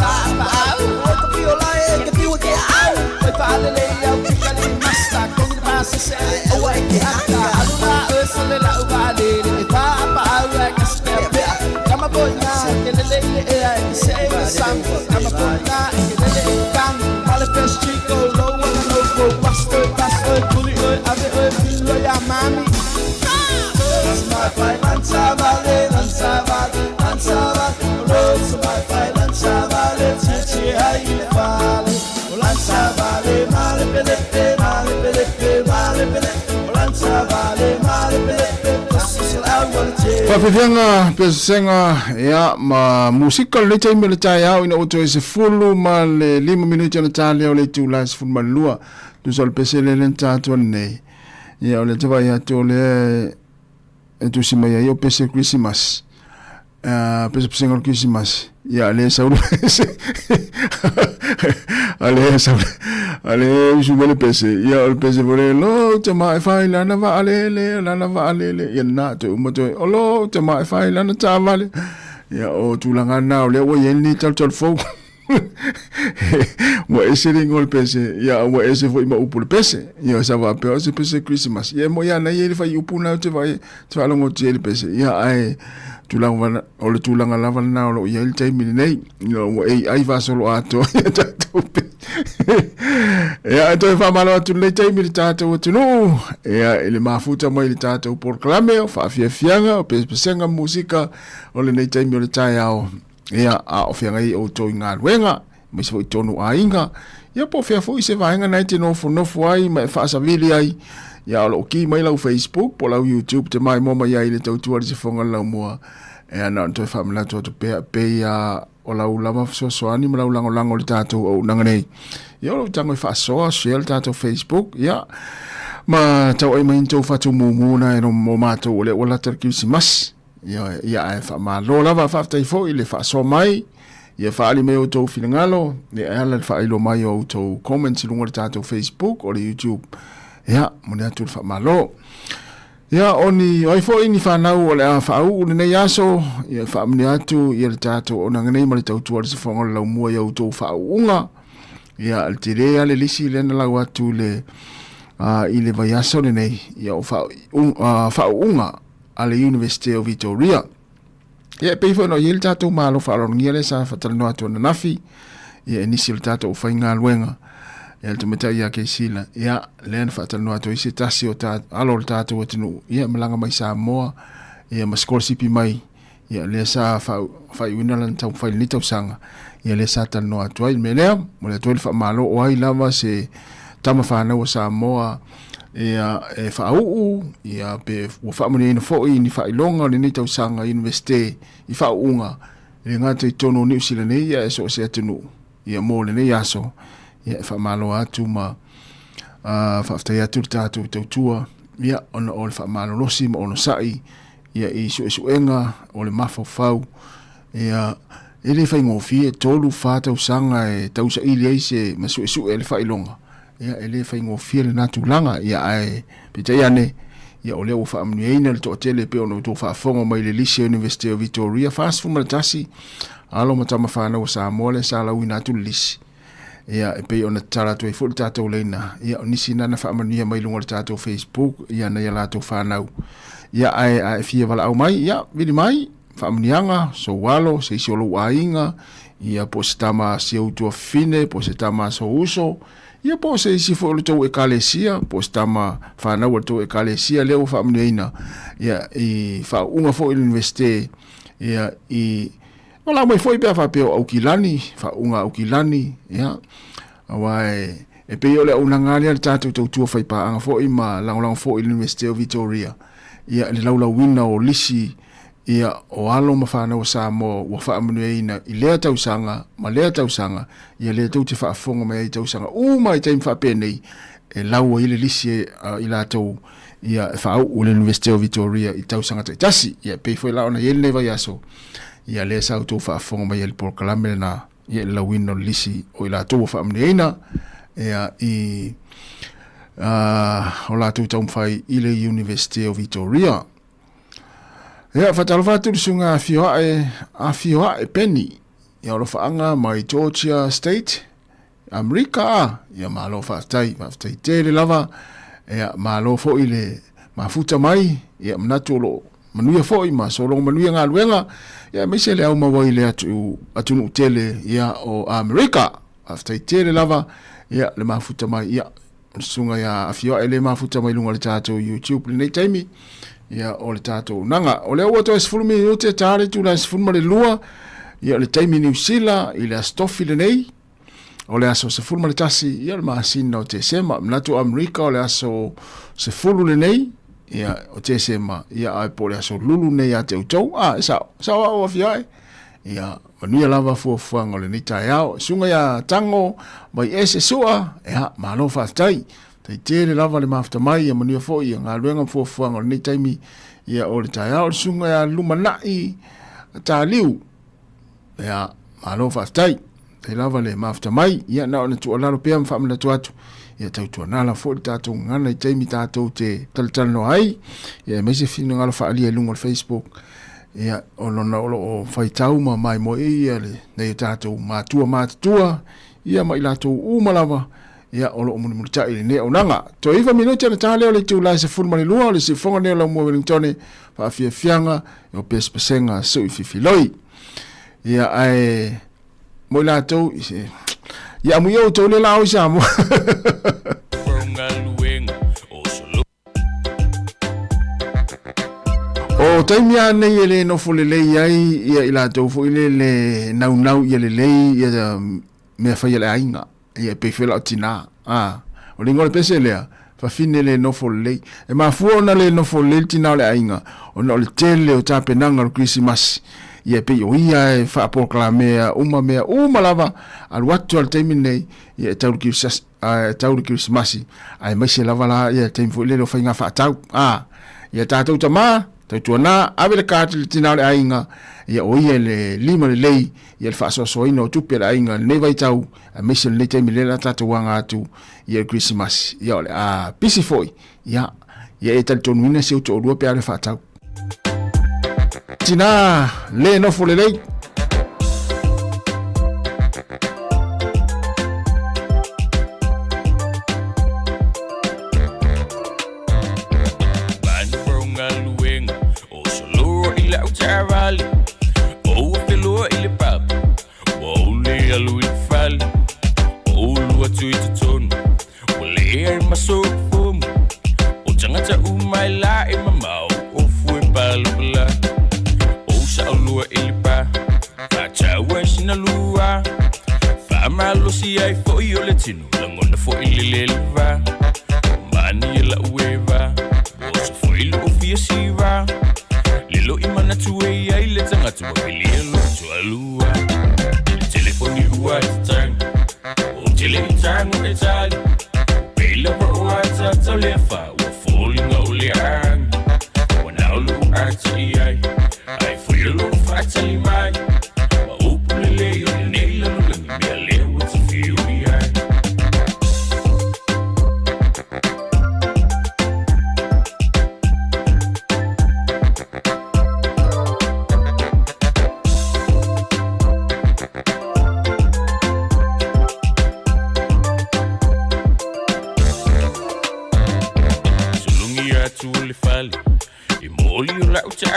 bag og du bliver leje kan blive det af med alle læger og kigger lige master kun det bare så selv og ikke andre alle var så lidt af var det det bare bag af kan spille kom på na kan det læge er ikke sige sammen kom på na kan det læge gang alle fest chico low and no go master fully af det vil jeg mami. That's my fight, Lansavale, Lansavale, Lansavale. Rose my fight, Lansavale, Tichi Haile, Lansavale, Male Pelete, Male Pelete, Male Pelete, Lansavale, Male Pelete. Pafifianga pesenga ya ma musical le time le taya ina oto se fulu ma le 5 minuti na tali o le tu la se fulu ma lua tu sol pesele le tato nei ya o le tava ya to le tu si mai yo pese Christmas pese pesenga Christmas ya le saulu ale usumele pese ya o pese vole lo te mai fai la na va alele ya na to moto lo te mai fai la na ta vale ya o tu langa na le o yeni tal fo mo ese ringol pese ya mo ese foi ma upul pese ya sa va pe se pese Christmas ya mo ya na ye fa upuna te vai te va longo te pese ya ai tu langa o le tu langa lava na o ya il time nei no ai va solo ato ya to fa malo tu le time tato tu no ya ele mafuta mo ile tato por clame o fa fianga o pesenga música o le nei time o le taiao ya a fianga i o to inga wenga me se tonu ainga ya po fia foi se vainga na te no ai me fa sa vili ai ya lo ki mai la Facebook po la YouTube te mai moma ya ile tau tuari se fonga la mo e na to fa mla to pe ya o la ulama so ani mla lango le tato o nanga nei ya lo tango fa so share tato Facebook ya ma tau ai mai to fa tu mumuna e no momato ole ola terkisi mas ya fa ma lo la va fa tai fo ile fa so mai ya fa ali me o to filangalo ne ala fa ilo mai o to comment lungo tato Facebook o YouTube ya mona tu fa malo ya oni oi fo ini fa na o le fa u ne ya so ya fa mnia tu ya tato o na ngai mai tau tu se fonga la mo ya o to fa unga ya altire ale lisi le na la watu le ile va ya so ne ya fa unga ale University of Victoria. Ya pe no yel tato malo fa ron ngele sa fa tal no atu na nafi. Ya initial tato fa inga luenga. Ya to meta ya ke sila. Ya len fa tal no atu isi tasio ta alor tato wetinu. Ya malanga mai sa moa. Ya maskolsipi mai. Ya le sa fa wina lan tau fa ni tau sanga. Ya le sa tal no atu ai melea. Mo le to fa malo o ai lava se tama fa na sa moa. Ya fa u ya pe wo fa moni no fo ni fa ilonga ni tau sanga university I fa unga le ngata tono New Zealand ya so se tunu ya mo le ya so ya fa malo atu ma fa fta ya tu tua ya on all fa malo losi mo no sai ya I so enga o le mafo fau ya ele fa ngofi tolu fa tau sanga tau sa ile se masu ele fa ilonga ya ele fa ngofi le natu langa ya ai pita ya ne ya ole o fa amni ina le tele pe ono to fa fongo mai le Lise University of Victoria fast fu matasi alo matama fa na sa mole sa la wina tu lis ya pe ona tala to fu tato lena ya nisi na fa amni mai lungo tato Facebook ya na ya la to fa na ya ai fi vala au mai ya vidi mai fa amni anga so walo se solo wainga ya postama se auto fine postama so uso ia po se si fo to ekalesia postama fa na to ekalesia leo fa mneina ia I fa unga fo university ia i ola mai foi pe fa pe au kilani fa unga au kilani ia awai e pe ole una ngale al tatu tu fai pa anga fo i ma lang fo i University of Victoria ia le laula wina o lisi ia o alo mafana o sa mo wa fa amnueina i lea tausanga ma lea tausanga ia le tau te fa fonga mai tausanga mai taim fa pe nei e lau i le lisi i la tau ia fa o le University of Victoria i tausanga te tasi ia pe foi la ona yele va yaso ia le sa tau fa fonga mai le por kalame na ia la wina lisi o i la tau fa amnueina ia i o la tau tau fai i le University of Victoria. Ia fatalo fatu sunga afioa e peni. Ia lo faanga mai Georgia State, Amerika. Ia malo fatai tele lava. Ia malo fo ile mafuta mai. Ia manatulo manuia fo i ma solo manuia ngaluenga. Ia mese le au mawai le atu tele ia o Amerika. Fatai tele lava. Ia le mafuta mai ia sunga ia afioa ele mafuta mai lunga le tato YouTube le taimi. Ia o le tato nanga o le o to es fulmi o te tare tu la fulma le lua ia le taimi New Zealand i le stofi le nei o le aso se fulma le tasi ia le masina o te sema mnatu Amerika o le aso se fulu le nei ia o te sema ia ai po le aso lulu nei a te utau sa o afiai ia manuia lava fuafuanga o le nei tai au sunga ia tango mai ese sua ia malo fatai tai tere lava le mafta mai ia manuia fo ia ngā luenga fuafuanga nei taimi ia o le tai au sunga ia lumanai ta liu ia malo fatai tai lava le mafta mai ia na ona tu alaro pia mfamila tu atu ia tau tu anala fo le tatou ngana i taimi tatou te talitano ai ia mese fino ngalo faalia lungo le Facebook ia olona o faitau ma mai mo ia le nei tatou matua ia mai latou umalava ia olo o muni tai ne onanga to iva minuti na tale o le tu la se fulma le lua o le se fonga ne la mo Wellington fa fianga o pespesenga so i fifiloi ia ai mo latou ia mu yo to le la o sa mo o taimia nei ele no fulele ai ia ila to fulele nau ia le ia me fa ia ainga ia pe fela tina o lingo le pese lea fa fine le no fulele e ma fuona le no fulele tina le ainga o no le tele o tape nanga o Christmas ia pe o ia fa proclamea uma lava al watu al taimine ia tau Christmas ai mai se lava la ia taim fulele o fa inga fa tau ia tatou tama tau tuana avele kātili tina le ainga ia oia le lima le lei ia le whaasoasoina o tupi le ainga nei vai tau a mese le teimi le la tatou wanga atu ia le Christmas ia ole pisi foi ia e tali tonuina se uto orua pia le whaatau tina le nofo le lei Valley, oh felo ile pap, oh le alu il fal, oh lu tu ton, oh le ma so fum, oh jangata umai la e mama, oh fu bal bla, oh sa lu il pa, fa cha wesh na lua, fa ma lo si ai fo yo le tinu, langon fo ile leva, mani la ueva, oh so fo il ofisiva. Lo imana tuwe ya ile tangatu wakilia lo tualua telefoni uwa tang o tele tang o etali pela po wata tolefa wa falling only hang wana lu arti ai fui lo fatali mai wa upulele yo nela lo ngi bele what you feel behind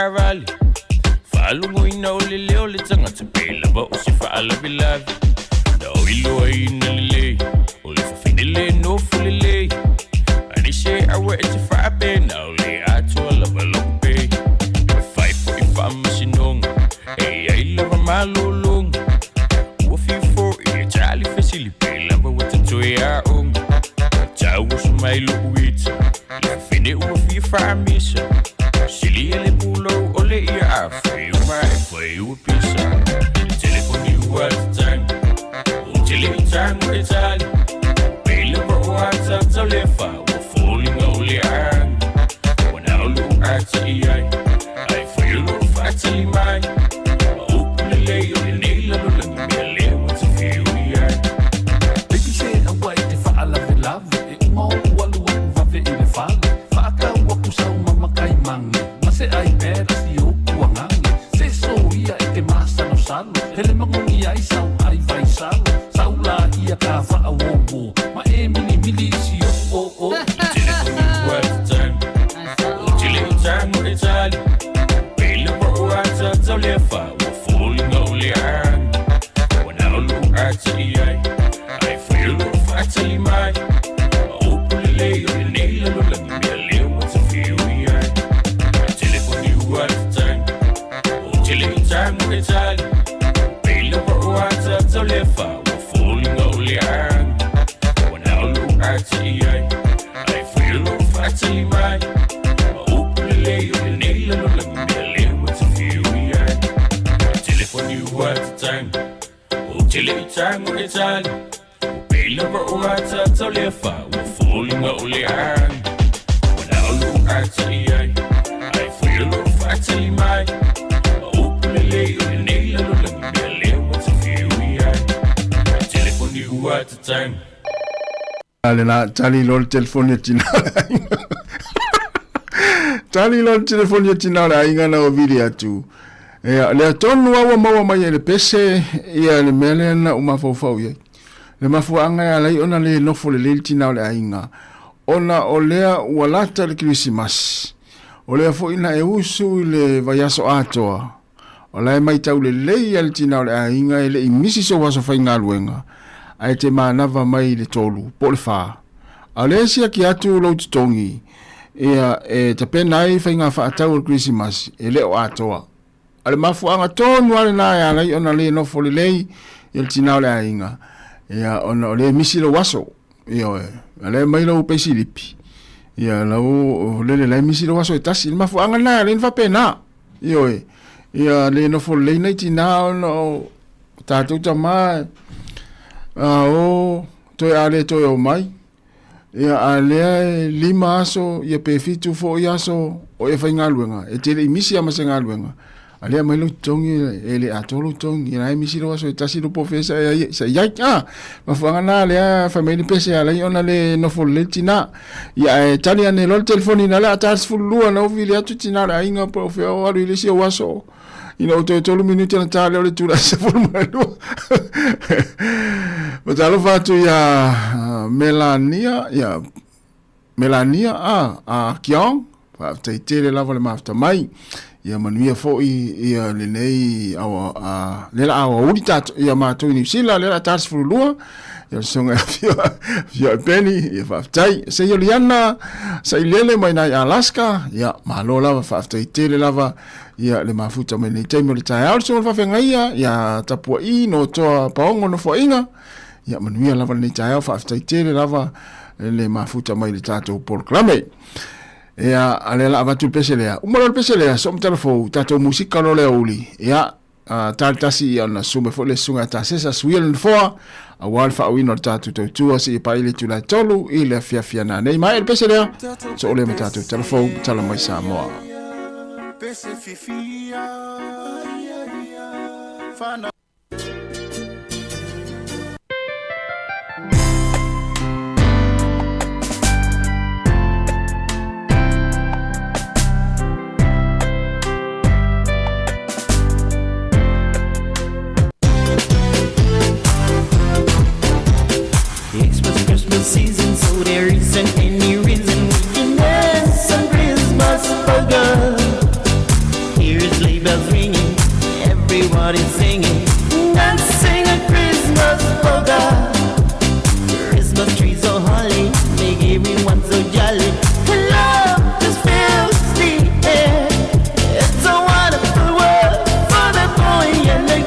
Valley, follow me now, Lily, all it's a to pay lava, or if I love you, love. Now, we low in the lay, only for finale, no fully lay. And they say, I wear it if I pay now, lay out to a love a long pay. If I for if I'm machine on, lava malulung ua fifo ia tali fesilipe lava ua tatoi aung tau sumai luuita ia fine ua fifaamisa sili ele pulo ole ia afe uma e foi ua pisa le telefoni ua tatang tele itangu e tali pe lava ua tatau lefa ua folinga ole ang ua naulu ata iai ai foi ulu fatali mai lei o le nei la la mia le what's feel ya baby said I wait if I love it mo walu va ve ile fal fa ka wa kusa mama kai mangi mase ai pera si o kuangangi se so ia e te masa no salo ele mangungi ai sau ai vai salo sau la ia ka fa a wo ma e mili si o what's time o chile tango itali pelo por what's up le fa I feel fatally my hopefully you nail no lang me leo what's a few yeah telephone you at time chilling time with all pay over what's up so left we're falling only on when I look at I feel fatally my hopefully you nail no lang me leo what's a few yeah telephone you at time chile tango itali pelo por what's up so lefa we're falling only on when I look at I feel fatally my hopefully you nail no lang me leo what's a few yeah telephone you at the time ale la tali lol telefonia tina tali lol telefonia tina la inga na video tu le tonu wa mawa mai le pese ia le mele na uma fofo ye le mafuanga ya lai ona le no fole le tina le ainga ona olea walata le Christmas olea fo ina e usu le vayaso atoa olai mai tau le le tina le ainga le imisi so waso fainga luenga ai te manava mai le tolu po le fa alesia ki atu lo tongi ia e te penai fainga fa atau le Christmas ele o atoa ale mafuanga tonu ale na ya lai ona le no fole lei il tina le ainga ia ona le misilo waso ia ale mai lo pesilipi ia lo le misilo waso tasi il mafuanga na le fa pena ia le no fole lei nei tina no tatu tama o to ale to o mai ia ale lima aso ia pe fitu fo iaso o e fainga luenga e te misi ama senga luenga ale mai lo tongi ele atolo tongi na misi lo so tasi lo profesa ya ma fuanga na le family pese ala ona le no folletina ya tani ane lo telefoni na la tas fulua na ovili atu tina la inga profe o alu ile si waso ina to lo minuti na tale le tu la se forma lo ma talo fatu ya Melania a kiong fa te lava le mafta mai ia manuia foi ia le nei awa le la awa ulita ia mato ni sila le la tas fulua ia songa fia penny ia faftai se yo liana sai lele mai na Alaska ia malo lava faftai tele lava ia le mafuta mai nei taimo le tai also fa fengaia ia tapua I no toa paongo no foinga ia manuia lava nei tai faftai tele lava le mafuta mai le tato por clame ia ale la avatu peselea umalo peselea som telefo tato musika no le uli ia taltasi ona sume fo le sunga ta sesa swil fo a walfa wino tato tu si paile tu la tolu ile fia na nei mai peselea so le tato telefo tala mai sa mo pese fifia fana season, so there isn't any reason we can dance on Christmas burger. Here's sleigh bells ringing, everybody's singing, dancing a Christmas burger. Christmas trees so holly, make everyone so jolly. Love just fills the air. It's a wonderful world for the boy and the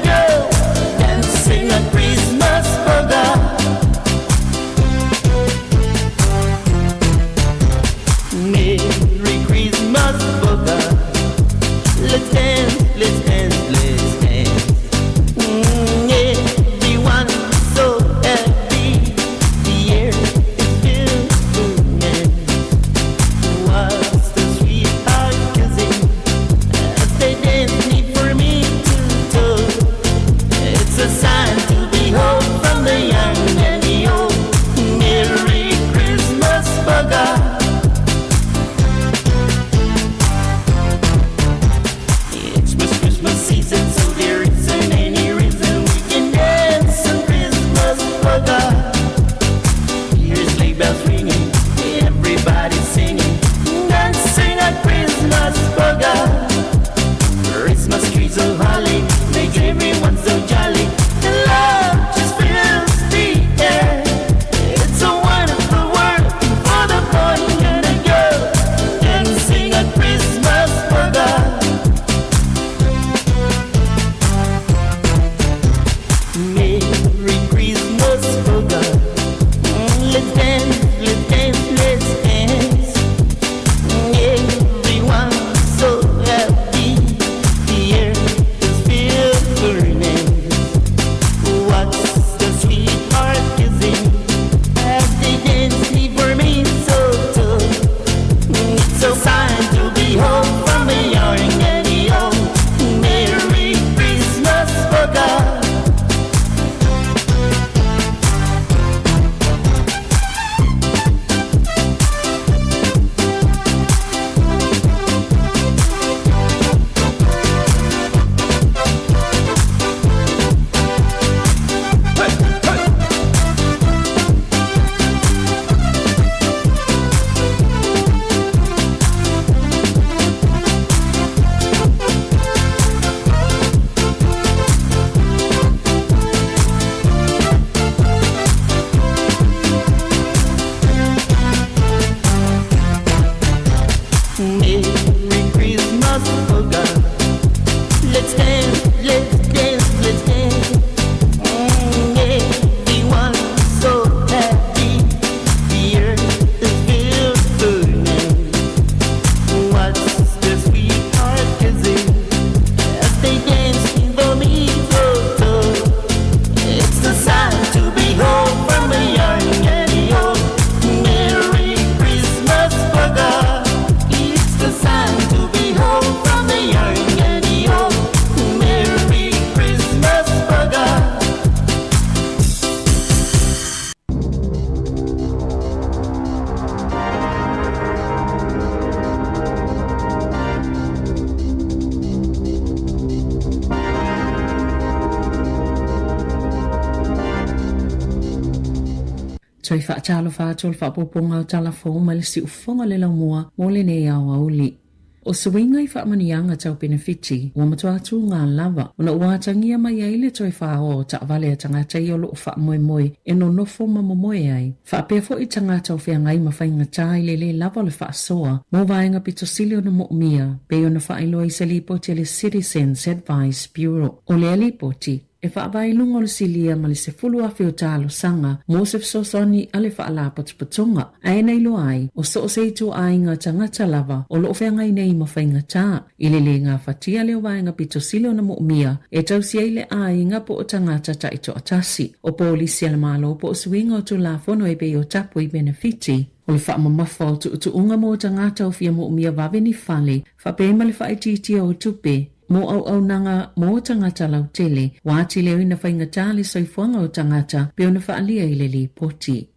Toi whaatalo whaatol whaapoponga o talafo ma le si ufonga le laumua mo le nei au auli. O swinga I whaamanianga tau benefiti, wa matuatu ngā lava, una uatangia mai aile toi whao ta avale a tangata I o loo wha moe moe, e no nofo ma moe ai. Whaapea fo I tangata o whea ngai ma whainga tai le lava le wha soa, mo vaenga pito sili o na mo mia, pe o na whaailoa I se lipoti le Citizens Advice Bureau, o le lipoti. E whaavai lungo le silia ma le se fulu awhi o tālo sanga, mo se fsosoni ale whaala patupatonga. Ae nei lo ai, o so se itu ainga tangata lava, o lo whenga I nei ma whainga tā. Ile le ngā whatia leo vaenga pito silo na mo umia, e tau si eile ainga po o tangata ta ito atasi. O polisi ala malo po o swinga o tu la fono e be o tapu I benefiti. O le wha mamafa o tu unga mo o tangata o fia mo umia vave ni fale, whapema le whaititia o tupe. Mo au nanga mo tangata lau tele, wāti leo ina whainga tāle soifuanga o tangata, peo na whaalia I le li poti.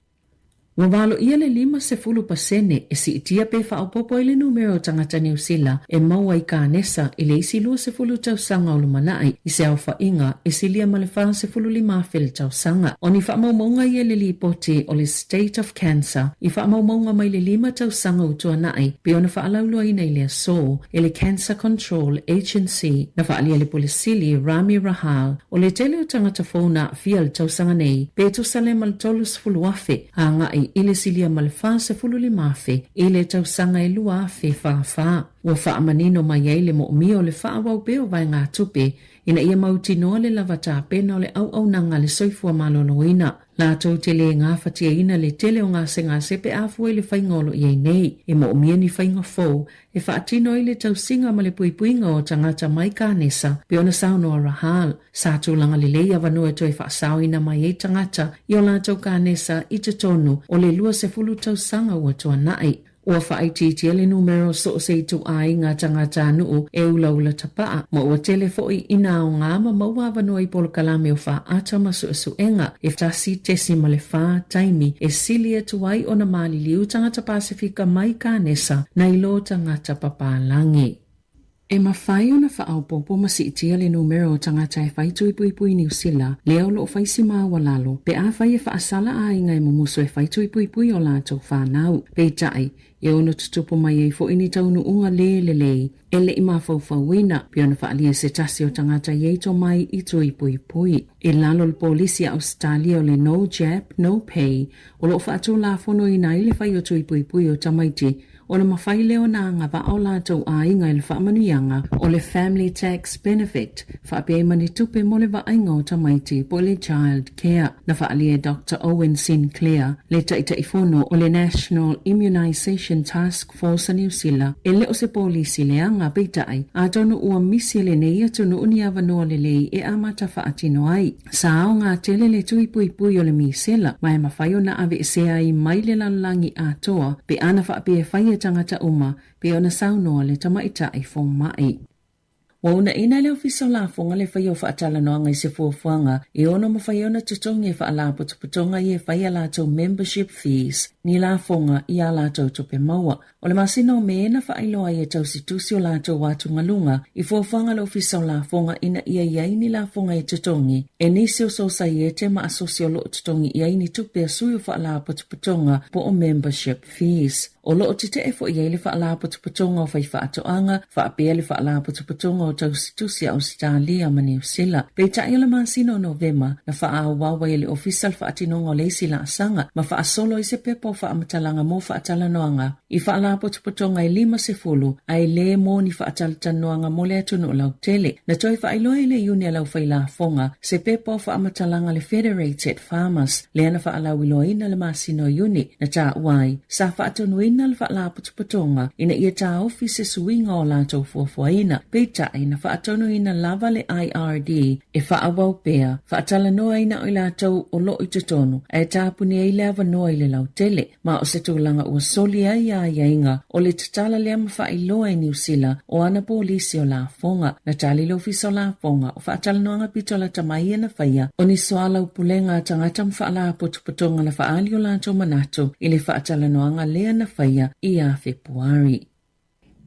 Wawalo ia le 5% e si itia pe whaopopo I le numero o tangata New Zealand e maua I kānesa I le isi lua se fulu tau sanga o lumanai I se au whainga e si lia ma le wha se fulu 5 tau sanga. O ni whaamaumaunga ia le li poti o le State of Cancer I whaamaumaunga mai le 5 tau sanga o tuanai pe o na whaalaulua ina I le so e le Cancer Control Agency na whaalia le polisili Rami Rahal o le tele o tangata whauna fia le tau sanga nei pe tu sale mal tolus fulu afe a ngai ile silia malfa se fululi mafe ile tau sanga e lua afe fa wa fa manino mai ele mo mio le fa wa be o vai ngā tupe ina ia mauti no le lavata pena le au nanga le soifua malonoina la tau tele ngā fatia ina le tele o ngā senga sepe afu le whaingolo I nei e mo mia ni whainga fau e wha atino ile tau singa ma le puipuinga o tangata mai kānesa pe ona sauno a Rahal sa tūlanga le leia vanua toi wha sao ina mai e tangata I o la tau kānesa I te tonu o le lua se fulu tau sanga ua tua nai. Ua whaititia le numero so se tu ai ngā tangata nuu e ula tapaa. Ma ua telefoi ina o ngā ma maua vanua I polo kalame o wha ata masu enga e tasi tesi ma le wha taimi e silia tu ai o na mali liu tangata Pasifika mai kānesa na ilo tangata papalangi. E mawhai o na whaaupopo masiitia le numero o tangata e whaitui pui New Zealand, leo lo whaisi maa walalo, pe a whai e whaasala a ingai mumuso e whaitui pui o lātou whanau, pe tai, e ono tutupo mai e fo ini taunu unga le, e le ima whauwhauina, pe ona whaalia se tasi o tangata yeito mai I tui pui. E lalo le polisi a Australia o le no jab, no pay, o lo whaatu la fono ina I le whai o tui pui o tamaiti, o le mawhai leo na ngā wa o lātou a inga le whaamanuianga o le Family Tax Benefit, whaapea mani tupe mo le wainga o tamaiti po le Child Care, na whaalia Dr. Owen Sinclair, le taitaifono o le National Immunisation Task Force New Zealand, e le o se polisi leanga peitai, a tonu ua misi le nei atunu uni avanoa le lei e amata whaatino ai. Sa ao ngā tele le tui pui o le misela, mai mawhai o na ave se ai mai le lalangi a toa, pe ana whaapea whai tangata uma pe ona saunoa le tamaita I fo mai. Wa una ina leo fiso la fonga le whai o whaatala noanga I se fuafuanga e ona mawhai ona tutonga e whaala putuputonga I e whai a lātou membership fees ni la fonga I a lātou tope maua. O le masina o meena whaailoa I e tau situsi o lātou wātu ngalunga I fuafuanga leo fiso la fonga ina ia iai ni la fonga e tutongi e nisi o sosa I e te ma asosio lo tutongi iai ni tupe a sui o whaala putuputonga po o membership fees. O loo te e fo iei le whaala putuputonga o whai whaatoanga, whaapea le whaala putuputonga o tau situsi a Australia ma New Zealand. Pei tai ala masino o Novema na wha wawa le official whaatinonga o leisi la asanga, ma wha solo I se pepo whaamatalanga mo whaatalanoanga. I whaala putuputonga I 5 ai le mo ni whaatalanoanga mo le atunu o lau tele. Na toi whaailoa le iuni a lau whaila fonga, se pepo whaamatalanga le Federated Farmers, le ana whaalau iloina le masino iuni, na taa uai, sa whaatunuina le whaala putuputonga, ina ia taa ofi se suinga o lātou fuafuaina, pei tai na whaatono ina lava le IRD e whaawau pea, whaatala noa ina o lātou o lo I te tonu, e tāpuni e lewa noa I le lau tele, ma o se tūlanga ua soli ai a iainga o le tatala lea mawhailoa I New Zealand o ana polisi o la fonga, na tali lo fiso la fonga o whaatala noanga pitola tamai na whaia, o ni soala upulenga tangata mwhaala putuputonga na whaali o lātou manatu, I le whaatala noanga lea na whaia I a Februari.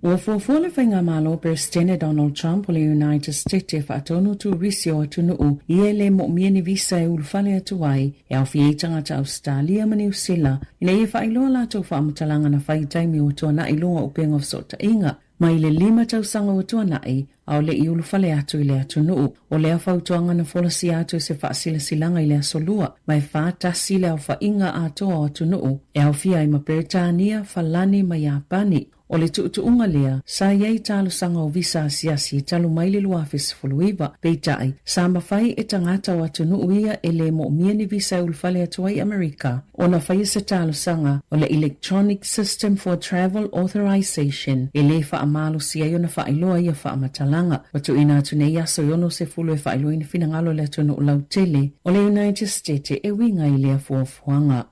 Ua fuafua le whainga malo President Donald Trump o le United States e whaatonu tu risio atu nuu ia le mo mieni visa e ulufale atu ai e au fietanga ta Australia ma New Zealand ina ia whailoa lato whaamatalanga na whaitaimi o tua na ilunga upenga of sota inga. Mai le 5 tausanga o tua nai au le iulufale atu i le atu nuu o lea whautuanga na folasi atu se whaasila silanga i le asolua mai whaatasi le au whainga atoa atu nuu e au fia i ma Britania, Falani ma Japani. O le tuutuunga lea, sa iei talo sanga o visa asiasi talo mai le luafis fuluiva, peitai, sa mawhai e tangata o atu nuuia e le mo mieni visa e ulfale atuai Amerika, o na whai se talo sanga o le Electronic System for Travel Authorization, e le wha amalo si ayo na whailoa ia wha amatalanga, watu ina atu ne iaso yono se fulu e whailoa ina finangalo le atu nuu lautele, o le United States e winga i lea fuafuanga.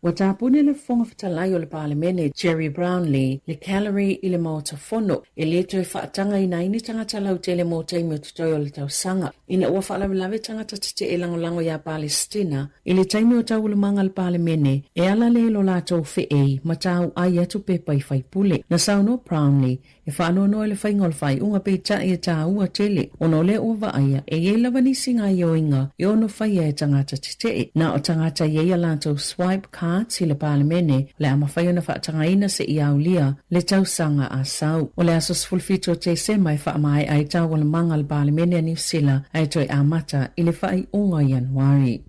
Watapune le fonga fatalai o le parlemene Jerry Brownlee le calorie i le maota fono e le toi whaatanga i naini tangata lau te le mota i metutoi o le tausanga. Ina ua whaalawe tangata te e lango ya Palestina i le taimi o tau ulamanga le parlemene e ala le lo lato fee matau ai atu pepa i whaipule. Na sauno Brownlee e whaanono le whaingol whai unga peita e ta ua tele ono le ova aia e ye lavanisi ngā ioinga i ono whai e tangata te na o tangata ye lato swipe card si le parlemene le ama whaiona whaatangaina se i aulia le tausanga a sau. O le asos fulfito te se mai whaamai ai tau le manga le parlemene a New Zealand ai toi amata i le whai unga Januari.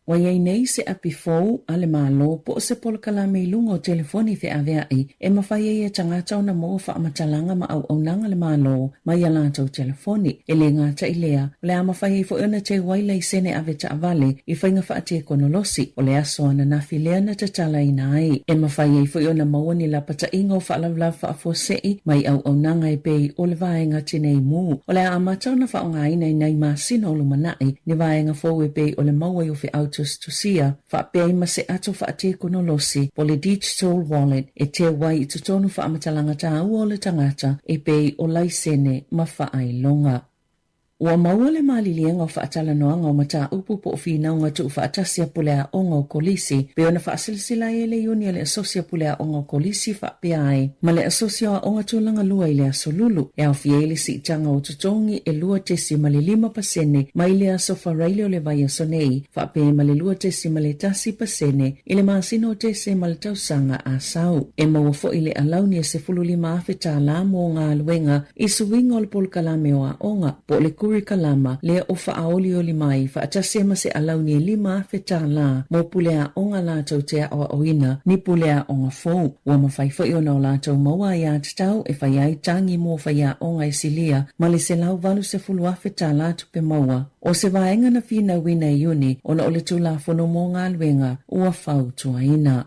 Waiei nei se api fou ale malo po se polkalame ilunga o telefoni fe aveai e mawhai e tangata o na mo whaamatalanga ma au aunanga le malo mai alanta o telefoni e le ngata i lea le ama whai fo ona te waila i sene ave ta avale i whainga whaate konolosi o le aso ana nafi lea na tatala ina ai e mawhai fo ona mawani la pata inga o whaalawlaw whaafosei mai au aunanga e pei o le vaenga tinei mu o le amata o na whaonga ina i nei masina o lumanai ni vaenga fo e pei o le maua o fi auto tusia whaapea ima se ato whaate konolosi po le digital wallet e te wai i tutonu whaamatalanga tā ua o le tangata e pei o laisene ma whaailonga. Ua maua le malilianga o whaatala noanga o mata upu po whinaunga tu whaatasia pulea onga o kolisi pe ona whaasilsila e le iuni le asosia pulea onga o kolisi whaapea ai ma le asosia o onga tūlanga lua i le asolulu e au fiele si itanga o tutongi e lua tesi ma le 5% ma i le asofa raile o le vai asonei whaapea ma le lua tesi ma le tasi pasene i le maasino tesi ma le tausanga a sau e maua fo i le alauni e se fululi maafe tā la mo ngā luenga i suwinga o le polkalame o a onga po le kalama le o whaaoli o li mai whaatase ma se alauni e 5 feta la mo pulea onga lātou te a oina ni pulea onga fōu ua mawhai fo i ona o lātou maua i atatau e whai ai tangi mo whai a onga i silia ma le se lau valu se fulua feta lātou pe maua o se vaenga na whina wina i uni ona o le tūla whono mo ngā luenga ua whau tuaina.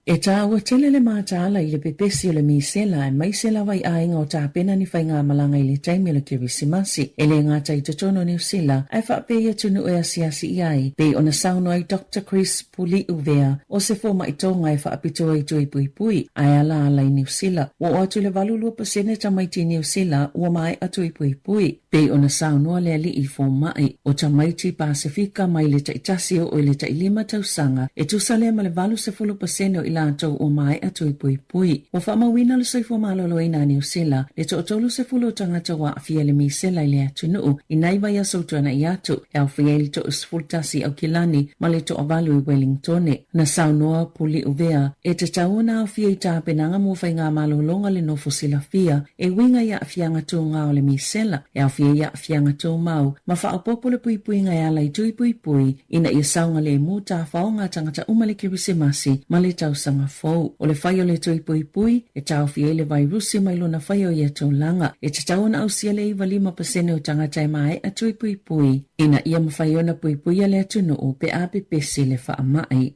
E tā ua tele le mātāla i le pepesi o le misela e maisela vai ainga o tā pena ni whainga malanga i le taimi le kirisimasi. E le ngata i totono New Zealand ai whaapea tunu e asiasi i ai. Pei ona sauno ai Dr. Chris Puli uvea o se fōma i tonga e whaapitoa i tui pui pui ai ala ala i New Zealand. Wa o atu le valulua pasene tamaiti New Zealand ua mai atu i pui pui. Pei ona sauno le ali i fōmai o tamaiti Pasifika mai le taitasi o le tailima tausanga e tusale ma le valu se fulu pasene o lātou o mai atu i pui pui. O whamawina le soifo malolo i nā New Zealand, le to'otolu se fulo tangata wa awhia le misela i le atu nuu, i nai vai asautuana i atu, e awhia li to usfultasi au kilani, ma le to avalu i Wellingtone. Na saunoa puli uvea, e te tauna awhia i tāpenanga mo whai ngā malolonga le nofo sila fia, e winga i awhianga tō ngā o le misela, e awhia i awhianga tō mau, ma whaapopo le pui pui ngai ala i tui pui pui, ina i saunga le mū tā whaonga tangata umale kirisimasi, ma le tausanga fau. O le whai o le tui pui pui, e tau fie le vai rusi mai lona whai o ia tō langa, e te tauna au sia le iwa 5% o tangata e mai a tui pui pui, ina ia mawhai ona pui pui a le atunu o pe ape pesi le wha mai.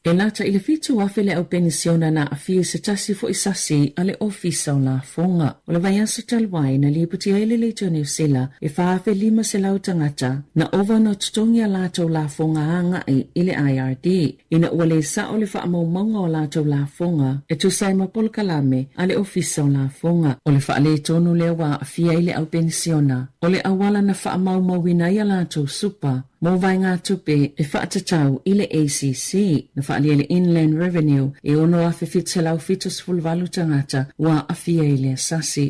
E lata i le fitu wafele au penisiona na afia se tasi fo isasi ale ofisa o la fonga. O le vai aso talwai na liputi aile le tō New Zealand e whaafe 5 se lau tangata na ova no tutongi a lato la fonga hanga i le IRD. Ina ua le sa o le wha maumanga o lato la fonga e tu saima polkalame ale ofisa o la fonga. O le wha le tonu le wa afia ile au penisiona. O le awala na wha maumawina i a lato supa Mo vai ngā tupe e whaatatau i le ACC na whaalia le Inland Revenue e ono a whiwhitselau fitus fulvalu tangata wa awhia i le asasi.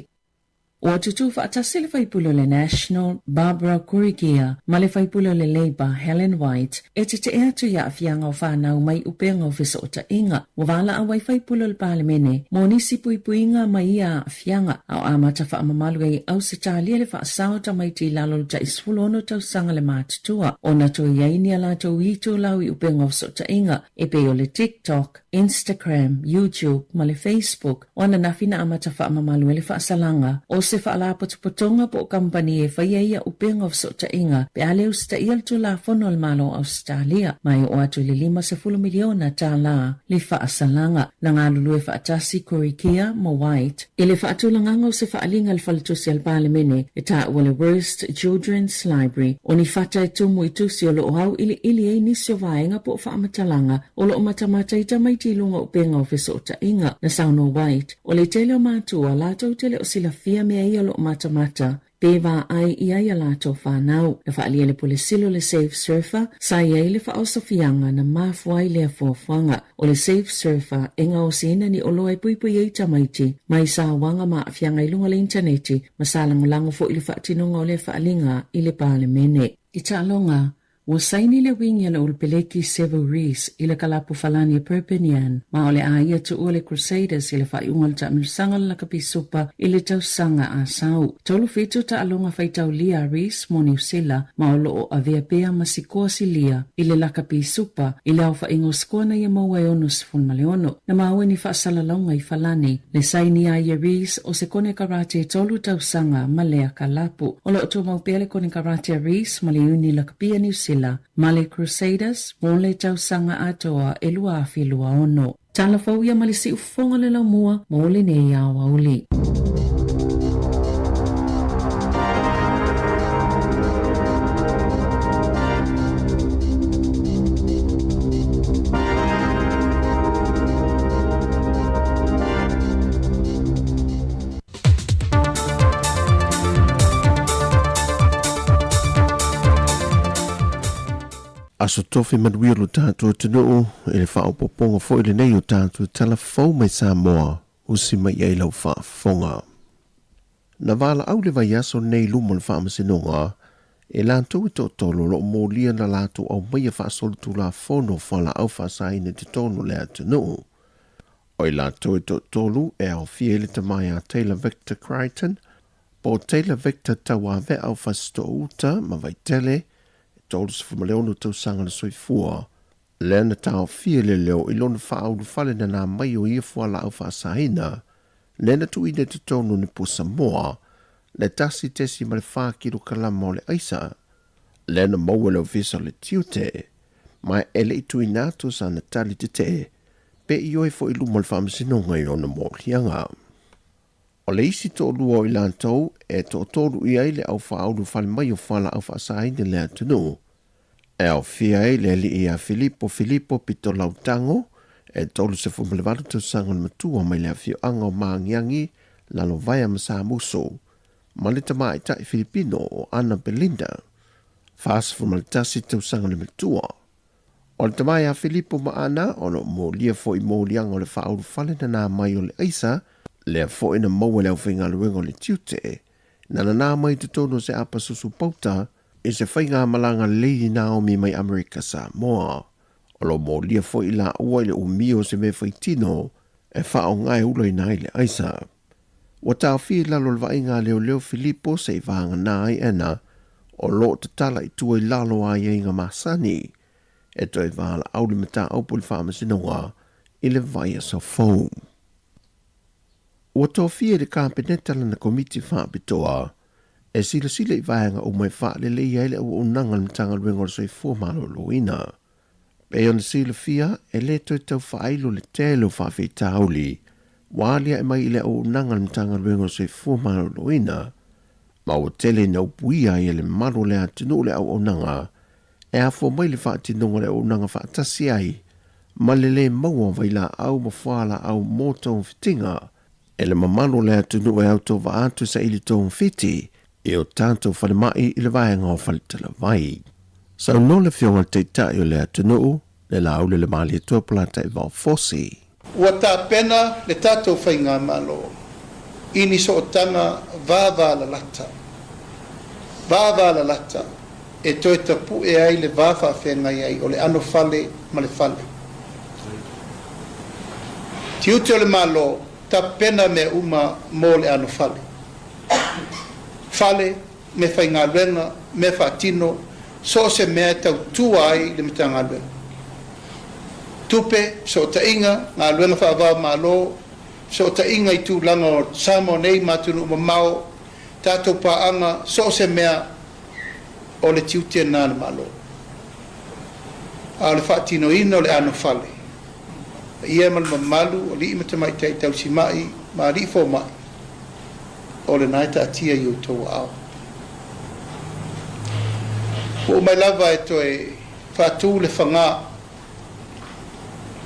O atutu whaatasi le whaipulo le National, Barbara Kurigia, ma le whaipulo le Labour, Helen White, e te atu ia awhianga o whanau mai upenga o whisa o ta inga. O wala a wai whaipulo le palemene, mo nisi puipuinga mai ia awhianga, au amata whaamamalu e au se talia le whaasao ta mai ti lalo ta isfulono tau sanga le mātutua, o na to iaini ala to hito lau i upenga o so ta inga, e pe o le TikTok, Instagram, YouTube, ma le Facebook, o na nafina amata whaamamalu e le whaasalanga, o se whaala potopotonga po kampani e whaiaia upenga o so ta inga, pe ale usta ial tu la fono al malo Australia, mai o atu le 5 miliona ta la le whaasalanga, na ngā lulu e whaatasi Kurikia mo White, e le whaatulanganga o se whaalinga le whalitusi al palemene, e ta ua le Worst Children's Library, o ni whata e tumu i tusi o lo au ili e nisi o vaenga po whaamatalanga, o lo matamata i tamaiti lunga upenga o fiso ta inga, na sauno White, o le tele o mātua, lato tele o sila fia mea ia lo matamata, Peva ai ia ia lato whanau, na whaalia le polesilo le Safe Surfer, sa ia le whaosofianga na mafuai le afuafuanga, o le Safe Surfer enga o sina ni olo ai puipui e tamaiti, mai sa wanga ma afianga ilunga le interneti, masalango lango fo ili whaatinonga o le whaalinga i le palemene. I talonga, Wa saini le wingi le ulpeleki Sevu Rees i le kalapu falani Perpignan, ma o le aia tu ua le Crusaders i le whaiungal ta amirsanga la kapisupa i le tausanga a sau. Tolu fitu ta alonga whaitau Lia Rees mo New Zealand, ma o loo a vea pea masikoa si Lia i le la kapisupa i le au whaingo skoana i maua e ono sifun maleono. Na maua ni whaasalalonga i falani, le saini aia Rees o se kone karate tolu tausanga ma lea kalapu. O loo tu maupea le kone karate Rees ma le uni la kapia New Zealand. Male Crusaders, mole tausanga atoa e lua afi lua ono. Talafau ia male si ufonga le laumua, mole ne ia wauli. Aso tofi manuia lo tātua tunuu e le whaopoponga fo i le nei o tātua talafau mai Samoa usi mai ei lau whaafonga. Na wala au le vai aso nei lumo le whaamasinonga e lantou i tōtolo lo mōlia na lātou au mai a whaasolu tu la fono whala au whaasaine te tono lea tunuu. O i lantou i tōtolo e au fie le tamai a Taylor Victor Crichton, po Taylor Victor tawa ve au whasto uta ma vai tele tolu se fumaleonu tau sanga na soifua. Lena tau fia le leo i lona whaau fale na nā mai o ia fuala au whaasahina. Lena tu ine te tonu ni po Samoa. Le tasi tesi ma le whaakiro kalama o le aisa. Lena maua leo visa le tiute. Mai ele i tu inato sa na tali te te. Pe i oe fo i lumo le whaamasinonga i ona mōlianga. O le isi tō lua o i lantou e tō tōru i ai le au whaau fale mai o whala au whaasahina le atunu. E au fia e le li i a Filippo pito lautango e tolu se fumalewaru tau sanga na matua mai le a fio anga o maangiangi lalo vaya masa muso. Ma le tama i tai Filipino o Ana Belinda. Fas fumaletasi tau sanga na matua. O le tama i a Filippo ma ana o no mo lia fo i mo lianga o le whaau fale na nā mai o le aisa le fo ina maua le au whainga luenga o le tiute. Nana nā mai te tono se apa susu pauta e se whainga malanga Lady Naomi mai Amerika Samoa. O lo mo lia fo i la ua i le umio se me whaitino e whao ngai uloi nai le aisa. Wa tau fi lalo le vainga leo Filippo se i vanga nai ena o lo te tala i tua i lalo a inga masani e to i vala au li mata au puli whamasinonga i le vaia sa foam. Ua tō fia le kāpenetala na komiti whaapitoa, e sila i vaenga o mai wha le lei ele o unanga na tanga luenga o soi fuamalo loina. Pe on sila fia e le toi tau whailo le telo whawhi tauli, walia e mai ile o unanga na tanga luenga o soi fuamalo loina, ma o tele na upuia i le maro le atinu le au unanga, e a fua mai le whaatinonga le unanga whaatasi ai, ma le maua vaila au mawhala au moto fitinga, e le mamalo le atunu e au tō vaatu sa ili tō fiti, e o tātou whanemai i le vaenga o whalitala vai. Sa no le fionga te tai o le atunu, le lau le mali tua plata i vau fosi. Ua tā pena le tātou whainga malo. Ini so o tanga vāvā la lata. Vāvā la lata. E toi tapu e ai le vāwha whenga ai o le ano fale ma le fale. Ti uti o le malo, ta pena me uma mo le ano fale. Fale, me whainga luenga, me whaatino, so se mea tau tua ai le mitanga luenga. Tupe, so ta inga, ngā luenga whaavā malo, so ta inga i tūlanga o Samo nei matunu mamao, tātou paanga, so se mea o le tiutia nāna malo. A le whaatino ina o le ano fale. Ia mal mamalu, o li ima tamai tai tau si mai, ma li fo mai. O le naita atia i o tō ao. O mai lava e toi whaatū le whangā,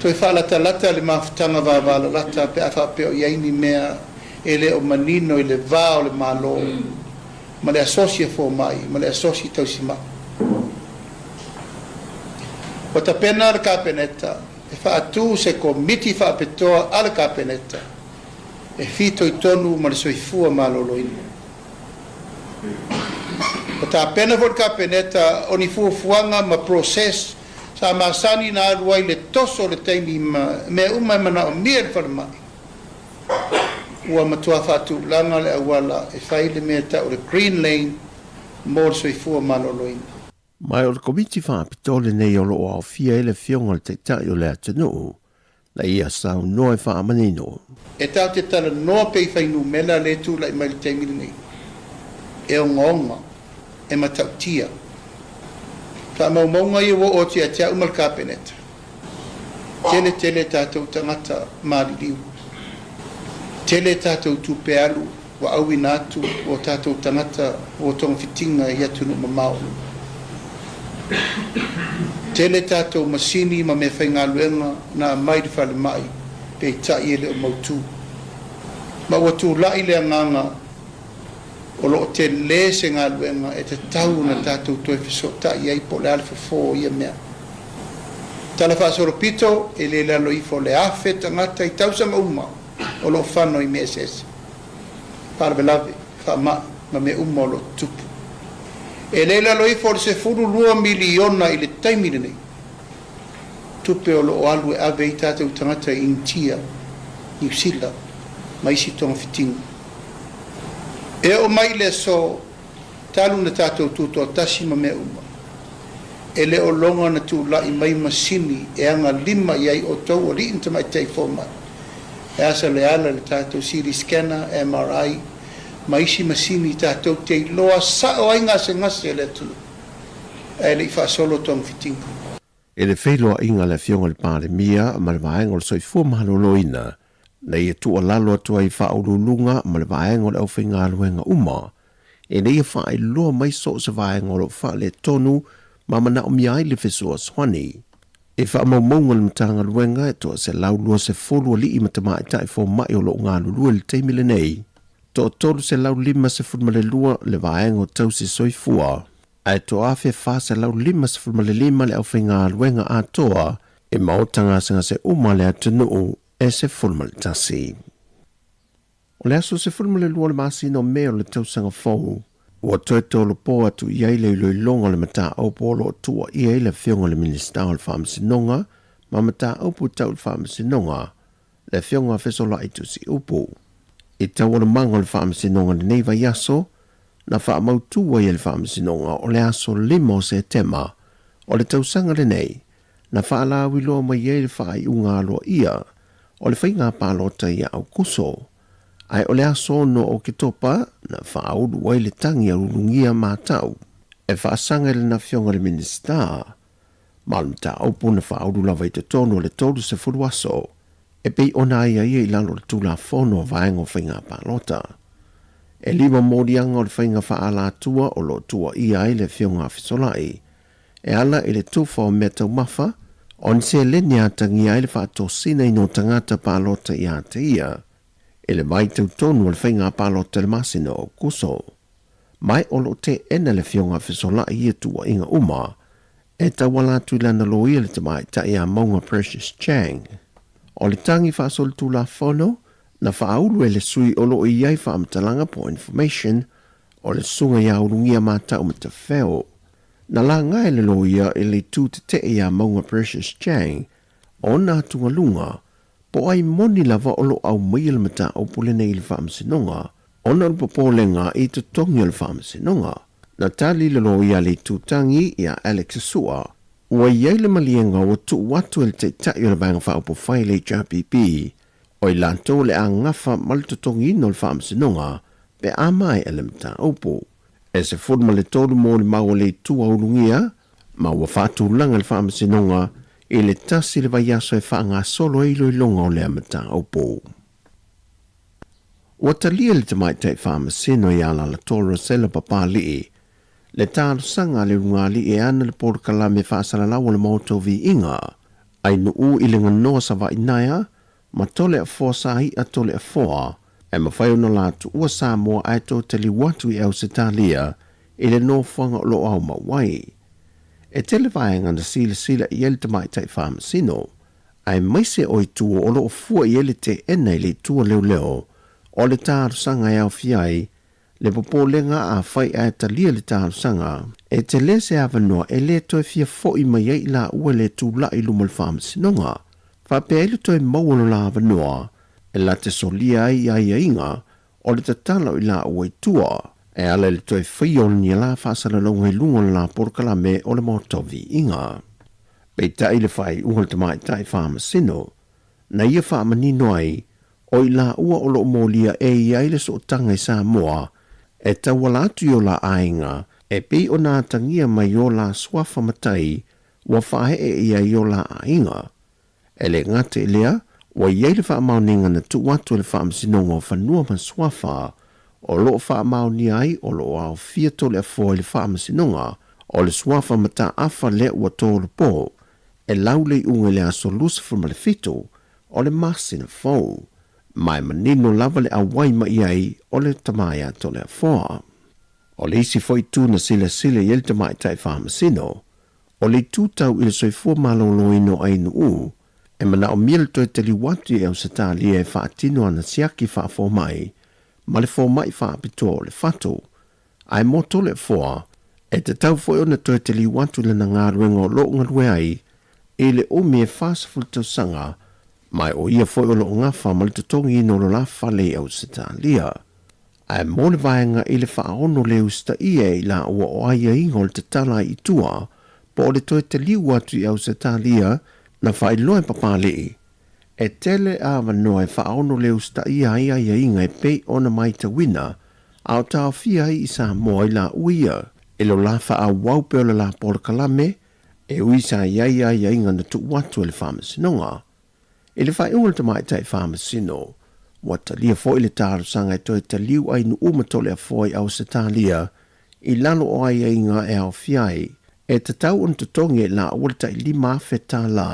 toi whaalata lata le mawhitanga wāwala lata pe a whapeo iaini mea e le o manino i le vā o le malo ma le asosia fo mai, ma le asosia tau si mai. O ta pena le kapeneta, e whaatū se ko miti whaapetoa ala kapeneta, e fito i tonu ma le soifua malolo inu. O ta pena fo le kapeneta, o ni fuafuanga ma process sa masani na aluai le toso le taimi me umai mana o mia le whalemai. Ua matua whatu langa le awala e whaile mea ta o le Green Lane mo le soifua maloloina. Mai o le komiti whaapitole nei o loo au fia ele fionga le te tai o le atanu, na ia sau noe whaamanino. E tau te tala noa pei whainu mela le tu lai mai le taimi nei. E o ngonga, e matautia. Ka maumaunga i wo o tia tia umal kapeneta. Tele tātou tangata maali liu. Tele tātou tupe alu wa awi nātu o tātou tangata o tonga fitinga i atunu mamao. Tele tātou masini ma me whainga luenga na mai whale mai pe tai ele o mautu. Ma watu lai le nganga o lo te le se ngā luenga e te tau na tātou toi whiso tai ai po le alfa fō ia mea. Tala whaasoro pito e le lalo i fo le afe tangata i tausanga uma o lo whano i mea sese. Parve lave, wha ma me uma o lo tupu. E le lalo i fo le se furu 2 miliona i le taimine nei. Tupe o lo alu e ave i tātou tangata i Intia, New Zealand, ma isi tonga fitinga. E o mai le so talu na tātou tūtoa tasi ma mea uma. E le o longa na tū la i mai masini e anga 5 iai o tau o ri inta mai tei fōma. E asa le ala le tātou CT scanner, MRI, ma isi masini tātou tei loa sa o ai ngase ngase le tunu. E le i whaasolo tong fitinga. E le whailoa inga le fionga le pāre mia ma le vaenga o le soifua mahaloloina. Nei e tua lalo atua i whaurulunga ma le vaenga o le au whainga aluenga uma. E nei e whae loa mai so se vaenga o le wha le tonu ma mana o miai le whesua swani. E wha maumaunga le matanga luenga e toa se lau lua se folu li i matamai tai fo mai o lo ngā lulua le teimile nei. Toa tolu se lau 5 se fulma le lua le vaenga o tau se soifua. Ai toa awhi wha se lau 5 se fulma le 5 le au whainga luenga a toa e maotanga singa se uma le atunuu e se fulma le tasi. O le aso se fulma le lua le masino mea le tausanga fau. Ua toi tolo po atu iai le iloi longa le mata au polo tua iai le fionga le minister o le whaamasinonga, ma mata au pu tau le whaamasinonga, le fionga fesola i tusi upu. I tau ana manga le whaamasinonga le neiva yaso, na whaamautua i le whaamasinonga o le aso 5 se tema, o le tausanga le nei, na whaalawi loa mai iai le whaai unga aloa ia, o le whainga pālota ia au kuso. Ai o le aso no o ke topa na whaaudu wai le tangi a urungia mātau. E whaasanga le na fionga le minister. Malmta aupu na whaaudu lawa i te tono le tolu se furuaso. E pei ona ia i lalo le tula fono vaengo whainga pālota. E 5 mōrianga o le whainga whaala atua o lo tua ia i le fionga fisolai. E ala i le tufa o mea tau mafa, on se le niatangi ai le whaatosina i no tangata pālota i a te ia. E le mai tau tonu al whainga pālota le masina o kuso. Mai o lo te ena le fionga fisola i e tua inga uma, e tawala tu lana loia le tamai ta ia maunga Precious Chang. O le tangi whaasol tu la whono, na whaauru e le sui o lo i ai whaamatalanga po information o le sunga ia urungia mata o mata wheo. Na la ngai le loia e le tu te ia maunga Precious Chang, o na tunga lunga, po ai moni lava o lo au mai le mata o pule nei le whaamasinonga, o na rupapolenga i te tongi le whaamasinonga. Na tali le loia le tu tangi ia Alex Sua, ua iai le malienga o tu watu le te tai o le vanga wha upo whai le JPP, o i lanto le a ngafa malitotongi no le whaamasinonga, pe a mai e le mta upo. E se furma le tolu mo le mau le tu aurungia, ma ua whatu langa le whaamasinonga, e le tasi le vaiaso e whaanga solo e ilo ilonga o le mta upo. Ua talia le tamai te whaamasino i ala la toro sela papali le tālo sanga le rungali e ana le porkala me whaasala lawa le mauto vi inga, ai nuu i le nganoa sa wa inaya, ma tole a fōsahi a tole a fōa, e ma whai ona lātu ua Samoa ai tō tali watu i au se tālia, i le no whanga o lo au mawai. E tele vaenga na sila i ele tamai tai whaamasino, ai maise o i tua o lo fua i ele te ena i le tua leo, o le tālo sanga e au fiai, le popolenga a whai a talia le tālo sanga, e te le se awanoa e le toi fia fo i mai i la ua le tū la i lumal whaamasinonga. Whapea le toi maualo la awanoa, e la te solia ai a inga, o le tatala i la ua i tua, e ala le toi whion ni la whaasala longa i lunga la porkala me o le motovi inga. Pei tai le whai ungal tamai tai whaamasino, na ia whaamanino ai, o i la ua o lo molia e iai le so tanga i Samoa, e tawala atu yo la ainga, e pei o nā tangia mai yo la swafa matai, wa whahe e ia yo la ainga. E le ngate lea, wa iei le wha maoninga na tu watu le wha amsinonga o whanua man swafa, o lo wha maoni ai, o lo au fia tole a fōi le wha amsinonga, o le swafa mata afa le ua tōru pō, e laule i unga le aso lucifer ma le fito, o le masina fōu. Mai manino lava le awai ma iai o le tamai a tole a fōa. O le isi foi tu na sila i el tamai tai whaamasino, o le tu tau i le soifua maloloino ainu u, e mana o miel toi tali watu e au satali e whaatino ana siaki whaafo mai, ma le fō mai whaapito o le whato. Ai mo tole a fōa, e te tau foi ona toi tali watu le na ngāruenga o lo ngarue ai, e le o me whaasaful tau sanga, mai o ia foi o lo ngafa ma le totongi no lo la fale au setalia. Ai mo le vaenga i le whaono le usta ia i la ua o aia ingo le te tala i tua, po o le toi te liu atu i au setalia na whai loe papale. E tele a wanoa e whaono le usta ia inga e pei ona mai ta wina, au tau fia i Samoa i la uia, e lo la wha a waupeo le la porkalame, e uisa ia inga na tu watu le whamasinonga. E le whai ungal tamai tai whamasino, wa talia fo i le tāru sanga e toi taliu ai nu umatole a fōi au se tālia, i lalo o ai inga e au fiai, e te tau on tutongi e la awalta i lima whetā la,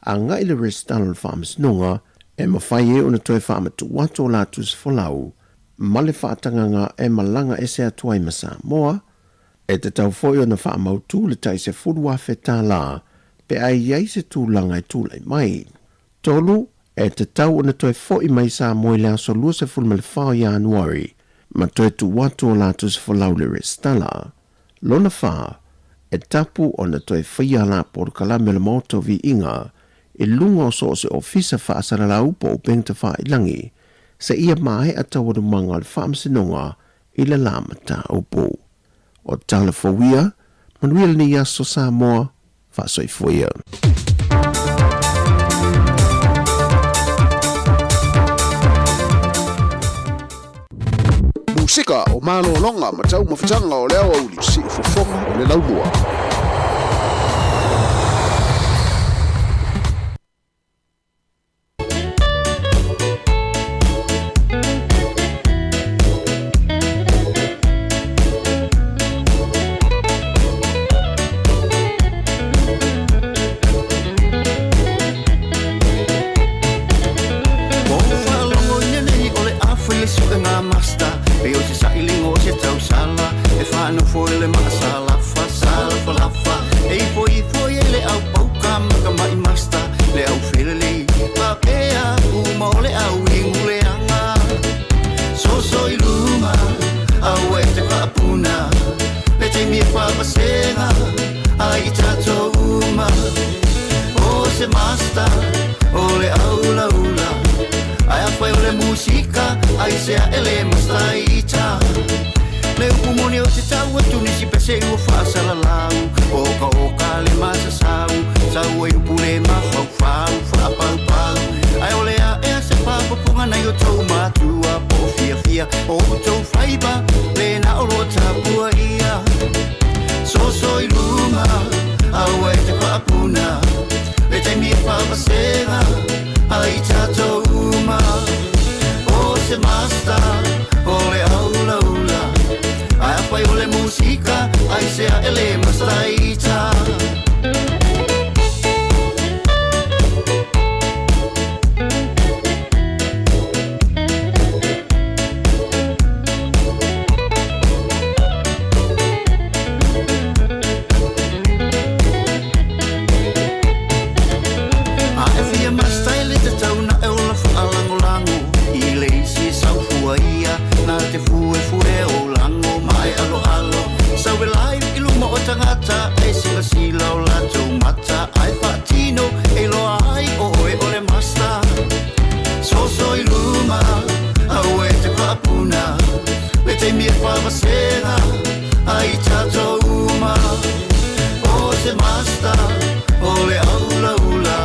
a nga i le restalo le whamasinonga, e mawhai e ona toi whamatu wato la tus folau, ma le whaatanganga e malanga e se atuai ma Samoa, e te tau fo i ona whamautu le tai se furua whetā la, pe ai iai se tūlanga i tūlai mai. Tolu, e te tau ona toi fo i mai Samoa i lea so lua se fulma le whao Januari, ma toi tu watu o la tus folau le restala. Lona wha, e tapu ona toi whaia la porkala me le moto vi inga, e lunga o so se ofisa wha asara la upo o pengta wha i langi, se ia mai a tawadu manga le whaamsinonga i le lamata upo. O tala fawia, manuel ni yaso Samoa, wha soifuia. Musika o malo longa matau mafutanga o leo au si fofonga o le laumua. Peo se sa ilingo se tau sala, e whanu fo le masala, fa sala, fa ai tatou uma o se master o le aula ula ai apai o le musika ai se ele mastaita le umoni o te tau atu nisi pese ua whaasala lau oka le masa sau e upule mawhau whau whapau pau ai o lea ea se whapapunga nei o tau matua po fia o tau whaiba le na o roa tapua ia so i luma au e te whapuna le taimi e whapasera ai tatou uma o se master o le aula ula ai apai o le musika ai sea ele mastaita tangata e sila o latou mata ai patino e loa ai o le masta so i luma au e te papuna le te mia whamasera ai tatou uma o se masta o le aula ula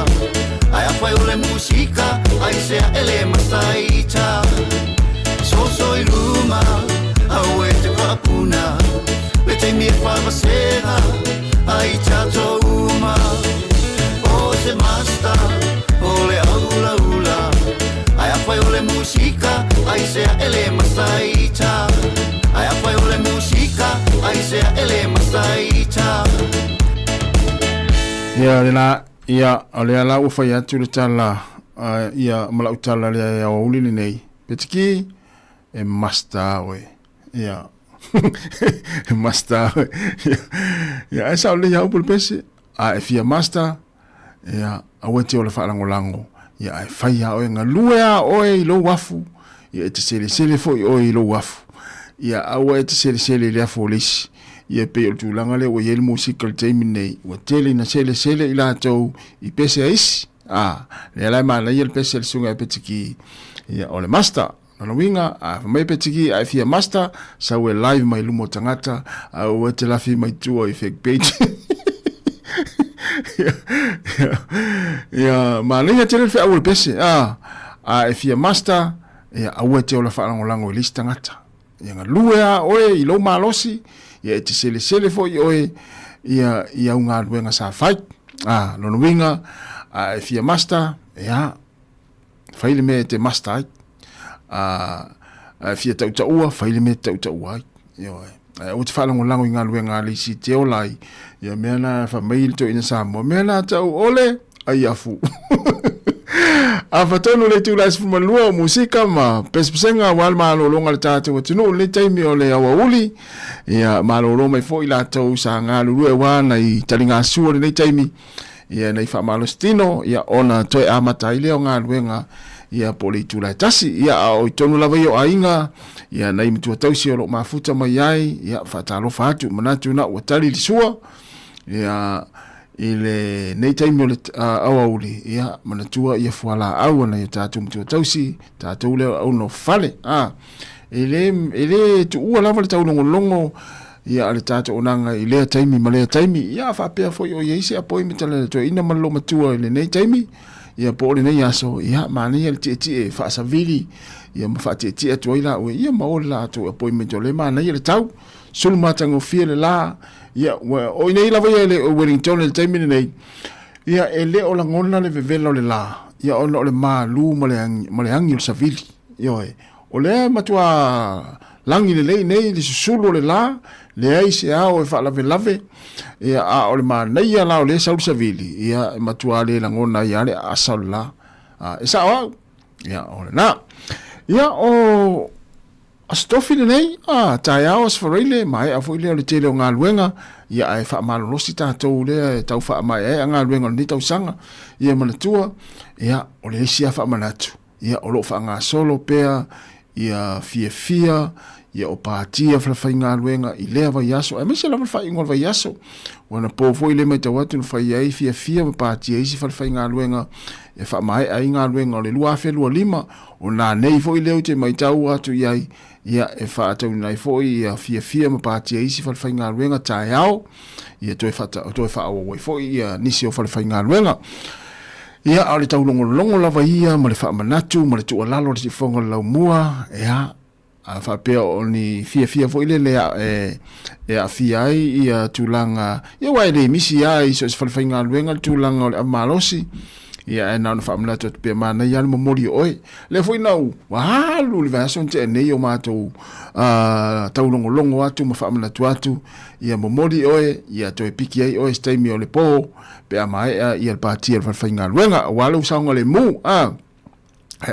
ai awhai o le musika ai sea ele mastaita so i luma au e te papuna le te mia whamasera ai tatou uma o se masta o le aula ula ai awhai o le musika ai sea ele mastaita ai awhai o le musika ai sea ele mastaita ia o le ala ua whai atu le tala ia malau tala le au ulini nei petiki e masta oe ia master ya esa le ya upul pese a e fia master ya awete o le whaalango lango ya e whaia o nga luea o e lo wafu ya e te sele fo o e lo wafu ya awa e te sele le afo lesi ya pe o tūlanga le o yel musical teimi nei o tele na sele ila tau i pese isi le alai maana yel pese le sunga e petiki ya o le master na winga a mai petiki a fia master sa we live mai lumo tangata a o te lafi mai tua i fake page ya malinga tele fe awul pese a fia master ya a o te ola fa lango list tangata ya ngalua oe i lo malosi ya te sele fo oe ya unga wenga sa fight no winga a fia master ya faile me te master fia tau faile me tau ai yo o te whalango lango i ngā luenga li si te olai ia mea na whamail to ina Samoa mea na tau ole ai afu a whatonu le tu lai sifumalua o musika ma pespesenga wal malolonga le tātou o tunu le taimi o le awa uli ia malolo mai fo i la tau sa ngā lurue wana i talinga sua le nei taimi ia nei whamalostino ia ona toi amata i leo ngā luenga ia poli tula tasi ia o tonu lava yo ainga ia nei mtu tausi o lo mafuta mai ai ia fatalo fatu manatu na watali lisua ia ile nei taimi le awauli ia manatua ia fuala au na tatu mtu tausi tatu le au no fale ile tu ua lava le tau longo ia ale tatu onanga ile taimi male taimi ia fa pe fo yo yeisi apoi mitale to ina malo matua ile nei taimi ia po le nei aso ia mani el titi fa savili ia ma fa titi to ila o ia ma ola to appointment le mani ele tau sul matango fiele la ia o nei la vai le Wellington le time nei ia ele o la ngona le vevelo le la ia o le ma lu male angi le savili ia o le matua langi le nei le sulu le la le ai se ao e fa lave ia o le nei ala o le saul savili ia matua le langona ia le asala esa o ia o na ia o astofi nei tai aos forile mai a foile le tele nga luenga ia ai fa malo si tatou le tau fa mai e nga luenga ni tau sanga ia manatua ia o le sia fa manatu ia o lo fa nga solo pea ia fia ia o pātia whawhainga luenga i lea vai aso. E mese la whawhainga vai aso. Wana pōfo i le mai tawatu na whai ai fia ma pātia isi whawhainga luenga e whamai ai ngā luenga o le lua whelua lima o nā nei fo i leo te mai tau atu iai ia e whaatau nai fo i fia ma pātia isi whawhainga luenga tae au ia toi whaawawai fo i nisi o whawhainga luenga. Ia au le tau longo lava ia ma le whaamanatu ma le tua lalo le si whonga lau mua ea a whapea o ni fia fo ile e a fia ai i a tūlanga ia wai le misi ai so se whawhainga luenga tūlanga o le amalosi ia e nao na whaamana tu pia mana ia le mamori oe le fo inau wahalu le vason te nei o mātou tau longo atu ma whaamana tu atu ia mamori oe ia toi piki ai oe staimi o le po pia mai ia le pātia le whawhainga luenga walu saunga le mu ai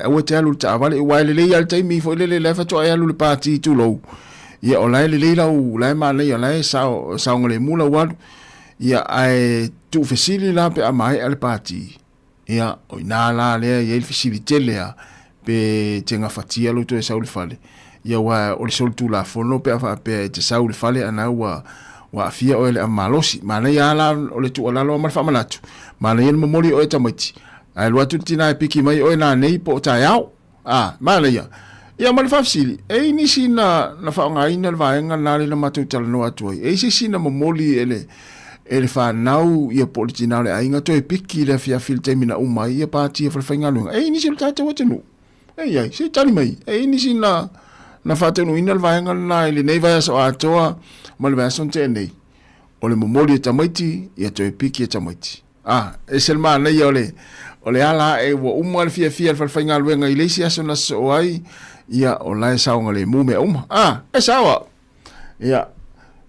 awa te alu ta avale wai le lei al taimi fo le lefa to ai alu le pati tu lo ia o lai le lei lau lai ma le lai sao ngale mula wal ia ai tu fesili la pe amai al pati ia o ina la le ia il fesili telea pe tenga fatia lo to e sao le fale ia wa o le sol tu la fono pe afa pe te sao le fale ana wa fia o le amalosi ma le ia la o le tu ala lo ma fa malatu ma le il memori o tamati ai lua tu tina piki mai o na nei po tai au mala ia ma le fafsili e nisi na fa nga ina le vaenga na le matu tala no atu e si na momoli ele fa nau ia politina le ainga to e piki le fia filte mina uma ia pati e falfainga lunga e nisi le tata watenu ai si tali mai e nisi na fa tenu ina le vaenga na le nei vai so atoa ma le vason te nei o le momoli e tamaiti ia to e piki e tamaiti e selma na ia o le ala e wo uma le fia le falfainga luenga i leisi aso na so ai ia o lai saunga le mume uma e sawa ia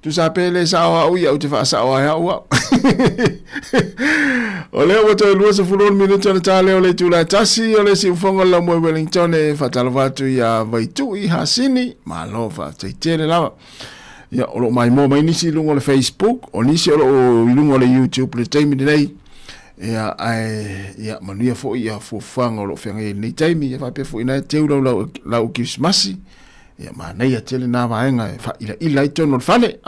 tu sa pele sawa u ia u te fa sawa ya u o le o te lua se fulon minuto na tale o le tu la tasi o le si ufonga la mo Wellington e fatalvatu ia vai tu i hasini ma lo fa te tele lava ia o lo mai mo mai nisi lungo le Facebook o nisi o lungo le YouTube le taimi nei ia manuia fo ia fo fanga lo fenga ni taimi ia fa pe fo ina te la o Christmas ia ma nei a tele na vaenga fa ila ito no fale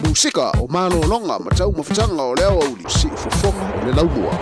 musika o malo longa ma tau mafutanga o leo o li si fo fonga o le laumua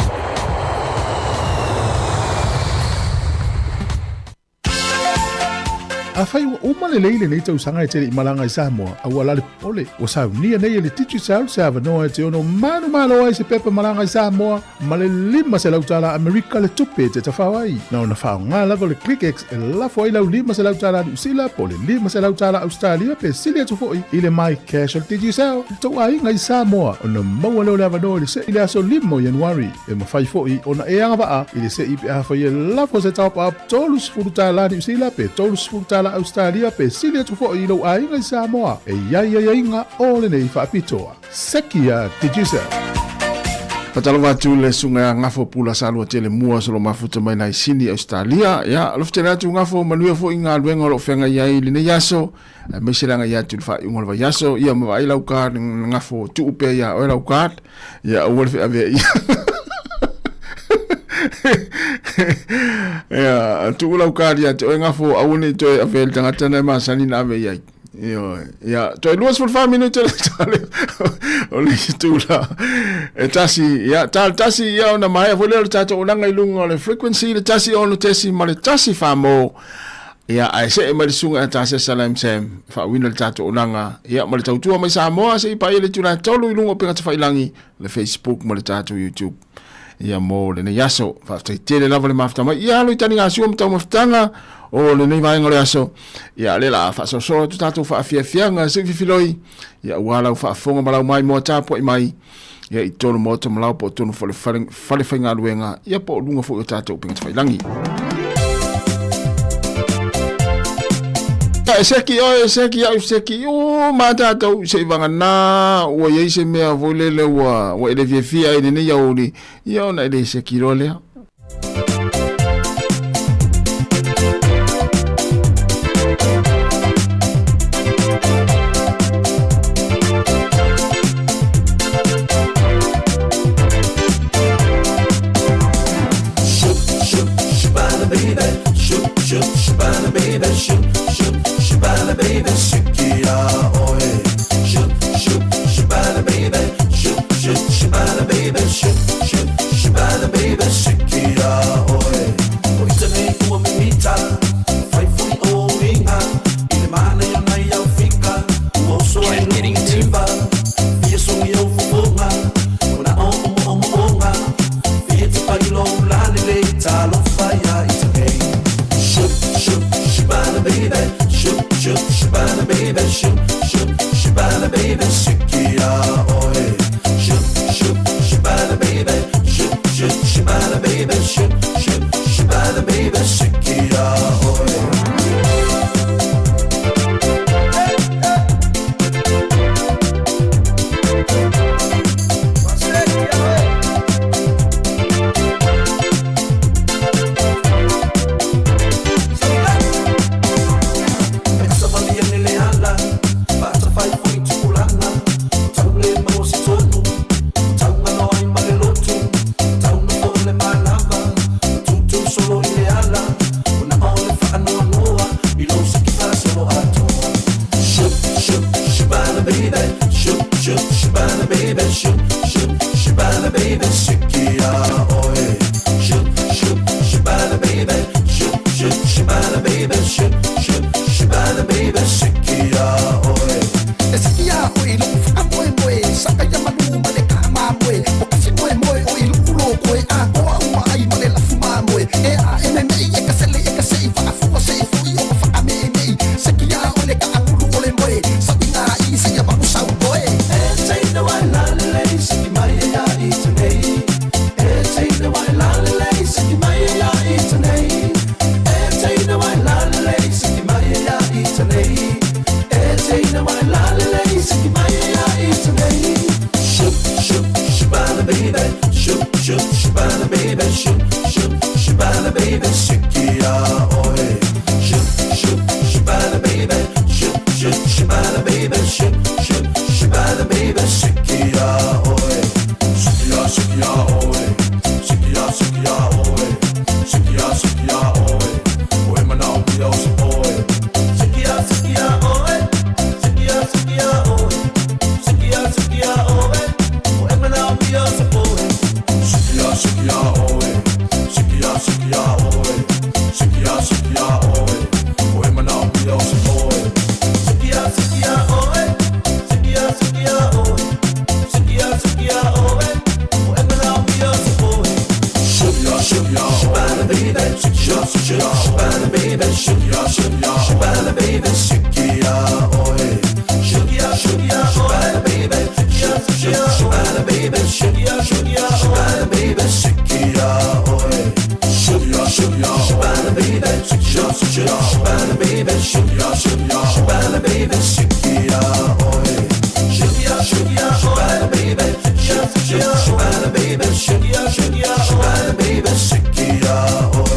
a fai uma le leile nei tau sanga e tere i malanga i Samoa a ua lale pole o sa unia nei le titu saul se avanoa e te ono manu ai se pepe malanga i Samoa ma le lima se lautala Amerika le tupe te tawhawai na ona whao ngā lavo le ClickX e lafo ai lau lima se lautala New Zealand po le lima se lautala Australia pe silia tufoi i le mai casual titu saul tau ai ngai Samoa ona maua leo le avanoa le se i le aso limo Januari e mawhai foi ona e anga waa i le se i pe awhai e lafo se taupa ap tolus furutala New Zealand pe tolus furutala Australia pe silia tufo i lo ai ngai Samoa e iai nga ole nei whaapitoa. Sekia Tijisa. Patalawa tu le sunga ngafo pula salua tele mua solo mafuta mai nai sini Australia ya lofte la tu ngafo manua fo inga luenga lo fenga iai line yaso me silanga ya tu fa ingol va yaso ia ma vai lau ka ngafo tu upe ya o lau ka ya o wolf ave ya tu lau ka ya to ngafo awuni to avel tanga tana ma sani na ave ya ya to luas for 5 minutes ole tula tasi ya tasi ya na mai vole tato onanga ilunga le frequency le tasi ono tasi male tasi famo ya ai se mai sunga tasi salam sem fa winal tato onanga ya male tautua mai Samoa se pa ile tula tolu ilunga pe ka failangi le Facebook male tato YouTube ya mo le yaso fa tele lava le mafta mai ya lo tani asu mta maftanga o le nei vai ngore aso ya le la fa so tu tatu fa fianga se filoi ya wala fa fonga mala mai mo tapo mai ya i tonu mo to mala po tonu fale fainga luenga ya po lunga fo tatu pe fa langi seki o mata to se vanga na o ye se me volele wa ele via ine ne yauli yo na ele seki role Shoop, shoop, shibana baby, shoop, shoop, shibana baby, sikia oi. Shoop, shoop, shibana baby, shoop, shoop, shibana baby, shoop, shoop, shibana baby, sikia oi. Sikia oi, lu fa moi moi, sakaya manu male kama moi, pokasi moi moi oi lu lo koi a ko uma ai male la fuma moi. E a mme e ka sele e ka sei fa fu sei fu yo fa me me. Sikia ole ka akulu ole moi, sabina i se ya ba usau boy. Take the white lolly lady, siki mai ya eat today. Take the white lolly lady, siki mai ya eat today. Take the white lolly lady, siki mai ya eat today. Take the white lolly lady, siki mai ya eat today. Shoop, shoop, shibana baby, shoop, shoop, shibana baby, shoop, shoop, shibana baby, sikia oi. Shoop, shoop, shibana baby, shoop, shoop, shibana baby, shoop, shoop, shibana baby, sikia oi. Sikia, sikia oi. Sikia, sikia oi. Sikia, sikia oi. Oi manau pia o se oi. Sikia, sikia oi. Sikia, sikia oi. Sikia, sikia oi. Oi manau pia o se oi. Sikia, sikia oi. Sikia, sikia oi. Sikia, sikia oi. Oi manau pia o se oi. Sikia, sikia oi. Sikia, sikia oi. Sikia, sikia oi. Oi manau pia o se oi. Sikia, sikia shibana baby. Sikia, sikia shibana baby. Sikia, sikia shibana baby. Sikia oi. Sikia, sikia shibana baby. Sikia, sikia shibana baby. Sikia, sikia shibana baby. Sikia oi. Sikia, sikia shibana baby. Sikia, sikia shibana baby. Sikia, sikia shibana baby. Sikia oi. Sikia, sikia shibana baby. Sikia, sikia shibana baby. Sikia, sikia shibana baby. Sikia oi.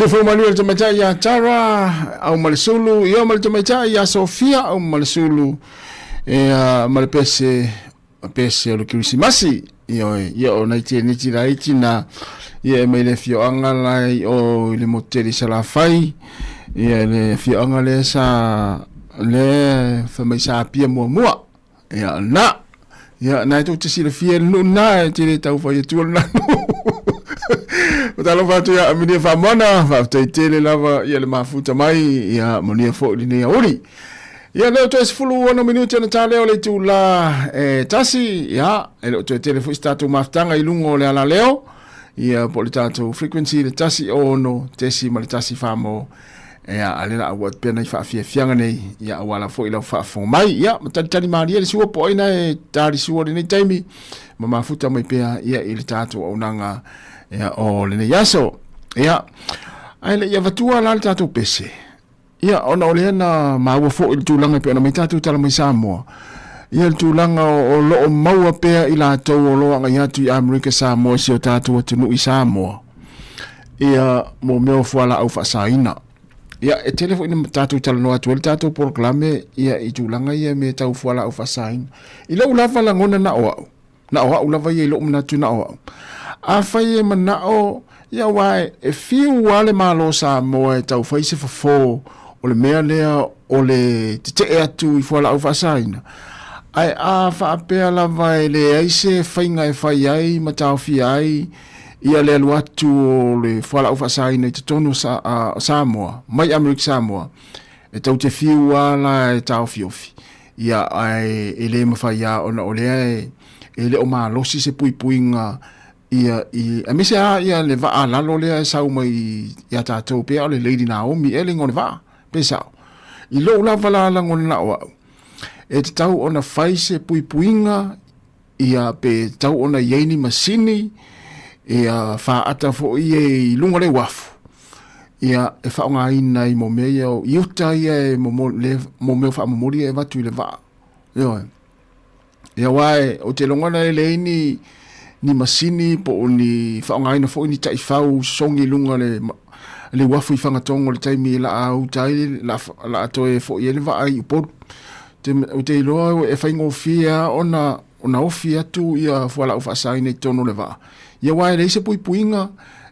Fu manuel te macha ya Tara au Malsulu, yo mal te macha ya Sofia au Malsulu e malpese pese o le Krismasi ia o nei te niti rai tina ia mai le fioanga lai o le moteri salafai ia le fioanga le sa le famai sa pia mua ia na tu te sila fia no na te le tau fai tu na o talo fatu ia amini fa mona fa te le lava ia le mafuta mai ia monia fo ni ia ori ia le to es fulu 1 minuto na tale o le tu la tasi ia ele to te le fu statu maftanga i lungo le ala leo ia politato frequency le tasi ono tesi ma le tasi famo ia alela awat pena fa fianga nei ia wala fo ila fa fo mai ia tani maria le suo po ina tari suo ni taimi mama futa mai pea ia ile tato onanga ia o le yaso ia ai le ia vatua la tato pese ia ona ole na maua fo il tulanga pe ona mai tato tala mai Samoa ia il tulanga o lo maua pea ila to o lo anga ia tu America Samoa si o tato tunu i Samoa ia mo meo fuala au fa saina ia e telefoni tatu tala no atu tatu proclame ia i tulanga ia me tau fuala au fasain ila ulava la ngona na o ulava ia ilo mna tu na o a fai mana o ia wai e fiu wale malo sa mo e tau fai se fo o le mea lea o le te atu i fuala au fasain ai a fa apea lava le aise fainga e fai ai matau fi ai ia le alu atu o le whala ufa saina i te tonu Samoa, mai Amerika Samoa, e tau te fiu ala e tau fiofi. Ia ai e le mawhai a ona o lea e le o maa losi se pui puinga ia a mese a ia le vaa lalo lea e sau mai ia tātou pia o le Lady Naomi e le ngone vaa, pe sau. I lo ula wala ala ngone na o au. E te tau ona whai se pui puinga ia pe tau ona yeini masini ia fa ata fo i lunga le wafu ia e fa nga ina i mo me ia iuta ia mo me fa mo ri e vatu le va yo ia wai o te longa le ni masini po ni fa nga ina fo ni tai fau songi lunga le wafu i fanga tongo le taimi la au tai la to e fo i le va ai po te lo e fa ngofia ona ofia tu ia fo la ufa sai ni tono le va ia wai le se pui puinga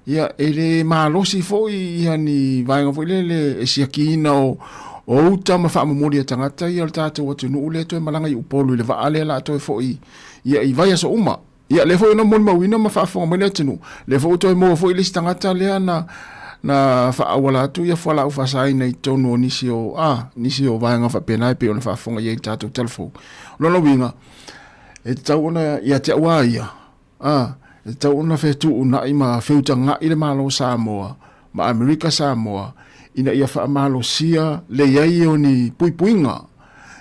ia ele malosi fo ia ni vainga fo le siakina o uta ma fa momori tangata ia tata o tu no le to malanga i upolo le va ale la to fo ia i vai so uma ia le fo no mon ma wina ma fa fo ma le tunu le fo to mo fo ile tangata le na fa awala tu ia fo la ufa sai nei tono ni sio vainga fa pena pe ona fa fo ia tata telefo no winga e tau ona ia te wa ia e tau ona fetu una ima feutanga ile malo Samoa ma Amerika Samoa ina ia fa malo sia le yai oni puipuinga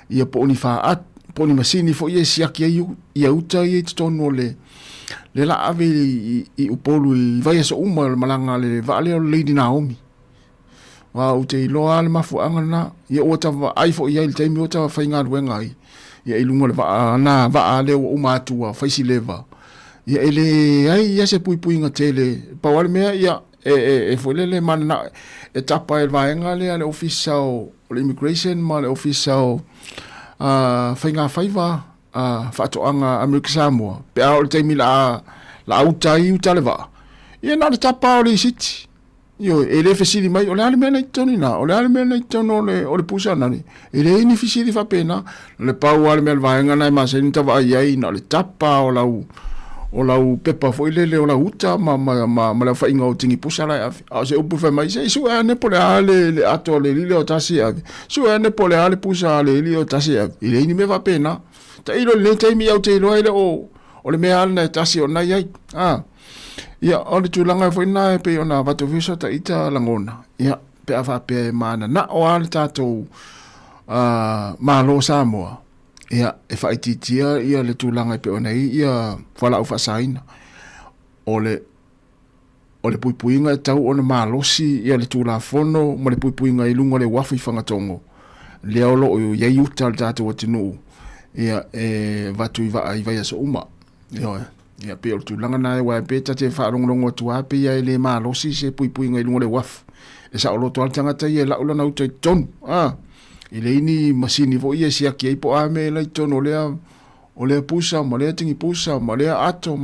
ia po ni fa at po ni masini fo ia siaki ia uta ia tono le la ave i upolu i vai so uma malanga le vale Lady Naomi wa ute lo al mafu angana ia ota ai fo ia il taimi ota fa inga wenga ia ilunga le va le uma tua fa si leva ia ele ai ia se pui nga tele pawal mea ia e folele mana e tapa e vaenga le official le immigration ma le official fainga faiva fatoanga Amerika Samoa pe au te mila la utai utaleva ia na tapa o le city io ele fesili mai o le ale mena itonina o le ale mena itono o le pusana ni ele ini fesili fa pena le pau ale mel vaenga na ma se nta va ai na le tapa o lau pepa foi lele o la uta ma la fa inga o tingi pusala a se upu fa mai se su ane pole ale le ato le lile o tasi ave su ane pole ale pusa le lile o tasi ave ile ini me va pena ta ilo le taimi au te ilo ele o le me ale na tasi o nai ai ia o le tulanga foi na pe ona vato visa ta ita langona ia pe ava pe mana na o ale tato ma lo Samoa ia e faititia ia le tulanga pe ona ia fala ufa saina ole puipuinga tau ona malosi ia le tula fono mo le puipuinga i lunga le wafi fanga tongo le olo o ia yuta tatu watinu ia vatu i vai so uma ia pe o tulanga na wa pe tate fa longo tua pe ia le malosi se puipuinga i lunga le wafi e sa olo to tangata ia la ulana utai ton ile ini masini vo ia sia ki po ame la tono le o le pusa, ma le tingi pusa, ma le ato.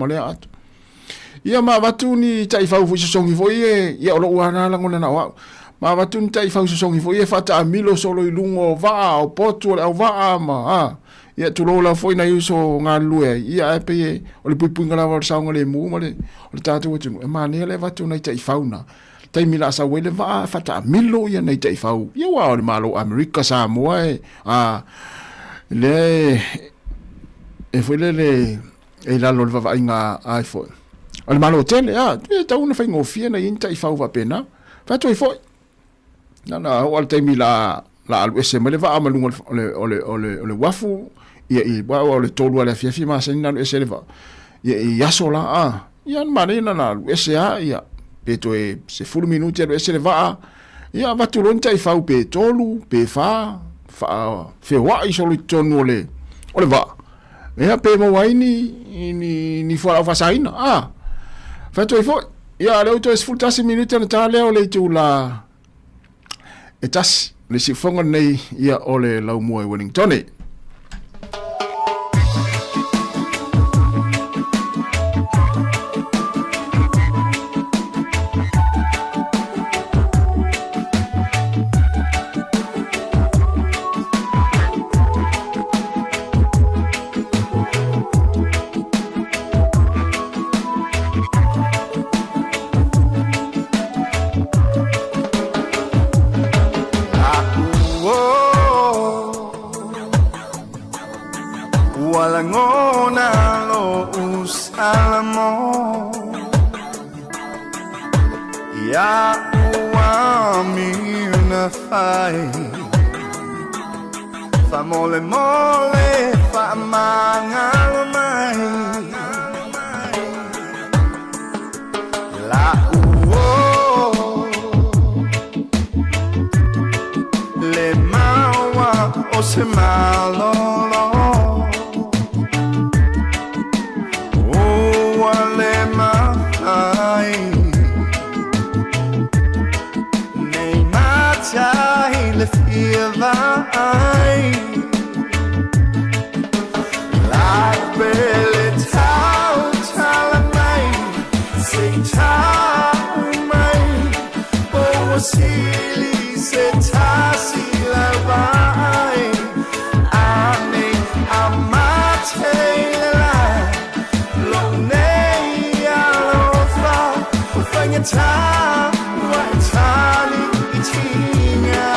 Ia ma watu ni tai fau fu songi fo ie, ia olo uana la ngona na wa. Ma watu ni tai fau songi fo ie fata a milo solo i lungo va o potu o va ma. Ia tulola foi na yuso ngā lue, ia epe o le pui ngala wa saunga le mu, ma le o le tātou atu, e ma ne le watu nei tai fauna. Tai mila sa wele va fata milo ia nei tai fau. Ia wa o le malo Amerika sa moa le foi le e lalo le va inga ai foi. O le malo tele, e tau na fai ngofia na in tai fau va pena. Fatu i foi. Na o le tai mila la alu ese mele va amalunga ole wafu ia i ba o le tolu ale fiafi ma sa nina ese le va ia i aso la ia marina na ese ia peto e se fulu minuti ale ese le va ia va tu lonta i fau pe tolu pe fa fe wa i solo tonu ole va ia pe mo waini ni fa fa saina fa tu i fo ia le to es full tasi minuti na tale ole tu la etas le si fonga nei ia ole lau mua i Wellington. Fa mole mole, fa mangal mai. La le mawa o se malolo. O le mai. Nei matai le vai like belly tau mai sei tau mai o sili se tasi la vai ane amate la lo nei alo fa fanya ta wa tali tinga.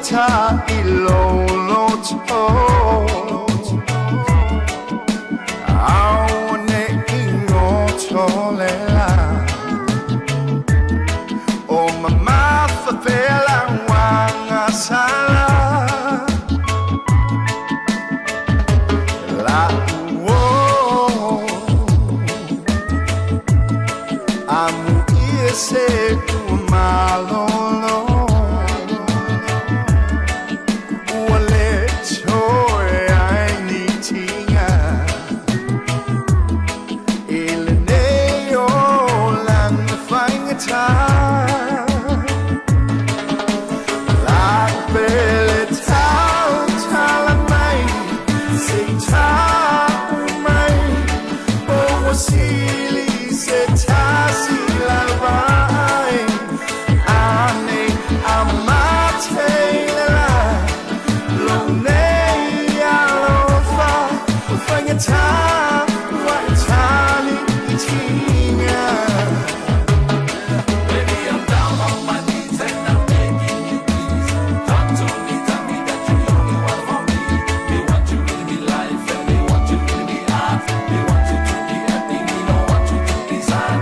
Ta ilolo to aone ingo tolela o mama fela wanga sala la amu ese tu malolo They want you to be happy, they want you to be happy, you know what you to design.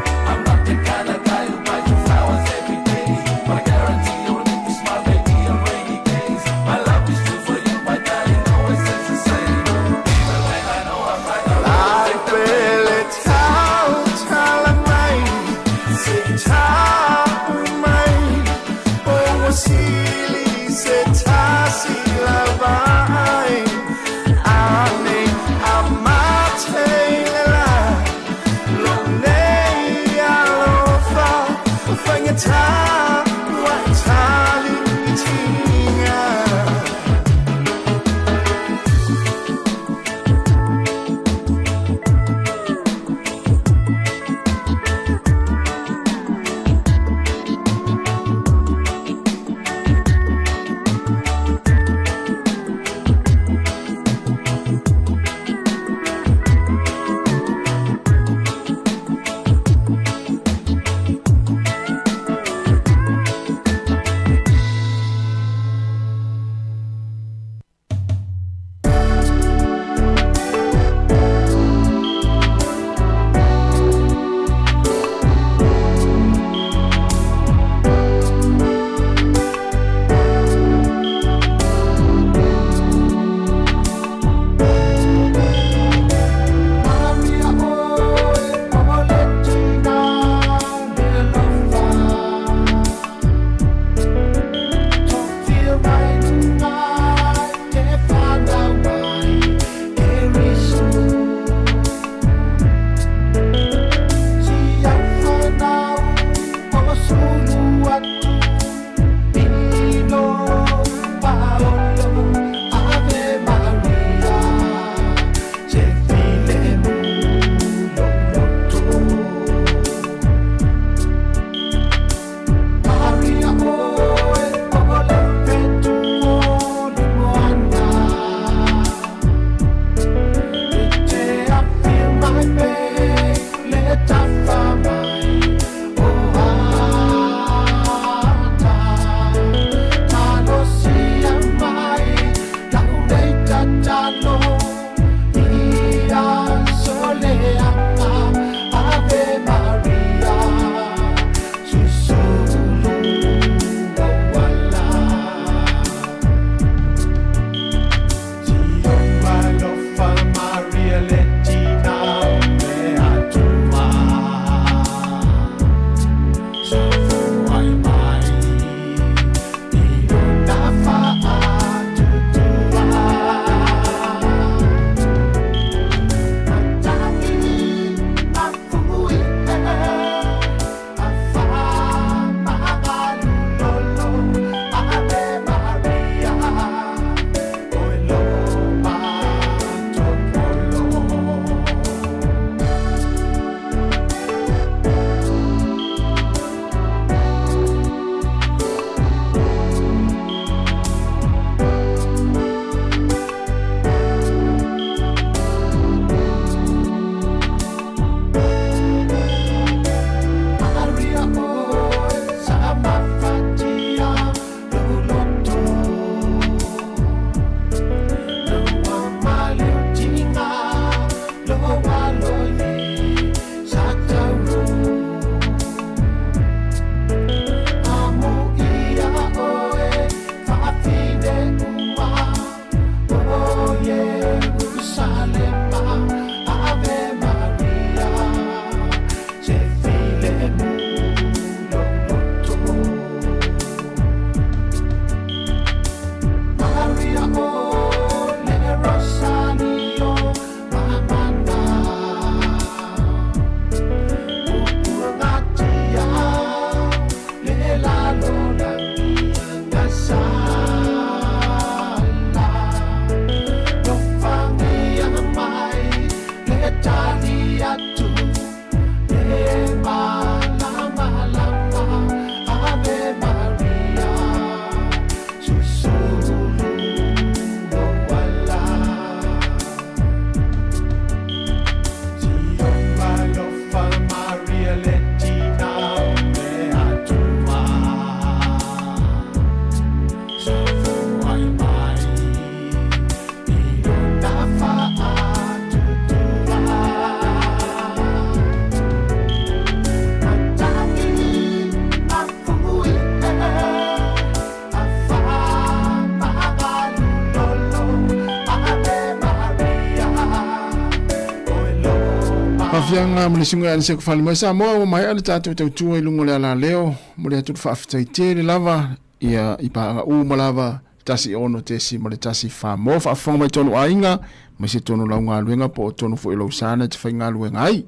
Mafianga mlisingo ya niseko fali mai Samoa wa mai ala tatu tautua ilungo le ala leo mole atu whaafitai le lava ia ipaanga malava tasi ono tesi mole tasi wha whaafonga mai tonu ainga mai se tonu lau ngā luenga po tonu fo ilo usana te whai ngā luenga ai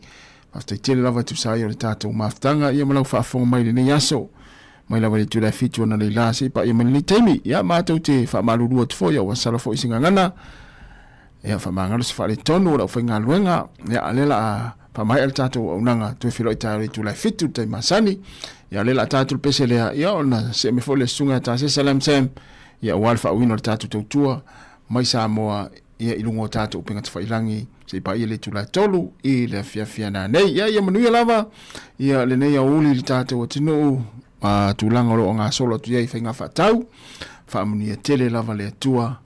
whaafitai le lava tusai o le tatu mafitanga ia malau whaafonga mai le ne yaso mai lava le tūrai fitu na le lasi pa ia mani teimi ia mātou te whaamalurua te fo ia wasala fo isinga ngana ia whamangalo se whare tonu o lau whai ngā luenga ia alela a pamai al tatou au nanga tu filo itari tu lai fitu tai masani ia lela tatou pese lea ia ona se me fole sunga ta se salam sem ia walfa wino tatou tautua mai Samoa ia ilungo tatou penga te whailangi se pa ia le tu lai tolu i le fia na nei ia manuia lava ia le nei au uli le tatou atinu tu langa lo ngā solo tu iai whainga whatau whaamunia tele lava le atua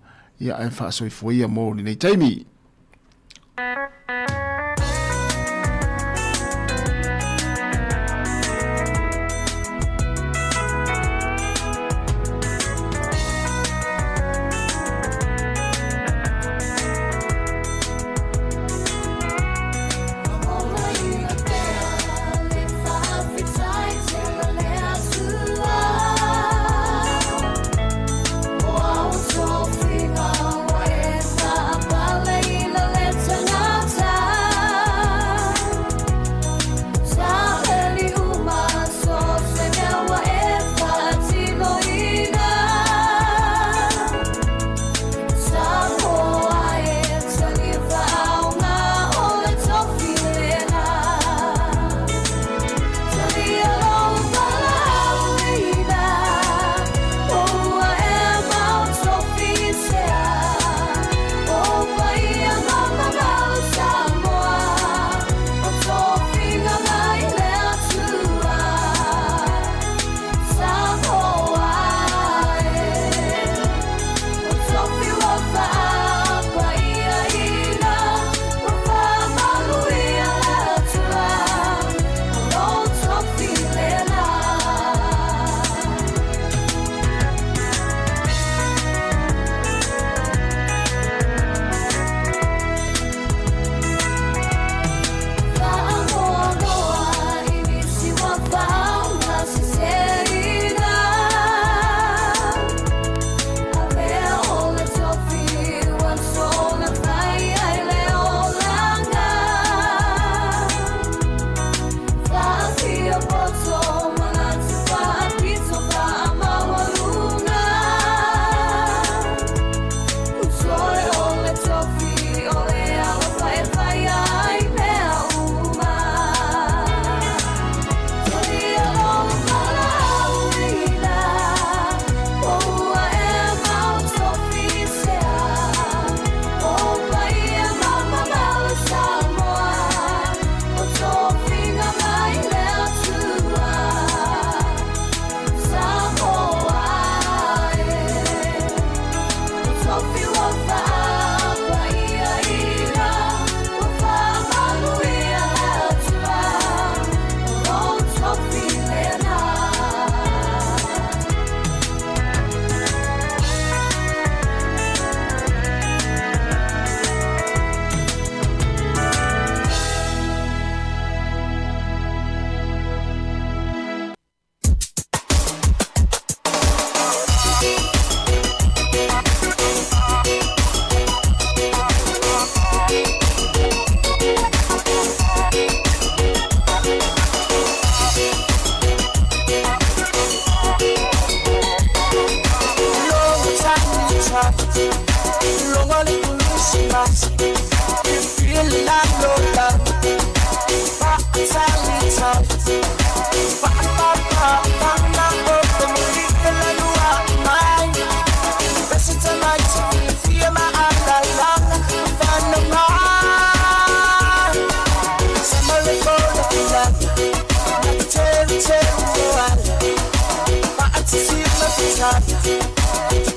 ia ai whaasoifuia mo ni nei taimi.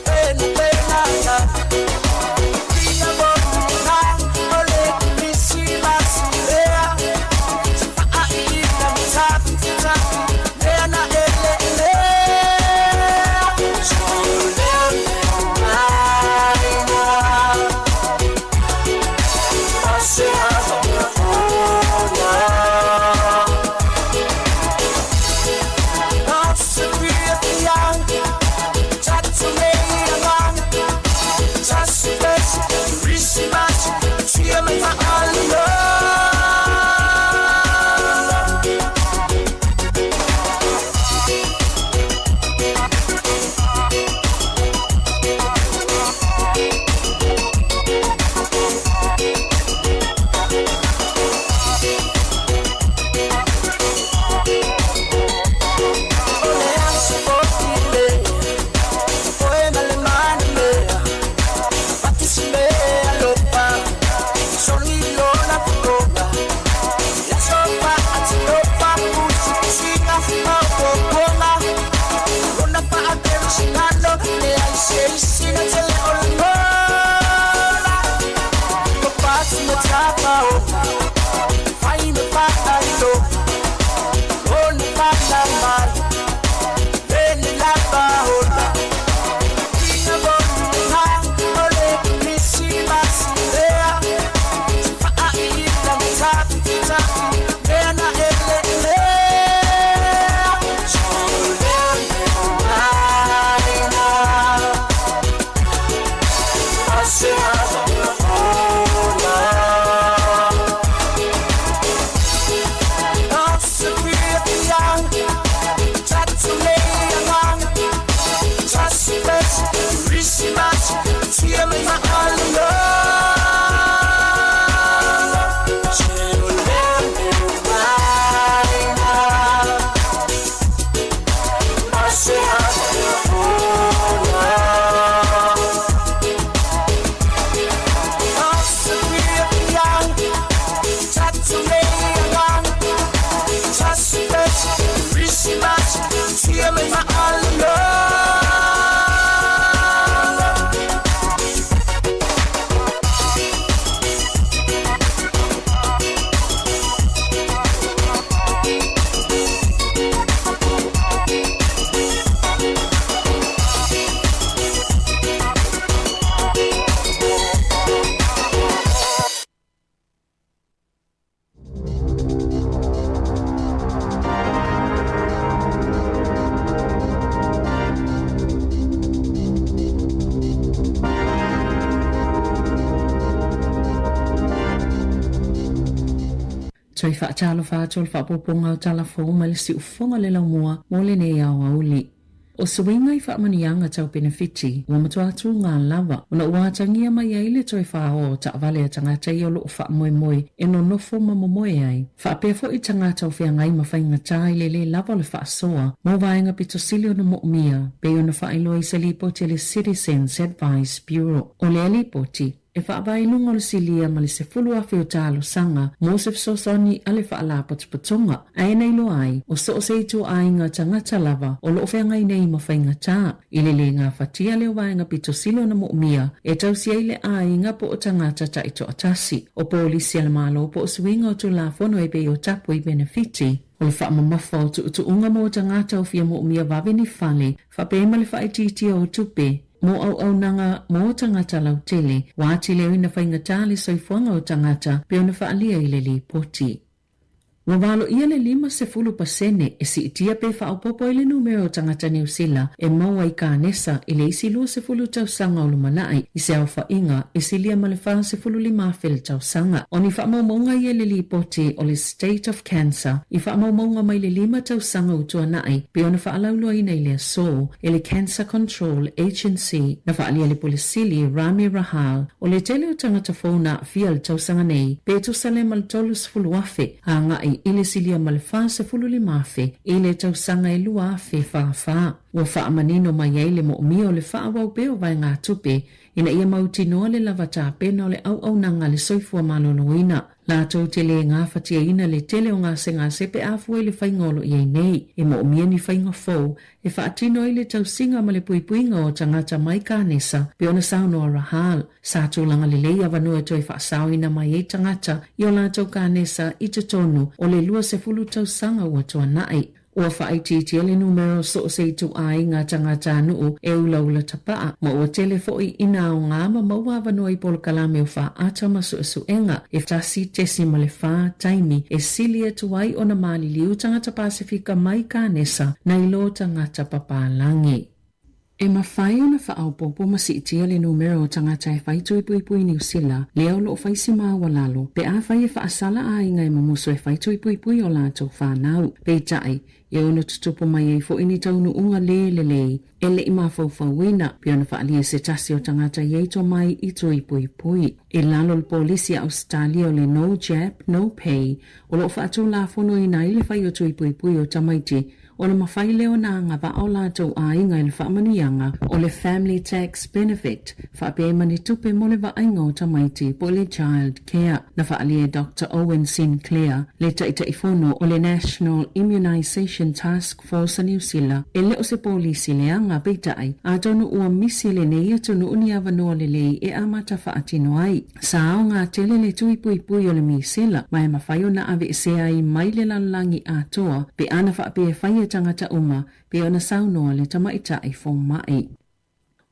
Pena, pena, pena, Find the path I know. On the path I mind. Then the love I hold. King of all, ole, missy, massy, there. I eat them tap, then I ate there. So then I say Toi whaatalo whaatol whaapoponga o talafo ma le si ufonga le laumua mo le ne au auli. O swinga I whaamanianga tau benefiti wa matuatu ngā lava o na uatangia mai ai le toi whao ta vale a tangata I o loo whaamoemoe e no nofo mamomoe ai. Whaapefo I tangata o whiangai ma whainga tai le lava le whaasoa mo vaenga pito sili o na mo'mia pe o na whaelo I salipoti le Citizens Advice Bureau o le alipoti. E whaabailunga o le silia ma le se fulu awhi o tālo sanga mo se fsosoni a le whaala patipatonga. Ai nei lo ai o so se itu ainga tangata lava o lo whengai nei ma whainga tā. Ile le ngā whatia leo vaenga pito silo na mo'mia e tausi ai le ainga po o tangata ta ito atasi. O polisi ala malo po o swinga o tu la fono e pe o tapu I benefiti. O le whaamamafa o tu unga mo o tangata o fia mo'mia vave ni whale. Whapema le whaititi o tupe. Mo au nanga mo tangata lau tele, wāti leo ina whainga tāle soifuanga o tangata, pe ona whaalia I le li poti. Wawalo ia le 50% e si itia pe whaopopo I le numero o tangata New Zealand e maua I kānesa I le isi lua 10 tausanga o lumalai I se au whainga e si lia ma le 15 tausanga. O ni whaamaumaunga ia le li poti o le State of Cancer I whaamaumaunga mai le 5 tausanga o tuanai pe ona whaalaulua ina I le aso e le Cancer Control Agency na whaalia le polisili Rami Rahal o le tele o tangata whauna fia le tausanga nei pe to sale mal tolus fuluafe a ngai ile silia malfase fululi mafe ile tausanga I lua afe whaafaa. Wa whaamanino mai ai le mo'mia o le whaawau peo vai ngā tupe ina ia mautinoa le lavata pena o le au nanga le soifua maloloina. La tau tele ngā whatia ina le tele o ngā se ngā sepe afue le whaingolo I nei e mo'mia ni whainga fau e whaatino I le tausinga ma le puipuinga o tangata mai kānesa pe ona sauno o Rahal. Sa tūlanga le leia vanua toi whaasau ina mai e tangata I o la tau kānesa I te tonu o le 20 tausanga ua toa nai. Ua whaititi le numero so se tu ai ngā tangata nuu e ulaula tapaa ma ua telefoi ina o ngā ma maua vanua I polo kalame o wha ata masu enga e tasi tesi ma le wha taimi e silia tuai o na mali liu tangata Pasifika mai kānesa na ilo tangata papalangi. E mawhai o na whaaupopo masiitia le numero o tangata e whaitui puipui New Zealand leo lo whaisi maa walalo pe a whai e whaasala a inga e mamuso e whaitui puipui o lātou whanau. Pe tai, e ona tutupo mai e fo ini taunu unga le e le ima fauwina pe ona whaalia se tasi o tangata yeito mai I tui puipui. E lalo le polisi a Australia o le no jab, no pay o lo whaatu la fono ina I le whai o tui puipui o tamaiti o le mawhai leo na ngā o lātou a inga i le whaamanuianga o le Family Tax Benefit, whape mani tupe mo le vainga o tamaiti po le Child Care. Na whaalia Dr. Owen Sinclair, le taitaifono o le National Immunisation Task Force a New Zealand, e le o se polisi le anga peitai, a tonu ua misi le nei tonu uni avanoa le lei e amata whaatino ai. Sa o ngā tele le tui pui pui o le misela, mai mawhai o na ave e sea ai mai le lalangi a toa, pe ana whaape e whai e tangata uma, pe ona saunoa le tamaitai fo mai.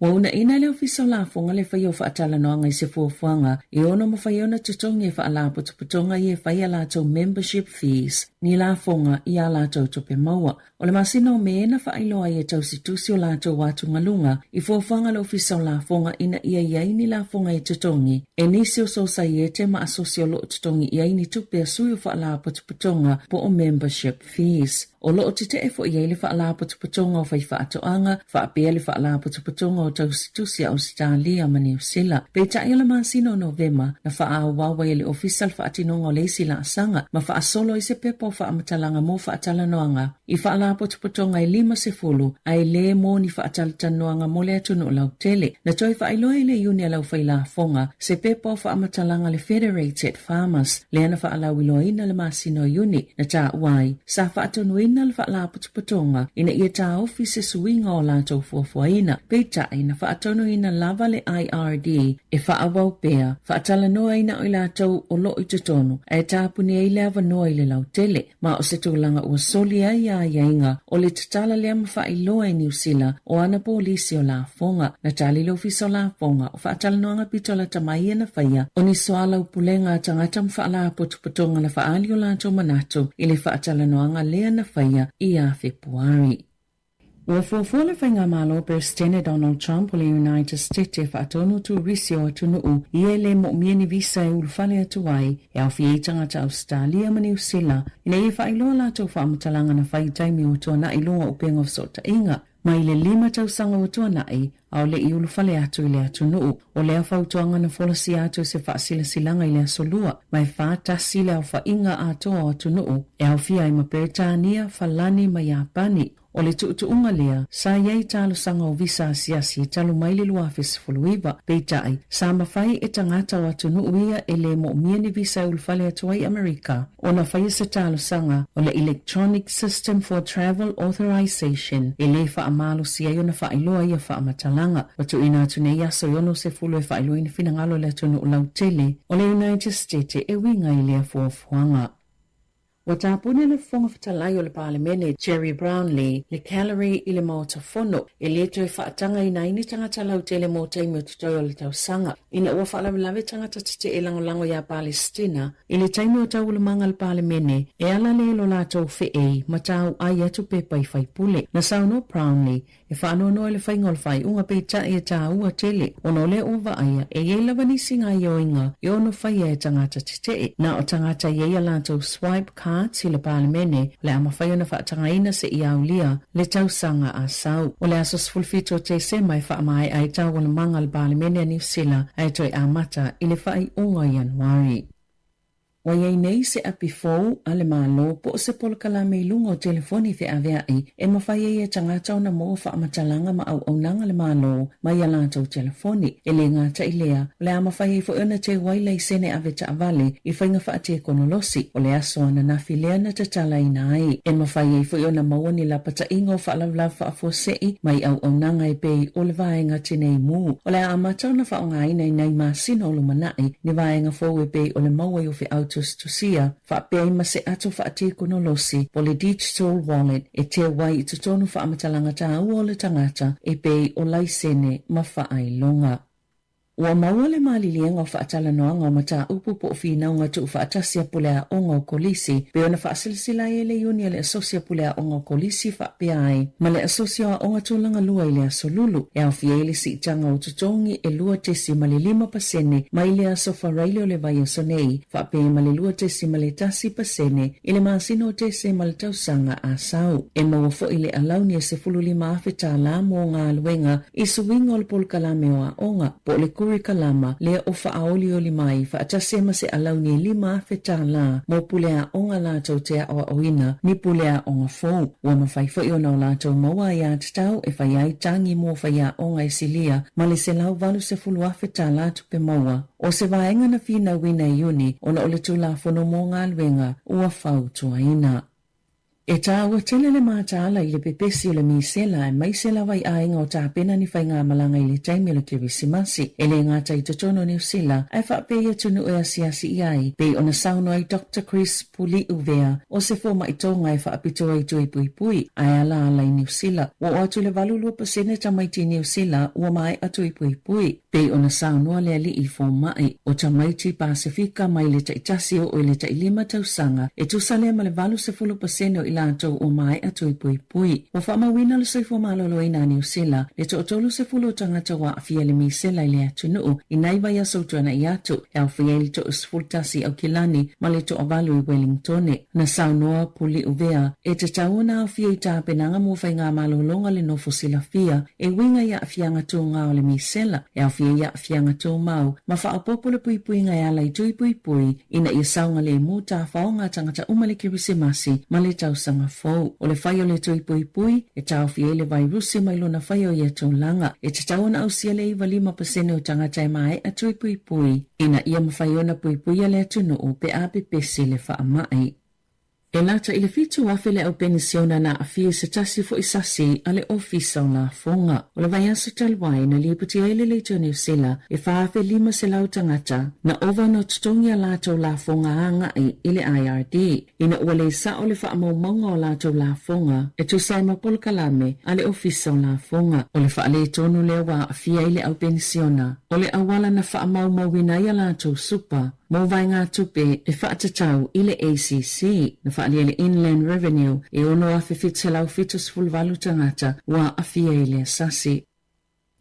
Wa una ina le ofisa la fonga le whai o whaatala noanga i se fuafuanga, e ono ma whai ona tutonga e whaala putuputonga i e whai a lātou membership fees, ni la fonga i a lātou tope maua. O le masina o meena whaailoa i e tausitusi o lātou wātunga lunga, i fuafuanga le ofisa la fonga ina ia iai ni la fonga i tutongi, e nisi o sosa i e te ma asosio lo tutongi iai ni tupe a sui o whaala putuputonga po o membership fees. O loo te te fo i le whaala putuputonga o whai whaatoanga, whaapea le whaala putuputonga o tausitusi a Australia ma New Zealand. Pei tai ala masino Novema na whaawawa i le official whaatinonga o leisi la asanga, ma whaasolo i se pepa o whaamatalanga mo whaatalanoanga. I whaala putuputonga i 5 ai le mo ni whaatalatanoanga mo le atunu o lau tele. Na toi whaailoa i le iuni a lau whaila fonga, se pepa o whaamatalanga le Federated Farmers, le ana whaala wiloina le masino iuni, na taa uai, sa whaatonuina le whaala putuputonga, ina ia taa ofi se suinga o lātou fuafuaina, pei tai na whaatonuina lava le IRD, e whaawau pea, whaatalanoa ina o lātou o lo i tutonu, e tāpuni e le avanoa i le lau tele, ma o se tūlanga ua soli ai a iainga, o le tatala le ama whaailoa i New Zealand, o ana polisi o la fonga, na tali lo fiso la fonga, o whaatalanoanga pitola tamai na whaia, o ni soala upulenga tangata mwhaala putuputonga la whaali o lātou manatu, i le whaatalanoanga lea na whaia i a Februari. Ua fuafuala whainga malo President Donald Trump o le United States e whaatonu tu risi o atunuu i e le mo'mieni visa e ulfale atuai e au fietanga ta Australia ma New Zealand ina i e whailoa lātou whaamatalanga na whai taimi o tuana i lunga upenga o sota inga. Ma i le 5 tausanga o tuana ai au le i ulfale atu i le atunuu o le awhautuanga na folasi atu se whaasilasilanga i le asolua mai whaatasi le au whainga atoa o atunuu e au fia i Maperetania, Falani ma Japani. O le tuutuunga lea, sa iei talo sanga o visa asiasi talo mai le lua fesifuluiva, peitai, sa mawhai e tangata o atunu uia e le mo'mieni visa ulfale atuai Amerika, o na whai se talo sanga o le Electronic System for Travel Authorization, e le whaamalo si ai o na whaailoa ia whaamatalanga, watu ina atunei aso yono se fulu e whaailoa ina finangalo le atunu o lautele, o le United States e winga i lea fuafuanga. Wa tāpune le whonga whatalai o le Parlemene Jerry Brownlee le Callery i le mauta whono e le toi whaatanga i naini tangata lau te le mauta i mo tutoi o le tausanga ina ua whaalawe tangata te e langolango ia Palestina i le taimi o tau le manga le Parlemene e ala le lo lātou whee ma tau ai atu pepa i whaipule na sauno Brownlee e whaanono e le whaingol whai unga peita e tā ua tele o no le ova aia e ye lavanisi ngā ioinga i ono whai e tangata te na o tangata ye lātou swipe si le Parlemene le amawhai ona whaatangaina se i aulia le tausanga a sau. O le asos fulfito te se mai whaamai ai tau o le manga le Parlemene a New Zealand ai toi amata i le whai unga Januari. Wa iei nei se api fou a le malo po se polakala me lunga o telefoni fe aveai e mawhai e tangata o na mo whaamatalanga ma au nanga le malo mai a lātou telefoni e le ngata i lea le amawhai e fo ona te wailei sene ave ta avale i whainga whaate konolosi o le aso ana na filea na tatala ina ai e mawhai e fo ona mawani la pata ingo whaalawlaw whaafosei mai au nanga e pei o le vaenga tinei mu o le amata na whaonga ina i nei masina o lumanai ni vaenga fo e pei o le maua o fi au tusia whaapea ima se ato whaate konolosi po le digital wallet e te wai i tutonu whaamatalanga tā ua o le tangata e pei o laisene ma whaailonga. Ua maua le malilienga o whaatalanoanga o mata upu po whinaunga tu whaatasia pulea onga o kolisi, pe ona whaasilsila e le iuni le asosia pulea onga o kolisi whaapea ai, ma le asosia onga tūlanga lua i le asolulu, e au fiele si itanga o tutongi e lua tesi ma le 5% ma i le aso wharaile o le vai asonei, whaapea ma le lua tesi ma le tasi pasene, i le masino tesi ma le tausanga a sau. E maua fo i le alauni e se 15 awhita la mo ngā luenga i suwinga o le polkalame o a onga, po le kurikalama lea o whaaoli oli mai whaatase ma se alau ni 5 whetala mo pulea o ngā lātou te awa oina ni pulea o ngā fōu. Ua mawhaiwhai o nau lātou maua ia tatau e whai ai tangi mo whaia o ngā isilia ma le se lau valu se fulua whetala tupe maua. O se vaenga na whina wina iuni o na ole tula whono mo ngā luenga ua whau tuaina. E tā ua tele le mātāla i le pepesi o le misela e maisela wai ainga o tā pena ni whai ngā malanga i le taimi o le kirisimasi. E le ngā tai totono New Zealand ai whaapea tunu e asiasi i ai. Pei ona sauno ai Dr. Chris Puli Uvea o se fōma i tōnga e whaapito ai tui pui pui ai ala ala i New Zealand. Wa o atu le valulua pasene tamaiti New Zealand ua mai atu i pui pui. Pei ona saunoa le ali i fōmai o tamaiti Pasifika mai le taitasi o le tailima tausanga e tusale ma le valu se fulu pasene o lātou o mai atu i pui pui. O whaamawina le soifo malolo i nā New Zealand, le to otolu se fulu tangata wa awhia le misela i le atu nuu, i naiwa ia sautuana i atu, e awhia li to usfultasi au kilani, ma le to avalu i Wellingtone. Na saunoa Puli Uvea, e te tauna awhia i tā penanga mo whai ngā malolonga le nofo sila fia, e winga ia awhia ngā tō ngā o le misela, e awhia ia awhia ngā tō mau, ma whaapopo le pui pui ngai ala i tui pui pui, ina ia saunga le mū tā whao ngā tangata umale kirisimasi, ma le tau sanga fau. O le whai o le tui pui pui, e tau fie le vairusi mai lona whai o ia tōlanga. E te tau na ausia le iwa 5% o tangata mai a tui pui pui. Ina ia mawhai o na pui pui a le atunu o pe ape pesi le wha amai. E lata i le fitu wafe le au penisiona na a fie se tasi fo isasi a le ofisa o la fonga. O le vai aso talwai na liputi aile le to New Zealand e whaafe 5 se lau tangata na ova no tutongi a lato la fonga anga i le IRD. Ina ua le sa o le wha amaumaunga o lato la fonga e tu saima polkalame a le ofisa o la fonga. O le wha le tonu le wa a fie ile au penisiona. O le awala na wha amaumawina i a lato supa. Mo vai ngā tupe e whaatatau i le ACC na whaalia le Inland Revenue e ono a whiwhitselau fitus fulvalu tangata wa a fia i le asasi.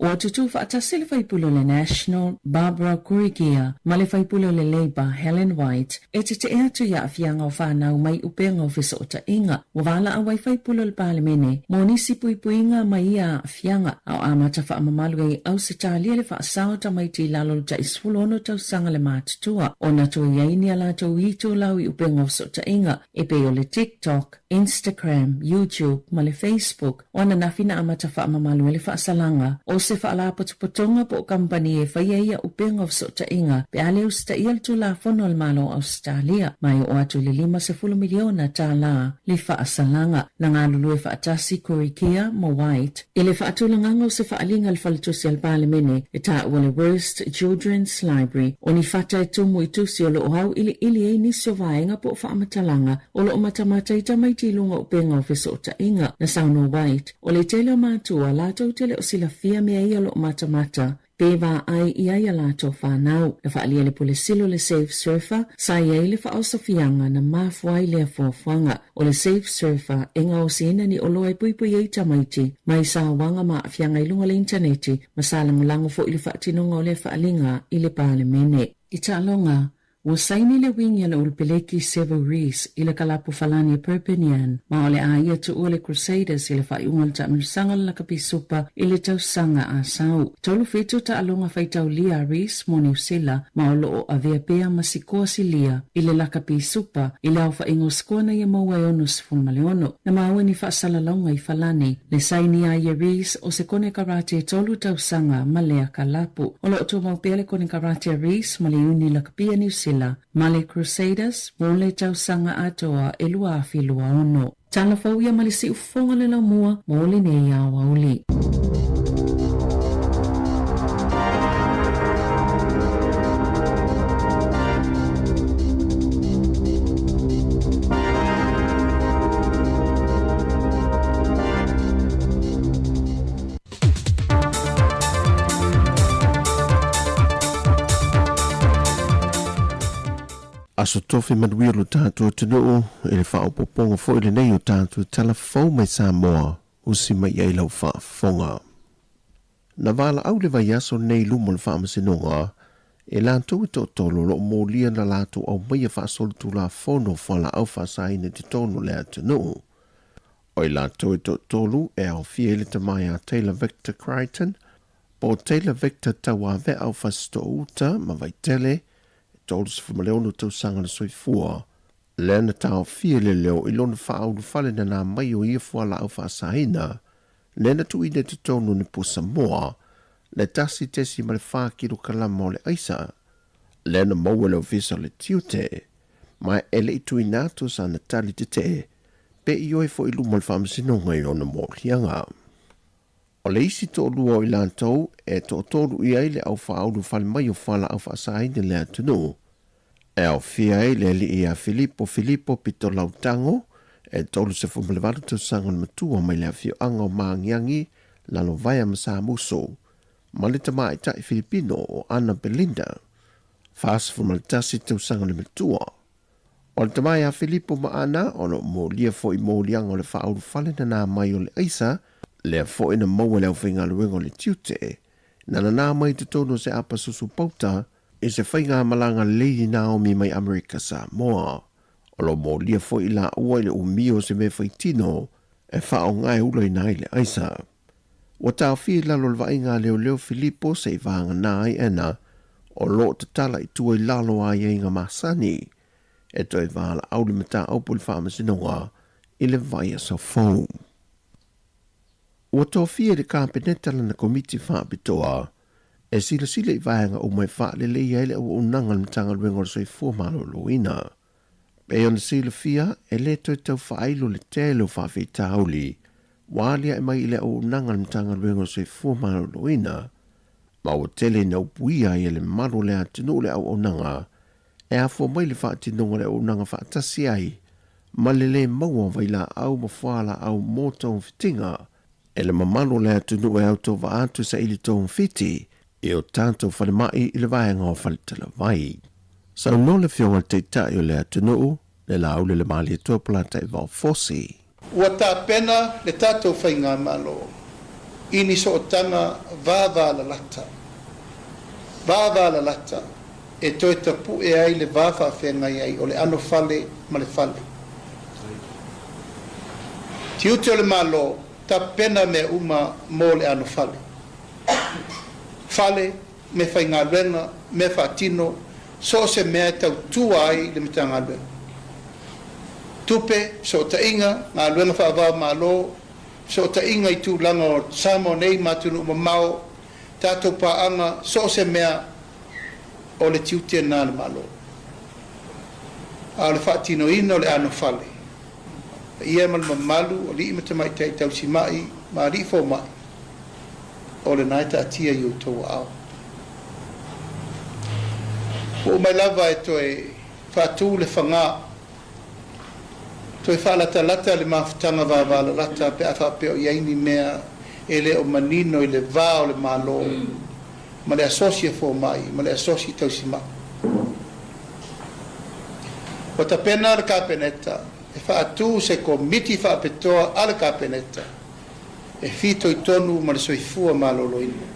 O atutu whaatase le whaipulo le National, Barbara Kurigia, ma le whaipulo le Labour, Helen White, e te ea tu ia a whianga o whanau mai upenga o fisa o ta inga. Wa wala a wai whaipulo le Parlemene, mo nisi puipuinga mai ia a whianga, au amata whaamamalu e au se tālia le whaasao ta mai ti lalo ta isfulono tau sanga le mātutua. O na to iaini ala tau hito lau i upenga o fisa o ta inga, e pe o le TikTok, Instagram, YouTube, ma le Facebook, o na nafina amata whaamamalu e le whaasalanga, o se whaala potopotonga po kampani e whaia ia upenga o sota inga pe ale usta ia tu la fono al malo Australia mai o atu le 5 miliona tā la li whaasalanga na ngā lulu e whaatasi Kurikia mo White e le whaatulanganga o se whaalinga le whalitusi al Parlemene e tā ua le Worst Children's Library o ni whata e tumu i tusi o lo hau ili e nisio vaenga po whaamatalanga o lo matamata i tamaiti lunga upenga o sota inga na sauno White o le tele o mātua lātou tele o sila fia mea ia lo mata peva ai ia ia lato whanau na whaalia le polesilo le Safe Surfer sa ia le whaosafianga na mafuai le fuafanga o le Safe Surfer e ngā o sina ni olo e puipui ei tamaiti mai sa wanga ma afianga ilunga le interneti masalangulango fo ili whaatinonga o le whaalinga i le Parlemene. I talonga Wa saini le wingi le ulpeleki Sevo Rees i le kalapu falani Perpignan, ma ole a ia tu ule Crusaders i le whaiungal ta mirsanga la kapisupa i le tausanga a sau. Tolu fitu ta alonga whaitau lia Rees mo New Zealand, ma olo o avea pea masikoa si lia i le la kapisupa i le au whaingo skona i maua e onu sifumaleono. Na maua ni whaasalalonga i falani, le saini a ia Rees o se kone karate tolu tausanga ma lea kalapu. Olo o tu maupea le kone karate Rees ma le uni la kapia New Zealand. Male Crusaders, mole tausanga atoa e lua afi lua ono. Tala fauia male si ufonga le la mua, mole ne ia wauli. Aso tofi manuia lo tātua tunuu e le whaopoponga fo i le nei o tātua talafau mai Samoa usi mai ai lau whaafonga. Na wala au le vai aso nei lumo le whaamasinonga e lātou i tōtolo lo mōlia na lātou au mai a whaasolu tu la fono whala au whaasaine te tono le atunuu. O i lātou i tōtolo e au fie le tamai a Taylor Victor Crichton Po Taylor Victor tawa ve au fasto uta ma vai tele, tolus fumaleonu tau sanga na soifua, lena tau fia le leo ilona whaau fale na nā mai o ia fuala au whaasahina, lena tu ine te tonu ni po Samoa, le tasi tesi ma le whākiro kalama o le aisa, lena maua leo visa le tiute, mai ele itu inato sa Natali te pe ioi fo ilu mal whaamasinonga i ona mo hianga. O le isi to lua o ilantou e to tolu i aile au whaaudu whale mai o whala au whaasahine lea tunu. E au fia e le li i a Filippo pito lautango e tolu se fumalewalu tau sangon matua mai lea fio anga o maangiangi lalo vaya masa muso. Malita mai tai Filipino o Ana Belinda. Fas fumaletasi tau sangon matua. O le tamai a Filippo maana ono mo lia fo i mo liang o le whaaudu whale na nā mai o le aisa lea fo ina maua leo whainga luenga o le tiute, na nā mai te tono se apa susu pauta, e se whainga malanga Lady Naomi mai Amerika Samoa. O lo mo lia fo i la ua ile umio se me whaitino, e whao ngai ulo i nai le aisa. Wa tau fi lalo le vainga leo Filippo se i vanga nai ena, o lo te tala i tua i lalo a ienga masani, e toi vala au le mata au puli whaamasinonga, i le vaia sa foam. Ua tōwhia le kāpeneta lana komiti whaapitoa, e sila i vaenga o mai wha le eile o unanga le mtanga luenga o soi fōmalo loina. Pe ona sila fia, e le toi tau whailo le telo whawhi tauli, wālia e mai le o unanga le mtanga luenga o soi fōmalo loina, ma o tele na upuia i le maro le atinu le au unanga, e a fō mai le whaatinonga le o unanga whaatasi ai, ma le maua vaila au mawhala au mōtong fitinga, e le mamalo le atunu e au tō vaatu sa ili tō mwhiti, e o tātou whale mai i le vaenga o whale tala vai. Sau no le whionga te tai o le atunu, le lau le mali e tōpula tai vau fosi. Ua tā pena le tātou whainga malo, ini so o tanga vāvā la lata. Vāvā la lata, e toi tapu e ai le vāwha whenga ai o le ano whale ma le whale. Tiuti o le malo, ta pena me uma mo le ano fale. Fale, me fai ngā luenga, me fa tino, so se mea tau tua ai le mita ngā luenga. Tupe, so ta inga, ngā luenga wha avao malo, so ta inga i tu langa o samo nei matunu mamao, tātou paanga, so se mea o le tiutia nā le malo. A le fa tino ino le ano fale. Ia mal mamalu o li imata mai tai tau si mai ma ri fo mai o le naita atia yu tō au o mai lava e toi whātū le whanga toi whālata lata le mawhitanga wāwāla lata pe a whāpeo iaini mea e le o manino i le vā o le malo ma le asosia fo mai ma le asosia tau si mai o ta pena le kāpeneta e whaatu se komiti whaapetoa ala kāpeneta e whito i tonu ma le soifua maloloina.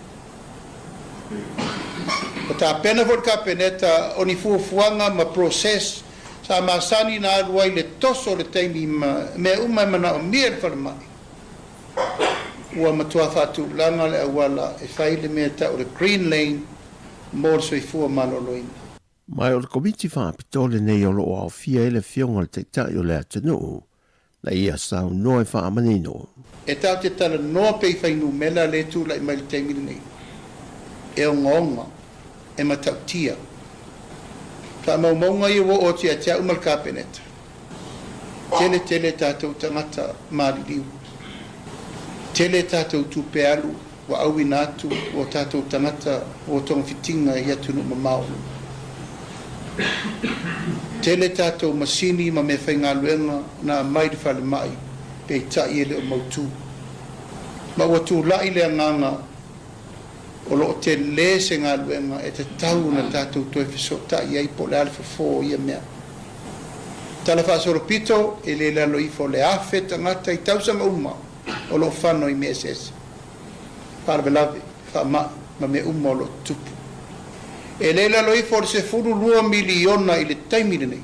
O tā pena vor kāpeneta o ni fuafuanga ma proses sa masani na aluai le toso le teimi me umai mana o mia le wharamai. Ua matua whaatu langa le awala e whaile mea ta o le Green Lane mo le soifua maloloina. Mai o le komiti whaapitole nei o lo au fia ele fionga le teitai o le atanu, la ia sau noe whaamanino. E tau te tala noa pei whainu mela le tu lai mai le teimiri nei. E o ngonga, e matau tia. Ka maumaunga i wo o tia tia umal kāpeneta. Tele tātou tangata maariliu. Tele tātou tupe alu, wa awi nātu o tātou tangata o tonga fitinga i atunu mamao. Tele tātou masini ma me whai ngā luenga nā mai di whale mai pe tai ele o mautu. Ma watu lai lea nganga o lo te le se ngā luenga e te tau na tātou toi fiso tai ai po le alfa fō ia mea. Tala whaasoro pito e le lalo i fo le awhe tangata i tausanga uma o lo whano i me SS. Parve lave, wha ma me uma o lo tupu. E leila loi for se furu 2 miliona i le taimine nei.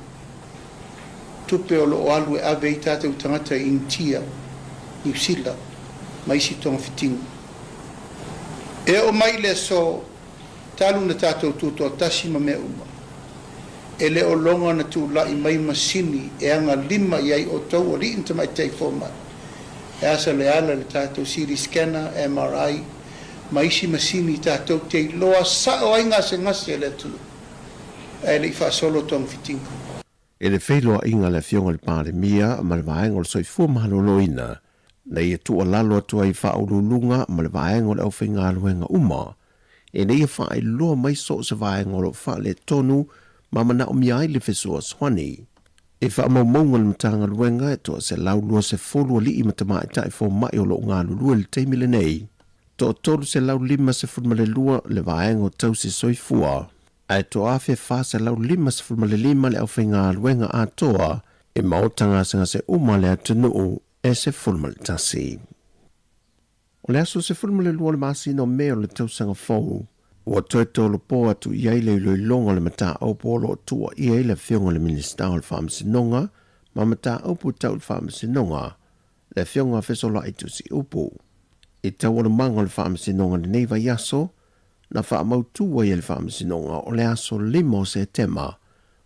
Tupe o lo alu e ave i tātou tangata i Intia, New Zealand, ma isi tonga fitinga. E o mai le so talu na tātou tūtua tasi ma mea uma. E le o longa na tū lai mai masini e anga lima iai o tau o riin tamai tei fōmai. E asa le ala le tātou CT scanner, MRI, ma isi masini tātou te loa sa o ai ngase ngase le tū. E le i wha solo tong fitinga. E le whailoa inga le fionga le pāre mia ma le vaenga le soifua mahaloloina. Nei e tua lalo atua i whaurulunga ma le vaenga le au whainga luenga uma. E nei e whae loa mai so se vaenga le wha le tonu ma mana o miai le whesua swani. E wha maumaunga le matanga luenga e toa se lau lua se folua li i matama e tae fo mai o lo ngā lulua le teimile nei. Toa tolu se lau lima se fulma le lua le vaenga o tau se soifua. Ai toa awhia wha se lau lima se fulma le lima le au whainga luenga a toa e maotanga sanga se uma le atunuu e se fulma le tasi. O le aso se fulma le lua le masi no mea le tausanga fau. Ua toe tolo po atu iai le iloi longa le mata au polo tua iai le fionga le minista o le whaamasinonga, ma mata au pu tau le whaamasinonga, le fionga fesola i tusi upu. I tau o le manga le whaamasinonga le neiva yaso, na whaamautua i le whaamasinonga o le aso limo se tema,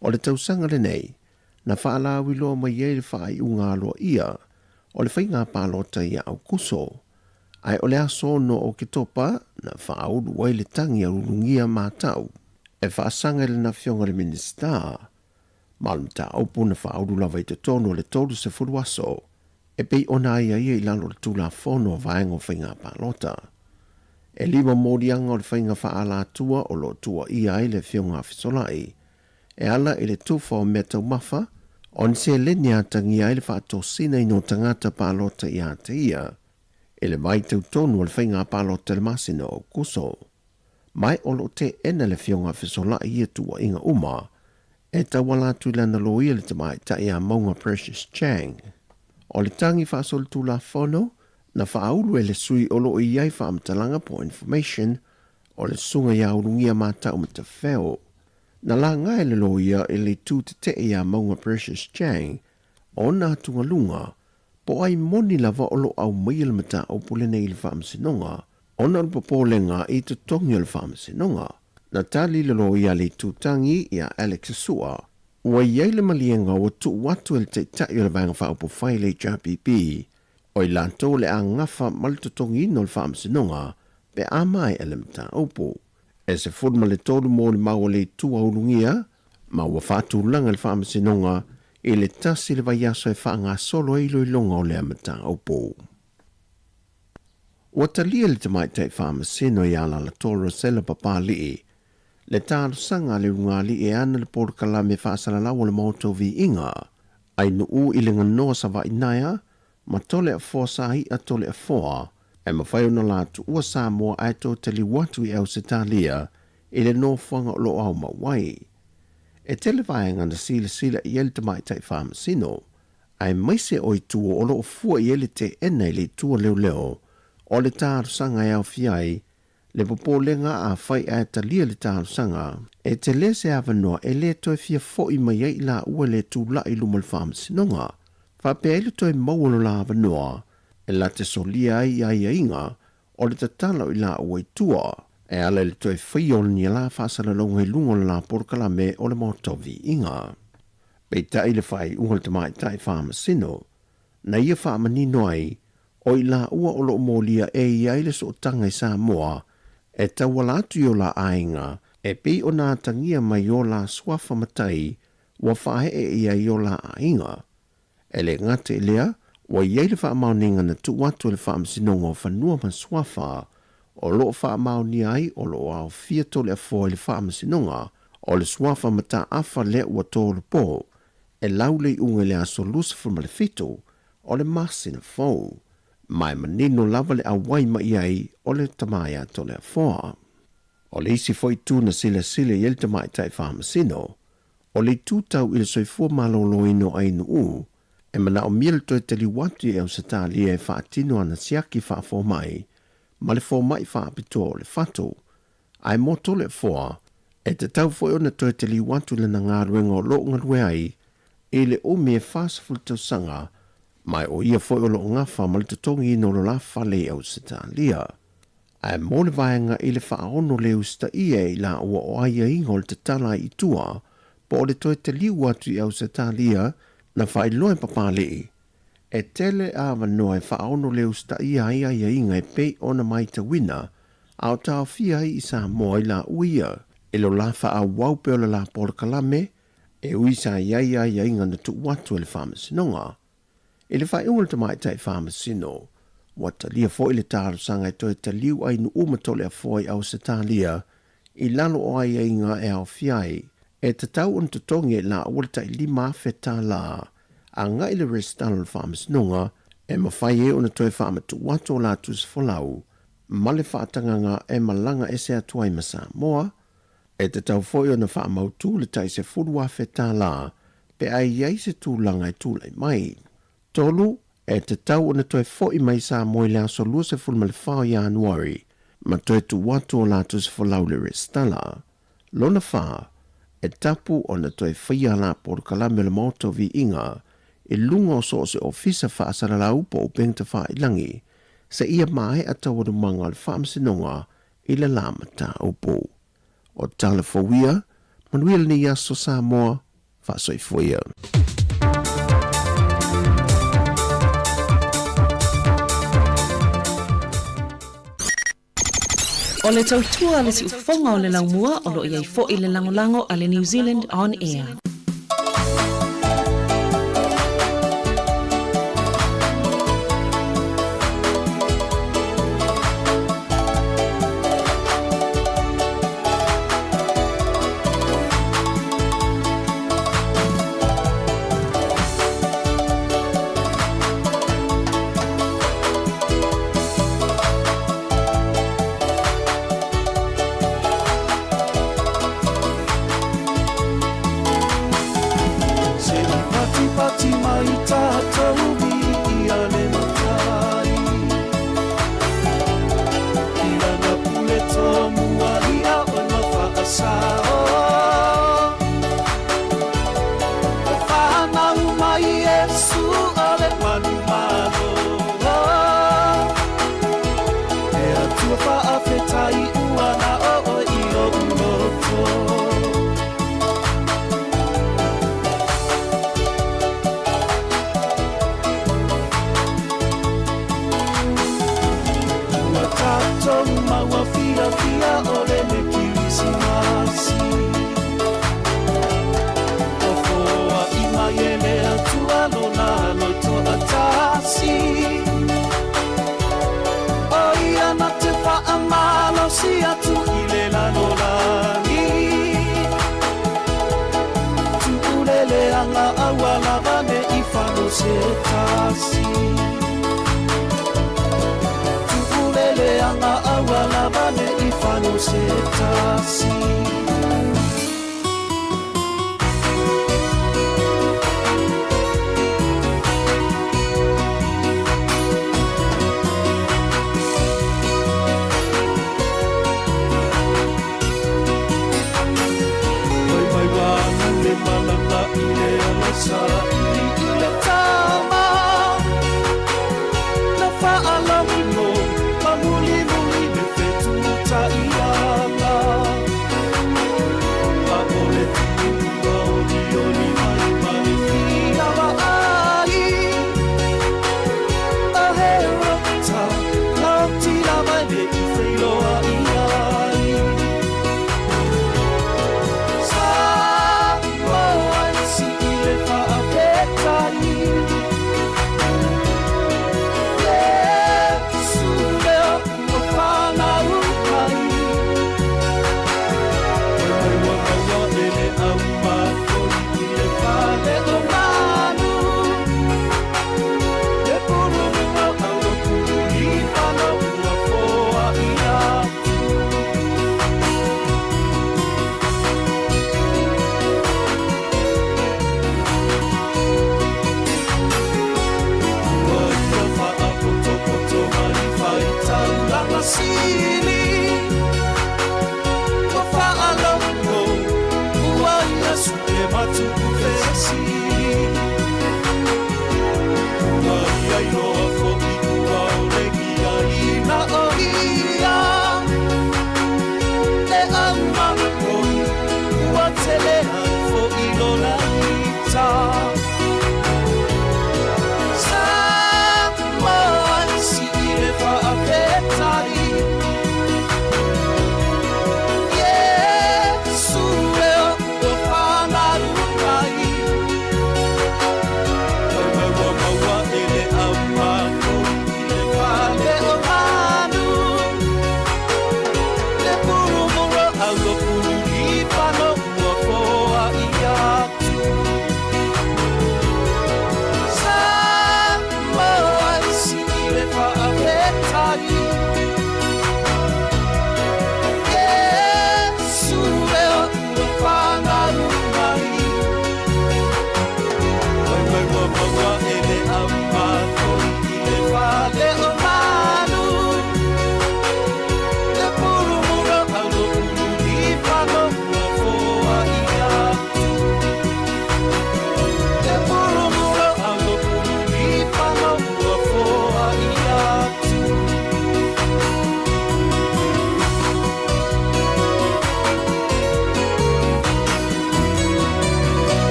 o le tausanga le nei, na whaalawi loa mai iai le whaai unga loa ia, o le whainga pālota ia au kuso. Ai o le aso no o ke topa na whaaudu wai le tangi a urungia mātau. E whaasanga le na fionga le minista. Malmta aupu na whaaudu lawa i te tono le tolu se furuaso. E pei ona ia ia i lalo le tula fono vaengo whainga pālota. E lima mōrianga o le whainga whaala tua o lo tua ia ai le fionga fisolai. E ala i le tufa o mea tau mafa, on se lenia tangi ai le whaatosina i no tangata pālota i ate ia. E le mai tau tonu al whainga pālota le masina o kuso. Mai olo te ena le fionga fisola i tua inga uma, e tawala tu lana loia le tamai ta ia maunga Precious Chang. O le tangi whaasol tu la fono, na whaaulu e le sui olo i iai whaamtalanga po information, o le sunga ia urungia mātau ma te wheo. Na la ngai le loia e le tu te ia maunga Precious Chang, o nā tunga lunga, po ai moni lava olo au mai le mata o pule nei le whaamasinonga, ona le popolenga i te tongi le whaamasinonga. Na tali le loia le tutangi ia Alex Sua, ua iai le malienga o tu watu e le te tai o le vanga whaupo whai le JPP, o i lanto le a ngafa malitotongi no le whaamasinonga, pe a mai e le mata opo. E se fudma le tolu mo le maua le tua urungia, ma ua whatu langa le whaamasinonga, e le tasi le vaiaso e whaanga solo e ilo ilonga o le amata au pō. Ua talia le tamai tei whaamasino i ala la toro sela papali e, le tāru sanga le rungali e ana le porkala me whaasala lawa le mauto vi inga, ai nu u i le nganoa sa wa inaia, ma tole a fōsahi a tole a fōa, e ma whai ona lātu ua sā mua aito tali watu i au se tālia, e le no whanga o lo au ma wai. E tele vaenga na sila i ele tamai tai whaamasino, ai maise o i tua o loo fua i ele te ena i le tua leo, o le tāru sanga e au fiai, le popolenga a whai a talia le tāru sanga, e te le se awanoa e le toi fia fo i mai i la ua le tū la i luma le whaamasinonga, whapea i le toi maualo la awanoa, e la te solia ai a inga, o le tatalo i la ua i tua, e ala le toi whaiol ni la whaasala longa i lungo la porkala me o le motovi inga. Pei tai le whai ungal tamai tai whaamasino, na ia whaamanino ai, o i la ua o lo molia e iai le so tanga i Samoa, e tawala atu i o la ainga, e pei o nā tangia mai o la swafa matai, wa whae e iai o la ainga. E le ngate lea, wa iai le whaamauninga na tu watu le whaamasinonga o whanua ma swafa, o lo wha mau ni ai o lo au fia tole a fo le whaamasinonga o le swafa mata afa le ua tōlu pō e laule i unga le aso lucifer ma le fito o le masina fōu mai manino lava le awai ma iai o le tamaya tole a foa. O le isi foi tu na sila i el tamai tai whaamasino o le tūtau i le soifua malolo ino ainu u e mana o miel toi tali watu e au satali e whaatino ana siaki whaafo mai ma le fō mai whaapito le whato, ai moto le fōa, e te tau fōi ona toi te li watu le na ngā ruenga o lo ngarue ai, e le o me whaasaful tau sanga, mai o ia fōi o lo ngawha ma le tutongi no lo la whale au se tā lia. Ai mo le vaenga i le whaaono le usta ia i la ua o aia ingo le te tala i tua, po o le toi te liu atu i au se talia na whailoe papalei. E tele a wanoa e whaaono le usta ia aia inga e pei ona mai te wina, au tau fia i sa moa i la uia, e lo la wha wau pe o la polo kalame, e ui sa ia inga na tu watu e le whamasinonga. E le whaiunga te mai tai whamasino, wata lia fo i le tāru sanga e toi te liu ai nu umatole a fo i au se tālia, i lalo o ai inga e au fiai, e te tau on te tongi e la ualta i lima feta la, a ngai le restano le whamasnonga, e mawhai e ona toi whamatu wato la tus folau, ma le whaatanganga e malanga e se atua i masa moa, e te tau foi ona whamautu le tai se furua feta la, pe ai iei se tūlanga i tūlai mai. Tolu, e te tau ona toi foi mai sa moi le aso lua se fulma le whao i anuari, ma toi tu wato la tus folau le restala. Lona wha, e tapu ona toi whaia la por kalame le moto vi inga, e lunga o so se ofisa whaasara la upo o pengta wha ilangi, se ia mai atawa du manga le whaamsinonga i le lama ta upo. O tala fawia, manuel ni yaso sa moa, whaasoi fuia. O le tautua le si ufonga o le laumua o lo iai fo i le langolango a le New Zealand On Air.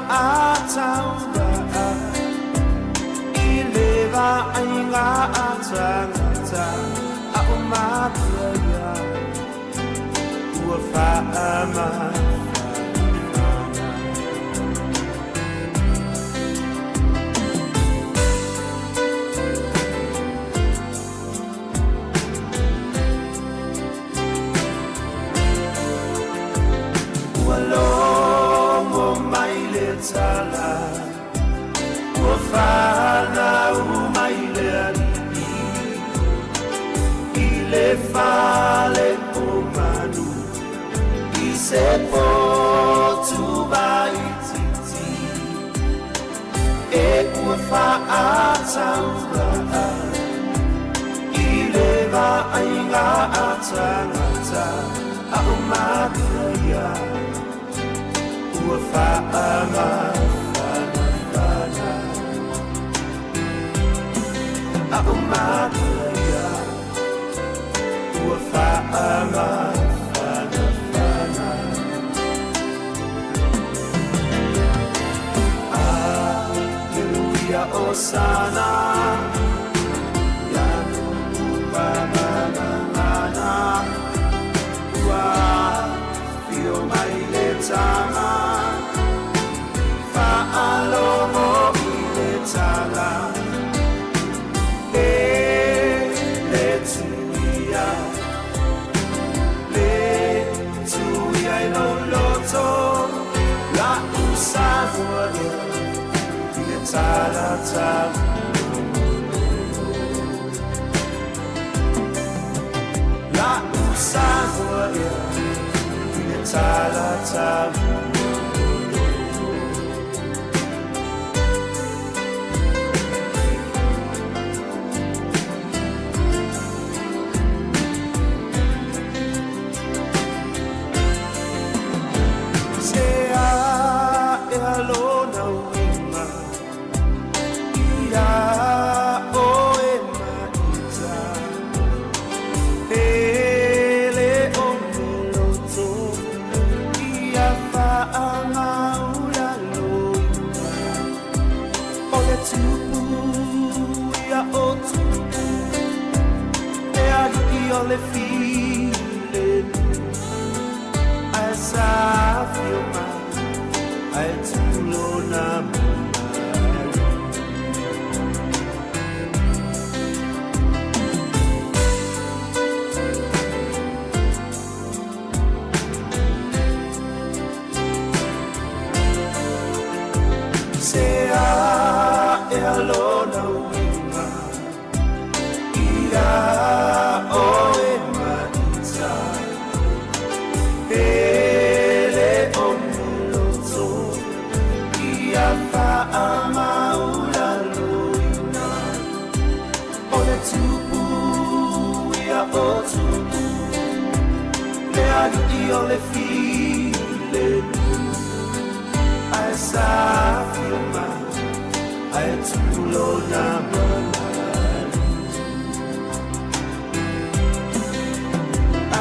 ataura I leva ainga atangata a o makuia ua whaama Walongo maile tala Wafana umaile alipi Ile fale pomanu Ise potu baititi E wafa ataura Ile va ainga atangata A umakaya Wafa'ama fana A'umakaya Wafa'ama fana Hallelujah, Osana Yanu Bamana Wa Fio Mailetana Fa'alomo Iletala Letuia Iloloto La Usavualia Iletala Tavu La Usavualia Iletala Tavu Ole feeling as I feel my I tulona say I alone Ole feeling as I feel my I tulona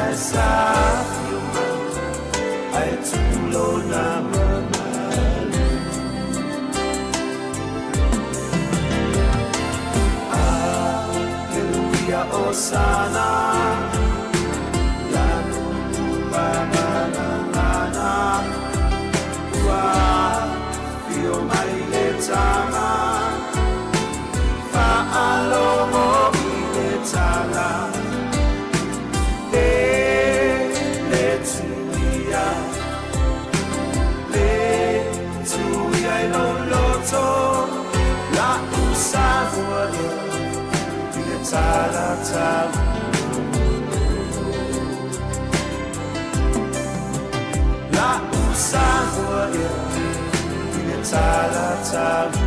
as I feel my I tulona Hallelujah, Osana Fio Mailetana Fa'alomo Iletana Letuia Iloloto La Usavualia Iletala Tavu La Usavualia Iletala Tavu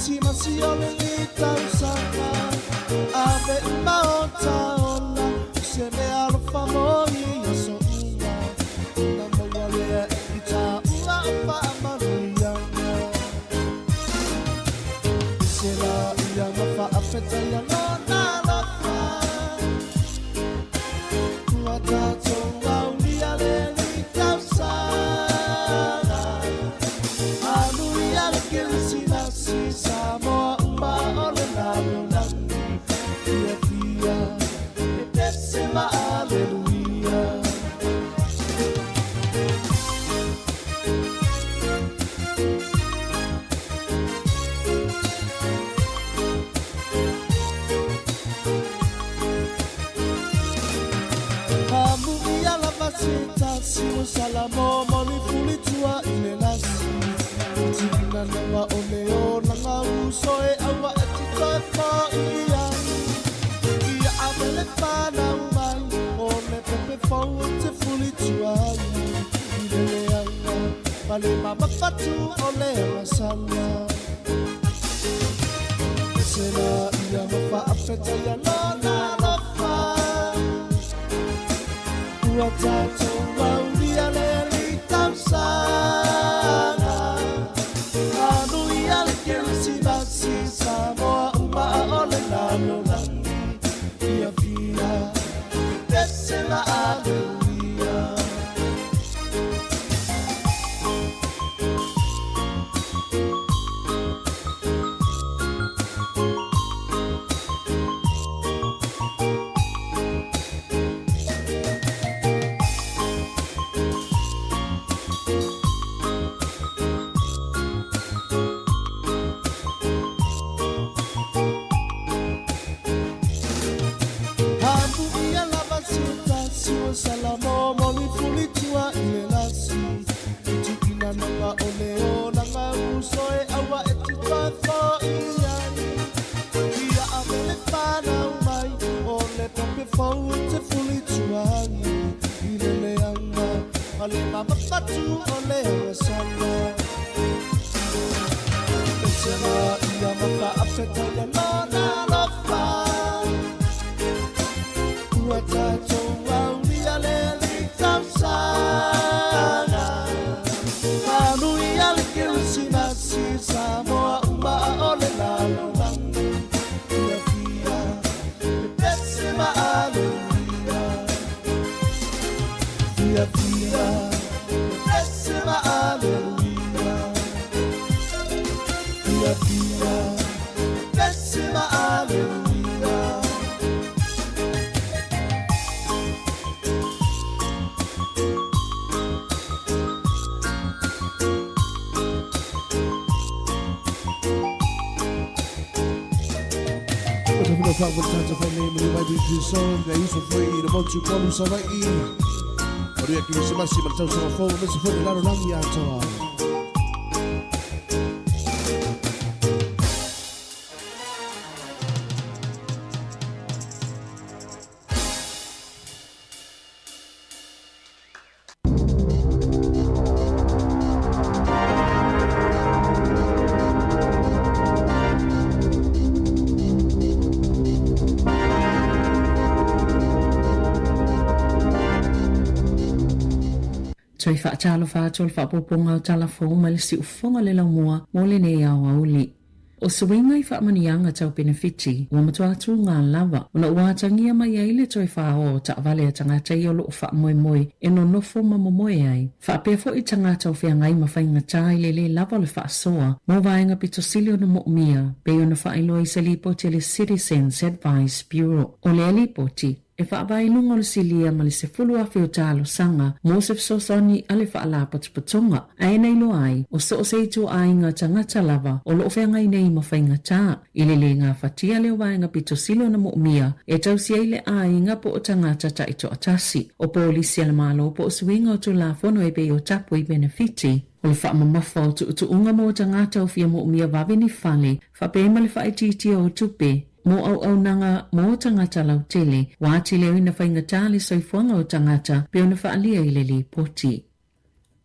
masi masi ole li tau sanga ave maota ona se me alfa moi so una na mawale ita una pa maria se la ia ma fa afeta ya no na la fa wata to au li ale li tau sanga alu ia le ke si na si sa mo ma ole na na Hallelujah. Hallelujah la basita si salamo moni fulitua ile nasi. Tina na ole ona na uso e awa atita fa ia. Ia avele pana ole pepe forte fulituai ile anga vale mama fatu ole masana sena ia mafa afeta ya lona lofa uatato wauli ale litamsana anu ia le kelsi basi samoa uma ole lalo ia via Sema hallelujah. Salamo moni fulitua ile nasi Tikina nanga oleo nanga usoe awa etita fo iani Ia amele pana umai ole pepe faute fulitua ile leanga ale mama fatu ole wasana Sema ia mafa afeta ya lona lofa Uatato Aleli tamsana Anu iale kirisina si samoa uma ole lalo langu Ia fia Pepesima aleluia Ia fia Pepesima aleluia Ia fia Pepesima aleluia Talk with tons of name and my DJ song. They used to free the bunch of problems on my E. Or you can see my simple toes on my phone. Listen for the lot of long yato. Toi whaatalo whātua whaapoponga o talafo ma le si ufonga le laumua mo le ne au auli. O suinga I whaamanianga tau benefiti, wa matuatu ngā lava, una uatangia mai ai le toi whao o ta vale a tangata I o loo wha moe e no nofo mamomoe ai. Whaapefo I tangata o whia ngai mawhainga tai le lava le whaasoa, mo vaenga pito silio na mo'mia, be o na whailo I se lipoti le Citizens Advice Bureau. O le lipoti, e whaabailunga le silia ma le se fulu awhi o tālo sanga, mo se fsosani ale whaala patipatonga, ai nei lo ai, o so se itu ai ngā tangata lava, o lo whengai nei ma whainga tā, ile le ngā whatia leo waenga pito silo na mo'mia, e tau si eile ai ngā po o tangata ta ito atasi, o polisi ala malo po o suinga o tu la fono e be o tapu I benefiti, o le whaamamafa o tu unga mo o tangata o fia mo'mia vavini whale, whapema le whaititi o tupe, mo au nanga mo tangata lau tele, wāti leo ina whainga tāle soifuanga o tangata, pe ona whaalia I le li poti.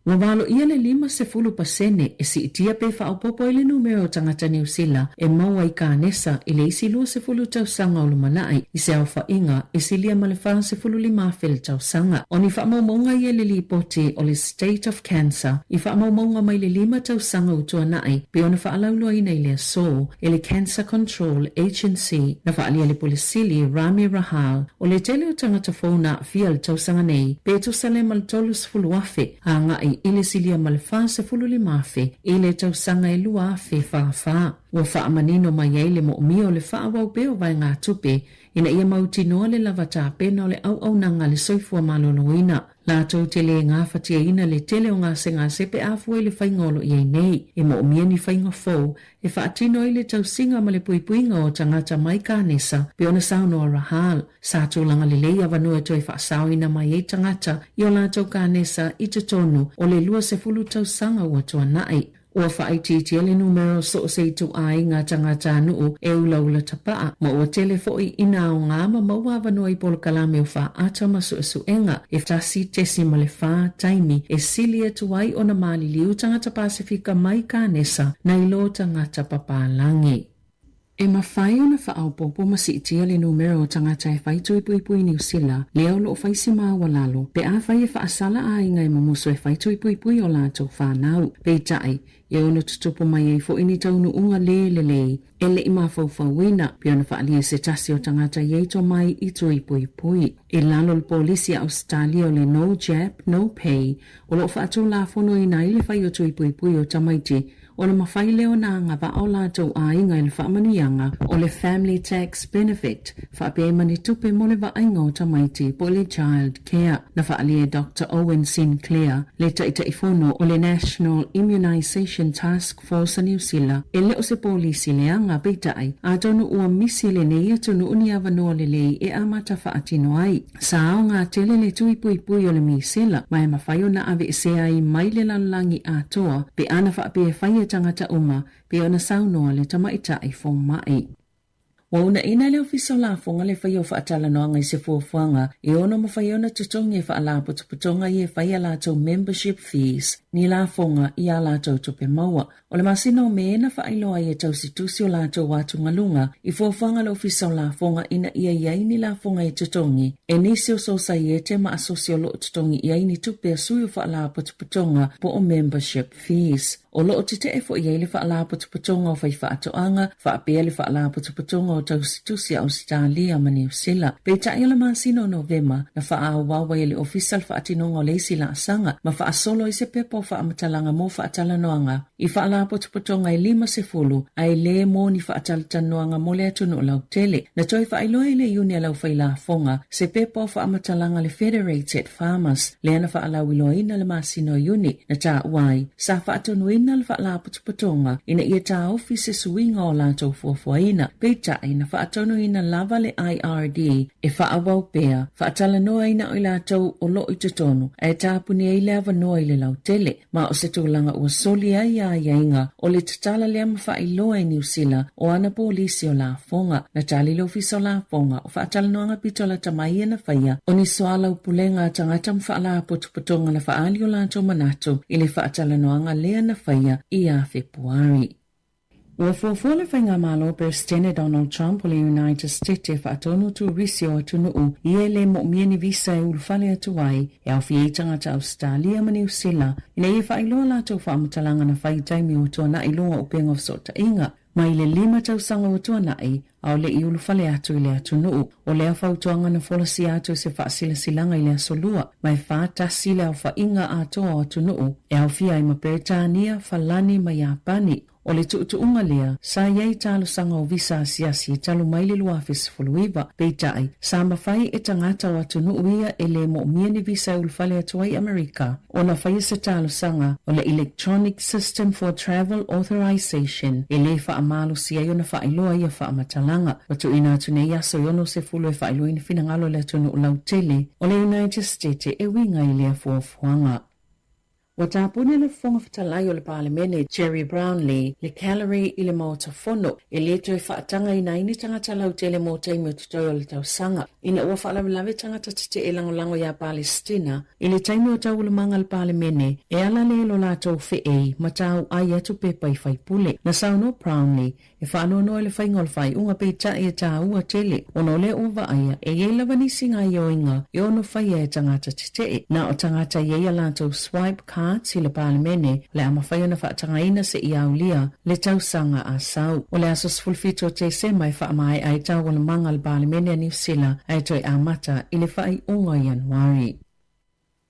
Ua walo ia le 50% e si itia pe whaopopo i le numero tangata New Zealand e maua i kānesa i le isi 20 tausanga o lumalai i se au whainga i si lia male 25 tausanga. O ni whaamaumaunga ia le lipoti o le State of Cancer i whaamaumaunga mai le 5 tausanga utua nai pe ona whaalaulua ina i le so e le Cancer Control Agency na whaalia le polisili Rami Rahal o le tele o tangata whauna fia le tausanga nei pe tusale mal tolus fuluafe a ngai ile silia malfase fululi mafe ile tausanga e lua afe fa ua whaamanino mai ai le mo'omia o le whaawau peo vai ngā tupe ina ia mautinoa le lavata pena o le au nanga le soifua maloloina Lātou te le ngā whatia ina le tele o ngā senga sepe afua i le whaingolo i ei nei e mo'omia ni whainga fau e whaatino i le tausinga ma le puipuinga o tangata mai kānesa pe ona sauno o Rahal sa tūlanga le leia vanua toi whaasau ina mai e tangata i o lātou kānesa i te tonu o le 20 tausanga ua tua nai. Ua whaititia le numero so se tu ai ngā tangata nuu e ula tapaa ma ua telefoi ina o ngā ma maua vanua i polo kalame o wha ata masu enga e tasi tesi ma le wha taimi e silia tu ai o na mali liu tangata Pasifika mai kānesa na ilo tangata papalangi. E mawhai o na whaaupopo masiitia le numero o tangata e whaitui puipui New Zealand leo lo whaisi maa lalo pe a whai e whaasala a inga e mamuso e whaitui puipui o lātou whanau pe tai e ono tutupo mai e fo ini taunu unga le e le ima fauwina pe ona whaalia se tasi o tangata yeito mai i tui puipui e lalo le polisi a Australia o le no jab no pay o lo whaatou la fono ina i le whai o tui puipui o tamaiti o le mawhai leo na ngava o lātou a inga i le whaamanianga o le family tax benefit whaape mani tupe mo le vainga o tamaiti po le child care na whaalia Dr. Owen Sinclair le taitaifono o le National Immunisation Task Force New Zealand e le o se polisi leanga peitai a tonu ua misi le nei tonu uni avanoa le lei e amata whaatino ai sa o ngā tele le tui puipui o le misela mai mawhai o na ave se ai mai le lalangi a toa pe ana whaape e whai tangata uma pe ona saunoa le tamaita i fo mai. Wa una ina le ofisa la fonga le whai o whaatala noanga i se fuafuanga e ona mawhai ona tutonga e whaala putuputonga i e whai a lātou membership fees ni la fonga i a lātou tupe maua. O le masina o meena whaailoa i e tausitusi o lātou wātunga lunga i fuafuanga le ofisa la fonga ina ia iai ni la fonga i tutongi e nisi o sosa i e te ma asosio lo tutongi iai ni tupe a sui o whaala putuputonga po o membership fees. O lo o te fo i le whaala putuputonga o whai whaatoanga, whaapea le whaala putuputonga o tausitusi a Australia ma New Zealand. Pei tai ala masino o Novema na whaawawa i le official whaatinonga o leisi la asanga, ma whaasolo i se pepo whaamatalanga mo whaatalanoanga. I whaala putuputonga i 5 ai le mo ni whaatalatanoanga mo le atunu o lau tele. Na toi whaailoa i le iuni a lau whaila fonga, se pepo whaamatalanga le Federated Farmers, le ana whaala wiloa ina le masino iuni, na taa uai, sa whaatonu ina le whaala putuputonga, ina ia taa ofise suinga o lātou fuafuaina, pei tai na whaatonu ina lava le IRD, e whaawau pea, whaatalanoa ina o lātou o lo i tutonu, e tāpuni e le avanoa i le lau tele, ma o se tūlanga ua soli ai a iainga, o le tatala lea mawhailoa i New Zealand, o ana polisi o la fonga, na tali lo fiso la fonga, o whaatalanoanga pitola tamai e na whaia, o ni soala upulenga tangata mwhaala putuputonga na whaali o lātou manatu, i le whaatalanoanga lea na whaia i a Februari. Ua fuafua le whainga malo President Donald Trump o le United States e whaatonu tu risi o atunuu i e le mo'omia ni visa e ulfale atu ai e au fie tangata Australia ma New Zealand ina i e whailoa lātou whaamutalanga na whai taimi o tuana i lunga upenga o sota inga mai le 5 tausanga o tuana i au le i ulfale atu i le atunuu o le whautuanga na folasi atu se whaasilasilanga i le asolua mai whaatasi le au whainga atoa o atunuu e au fia i Maperetania, Falani ma Japani o le tuutuunga lea, sa iei talo sanga o visa siasi e talo mai le luafis fuluiva, peitai, sa mawhai e tangata o atunu uia e le mo'omia ni visa ulfale atuai Amerika, o na whai se talo sanga o le Electronic System for Travel Authorization, e le whaamalo si ai o na whaailoa ia whaamatalanga, o tu ina atu nei aso yono se fulu e whaailoa ina finangalo le atunu o lautele, o le United States e winga i lea fuafuanga. Watapuni le fonga whatalaio le palemene Jerry Brownlee le Callery i le maotafono e leto e whaatanga ina ini tangata lau tele mo taimi o tutoio le tausanga. Ina ua whaalawe tangata tite e langolango ya Palestina i le taimi o tau ulamanga le palemene e ala le lo lato fee matau ai atu pepa i whaipule. Na sauno Brownlee e whaanono le whaingol whai unga peita e ta ua tele ono le uva aia e ye lavanisi ngai oinga e ono whai e tangata tite na o tangata ye lato swipe si le palemene le amawhaiona whaatangaina se i aulia le tausanga a sau. O le asos fulfito te se mai whaamai ai tau wala manga le palemene a New Zealand ai toi amata i le whai unga Januari.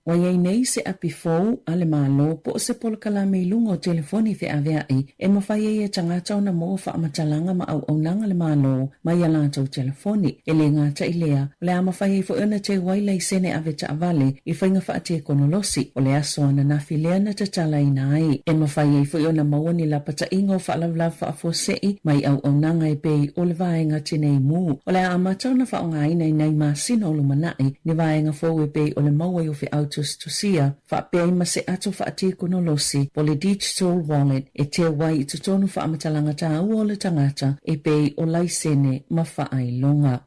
Wa yei nei se api fou ale malo po se polkalame i lunga o telefoni fe aveai e mawhai e tangata ona mo whaamatalanga ma au nanga le malo mai alanta o telefoni e le ngata i lea le amawhai e fo ina te wailai sene ave ta avale i whainga whaate konolosi o le aso ana na filea na tatala ina ai e mawhai e fo ina mawani la pata ingo whaalavlav whaafosei mai au nanga e pei o le vaenga tinei mu o le amata ona whaonga ina i nei masina o lumanai ni vaenga fo e pei o le maua i ufi au tusia whaapea ima se ato whaati konolosi po le digital wallet e te wai i tutonu whaamatalanga ta ua o le tangata e pei o laisene ma whaailonga.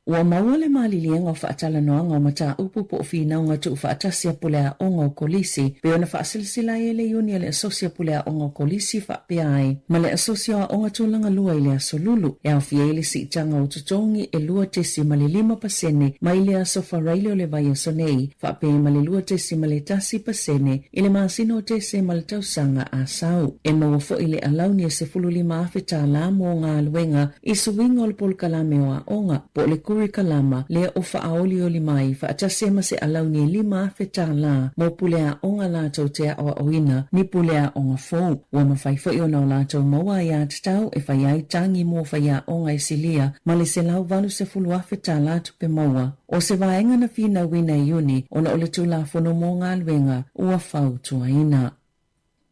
Ua maua le malilienga o whaatala noanga o mata upu po whinaunga tu whaatasia pulea onga o kolisi pe ona whaasilsila e le iuni le asosia pulea onga o kolisi whaapea ai ma le asosia o onga tūlanga lua i le asolulu e au fieli si itanga o tutongi e lua tesi ma le 5% ma i le asofa raile o le vai asonei whaapea ma le lua tesi ma le tasi pasene i le maasino o tesi ma le tausanga a sau e maua fo i le alauni e se fululi maafeta la mo ngā luenga i suwinga o le polkalame o a onga po le kuri kalama lea o whaaoli o li mai whaatase se alauni 5 feta la mo pulea onga lātou te a oina ni pulea onga fōu. Ua mawhai fo i ona o lātou maua ia tatau e whai ai tangi mo whai a onga i silia ma le se lau valu se fulu a feta lātou pe maua. O se vaenga na whina wina i uni ona o le tūla whono mō ngā luenga ua whau tuaina.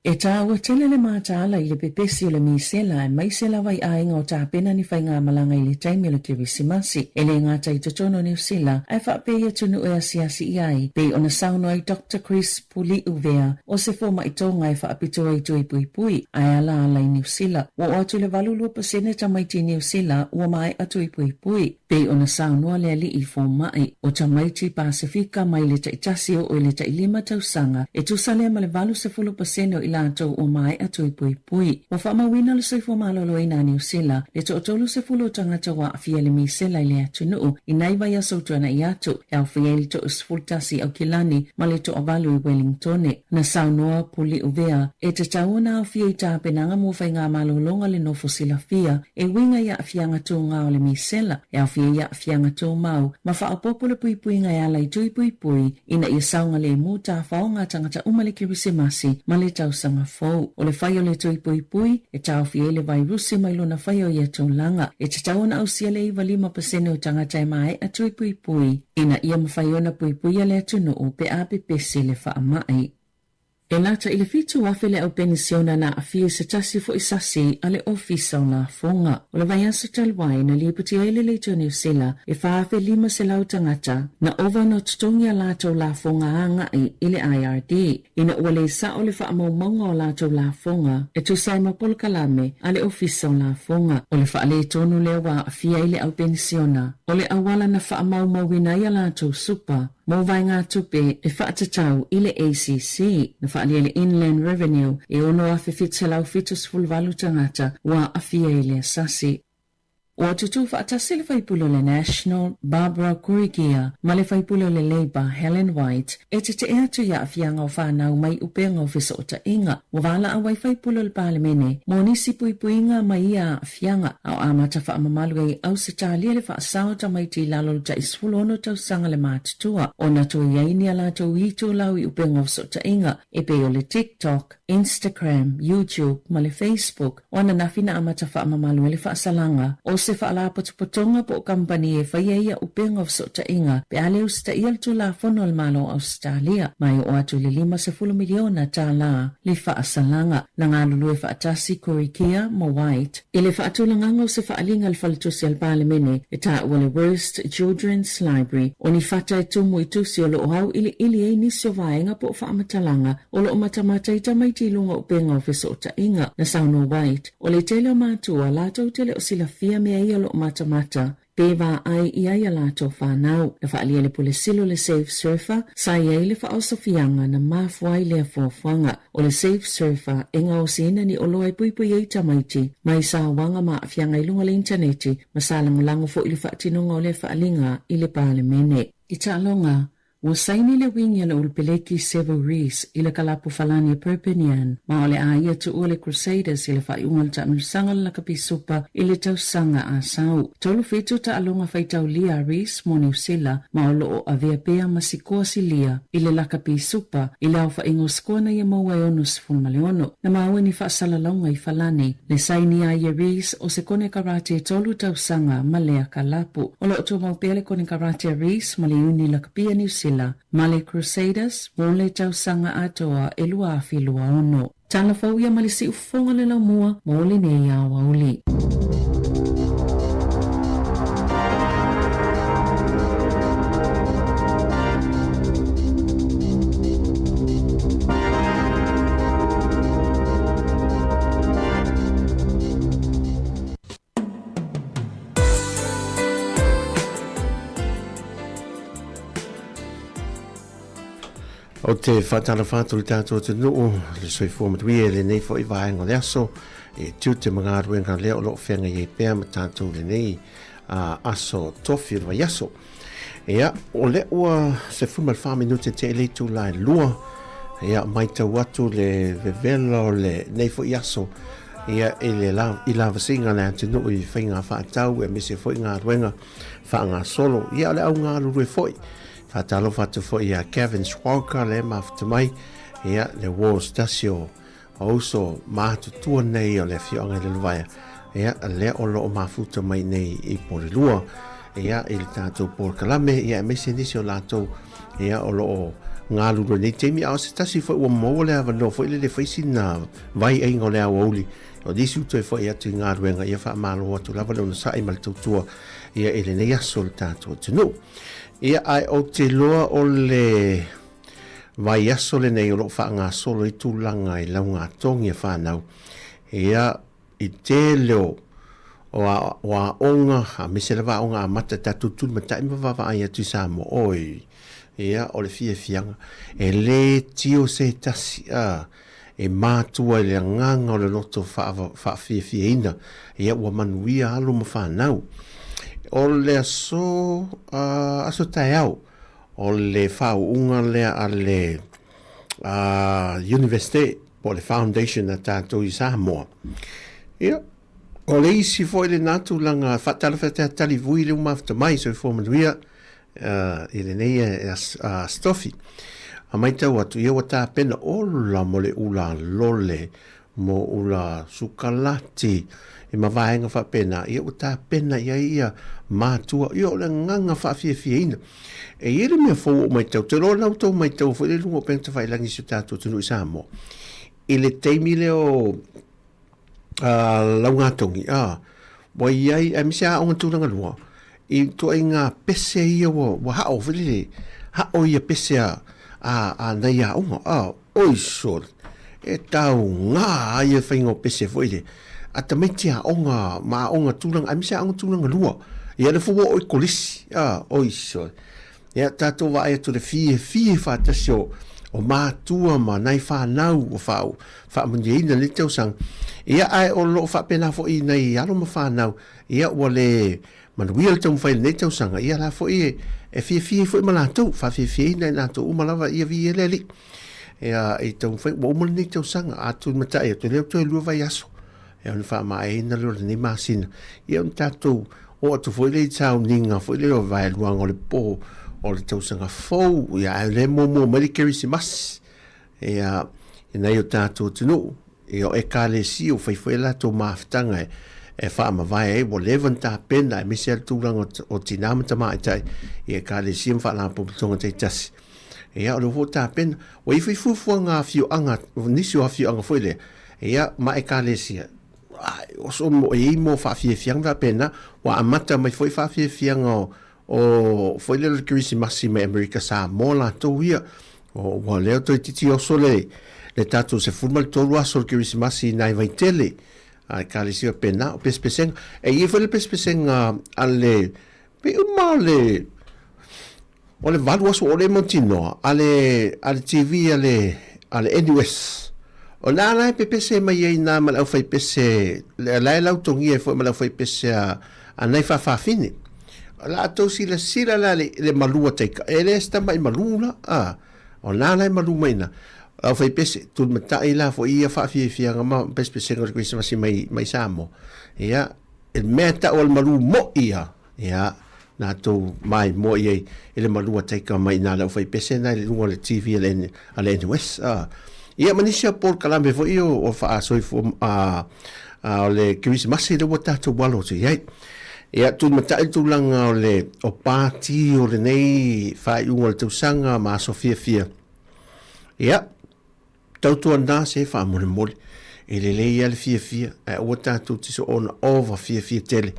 E tā ua tele le mātāla i le pepesi o le misela e maisela vai ainga o tā pena ni whai ngā malanga i le taimi o le kirisimasi. E le ngāta i totono New Zealand ai whaapea tunu e asiasi i ai. Pei ona sauno ai Dr. Chris Puli Uvea o se fōma i tōnga e whaapito ai tui pui pui ai ala ala i New Zealand. Ua o atu le valulua pasene tamaiti New Zealand ua mai atu i pui pui. Pei ona saunoa le ali i fōmai o tamaiti Pasifika mai le taitasi o le tailima tausanga e tusale ma le valu se fulu pasene o lātou o mai atu i pui pui. Wa whaamawina le soifua malolo ina New Zealand, le to otolu se fulu tangata wa awhia le misela i le atu nuu, i naiva ia sautuana i atu, e awhia li to usfultasi au kilani, ma le to avalu i Wellingtone. Na saunoa Puli Uvea, e te tauna awhia i tā penanga mo whai ngā malolonga le nofo sila fia, e winga ia awhia ngatu ngā o le misela, e awhia ia awhia ngatu mau, ma whaapopo le pui pui ngai ala i tui pui pui, ina ia saunga le mu tā whaonga tangata umale kirisimasi, ma le tausanga fau. O le whai o le tui pui pui, e tau fie le vai rusi mai lona whai o ia tōlanga, e te tauna au sia le iwa 5% o tangata e mai a tui pui pui, ina ia mawhai ona pui pui a le atunu o pe ape pesi le wha mai. E lata i le fitu wafe le au penisiona na a fie se tasi fo isasi a le ofisa o la fonga. O le vai aso talwai na liputi aile le to New Zealand e whaafe 5 se lau tangata na ova no tutongi a lato la fonga hanga i le IRD. Ina ua le sa o le wha maunga o lato la fonga e tu saima polkalame a le ofisa o la fonga. O le wha le tonu le wa a fie ile au penisiona. O le awala na wha maumawina i a lato supa. Mo vai ngā tupe e whaatatau i le ACC na whaalia le Inland Revenue e ono a whiwhitselau fitus fulvalu tangata wa a fia i le asasi. O atutu whaatasi le whaipulo le National, Barbara Kurigia, ma le whaipulo le Labour, Helen White, e te ea tu ia awhianga o whanau mai upenga o fisa o ta inga. Wa wala awai whaipulo le palemene, mo nisi puipuinga mai ia awhianga, au amata whaamamalu e au se tālia le whaasao ta mai ti lalo ta isfulono tau sanga le mātutua. O na to iaini ala to ito lau i upenga o fisa o ta inga, e pe o le TikTok, Instagram, YouTube, ma le Facebook, o na nafina amata whaamamalu e le whaasalanga, o se se whaala potopotonga po kampani e whaia ia upenga wsota inga pe ale usta ia tu la fono al malo Australia mai o atu le 5 miliona ta la li whaasalanga na ngā lulu e whaatasi Korikia mo White i le whaatulanganga o se whaalinga al whalitusi al palemene e ta ua le Worst Children's Library o ni whata e tumu i tusi o lo au ili e nisi o vaenga po whaamatalanga o lo matamata i tamaiti lunga upenga o whesota inga na sauno White o le tele o mātua lato tele o sila fia mea ia lo matamata Peva ai ia ia lato whanau na whaalia le pule silo le Safe Surfer sa ia le whaosofianga na mafuai le fuafuanga o le Safe Surfer enga o sina ni olo ai puipui ei tamaiti mai sa wanga ma afianga ilunga le interneti masalang lango fo ili whaatinonga o le whaalinga i le palemene. I talonga Wa saini le wingi le ulpeleki Sevu Rees ila kalapu falani Perpignan ma ole aia tu ole Crusaders ila whaiungal ta mirsanga la kapisupa ila tausanga a sau. Tolu fitu ta alunga whaitau lia Rees mo New Zealand ma olo o avea pea masikoa si lia ila la kapisupa ila au whaingo skona ia maua e onu sifulmaleono na maua ni whaasalalonga i falani le saini aia Rees o se kone karate tolu tausanga ma lea kalapu. Olo o tu maupele kone karate Rees ma le uni la kapia New Zealand Male Crusaders wole tausanga atoa elua afilua ono. Tala fauia male si ufonga le la mua mole ne ya wauli. O te whatara whāturi tātou te nuu, le soi fōmatui e le nei fo i vāenga le aso, e tiu te mga ruenga leo lo whenga i pēr ma tātou le nei aso tofi rwa yaso. Ea, o le ua se fumal whāminute te ele tu lai lua, ea mai tau atu le vevela o le nei fo i aso, ea e le i lava singa le te nuu i whainga whaatau e mese fo i ngā ruenga whaanga solo, ea le au ngā rurue foi. Fatalo fatu fo ia Kevin Swalker le mafta mai ia le War Stasio also matu tua nei o le fionga le luvaia ia le olo o mafuta mai nei i Porilua ia il tato por kalame ia mesi nisi o lato ia olo o ngalu nei temi au se tasi fo o mo le ava no fo ile le faisi na vai e ngole au oli o disi uto e fo ia tu ngaruenga ia fa malo atu lava no sai mal tutua ia ele nei asol tato tunu ia ai o te loa o le vai aso le nei o lo whaanga solo i tūlanga i launga tongi e whanau. Ia i te leo o a onga, a misera wa onga a mata tatu tū ma taima wawa ai atu sa mo oi. Ia o le fia fianga. E le tio se tasi e mātua le nganga o le loto wha fia ina. Ia ua manuia alo ma whanau. O le aso tai au o le whaunga lea a le university po le foundation na tātou i Samoa. Ia, o le isi fo le natu langa whatalawhata tali vui le umafta mai so i fōmanuia i le nei stofi. A mai tau atu ia wata pena ola mo le ula lole mo ula sukalati e mavaenga fa pena ia uta pena ia matua ia le nganga fa fia ina e ia me fo mai tau te lo lau tau mai tau fo le lungo penta fa ilangi su tatu tunu i Samoa i le teimi leo launga tongi wa iai a misia a onga tūranga lua i to ai ngā pese ia wa hao fili hao ia pese a nei a onga oi sor e tau ngā ia whaingo pese fo ile a ta metia onga ma onga tūranga a misia onga tūranga lua ia le fuwa oi kolisi oi sor ia tato wa e to le fie whatasio o mātua ma nai whanau o whau whamunyeina le tau sang ia ai o lo whapena fo i nei alo ma whanau ia ua le manuia le tau mwhai le tau sanga ia la fo i e fie fo i malātou whawhie nei nātou umalawa ia vi e leli ia i tau mwhai wa umala nei tau sanga atu matai atu leo tau lua vai aso ia ni wha maa e na leo le ni māsina ia un tātou o atu fo i le tau ninga fo i leo vai luanga o le po o le tausanga fau ia le momo Medicare si mas ia nei o tātou tunu ia o e kāle si o whaiwhai la tō maafutanga wha ma vai wo leven ta pena mi se tūranga o tina mata mai tai e ka le sim wha la puputonga te tasi ia o le ho ta pena o i fuifua ngā fiu anga nisi o fiu anga foile ia ma e ka le sia o so mo e mo fa fie fianga pena wa amata mai foi fa fie fianga o foile le Christmas me America sa mo la to ia o wa leo to titi o sole le tatu se formal to wa so Christmas nai vai tele a kali sia pena o pespeseng e i foi le pespeseng alle pe male o le valu so o le montino ale TV ale NUS o la la pepese mai ai na mal au fai pese la la tongi e foi mal au fai pese a nei fa fini la to sila la le malua te ele sta mai malula o la la malu mai na au fai pese tu mata ila fo ia fa fi ma pese ngor Christmas mai samo ia el meta o malu mo ia na to mai mo ia ele malua te ka mai na au fai pese na le lunga le TV ale NUS ia manisia por kalame fo io o fa so fo le Christmas le wata to walo te ia tu mata tu langa o party o le nei fa unga tu sanga ma Sofia ia tautu anda se fa mo ele le ia le fia o tatu ti so on over fia tele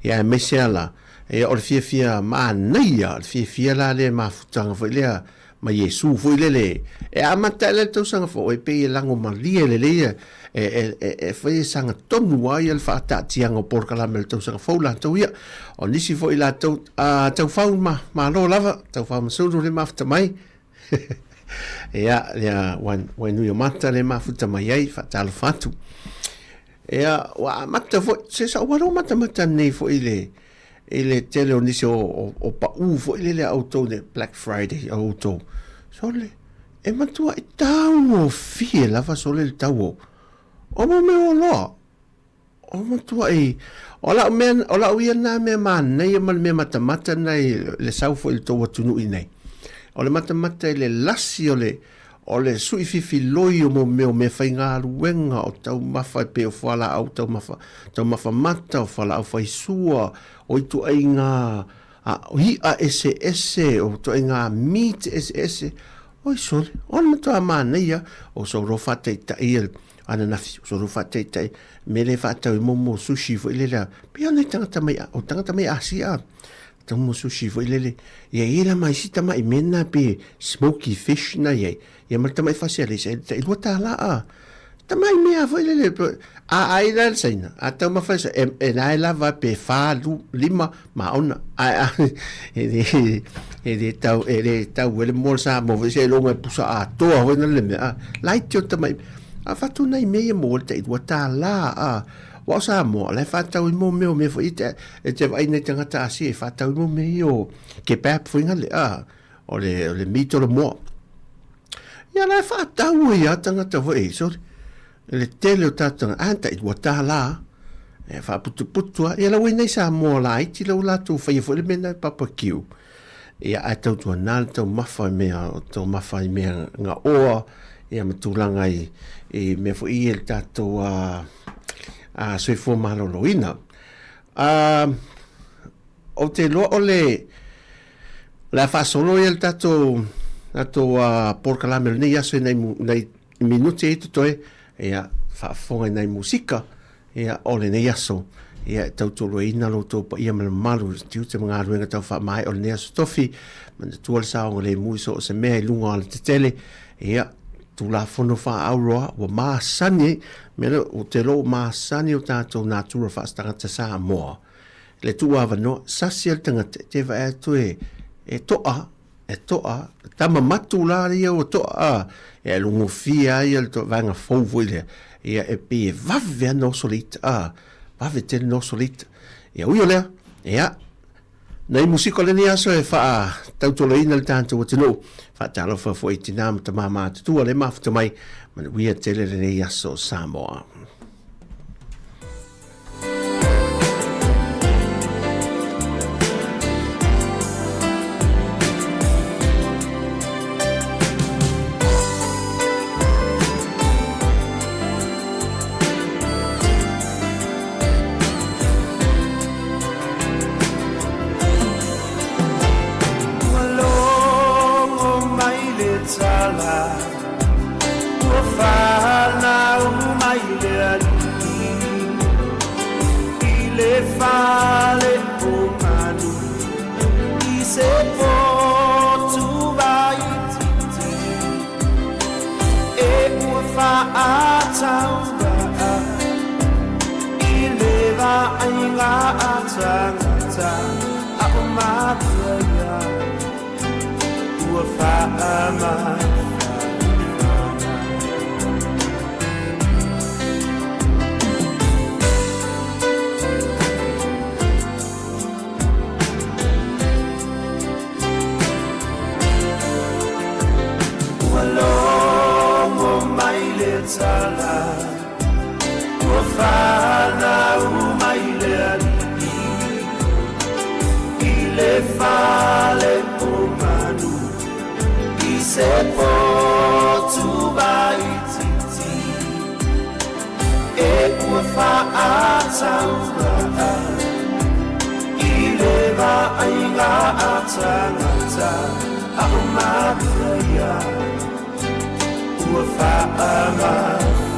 ia mesela ia o fia ma naia fia la le ma futanga fo le ma Yesu foi lele e amata le to sanga fo e pe lango malia lele e foi sanga tonu ai el fata tianga por kala mel to sanga fo la to ia o nisi fo ila to to fa ma lo lava to fa so le mafta mai ya when you mata le mafuta mai ai fata al fatu ya wa mata fo se sa wa mata nei fo ele tele o nisi o pa fo ele auto de Black Friday auto sole e matua e tau fie lava sole il tau o mo me o lo o matua e ola uia na me man nei mal me mata nei le sau fo il tau tunu i nei o le mata le lasi o le sui fifi loi o mo me fai ngā ruenga o tau mafa pe o whala au tau mafa mata o whala au fai sua o itu ai ngā hi a ese o to ai ngā meat ese oi sole on matua mana ia o so rofa te il ana nafi so rofa te me le fa tau mo sushi fo ile la pia nei tangata mai asia tau mo sushi fo ile ia ira mai sita mai mena pe smoky fish na ia marta mai fasele se te lota la tamai mea fo ile ai la saina tau ma fa e nai la va pe fa lima ma ona e tau ele mo sa mo se lo me pusa to ho na le mea lai tio tamai fatu nai me mo te lota la wa sa mo le fatau mo me fo ite te vai ne tanga ta si fatau mo me yo ke pap fo ngale o le mito le mo ya la fatau ya tanga ta vo so le tele tata anta i wata la e fa putu ya la wina sa mo la i ti la tu fa fo le mena papa kiu ya ata tu nal to mafa me nga o ya matulanga i me fo i el tato so fo malo loina o te lo ole la fa solo el tato por kalame nei ya so nei minuti e to ia fa fonga nei musika ia ole nei aso ia tautolo ina lo to ia malu tiu te mga ruenga tau fa mai ole nei aso tofi man tu al sa ole muso se me lunga al tele ia tu la fono fa auro wa ma sani me o te lo ma sani o tato natura fa stanga sa mo le tu ava no sasiel tanga te va e toa tama matula ia o toa e lungo fia ia to vanga fovo ile ia e pe va no solit va vetel no solit ia uiola ia nei musico le nia so e fa tautolo ina tanto o tino fa talo fa foi tinam ta mama tu le mafta mai man we tele le nia so Samoa. fale o manu I se potu vai titi E ua whaatauga I lewa ai ngā atangata A o mātua Ua whaamai Longo mai le tala Ua whana mai le aliki I le whale o manu I se potu vai titi E ua whaatauga I le vai ngā atangata A o mātua Ua whaama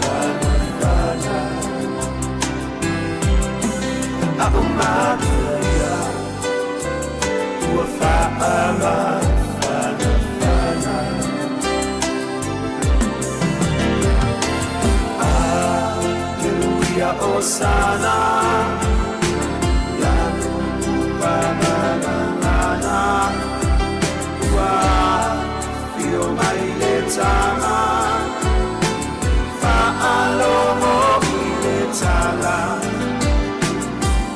whanawhana A o mātua Ua whaama whanawhana Aleluia Osana Lanu Bananana Ua Fio mai le tana Whaalomo I le tala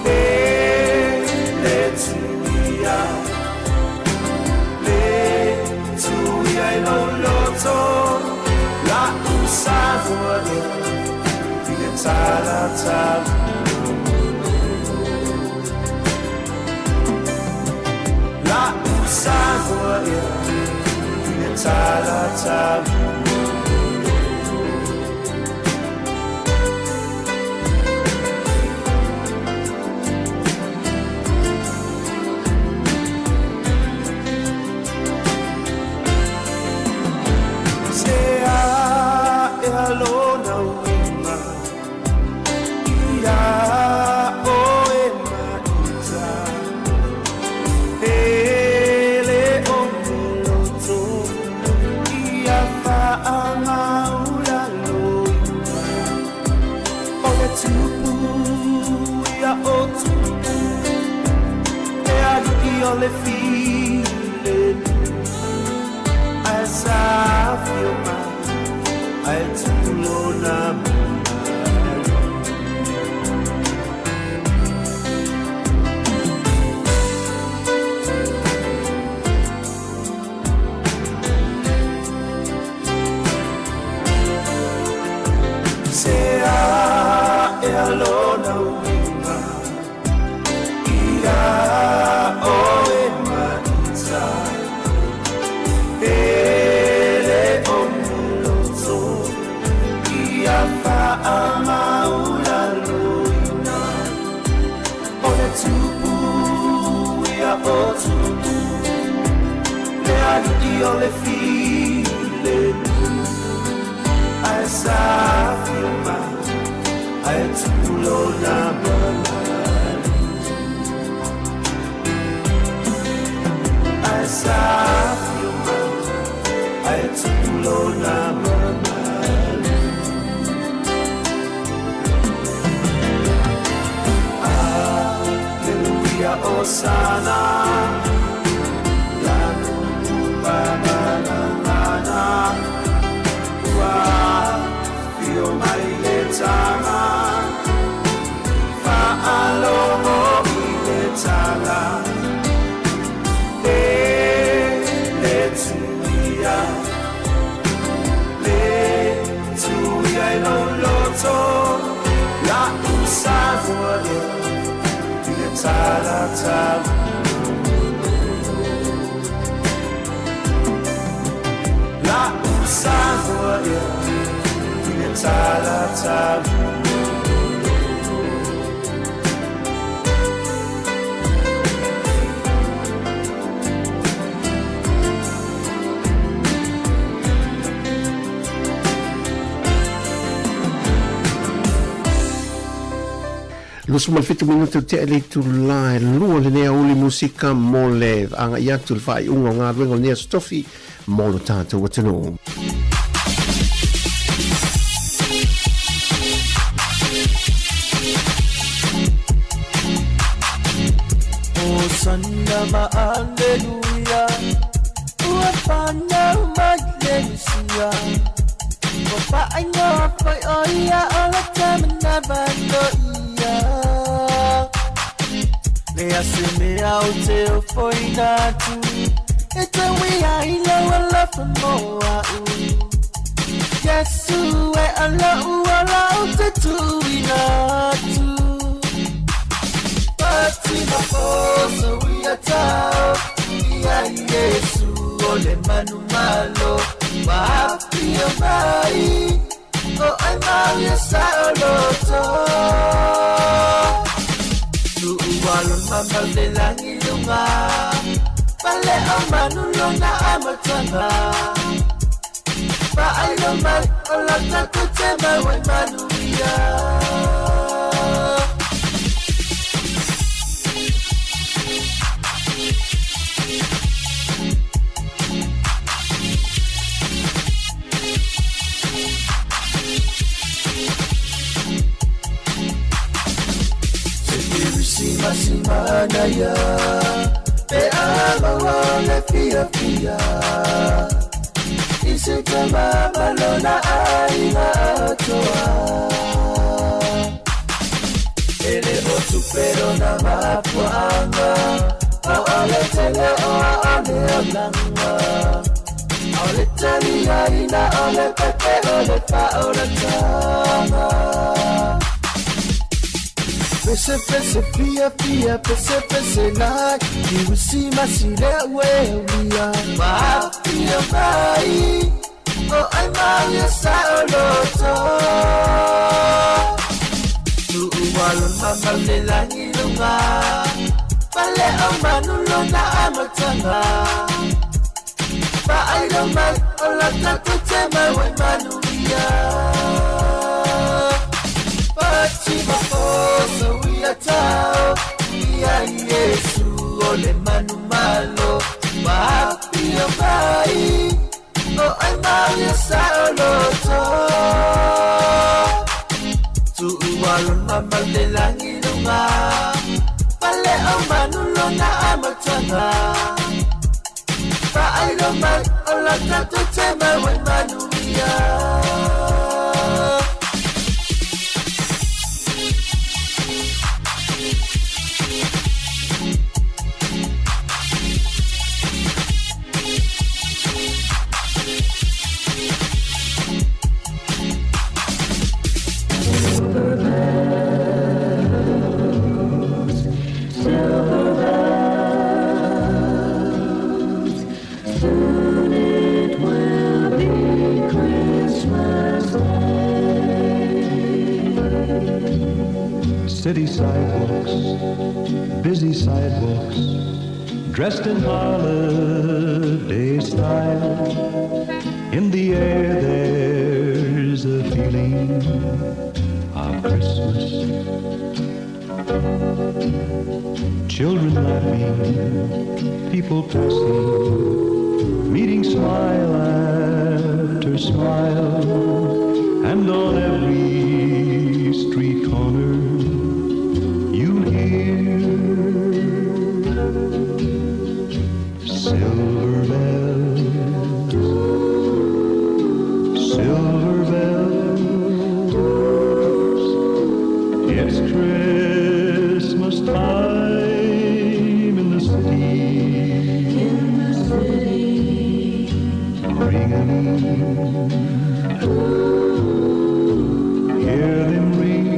E le tuia Le tuia I lo loto La usavore I le tala tala La usavore Tala tala Sea e alona winga Ia o e maita Ele o meloto Amaula loina Ole tupu ia o tupu E aduki ole file Ai safio ma Ai tulo na Sea e alona winga Ia o e maita Ele o meloto Ia whaamaula loina Ole tupu ia o tupu Le aduki ole file Ai safio ma Ai tulo na manani Ai safio ma Ai tulo na manani Aleluia Osana Lanu Bananana Fio mai le tala Whaalomo I le tala E le tuia Le tuia I lo loto La usavore I le tala tala La usavore Tala tala Lo sumal fitu minuto te le tu la lua le nea uli musika mo le anga ia tu fai unga ngā ruenga nea stofi mo lo tātou watano. Hosanna ma alleluia, uafana magnesia. Opa ainga koi oia ola tamana bando ia. Le aseme au te o foi natu, e te wia ila wala whamoa u. Yesu e ala uala o te tuina tu. Pati maposa wia tau, ia Yesu o le manu malo. Mahapi o mai, o ai mau ia sa o loto. Tuualon mama le langi lunga, pale o manu lona amatanga. Pa ai lo mai o lata kute mawai manu ia. Simana ya, pe ama wale pia pia. Isi kama malona aina atoa. Ele otu pero na mapuanga. O ole tele o ole olanga. Ole tali aina ole pepe ole pa ole tama. Pese pese pia pia pese pese na kiwisi masile wewia Mapia mai o ai mai sa oloto Tuualon mama le langi lunga Pale o manu lona amatanga Pa ai lo mai o lata kutema wai manu ia Pati maposa wia tau, ia Yesu ole manu malo. Mahapi o mai, o ai mau ia sa o loto. Tuualon mama le langi lunga, pale o manu lona amatanga. Pa ai lo mai o lata tutema wai manu ia. City sidewalks, busy sidewalks, dressed in holiday style. In the air there's a feeling of Christmas. Children laughing, people passing, meeting smile after smile, and on every street corner silver bells, silver bells. It's Christmas time in the city, ringing. Hear them ring.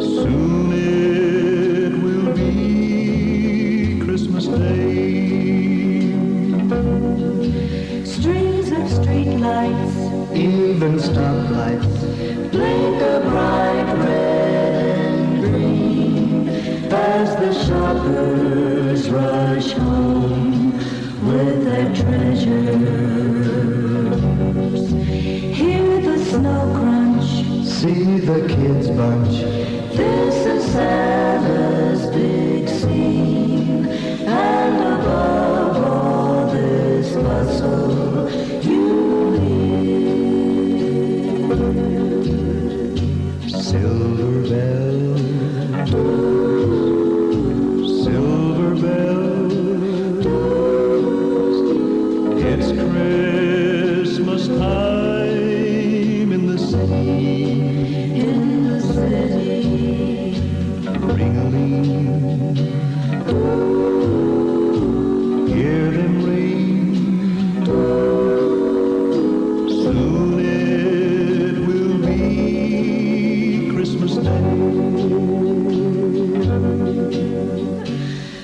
Soon it will be Christmas Day. Strings of street lights, Even stoplights, blink a bright red and green as the shoppers rush home with their treasures. Hear the snow crunch see the kids bunch. This is Santa's big scene, and above all this bustle, you live. Silver bells, silver bells, it's Christmas time in the city. Ring-a-ling, hear them ring. Soon it will be Christmas Day.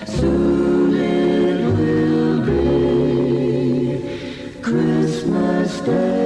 Soon it will be Christmas Day.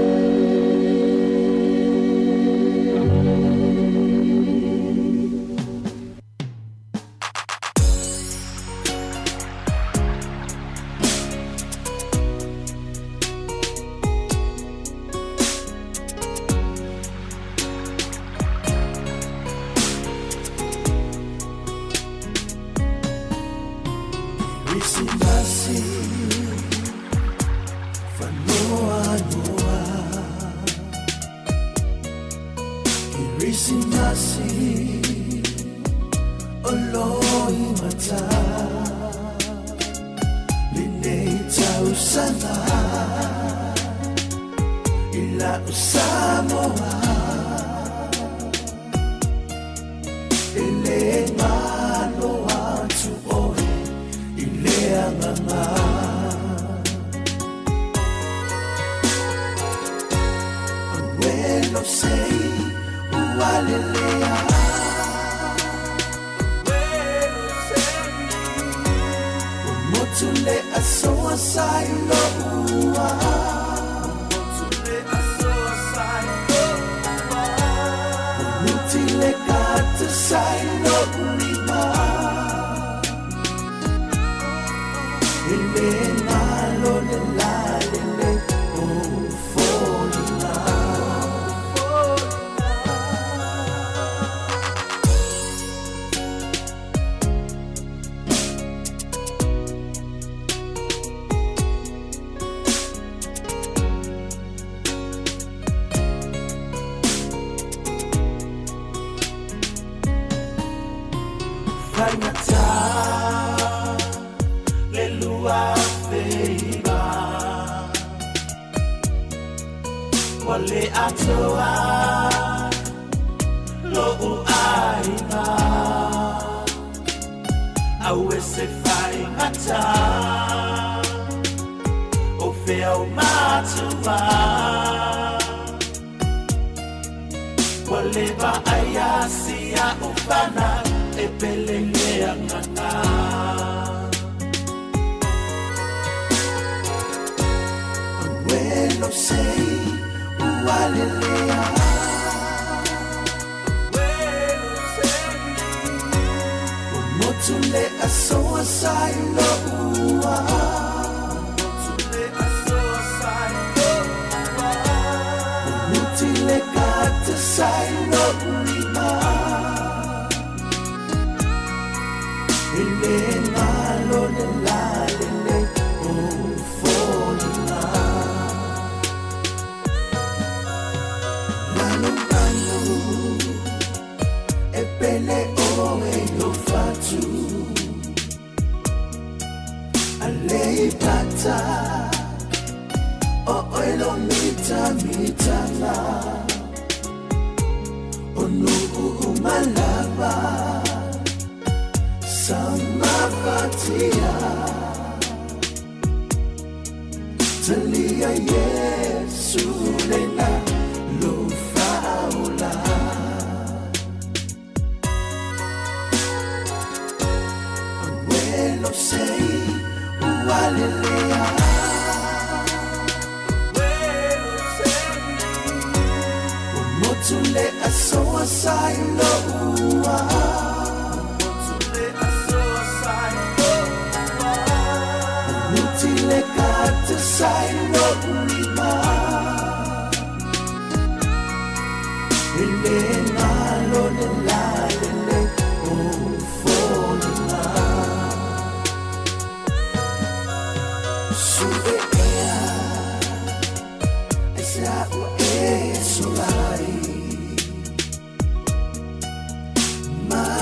Ele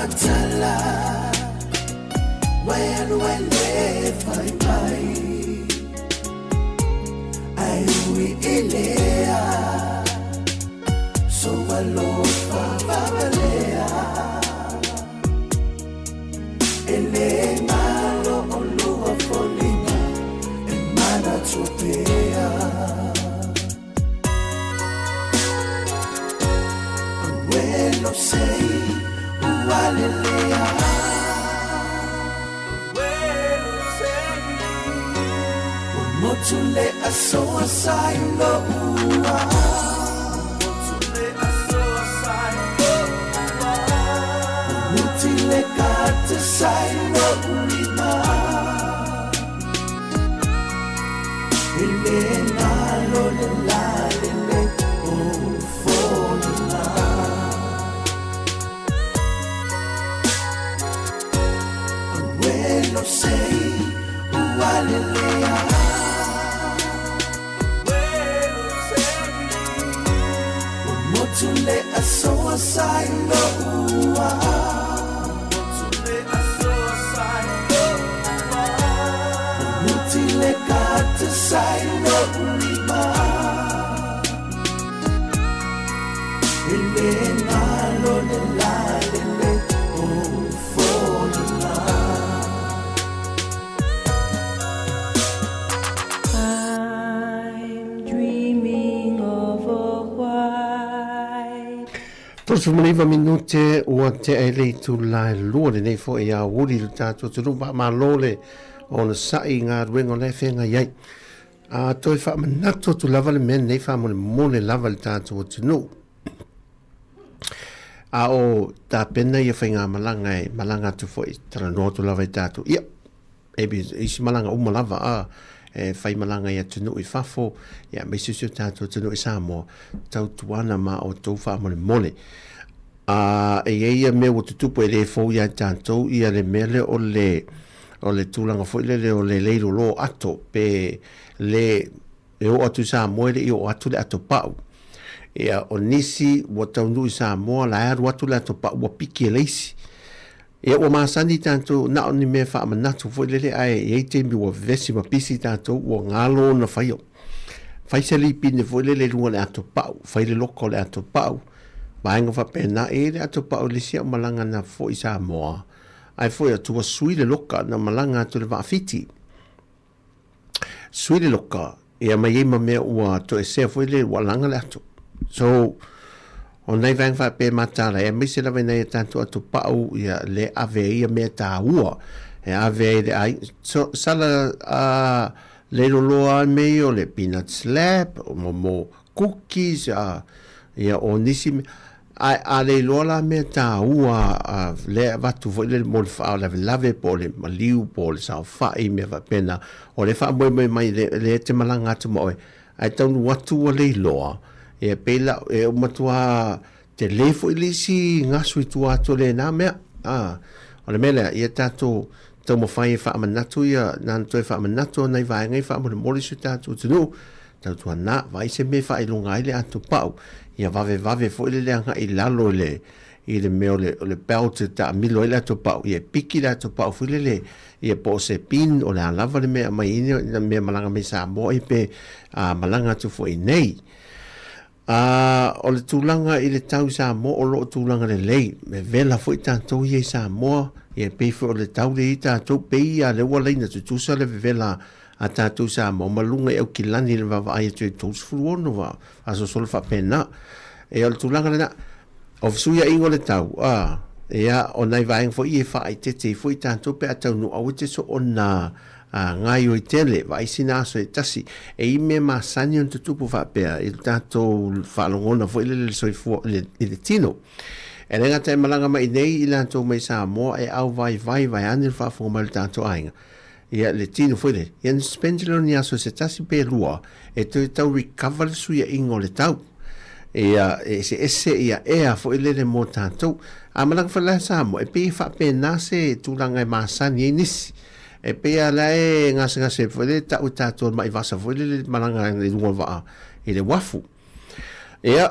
Matala When fai mai Ai ui ilea So alofa vavalea Ele malo o lua folina E mana tupea Abuelo sei ualelea Abuelo sei Motule asoa sai lo ua Motule asoa sai lo ua Mutile kate sai lo ulima Ele nalo le la le o folina Abuelo sei ualelea Motule asoa sai lo ua Motule asoa sai lo ua Mutile kate sai lo ulima Ele nalo le la le o folina I'm dreaming of a white Tolsumaliva minute ua te e le tu lai lua le nei fo e a wuri le tātua te rumpa ma lole o na sai ngā ruengo le whenga iai. A toi wha manato tu lava le men nei wha mole lava le tātua te nu. A o tā pena ia whainga malanga e malanga tu fo i tara noa tu lava i tātua. Ia, ebi isi malanga umalava a e whai malanga ia tunu i whafo, ia me susio tātua tunu i Samoa, tau tuana ma o tau wha mole. E ia me o tutupu e le fo ia tātou, ia le mele o le tūlanga fo ile le o le leiro lo ato, pe le o atu Samoa le i o atu le ato pau. Ia o nisi o tau nui Samoa la aru atu le ato pau, o piki e leisi. Ia o masani tātou na o ni mea wha manatu fo ile le ai e te mi o vesi ma pisi tātou o ngalo na whaio. Whai se li pine fo ile le runga le ato pau, whai le loko le ato pau. Maenga wha pena e le ato pau le sia malanga na fo i Samoa. Ai fo ia tua sui le loka na malanga atu le waafiti. Sui le loka, ia mai e ma mea ua to e sea fo ile walanga le ato. So, o nei vang fa pe matala e mai se la vena e tanto atu pau ia le ave ia me ta ua e ave de ai so sala a le loa me o le peanut slab o mo cookies ia o nisi a le loa me ta ua le vatu vo le mo fa la lave po le maliu po le sa fa i me va pena o le fa mo mai le te malanga tu mo ai tau watu o le loa e pela e o matua te lefo ilisi ngasu i tua to le na mea o le mele ia tato tau mo fai e wha amanatu ia nan toi wha amanatu nei vai ngai wha amore mori su tato tunu tau tua na vai se me wha ilunga ile atu pau ia vave fo ile le anga i lalo le i le meo le belt ta milo ile atu pau ia piki le atu pau fu le ia po se pin o le alava le mea mai ini mea malanga me sa mo i pe malanga atu fo i nei o le tūlanga i le tau Samoa o loo tūlanga le lei me vela fo i tātou i e Samoa i e peifo o le tau le i tātou pei a le walei na tutusa le vela a tātou Samoa malunga e au ki lani le vava ai atu e tōsfuru ono wa aso solo fa pena e o le tūlanga le na o fisuia ingo le tau ea o nai vaeng fo i e wha ai tete fo i tātou pe atau nu au te so o na ngai o i tele vai sina so e tasi e i me masani on tutupu fa pea i tātou whalongona fo i le soifua i le tino e renga te malanga mai nei i tātou mai Samoa e au vai anil whafonga mai le tātou ainga ia le tino fo i le i an spendilo ni aso se tasi pe lua e tau recover suia ingo le tau ia se ese ia ea fo i le mo tātou a malanga whala Samoa e pe fa pe nase tūlanga i masani e nisi e pea la e ngase fo le ta utato mai vasa fo le malanga le lunga va i le wafu ia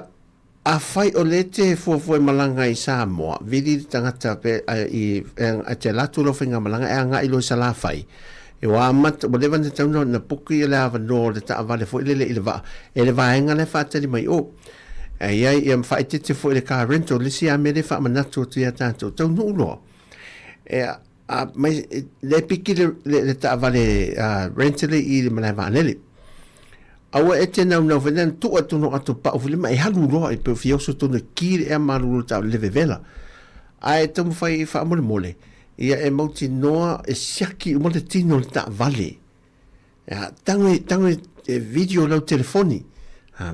a fai o le te fuafua malanga i Samoa, vidi tangata pe i te latu lo whinga malanga e anga ilo i sala fai. E wa mat, mo lewa te tauno na puki e le awa no le ta avale fo ile le ile va. E le vaenga le whaatari mai o. E iai i am whai tete fo ile ka rento, le si a me le wha manatu o tia tātou, tau nuuloa. E mai le piki le ta avale rentele i le malai vaanele. Awa e te nau whenan tu atu no atu pa ufili mai halu roa i pe fioso tonu kiri e marulu tau leve vela. A e tamu whai i wha mole mole. Ia e mauti noa e siaki umole tino le ta vale. Tango e video lau telefoni.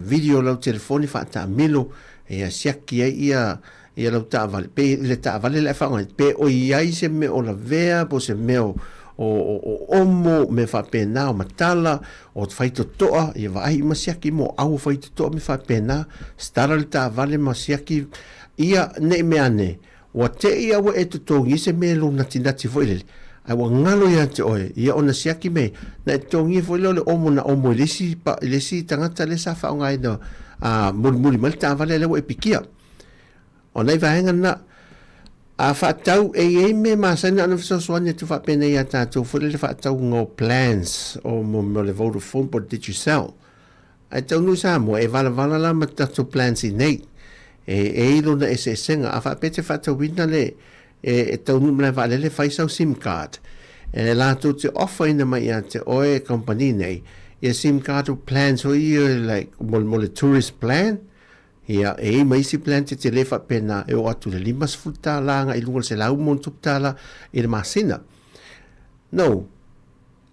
Video lau telefoni wha ta milo e siaki e ia lau ta vale. Pe le ta vale le wha pe o iai se me o la vea po se meo o omo me fa pena o matala o fai to toa e vai masiaki mo au fai to toa me fa pena stara ta vale masiaki ia ne me ane o te ia o e to tongi se me lo natinati foile ai wa ngalo ia te oe ia ona siaki me na tongi foile le omo na omo lesi tangata le sa fa ngai no muri mal ta vale le o epikia ona vai ngana a whaatau e me masana ana whasosoania tu whapena ia tātou whare le whaatau ngō plans o mo le Vodafone po Digicel. Ai tau nui sa mo e vala la ma tātou plans i nei. E ilo na e se senga a whapete whaatau wina le e tau nui mlai wale le whaisau SIM card. E la tu te offer ina mai ia te oe company nei. Ia SIM card o plans o ia like mo le tourist plan. Ia e mai si plan te lefa pena e o atu le limas futa langa i lunga se lau montu tala i le masina. No.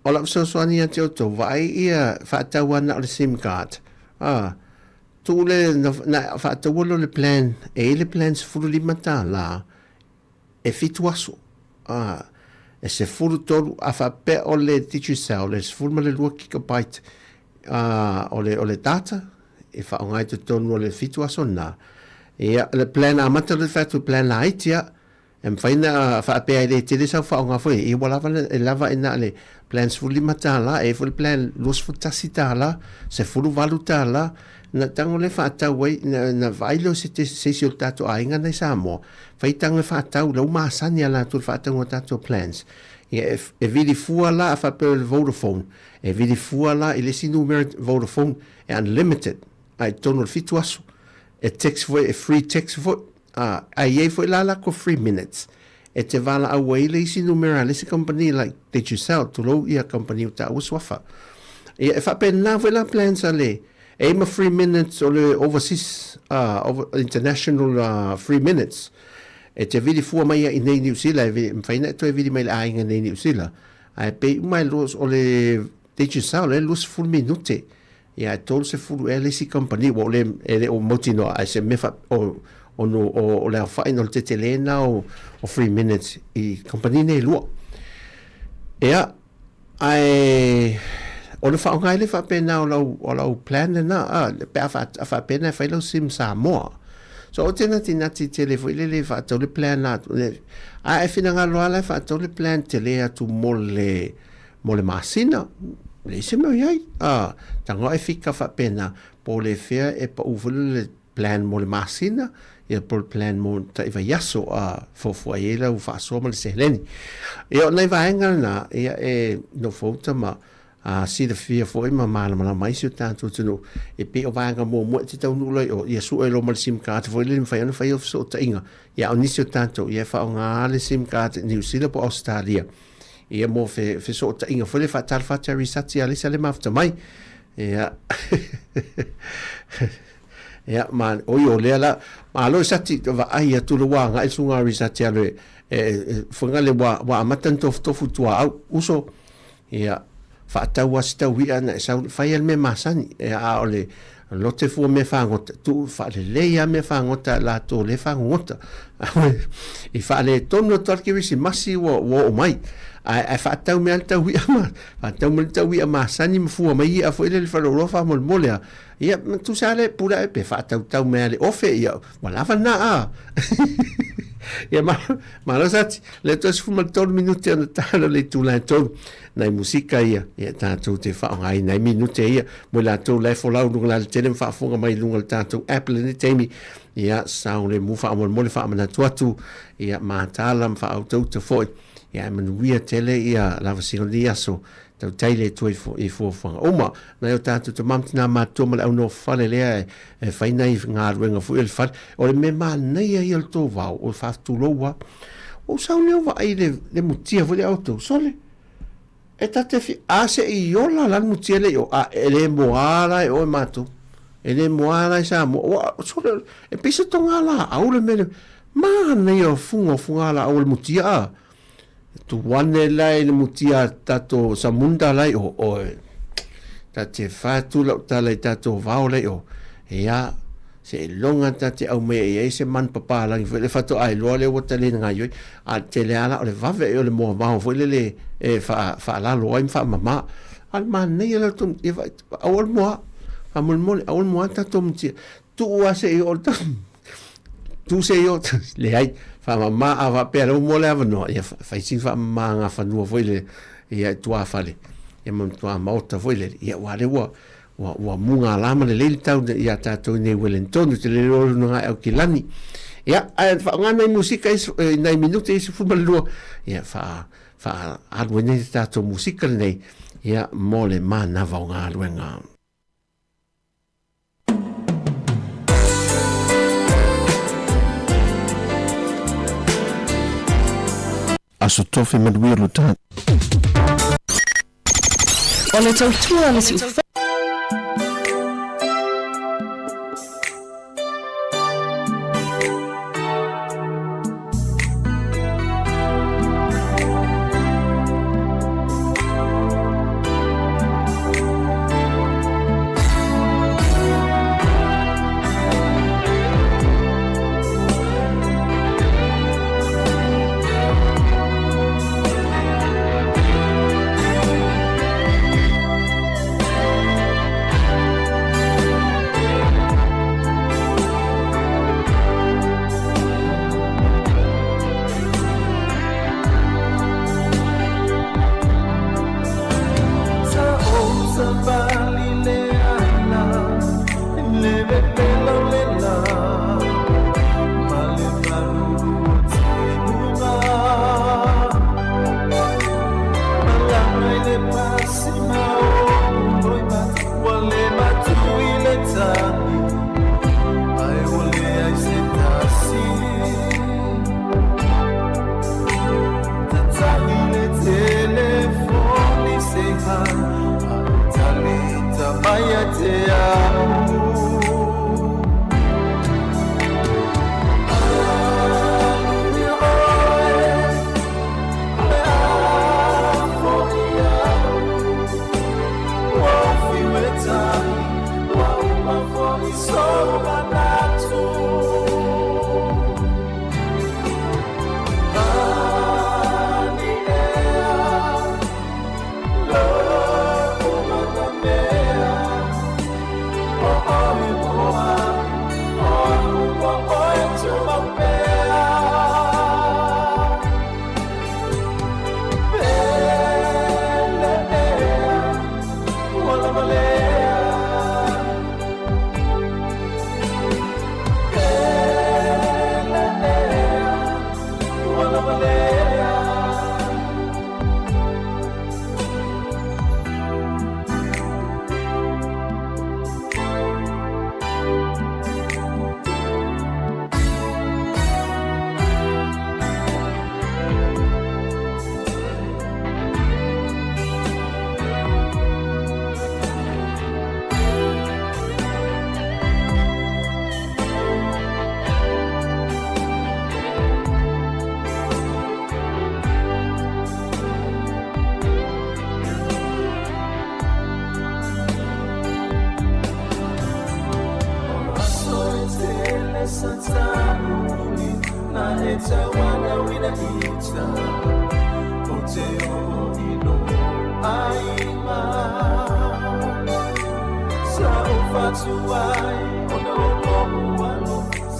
Ola soani ate o to vai ia whaatau ana o le SIM card. Tu le na whaatau lo le plan e le plans furu lima tala e fitu aso. E se furu toru a whape o le Digicel le se furu ma le 2 gigabyte o le data e whaongai te tonu o le fitu aso na. E le plan amata le whatu plan la aitia, e mwhaina whaapea i le tele sau whaonga fwe, e lava ina le plans fuli matala, e fuli plan los futasi tala, se fulu valu tala, na tango le whaatau wei, na vailo se te sesi o tato ainga nei Samoa, whai tango le whaatau, lau maasani ala tu le whaatau o tato plans. E vidi fua la a whapea le Vodafone, e vidi fua la i le si numero Vodafone, e unlimited. Ai tono le fitu aso e text foi e free text foi ai e foi la ko 3 minutes e te vala away le si numero le si company like Digicel to lo ia company ta uswafa e fa pena foi la plan sale e ma 3 minutes o le overseas over international 3 minutes e te vidi fu mai in New Zealand e faina to vidi mai ai in New Zealand ai pe mai los o le Digicel le los full minute ia tol se fulu e lesi company wo le o motino ai se mefa o le final te telena o 3 minutes i company nei luo ia ai o le fa ngai le fa pena o lo plan na le pa fa pena fa lo sim Samoa so o tena tinati telefo le fa to le plan na ai fina ngalo ala fa to le plan tele atu mole masina le se mo yai tango e fika fa pena po le fea e pa uvulu le plan mo le masina e po le plan mo ta iwa yaso fo fuaela u fa so mo le sehleni e o nei vaenga na e no fouta ma si le fea fo ima mana mai si o tanto tunu e pe o vaenga mo te tau nuloi o ia su e lo mo le SIM card fo le mfai fai o so ta inga ia o nisi o tanto ia fa o ngā le SIM card New Zealand po Australia ia mo fe so ta inga fo le fa tal fa tari sati ale sale mafta mai ia ia man o yo le la ma lo sati va ai tu lo wa ngai sunga risati ale fo ngale wa matan tofu tua uso ia fa ta wasta wi ana sa fa el me masani ia ole lo te fu me fa ngota tu fa le ia me fa ngota la to le fa ngota i fa le tono torki wisi masi wo mai ai fa tau me alta wi ama fa tau me alta wi ama sani me fu mai a fo le fa lo fa mol molia ia tu sale pura pe fa tau me ale ofe ia wala fa na Ia malo sati le tos fu mal tol minuti ana talo le tu la tol nai musika ia tātou te whaongai nai minute ia mo la tau le folau nunga la tele whaafonga mai lunga le tātou Apple ni teimi ia sao le mu whaamon mo le whaamana tuatu ia mātālam whaautou te foi ia manuia tele ia lava singoli aso tau taile tu i fuafanga oma na yo tātou te mamtina mātua ma le au no whale lea e whainai ngā ruenga fu il whale o le me mā nei ai al tō wau o whaftu loa o sao leo wa ai le mutia fu le auto sole e tate fi ase i yola lan mutia le yo a ele moara e o mātou ele moara i sa mo sole e pisa tonga la au le mele mā nei o funga la au le mutia a tu wane lai le mutia tato samunda lai o tate fatu lau talai tato vau lai o ea se longa tate au me e se man papa langi le fatu ai loa le wata le nga yoi a te le ala o le vave e o le moa vau fo le fa la loa im fa mama al man nei ala tum awal moa amul mole awal moa tato mutia tu ua se e o tu se yo le ai fa mama ava pero mo le ava no ia fa si fa manga fa no foi le ia tua fale ia mo tua mauta foi le ia wa le wa munga lama le le tau ia tato nei Wellington te le ro no ai kilani ia fa ngana musika is nei minute is fu malu ia fa adwene tato musika nei ia mo le mana va nga luenga aso tofi maduia lo tā. O le tautua le si ufa.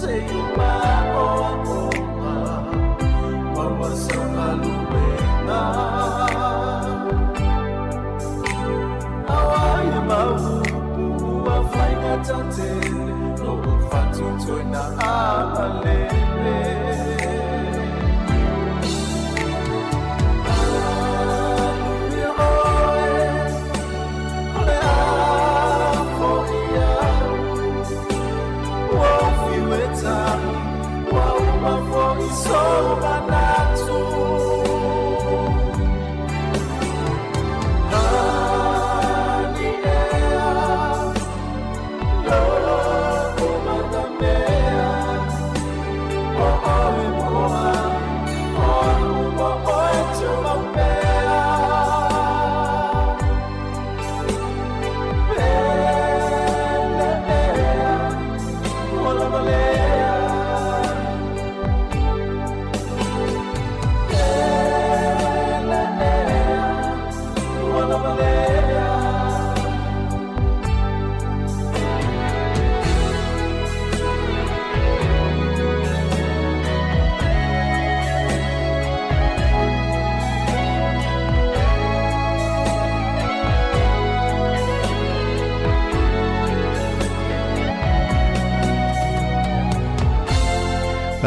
Say you my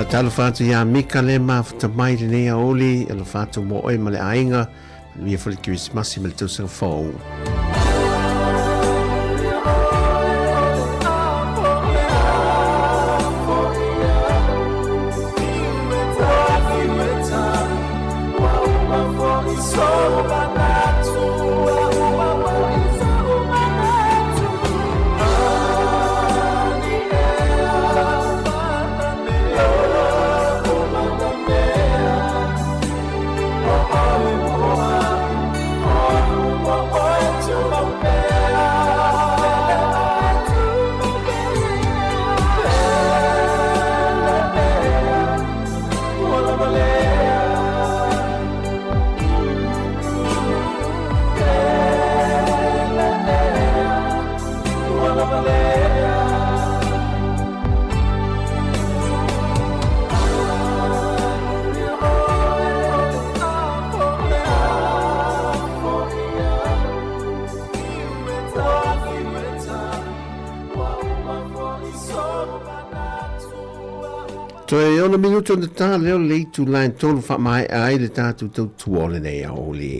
Talo fatu ya mika le mafuta mai le nei aoli e lo fatu mo oi ma le ainga Mia fwle Christmas i mele tau sang fau. Toe ona minuto na tā leo leitu line tolu wha mai ai le tātu tau tuole nei a oli.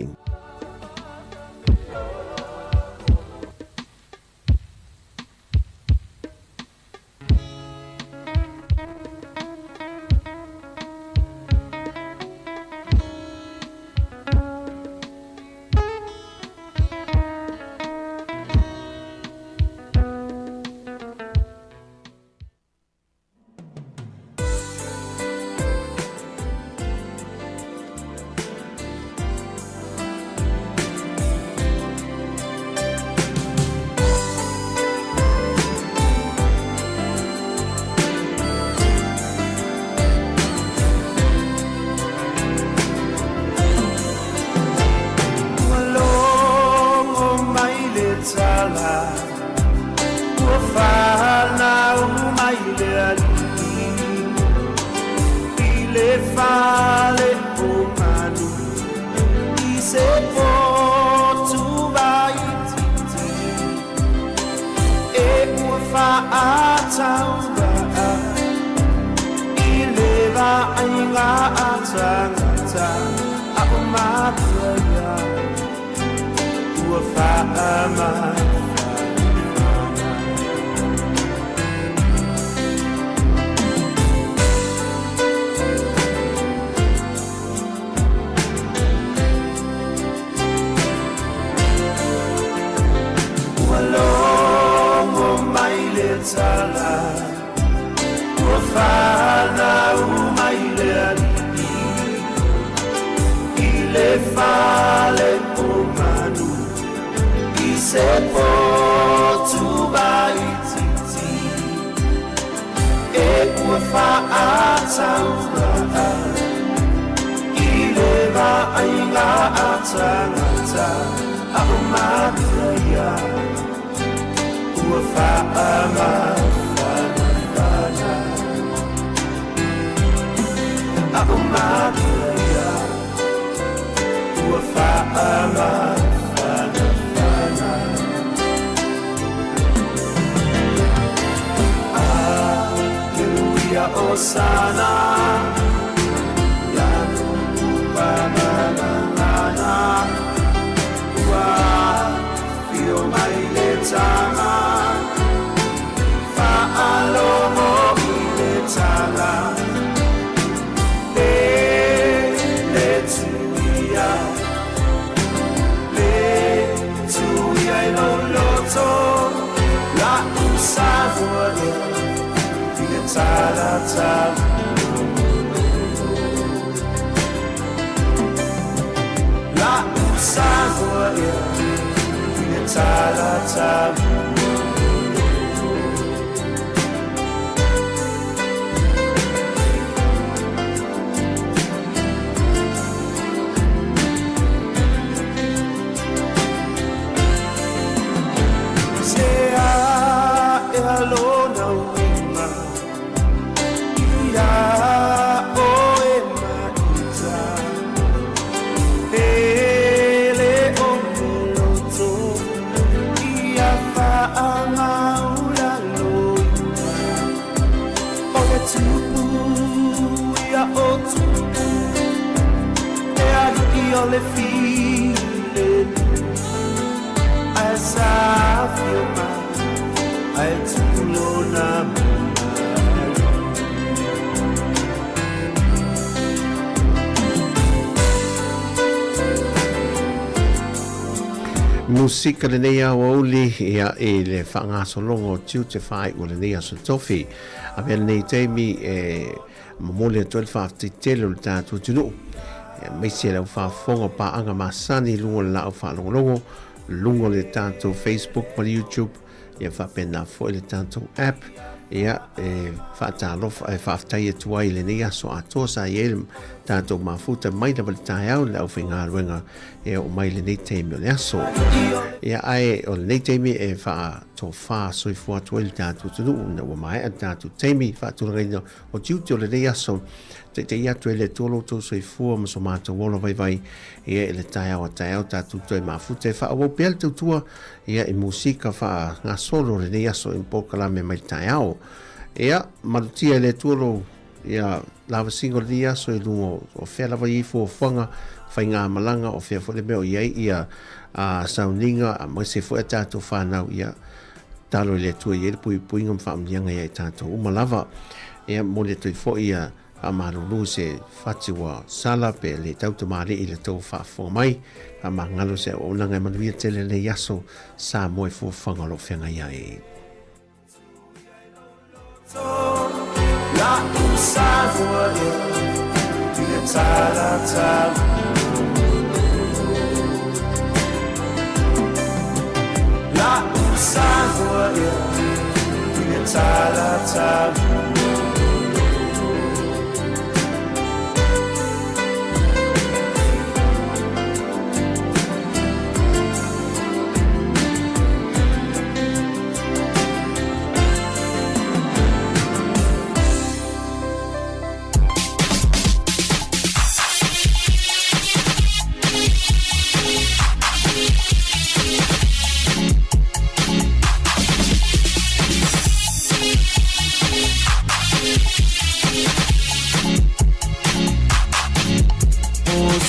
ole feeling as I feel my I tulona Musika le nei au auli ia e le whangasolongo tiu te whai o le nei aso tofi. A mea nei teimi e mamole a 12 te telo le tātou tunu. Meisi e lau whafonga pa anga masani lungo le lau whalongolongo. Lungo le tātou Facebook ma YouTube. Ia whapena fo le tātou app. Ia e whaatalofa e whaftai e tuai le nei aso atoa sa i ele tātou mafuta mai na wale tae au le au whinga ruenga e o mai le nei teimi o le aso. Ia ai o le nei teimi e wha tō wha soifua tuai le tātou tunu na ua mai a tātou teimi wha tūrangaina o tiuti o le nei aso te iatu e le tōlo tō soifua ma so mātou wola vai vai ia e le tae au tātou toi mafuta e wha awau pēle tautua ia e musika wha ngā solo le nei aso in pokalame mai tae au. Ia marutia le tōlo ia lava singo le aso e lungo o whea lava i fo whanga whai ngā malanga o whea fole meo iai ia a sauninga a mai se fo e tātou whanau ia talo le tua i ele pui puinga mwhaamnianga ia i tātou umalava ia mo le tui fo ia a marulu se whatiwa sala pe le tauta maare i le tau whaafonga mai a mangalo se o nanga manuia tele le yaso sa moe fo whanga lo whenga ia e. La usavoye Vile tala tala La usavoye Vile tala tala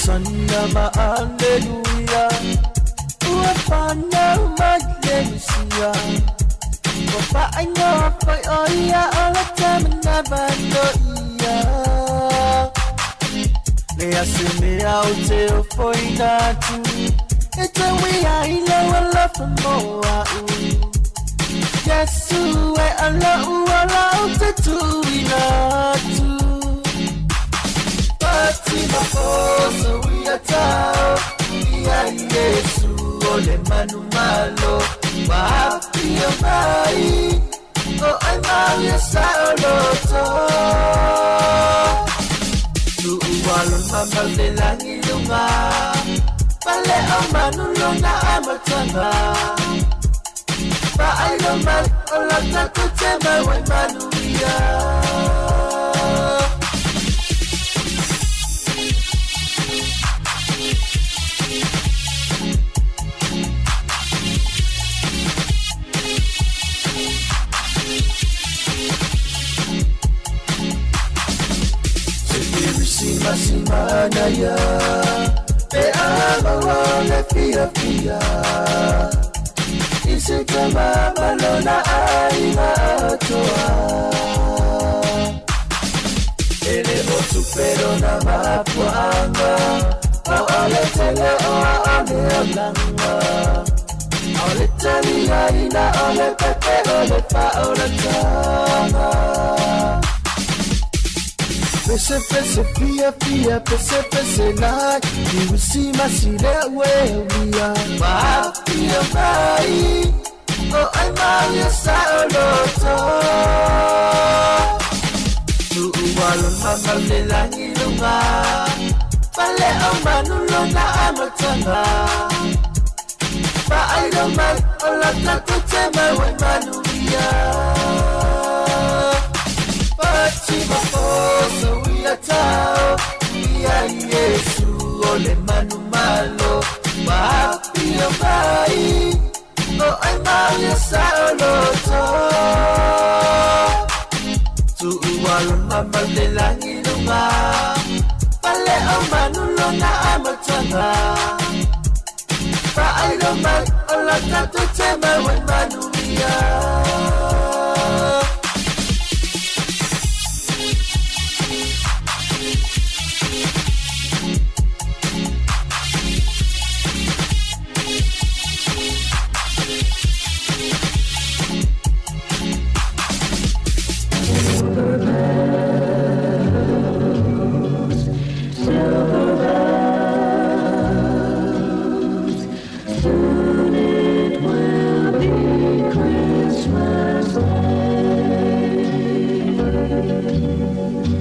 Sandama alleluia Uapana magnesia Wapa aino pai oia Ola tamana bando ia Lea seme au te o foi natu E te wia ilo ala famoa u Yesu e ala uala o te tui natu Fatima poso ia tau ia Yesu ole manu malo wapi o mai o ai mai sa loto tu walon mama le langi lunga pale o manu lona amatanga pa ai no mal o la ta te mai wai manu ia Simana ya Pe ama wale fia fia Isi kama malona aima atoa Ele otu pero na mapuanga O ole tele o ole olanga Ole talia ina ole pepe ole pa ole tanga Pese pese pia pia pese pese na Iwisi masile wewia Mapia mai O ai mai sa oloto Tu uwalon mama le langi lunga Pale o manulo na amatanga Pa ai no mai o la takute mai wai manuia Fatima poso ia tau ia Yesu ole manu malo wapi o mai o ai mai sa loto tu walon mama le langi lunga pale o manu lo na amatanga Fa airoman Ola tato tema wen manuia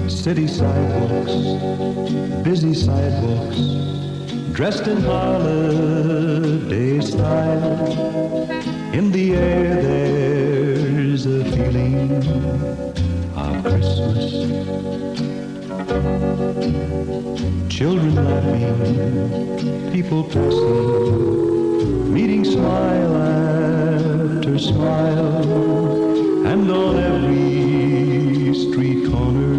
City sidewalks, busy sidewalks, dressed in holiday style. In the air there's a feeling of Christmas. Children laughing, people passing, meeting smile after smile, and on every street corner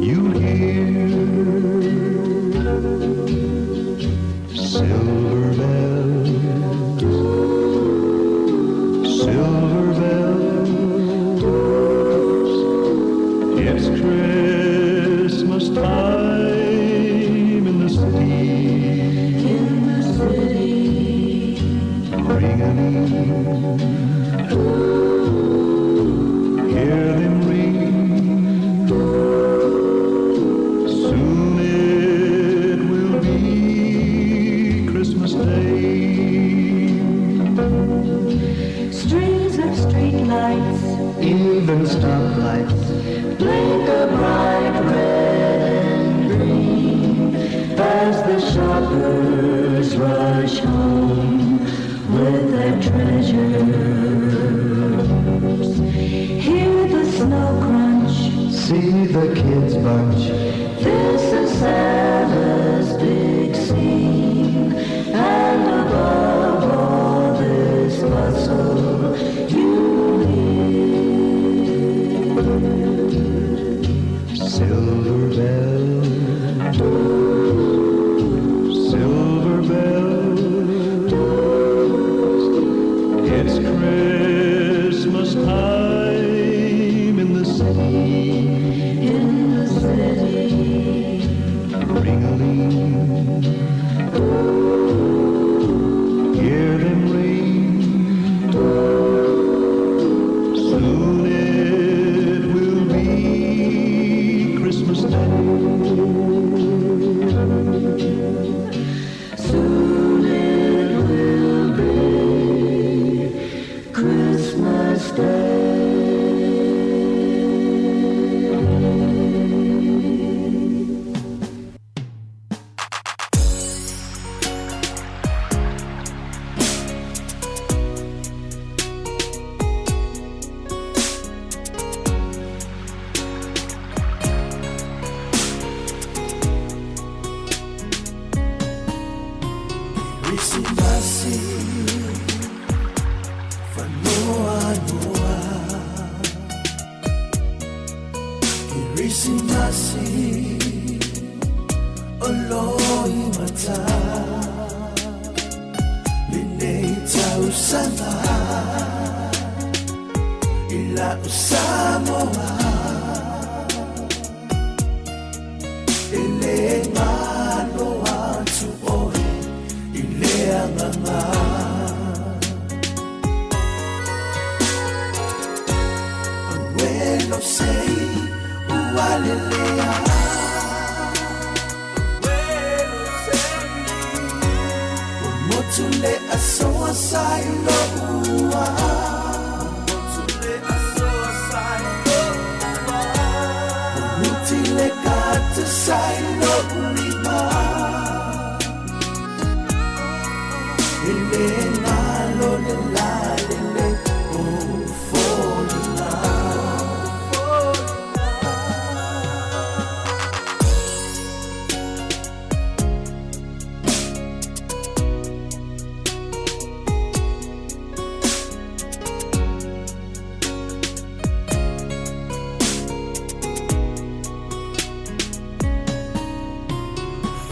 you hear silver bells, silver bells. It's Christmas time in the city, ring-a-ling. Hear them ring. Soon it will be Christmas Day. Strings of street lights, Even stoplights, blink a bright red and green as the shoppers rush home with their treasures. Hear the snow crunch, see the kids bunch. this is Santa's big scene, and above all this bustle you Silver bells, silver bells. It's Christmas time in the city, ring-a-ling. Hear them ring. Soon it will be Christmas Day. Soon it will be Christmas Day. Risimasi Fanoa Noa Risimasi Oloi Mata Lineta Usama Ila Usamoa Ele Manoa Tu Oe Ileanganga Abuelo sei ualelea Abuelo sei Umotule asoa sailo ua Umotule asoa sailo ua Umutile kata sailo ulima Ele malo le la le le oh folina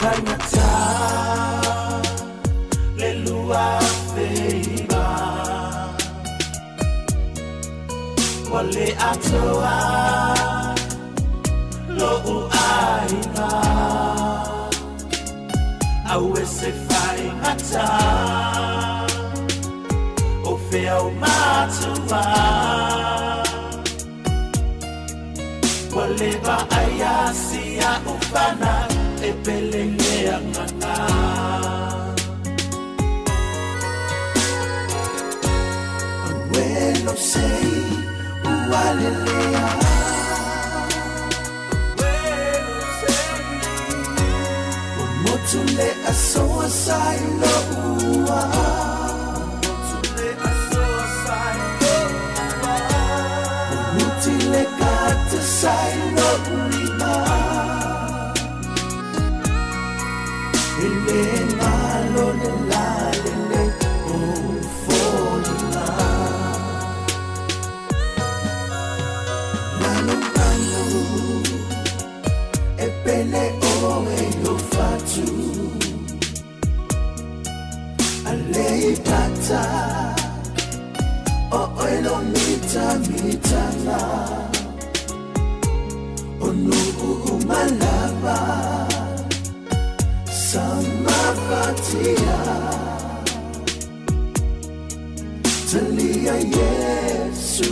Kainata le lua feiba wale atoa lo uaina awe se fai ngata o fea o matua wale ba ayasi ya ufana e pelele angana Abuelo sei ualelea Motule asoa sai lo ua Motule asoa sai lo ua Motule kata sai lo lima Ele malo le la le o folina Nanu nanu e pele o e lo fatu Alei pata o elo mita mitana O nuku umalaba Samafatia Talia Yesu